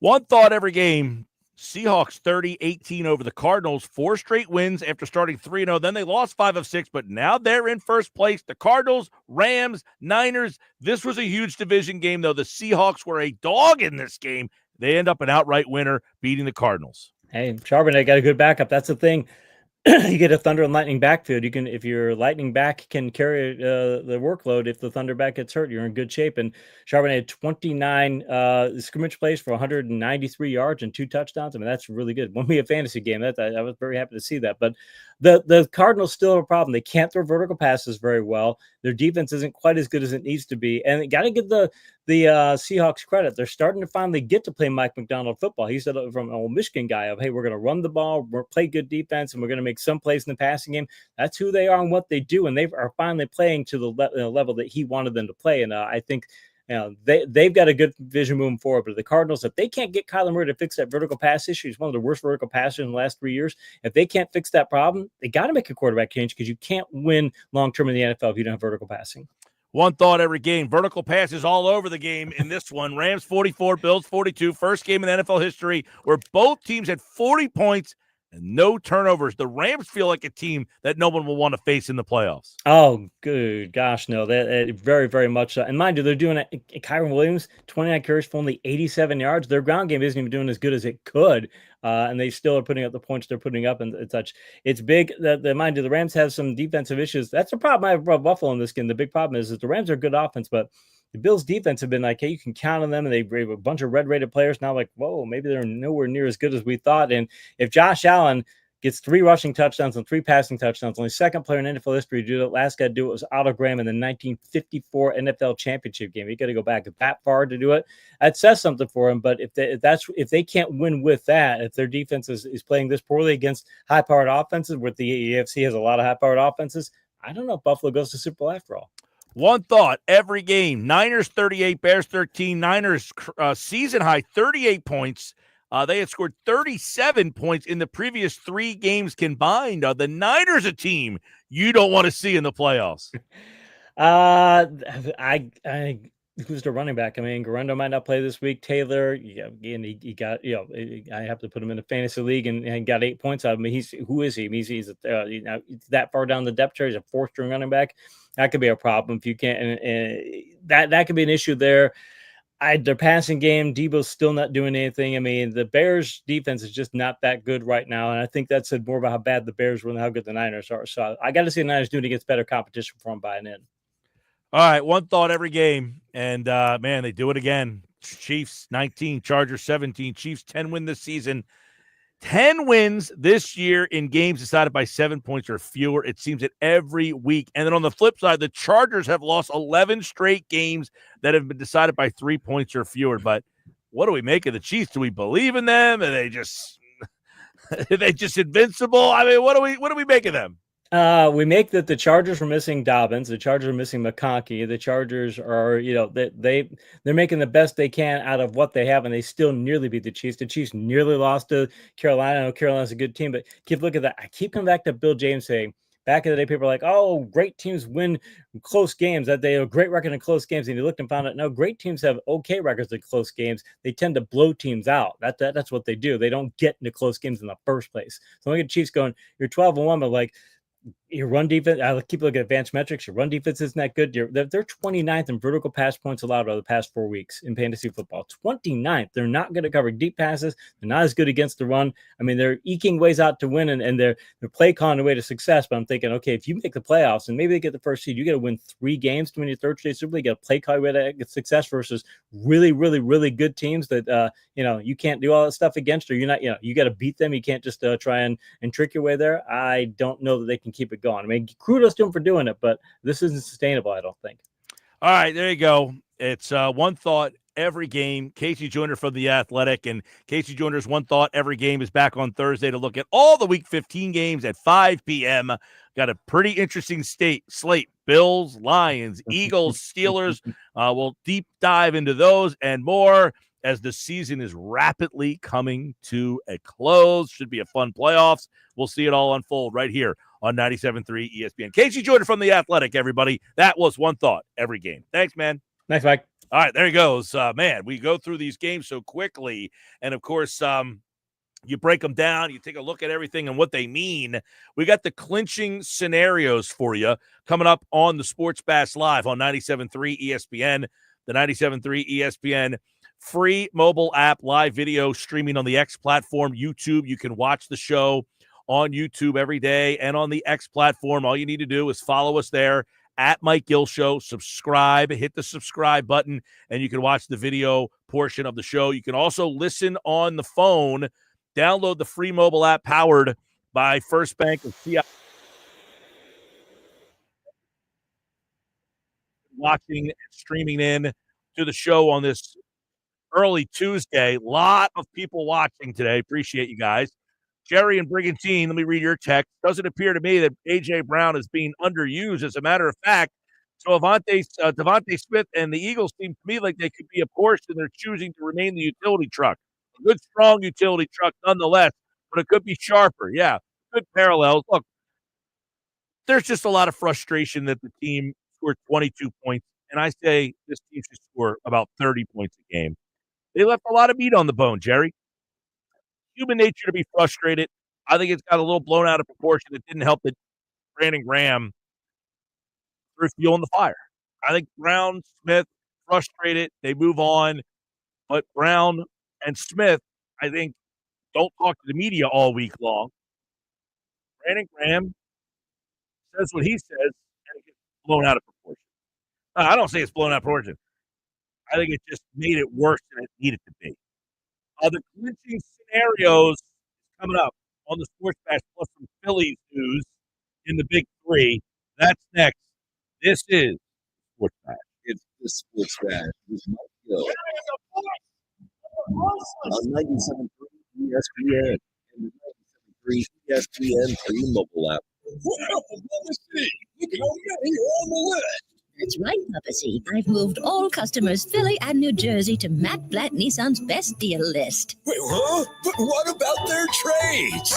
One thought every game. Seahawks 30-18 over the Cardinals. 4 straight wins after starting 3-0. Then they lost 5 of 6, but now they're in first place. The Cardinals, Rams, Niners. This was a huge division game, though. The Seahawks were a dog in this game. They end up an outright winner, beating the Cardinals. Hey, Charbonnet got a good backup. That's the thing. You get a Thunder and Lightning backfield. You can, if your Lightning back can carry the workload, if the Thunder back gets hurt, you're in good shape. And Charbonnet had 29 scrimmage plays for 193 yards and 2 touchdowns. I mean, that's really good. Won't be a fantasy game. I was very happy to see that. But the Cardinals still have a problem. They can't throw vertical passes very well. Their defense isn't quite as good as it needs to be. And got to give the Seahawks credit. They're starting to finally get to play Mike McDonald football. He said from an old Michigan guy of, hey, we're going to run the ball, we're play good defense, and we're going to make some plays in the passing game. That's who they are and what they do. And they are finally playing to the level that he wanted them to play. And I think they've got a good vision moving forward. But the Cardinals, if they can't get Kyler Murray to fix that vertical pass issue, he's one of the worst vertical passers in the last 3 years. If they can't fix that problem, they got to make a quarterback change, because you can't win long-term in the NFL if you don't have vertical passing. One thought every game. Vertical passes all over the game in this one. Rams 44, Bills 42. First game in NFL history where both teams had 40 points and no turnovers. The Rams feel like a team that no one will want to face in the playoffs. Oh, good gosh, no. That very, very much so. And mind you, they're doing it. Kyron Williams, 29 carries for only 87 yards. Their ground game isn't even doing as good as it could. And they still are putting up the points they're putting up and such. It's big. Mind you, the Rams have some defensive issues. That's a problem I have with Buffalo in this game. The big problem is that the Rams are good offense, but the Bills' defense have been like, hey, you can count on them, and they have a bunch of red-rated players. Now, like, whoa, maybe they're nowhere near as good as we thought. And if Josh Allen gets 3 rushing touchdowns and 3 passing touchdowns, only second player in NFL history to do it. Last guy to do it was Otto Graham in the 1954 NFL Championship game. You got to go back that far to do it. That says something for him. But if they can't win with that, if their defense is playing this poorly against high-powered offenses, where the AFC has a lot of high-powered offenses, I don't know if Buffalo goes to Super Bowl after all. One thought every game. Niners 38, Bears 13. Niners season high 38 points. They had scored 37 points in the previous 3 games combined. The Niners, a team you don't want to see in the playoffs. Who's the running back? I mean, Garendo might not play this week. Taylor, and he got, I have to put him in a fantasy league and got 8 points out of him. Who is he? He's that far down the depth chart. He's a 4th-string running back. That could be a problem if you can't. And that could be an issue there. Their passing game, Debo's still not doing anything. I mean, the Bears' defense is just not that good right now, and I think that said more about how bad the Bears were than how good the Niners are. So I got to see the Niners doing against better competition for them buying in. All right, one thought every game, and man, they do it again. Chiefs 19, Chargers 17. Chiefs 10 win this season. 10 wins this year in games decided by 7 points or fewer. It seems it every week. And then on the flip side, the Chargers have lost 11 straight games that have been decided by 3 points or fewer. But what do we make of the Chiefs? Do we believe in them? Are they just invincible? I mean, what do we make of them? We make that the Chargers were missing Dobbins. The Chargers are missing McConkey. The Chargers are, they're making the best they can out of what they have, and they still nearly beat the Chiefs. The Chiefs nearly lost to Carolina. I know Carolina's a good team, but keep looking at that. I keep coming back to Bill James saying, back in the day, people are like, oh, great teams win close games, that they have a great record in close games. And you looked and found out, no, great teams have okay records in close games. They tend to blow teams out. That's what they do. They don't get into close games in the first place. So look at Chiefs going, you're 12-1, but like, your run defense, I keep looking at advanced metrics. Your run defense isn't that good. They're 29th in vertical pass points allowed over the past 4 weeks in fantasy football. 29th. They're not good at covering deep passes. They're not as good against the run. I mean, they're eking ways out to win, and they're play calling the way to success. But I'm thinking, okay, if you make the playoffs and maybe they get the first seed, you got to win 3 games to win your third straight Super Bowl. You got to play call your way to get success versus really, really, really good teams that you can't do all that stuff against, or you're not. You got to beat them. You can't just try and trick your way there. I don't know that they can keep it going. I mean, kudos to them for doing it, but this isn't sustainable, I don't think. All right, there you go. It's one thought every game. Casey Joyner from The Athletic, and Casey Joyner's One Thought Every Game is back on Thursday to look at all the Week 15 games at 5 p.m. Got a pretty interesting slate. Bills, Lions, Eagles, Steelers. We'll deep dive into those and more as the season is rapidly coming to a close. Should be a fun playoffs. We'll see it all unfold right here on 97.3 ESPN. Casey Joyner from The Athletic, everybody. That was One Thought Every Game. Thanks, man. Thanks, Mike. All right, there he goes. Man, we go through these games so quickly. And, of course, You break them down, you take a look at everything and what they mean. We got the clinching scenarios for you coming up on the Sports Bash Live on 97.3 ESPN, the 97.3 ESPN free mobile app, live video streaming on the X platform, YouTube. You can watch the show on YouTube every day and on the X platform. All you need to do is follow us there at Mike Gill Show, subscribe, hit the subscribe button, and you can watch the video portion of the show. You can also listen on the phone. Download the free mobile app powered by First Bank of CI. Watching and streaming in to the show on this early Tuesday. A lot of people watching today. Appreciate you guys. Jerry and Brigantine, let me read your text. Doesn't appear to me that A.J. Brown is being underused. As a matter of fact, so Devontae Smith and the Eagles seem to me like they could be a Porsche, and they're choosing to remain the utility truck. A good, strong utility truck nonetheless, but it could be sharper. Yeah, good parallels. Look, there's just a lot of frustration that the team scored 22 points, and I say this team should score about 30 points a game. They left a lot of meat on the bone, Jerry. Human nature to be frustrated. I think it's got a little blown out of proportion. It didn't help that Brandon Graham threw fuel in the fire. I think Brown, Smith, frustrated. They move on. But Brown and Smith, I think, don't talk to the media all week long. Brandon Graham says what he says, and it gets blown out of proportion. I don't say it's blown out of proportion. I think it just made it worse than it needed to be. The clinching scenarios coming up on the Sports Bash, plus some Phillies news in the Big Three. That's next. This is Sports Bash. It's the Sports Bash with Mike Gill on 97.3 ESPN and the 97.3 ESPN free mobile app. Well, let's see. Look at how many are on the list. That's right, Papa C. I've moved all customers Philly and New Jersey to Matt Blatt Nissan's best deal list. Wait, huh? But what about their trades?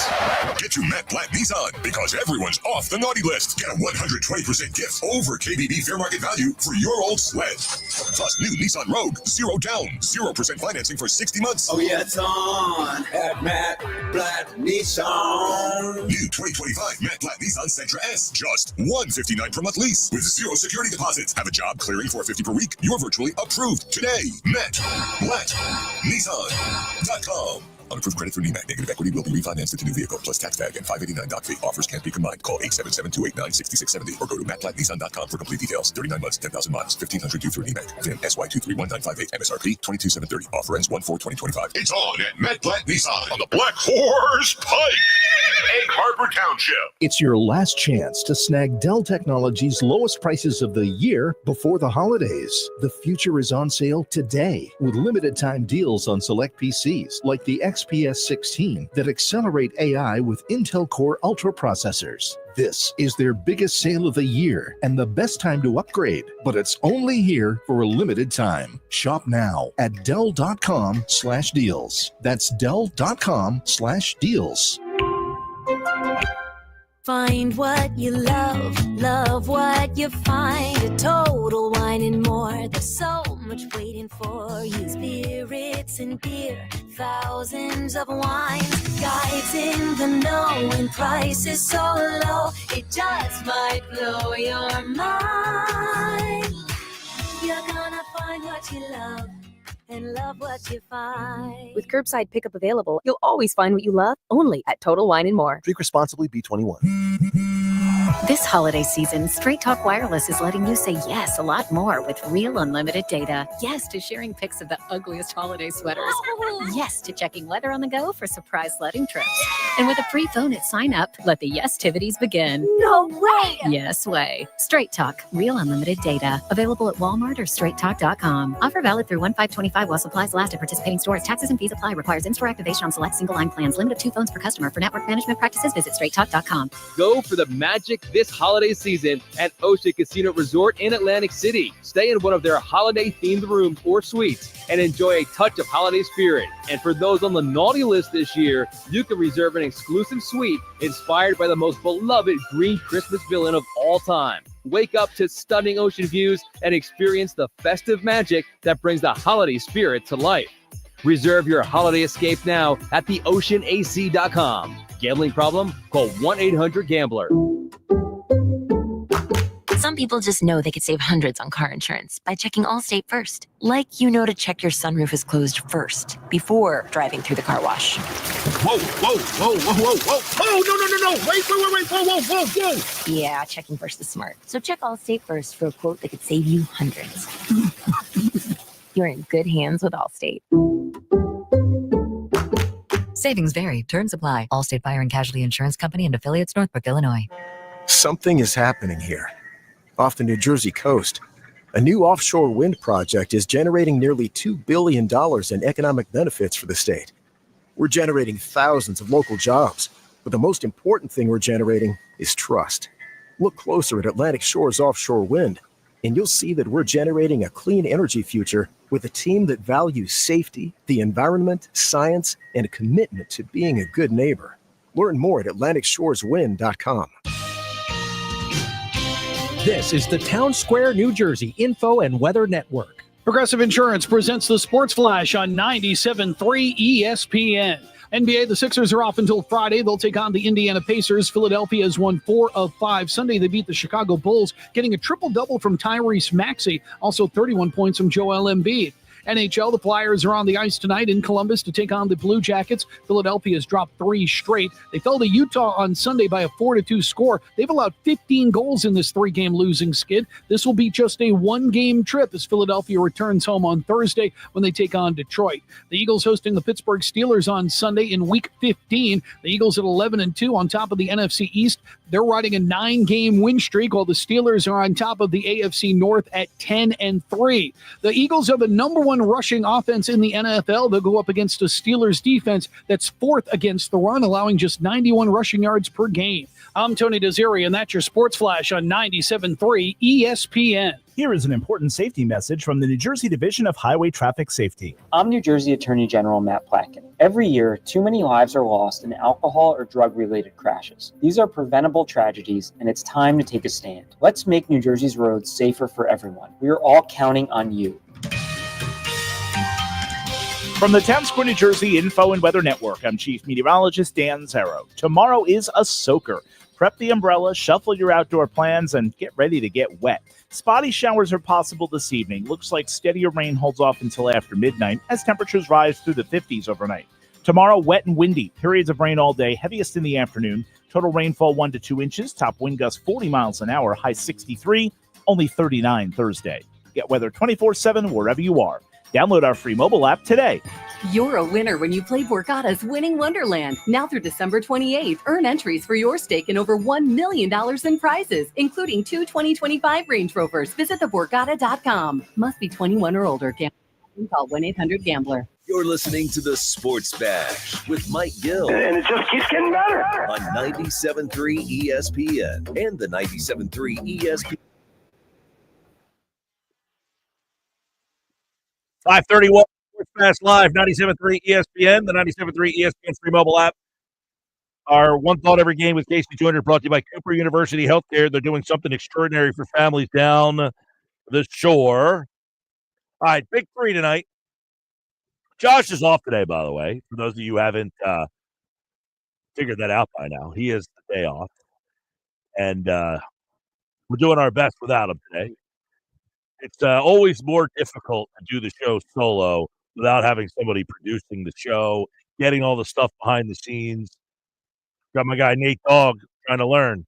Get to Matt Blatt Nissan because everyone's off the naughty list. Get a 120% gift over KBB fair market value for your old sled. Plus, new Nissan Rogue, 0 down, 0% financing for 60 months. Oh, yeah, it's on at Matt Blatt Nissan. New 2025 Matt Blatt Nissan Sentra S. Just $159 per month lease with 0 security deposits. Have a job clearing $450 per week. You're virtually approved today. Matt Blatt Nissan.com. Unapproved credit through NEMAC. Negative equity will be refinanced into new vehicle plus tax tag and 589 doc fee. Offers can't be combined. Call 877-289-6670 or go to mattblattnissan.com for complete details. 39 months, 10,000 miles, 1,500 due through NEMAC. VIN SY231958. MSRP 22,730. Offer ends 1/4/2025. It's on at Matt Blatt Nissan on the Black Horse Pike, Egg Harbor Township. It's your last chance to snag Dell Technologies' lowest prices of the year before the holidays. The future is on sale today with limited time deals on select PCs like the XPS 16 that accelerate AI with Intel Core Ultra processors. This is their biggest sale of the year and the best time to upgrade, but it's only here for a limited time. Shop now at Dell.com/deals. That's Dell.com/deals. Find what you love what you find. A Total Wine and More. There's so much waiting for you. Spirits and beer, thousands of wines. Guides in the know and prices so low. It just might blow your mind. You're gonna find what you love and love what you find. With curbside pickup available, you'll always find what you love only at Total Wine & More. Drink responsibly, B21. This holiday season, Straight Talk Wireless is letting you say yes a lot more with real unlimited data. Yes to sharing pics of the ugliest holiday sweaters. Yes to checking weather on the go for surprise sledding trips. And with a free phone at sign up, let the yes-tivities begin. No way! Yes way. Straight Talk, real unlimited data. Available at Walmart or straighttalk.com. Offer valid through 1/5/25 while supplies last at participating stores. Taxes and fees apply. Requires in-store activation on select single line plans. Limit of 2 phones per customer. For network management practices, visit straighttalk.com. Go for the magic this holiday season at Ocean Casino Resort in Atlantic City. Stay in one of their holiday-themed rooms or suites and enjoy a touch of holiday spirit. And for those on the naughty list this year, you can reserve an exclusive suite inspired by the most beloved green Christmas villain of all time. Wake up to stunning ocean views and experience the festive magic that brings the holiday spirit to life. Reserve your holiday escape now at theoceanac.com. Gambling problem? Call 1-800-GAMBLER. Some people just know they could save hundreds on car insurance by checking Allstate first. Like you know to check your sunroof is closed first before driving through the car wash. Whoa, whoa, whoa, whoa, whoa, whoa. Oh, no. Wait, whoa. Yeah, checking first is smart. So check Allstate first for a quote that could save you hundreds. You're in good hands with Allstate. Savings vary. Terms apply. Allstate Fire and Casualty Insurance Company and affiliates, Northbrook, Illinois. Something is happening here. Off the New Jersey coast, a new offshore wind project is generating nearly $2 billion in economic benefits for the state. We're generating thousands of local jobs, but the most important thing we're generating is trust. Look closer at Atlantic Shore's offshore wind, and you'll see that we're generating a clean energy future with a team that values safety, the environment, science, and a commitment to being a good neighbor. Learn more at AtlanticShoresWind.com. This is the Town Square, New Jersey Info and Weather Network. Progressive Insurance presents the Sports Flash on 97.3 ESPN. NBA, the Sixers are off until Friday. They'll take on the Indiana Pacers. Philadelphia has won 4 of 5. Sunday, they beat the Chicago Bulls, getting a triple-double from Tyrese Maxey. Also 31 points from Joel Embiid. NHL, the Flyers are on the ice tonight in Columbus to take on the Blue Jackets. Philadelphia has dropped 3 straight. They fell to Utah on Sunday by a 4-2 score. They've allowed 15 goals in this 3-game losing skid. This will be just a 1-game trip as Philadelphia returns home on Thursday when they take on Detroit. The Eagles hosting the Pittsburgh Steelers on Sunday in Week 15. The Eagles at 11-2 on top of the NFC East. They're riding a 9-game win streak while the Steelers are on top of the AFC North at 10-3. The Eagles have the number 1 rushing offense in the NFL. They'll go up against a Steelers defense that's 4th against the run, allowing just 91 rushing yards per game. I'm Tony Desiri, and that's your Sports Flash on 97.3 ESPN. Here is an important safety message from the New Jersey Division of Highway Traffic Safety. I'm New Jersey Attorney General Matt Plotkin. Every year, too many lives are lost in alcohol or drug-related crashes. These are preventable tragedies, and it's time to take a stand. Let's make New Jersey's roads safer for everyone. We are all counting on you. From the Town Square, New Jersey Info and Weather Network, I'm Chief Meteorologist Dan Zero. Tomorrow is a soaker. Prep the umbrella, shuffle your outdoor plans, and get ready to get wet. Spotty showers are possible this evening. Looks like steadier rain holds off until after midnight as temperatures rise through the 50s overnight. Tomorrow, wet and windy. Periods of rain all day, heaviest in the afternoon. Total rainfall 1 to 2 inches. Top wind gusts 40 miles an hour. High 63, only 39 Thursday. Get weather 24/7 wherever you are. Download our free mobile app today. You're a winner when you play Borgata's Winning Wonderland. Now through December 28th, earn entries for your stake in over $1 million in prizes, including 2 2025 Range Rovers. Visit theborgata.com. Must be 21 or older. Call 1-800-GAMBLER. You're listening to the Sports Bash with Mike Gill. And it just keeps getting better. On 97.3 ESPN and the 97.3 ESPN. 531 Sports Fast Live, 97.3 ESPN, the 97.3 ESPN free mobile app. Our One Thought Every Game with KC200 brought to you by Cooper University Healthcare. They're doing something extraordinary for families down the shore. All right, big 3 tonight. Josh is off today, by the way, for those of you who haven't figured that out by now. He is the day off. And we're doing our best without him today. It's always more difficult to do the show solo without having somebody producing the show, getting all the stuff behind the scenes. Got my guy Nate Dogg trying to learn.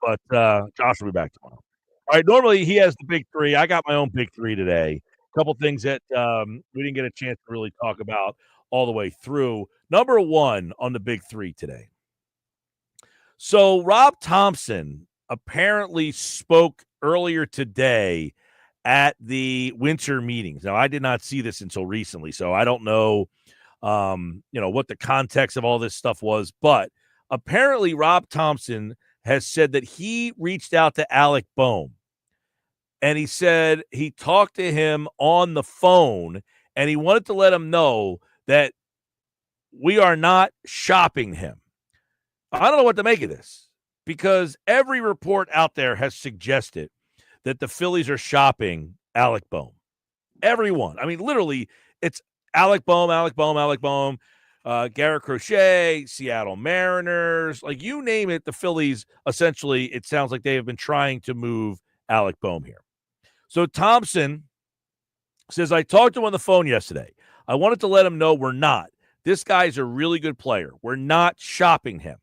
But Josh will be back tomorrow. All right, normally he has the big 3. I got my own big 3 today. A couple things that we didn't get a chance to really talk about all the way through. Number 1 on the big 3 today. So Rob Thompson apparently spoke earlier today at the winter meetings. Now, I did not see this until recently, so I don't know, what the context of all this stuff was. But apparently, Rob Thompson has said that he reached out to Alec Boehm, and he said he talked to him on the phone, and he wanted to let him know that we are not shopping him. I don't know what to make of this, because every report out there has suggested that the Phillies are shopping Alec Boehm. Everyone. I mean, literally, it's Alec Boehm, Garrett Crochet, Seattle Mariners. Like, you name it, the Phillies, essentially, it sounds like they have been trying to move Alec Boehm here. So Thompson says, I talked to him on the phone yesterday. I wanted to let him know we're not. This guy's a really good player. We're not shopping him.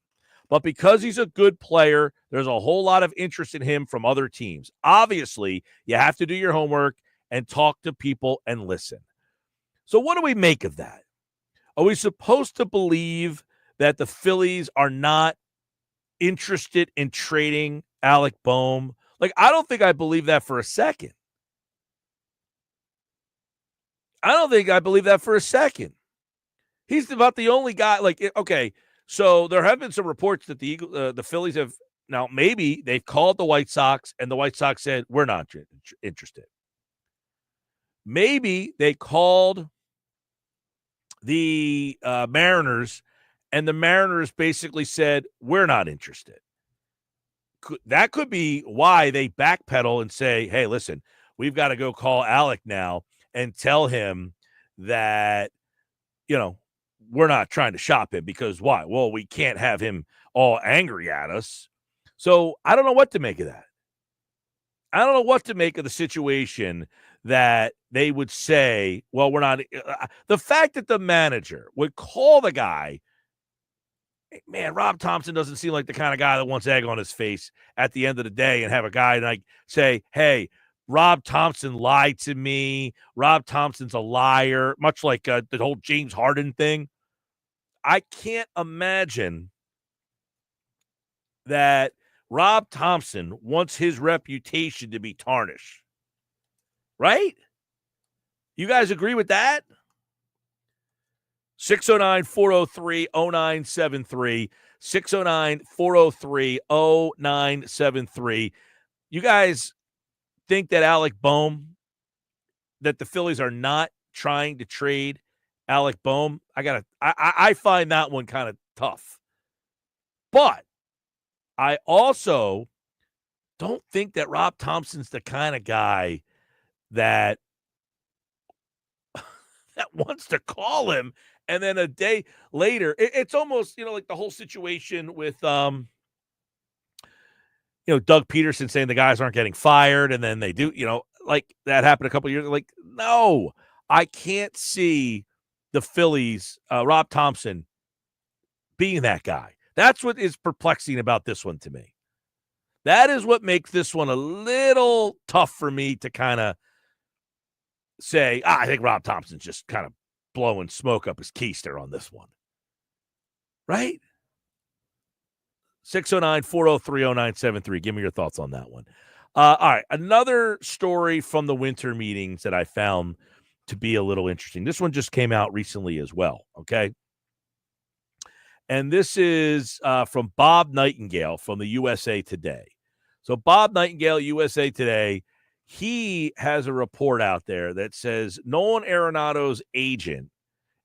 But because he's a good player, there's a whole lot of interest in him from other teams. Obviously, you have to do your homework and talk to people and listen. So what do we make of that? Are we supposed to believe that the Phillies are not interested in trading Alec Boehm? Like, I don't think I believe that for a second. He's about the only guy. Like, okay, so there have been some reports that the Phillies have now maybe they've called the White Sox and the White Sox said we're not interested. Maybe they called the Mariners and the Mariners basically said we're not interested. That could be why they backpedal and say, hey, listen, we've got to go call Alec now and tell him that, we're not trying to shop him because why? Well, we can't have him all angry at us. So I don't know what to make of that. I don't know what to make of the situation that they would say, well, we're not. The fact that the manager would call the guy, man, Rob Thompson doesn't seem like the kind of guy that wants egg on his face at the end of the day and have a guy like say, hey, Rob Thompson lied to me. Rob Thompson's a liar, much like the whole James Harden thing. I can't imagine that Rob Thompson wants his reputation to be tarnished. Right? You guys agree with that? 609-403-0973. 609-403-0973. You guys think that Alec Boehm, that the Phillies are not trying to trade Alec Boehm? I find that one kind of tough. But I also don't think that Rob Thompson's the kind of guy that wants to call him and then a day later it's almost like the whole situation with Doug Peterson saying the guys aren't getting fired and then they do, like that happened a couple of years. Like, no, I can't see the Phillies, Rob Thompson being that guy. That's what is perplexing about this one to me. That is what makes this one a little tough for me to kind of say, I think Rob Thompson's just kind of blowing smoke up his keister on this one. Right? 609-403-0973. Give me your thoughts on that one. All right. Another story from the winter meetings that I found to be a little interesting. This one just came out recently as well. Okay. And this is from Bob Nightingale from the USA Today. So Bob Nightingale, USA Today, he has a report out there that says Nolan Arenado's agent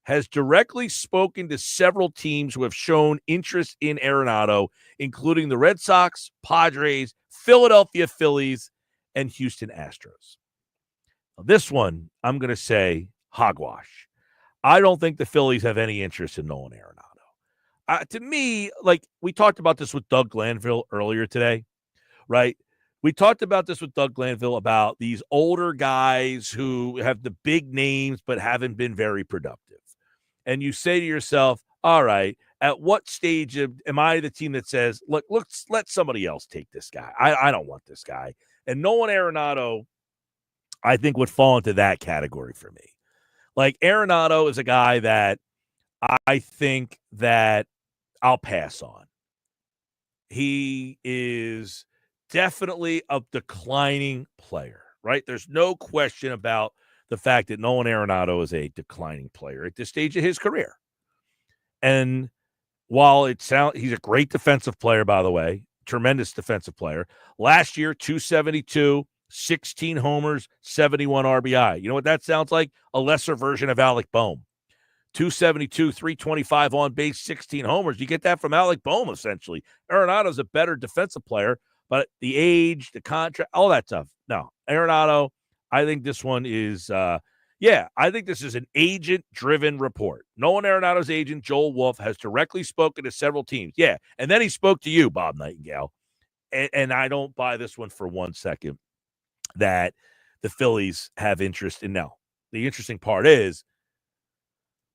has directly spoken to several teams who have shown interest in Arenado, including the Red Sox, Padres, Philadelphia Phillies, and Houston Astros. Now, this one, I'm going to say hogwash. I don't think the Phillies have any interest in Nolan Arenado. To me, like we talked about this with Doug Glanville earlier today, right? We talked about this with Doug Glanville about these older guys who have the big names but haven't been very productive. And you say to yourself, all right, at what stage am I the team that says, look, let somebody else take this guy. I don't want this guy. And Nolan Arenado, I think, would fall into that category for me. Like, Arenado is a guy that I think that I'll pass on. He is definitely a declining player, right? There's no question about the fact that Nolan Arenado is a declining player at this stage of his career. And while he's a great defensive player, by the way, tremendous defensive player. Last year, 272, 16 homers, 71 RBI. You know what that sounds like? A lesser version of Alec Boehm. 272, 325 on base, 16 homers. You get that from Alec Boehm, essentially. Arenado's a better defensive player, but the age, the contract, all that stuff. No, Arenado, I think this one is, I think this is an agent-driven report. Nolan Arenado's agent, Joel Wolf, has directly spoken to several teams. Yeah, and then he spoke to you, Bob Nightingale. And I don't buy this one for 1 second that the Phillies have interest in. Now, the interesting part is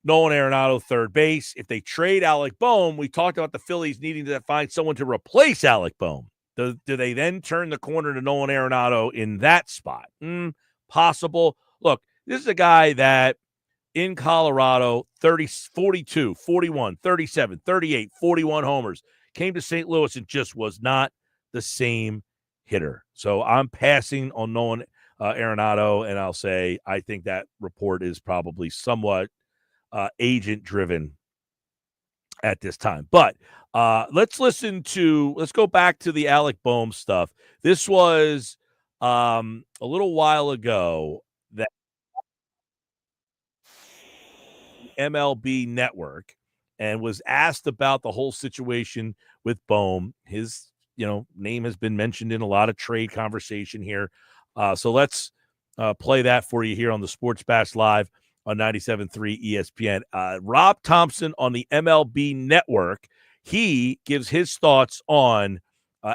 Nolan Arenado, third base. If they trade Alec Bohm, we talked about the Phillies needing to find someone to replace Alec Bohm. Do they then turn the corner to Nolan Arenado in that spot? Possible. Look, this is a guy that in Colorado, 30, 42, 41, 37, 38, 41 homers, came to St. Louis and just was not the same hitter. So I'm passing on Nolan Arenado, and I'll say I think that report is probably somewhat agent-driven at this time. But let's go back to the Alec Bohm stuff. This was a little while ago that MLB Network and was asked about the whole situation with Bohm. His, name has been mentioned in a lot of trade conversation here. So let's play that for you here on the Sports Bash Live on 97.3 ESPN. Rob Thompson on the MLB Network, he gives his thoughts on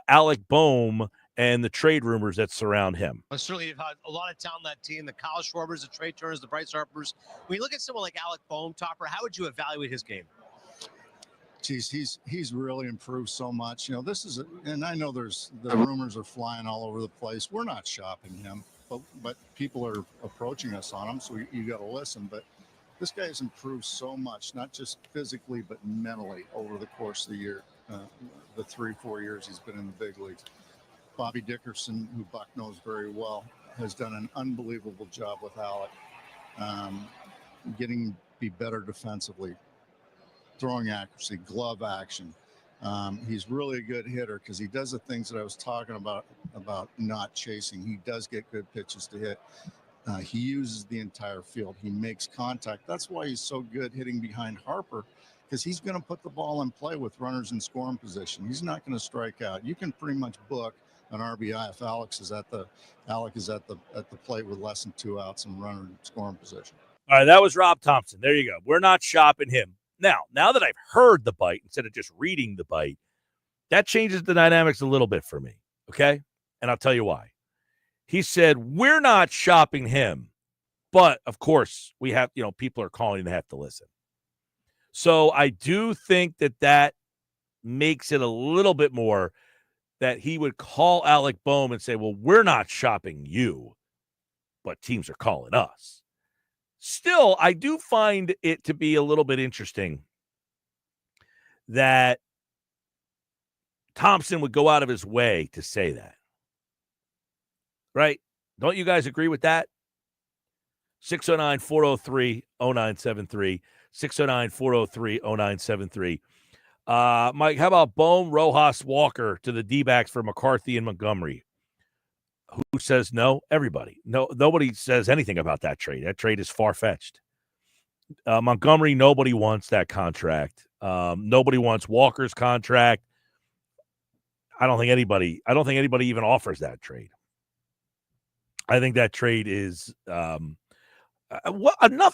Alec Bohm and the trade rumors that surround him. Well, certainly, you've had a lot of talent on that team, the Kyle Schwarbers, the Trey Turners, the Bryce Harpers. When you look at someone like Alec Bohm, Topper, how would you evaluate his game? Geez, he's really improved so much. And I know the rumors are flying all over the place. We're not shopping him, but people are approaching us on him, so you got to listen. But this guy has improved so much, not just physically, but mentally over the course of the year, the 3-4 years he's been in the big leagues. Bobby Dickerson, who Buck knows very well, has done an unbelievable job with Alec, getting be better defensively, throwing accuracy, glove action. He's really a good hitter because he does the things that I was talking about not chasing. He does get good pitches to hit. He uses the entire field. He makes contact. That's why he's so good hitting behind Harper, because he's going to put the ball in play with runners in scoring position. He's not going to strike out. You can pretty much book an RBI if Alec is at the plate with less than 2 outs and runner in scoring position. All right, that was Rob Thompson. There you go. We're not shopping him. Now that I've heard the bite instead of just reading the bite, that changes the dynamics a little bit for me, okay? And I'll tell you why. He said, we're not shopping him, but, of course, we have, people are calling and have to listen. So I do think that makes it a little bit more that he would call Alec Bohm and say, well, we're not shopping you, but teams are calling us. Still, I do find it to be a little bit interesting that Thompson would go out of his way to say that. Right? Don't you guys agree with that? 609-403-0973. 609-403-0973. Mike, how about Bohm, Rojas, Walker to the D-backs for McCarthy and Montgomery? Who says no? Everybody. No, nobody says anything about that trade. That trade is far-fetched. Montgomery, nobody wants that contract. Nobody wants Walker's contract. I don't think anybody even offers that trade. I think that trade is enough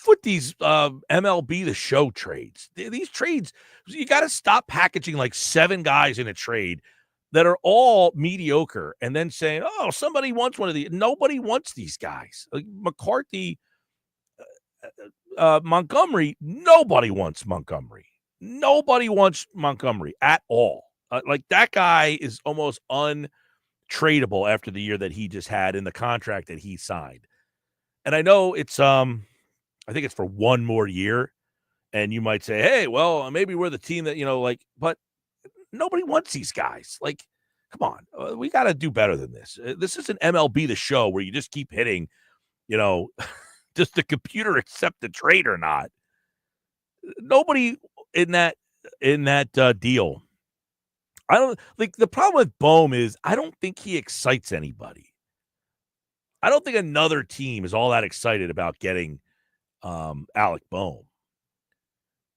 with these MLB The Show trades. These trades, you got to stop packaging like 7 guys in a trade that are all mediocre and then saying, oh, somebody wants one of these. Nobody wants these guys. Like McCarthy, Montgomery, nobody wants Montgomery. Nobody wants Montgomery at all. Like that guy is almost untradeable after the year that he just had in the contract that he signed. And I know it's, I think it's for 1 more year. And you might say, hey, well, maybe we're the team that, but nobody wants these guys. Like, come on, we got to do better than this. This isn't MLB The Show where you just keep hitting, does the computer accept the trade or not? Nobody in that deal. I don't like the problem with Bohm is I don't think he excites anybody. I don't think another team is all that excited about getting Alec Bohm.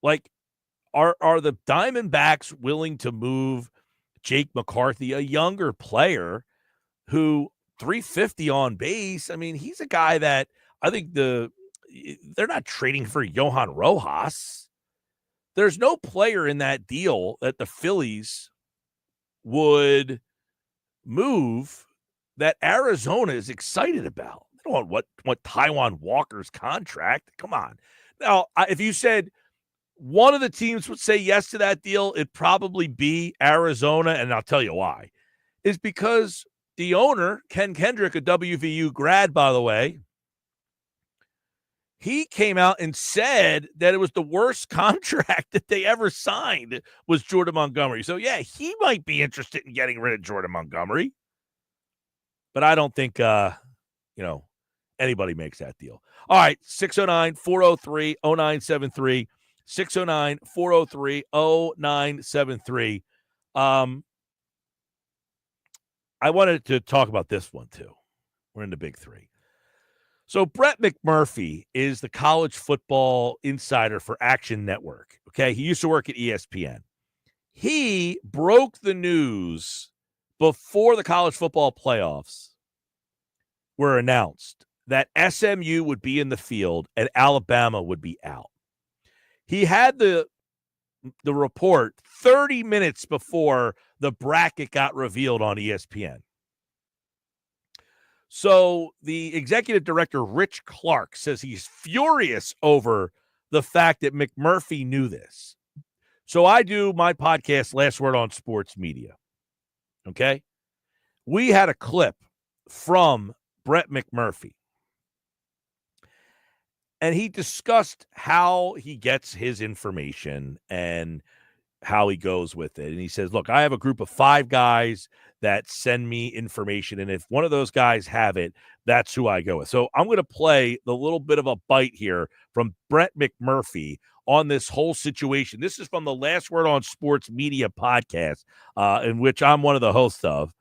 Like, are the Diamondbacks willing to move Jake McCarthy, a younger player who 350 on base. I mean, he's a guy that I think they're not trading for Johan Rojas. There's no player in that deal that the Phillies would move that Arizona is excited about. They don't want Taijuan Walker's contract. Come on. Now, if you said one of the teams would say yes to that deal, it'd probably be Arizona, and I'll tell you why. Is because the owner, Ken Kendrick, a WVU grad, by the way, he came out and said that it was the worst contract that they ever signed was Jordan Montgomery. So, yeah, he might be interested in getting rid of Jordan Montgomery. But I don't think, anybody makes that deal. All right, 609-403-0973. 609-403-0973. I wanted to talk about this one, too. We're in the big three. So Brett McMurphy is the college football insider for Action Network. Okay, he used to work at ESPN. He broke the news before the college football playoffs were announced that SMU would be in the field and Alabama would be out. He had the report 30 minutes before the bracket got revealed on ESPN. So the executive director, Rich Clark, says he's furious over the fact that McMurphy knew this. So I do my podcast, Last Word on Sports Media. Okay? We had a clip from Brett McMurphy. And he discussed how he gets his information and how he goes with it. And he says, look, I have a group of 5 guys that send me information. And if one of those guys have it, that's who I go with. So I'm going to play the little bit of a bite here from Brett McMurphy on this whole situation. This is from the Last Word on Sports Media podcast, in which I'm one of the hosts of.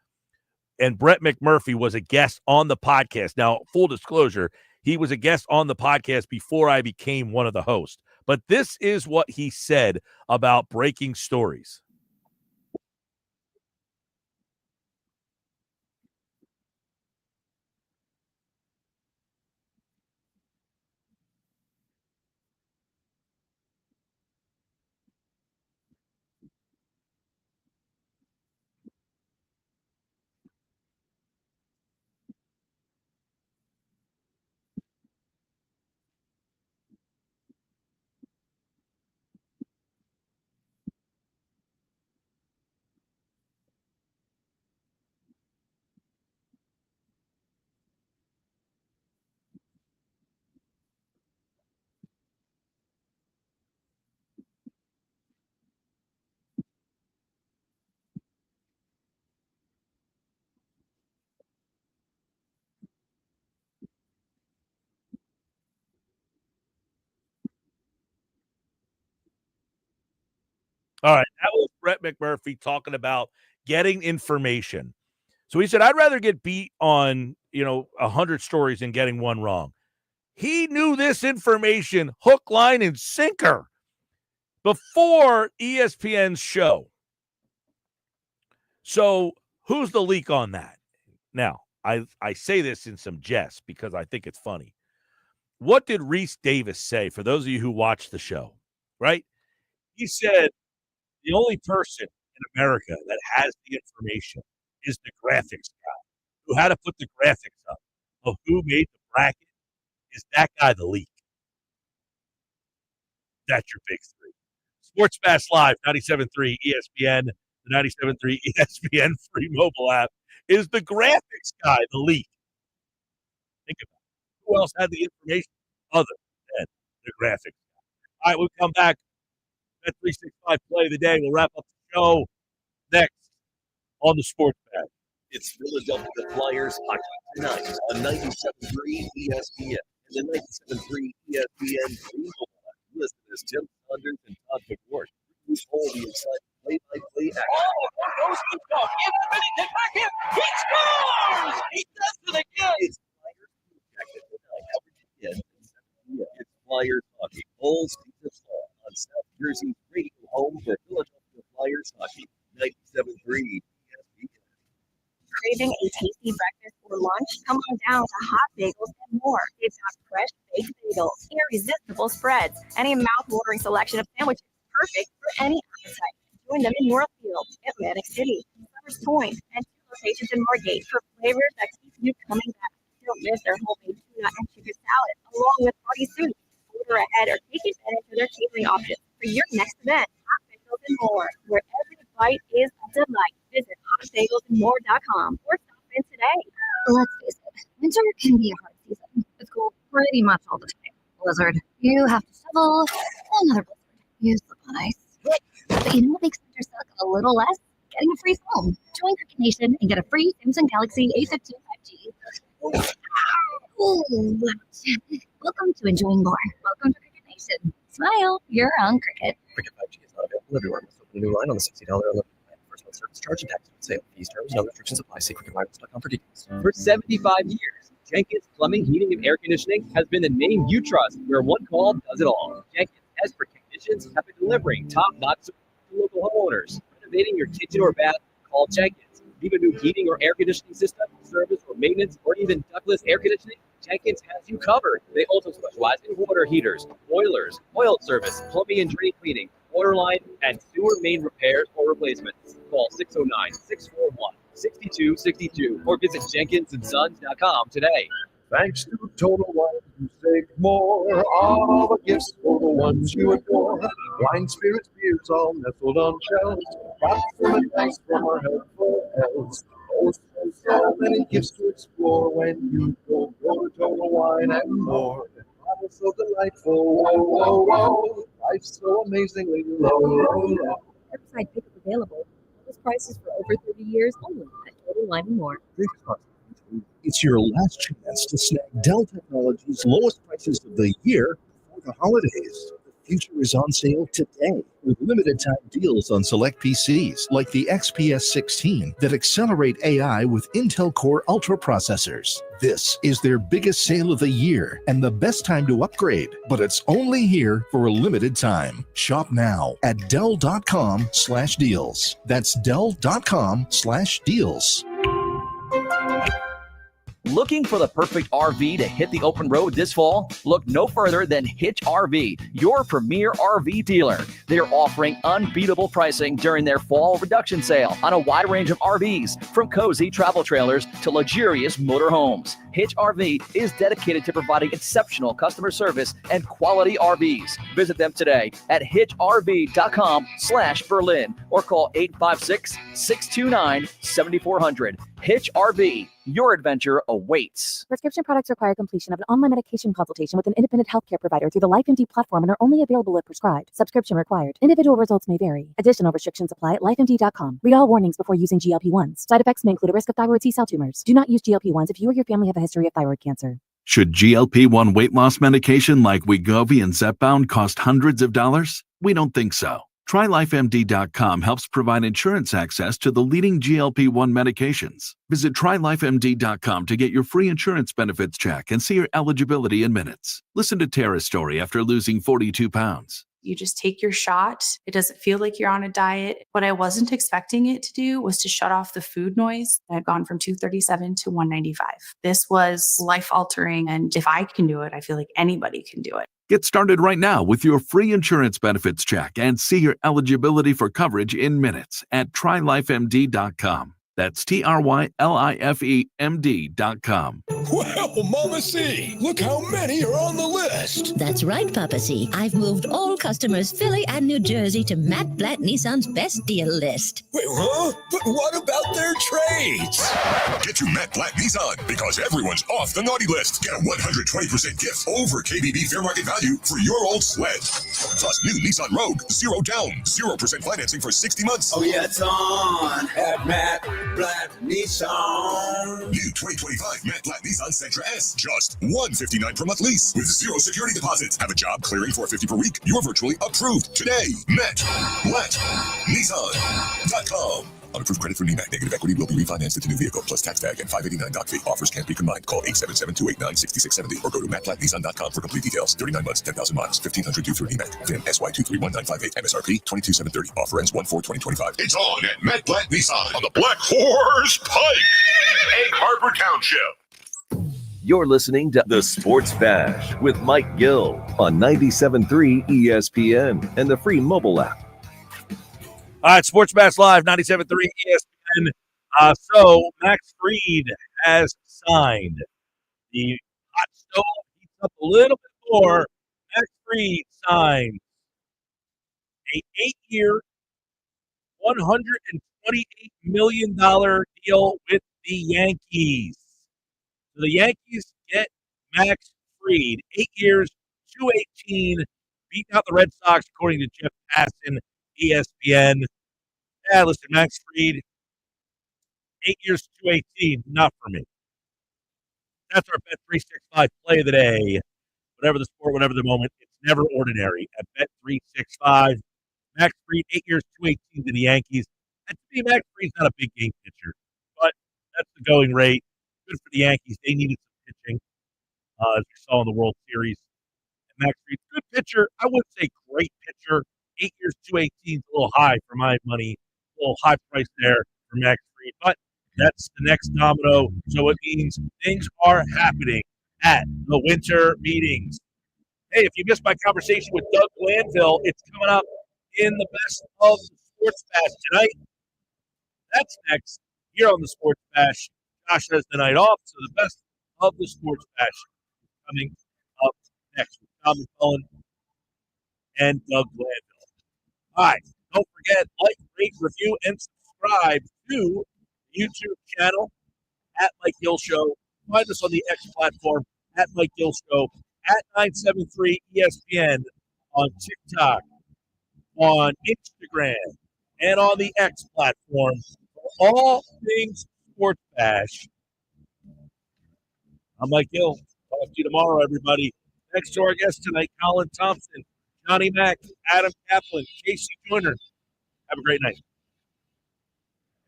And Brett McMurphy was a guest on the podcast. Now, full disclosure, he was a guest on the podcast before I became one of the hosts. But this is what he said about breaking stories. All right, that was Brett McMurphy talking about getting information. So he said, I'd rather get beat on, 100 stories than getting one wrong. He knew this information hook, line, and sinker before ESPN's show. So who's the leak on that? Now, I say this in some jest because I think it's funny. What did Reese Davis say, for those of you who watched the show, right? He said, the only person in America that has the information is the graphics guy who had to put the graphics up of who made the bracket. Is that guy the leak? That's your big three. Sports Fast Live, 97.3 ESPN, the 97.3 ESPN free mobile app. Is the graphics guy the leak? Think about it. Who else had the information other than the graphics guy? All right, we'll come back. That 365 play of the day. We'll wrap up the show next on the Sports Pad. It's Philadelphia Flyers hockey tonight on 97.3 ESPN and the 97.3 ESPN free mobile app. Listen as Tim Saunders and Todd McWard use all the exciting play-by-play action. Oh, goes to go. In the minute, take back in. He scores! He does it again! It's Flyers Jacket tonight, average again at 7 p.m. It's Flyers hockey all season long on South Jersey's radio home for Philadelphia Flyers hockey, 97.3 ESPN. craving a tasty breakfast or lunch? Come on down to Hot Bagels and More. They've got fresh baked bagels, irresistible spreads, and a mouth-watering selection of sandwiches perfect for any appetite. Join them in Northfield, Atlantic City, Summers Point, and 2 locations in Margate for flavors that keep you coming back. Don't miss their homemade tuna and chicken salad, along with party soup. Order ahead or take advantage of their catering options for your next event. Hot Bagels and More, where every bite is a delight. Visit hotbagelsandmore.com or stop in today. Let's face it, winter can be a hard season. It's cold pretty much all the time. Blizzard, you have to shovel. Another blizzard, you slip on ice. But you know what makes winter suck a little less? Getting a free phone. Join Cricket Nation and get a free Samsung Galaxy A15 5G. Ooh. Welcome to Enjoying More. Welcome to Cricket Nation. Smile, you're on Cricket. Cricket 5G is not available everywhere. Must open a new line on the $60 unlimited plan. First month service charge and tax. Sale fees, terms, and other restrictions apply. See cricketwireless.com for details. For 75 years, Jenkins Plumbing, Heating, and Air Conditioning has been the name you trust, where one call does it all. Jenkins expert technicians have been delivering top-notch service to local homeowners. Renovating your kitchen or bath, call Jenkins. Need a new heating or air conditioning system, service or maintenance, or even ductless air conditioning? Jenkins has you covered. They also specialize in water heaters, boilers, oil service, plumbing and drain cleaning, water line, and sewer main repairs or replacements. Call 609-641-6262 or visit jenkinsandsons.com today. Thanks to Total Wine, you save more. All the gifts for the ones you adore. Wine, spirits, beers, all nestled on shelves. Got some advice from our helpful elves. Oh, so many gifts to explore when you go to Total Wine and More. Bottles so delightful, whoa, whoa, whoa. Life's so amazingly low, low, low. Curbside pickup available. Lowest prices for over 30 years only at Total Wine and More. It's your last chance to snag Dell Technologies' lowest prices of the year before the holidays. The future is on sale today with limited time deals on select PCs like the XPS 16 that accelerate AI with Intel Core Ultra processors. This is their biggest sale of the year and the best time to upgrade, but it's only here for a limited time. Shop now at Dell.com/deals. That's Dell.com/deals. Looking for the perfect RV to hit the open road this fall? Look no further than Hitch RV, your premier RV dealer. They're offering unbeatable pricing during their fall reduction sale on a wide range of RVs, from cozy travel trailers to luxurious motorhomes. Hitch RV is dedicated to providing exceptional customer service and quality RVs. Visit them today at hitchrv.com/Berlin or call 856-629-7400. Hitch RV, your adventure awaits. Prescription products require completion of an online medication consultation with an independent healthcare provider through the LifeMD platform and are only available if prescribed. Subscription required. Individual results may vary. Additional restrictions apply at lifemd.com. Read all warnings before using GLP-1s. Side effects may include a risk of thyroid C-cell tumors. Do not use GLP-1s if you or your family have a history of thyroid cancer. Should GLP-1 weight loss medication like Wegovy and Zepbound cost hundreds of dollars? We don't think so. TryLifeMD.com helps provide insurance access to the leading GLP-1 medications. Visit TryLifeMD.com to get your free insurance benefits check and see your eligibility in minutes. Listen to Tara's story after losing 42 pounds. You just take your shot. It doesn't feel like you're on a diet. What I wasn't expecting it to do was to shut off the food noise. I've gone from 237 to 195. This was life-altering, and if I can do it, I feel like anybody can do it. Get started right now with your free insurance benefits check and see your eligibility for coverage in minutes at TryLifeMD.com. That's TryLifeMD.com. Well, Mama C, look how many are on the list. That's right, Papa C. I've moved all customers Philly and New Jersey to Matt Blatt Nissan's best deal list. Wait, huh? But what about their trades? Get to Matt Blatt Nissan because everyone's off the naughty list. Get a 120% gift over KBB fair market value for your old sled. Plus new Nissan Rogue, 0 down, 0% financing for 60 months. Oh yeah, it's on at Matt Blatt Nissan. New 2025 Matt Blatt Nissan Sentra S. Just $159 per month lease with 0 security deposits. Have a job clearing $450 per week. You're virtually approved today. Matt Blatt Nissan.com. Unapproved credit for NEMAC. Negative equity will be refinanced into new vehicle plus tax tag and $589 doc fee. Offers can't be combined. Call 877-289-6670 or go to mattblattnissan.com for complete details. 39 months, 10,000 miles, $1,500 due through NEMAC. VIN SY231958. MSRP $22,730. Offer ends 1/4/2025. It's on at Matt Blatt Nissan on the Black Horse Pike. Harbor Township. You're listening to The Sports Bash with Mike Gill on 97.3 ESPN and the free mobile app. All right, Sports Bash Live, 97.3 ESPN. So Max Fried has signed. The hot stove heats up a little bit more. Max Fried signed a 8-year, $128 million deal with the Yankees. So the Yankees get Max Fried, 8 years, $218, beating out the Red Sox, according to Jeff Passan, ESPN. Yeah, listen, Max Fried, 8 years, $218, not for me. That's our Bet365 play of the day. Whatever the sport, whatever the moment, it's never ordinary at Bet365. Max Fried, 8 years, $218 to the Yankees. And to me, Max Fried's not a big game pitcher, but that's the going rate. Good for the Yankees. They needed some pitching, as we saw in the World Series. And Max Fried, good pitcher. I wouldn't say great pitcher. 8 years, $218 is a little high for my money. A little high price there for Max Fried. But that's the next domino. So it means things are happening at the winter meetings. Hey, if you missed my conversation with Doug Glanville, it's coming up in the Best of the Sports Bash tonight. That's next here on the Sports Bash. Josh has the night off, so the Best of the Sports Bash coming up next with Tom McCullen and Doug Glanville. All right, don't forget, like, rate, review, and subscribe to the YouTube channel at Mike Gill Show. Find us on the X platform at Mike Gill Show, at 973 ESPN on TikTok, on Instagram, and on the X platform for all things Sports Bash. I'm Mike Gill. Talk to you tomorrow, everybody. Thanks to our guests tonight, Colin Thompson, Johnny Mack, Adam Kaplan, Casey Joyner. Have a great night.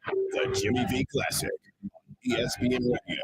The Jimmy V Classic, ESPN Radio.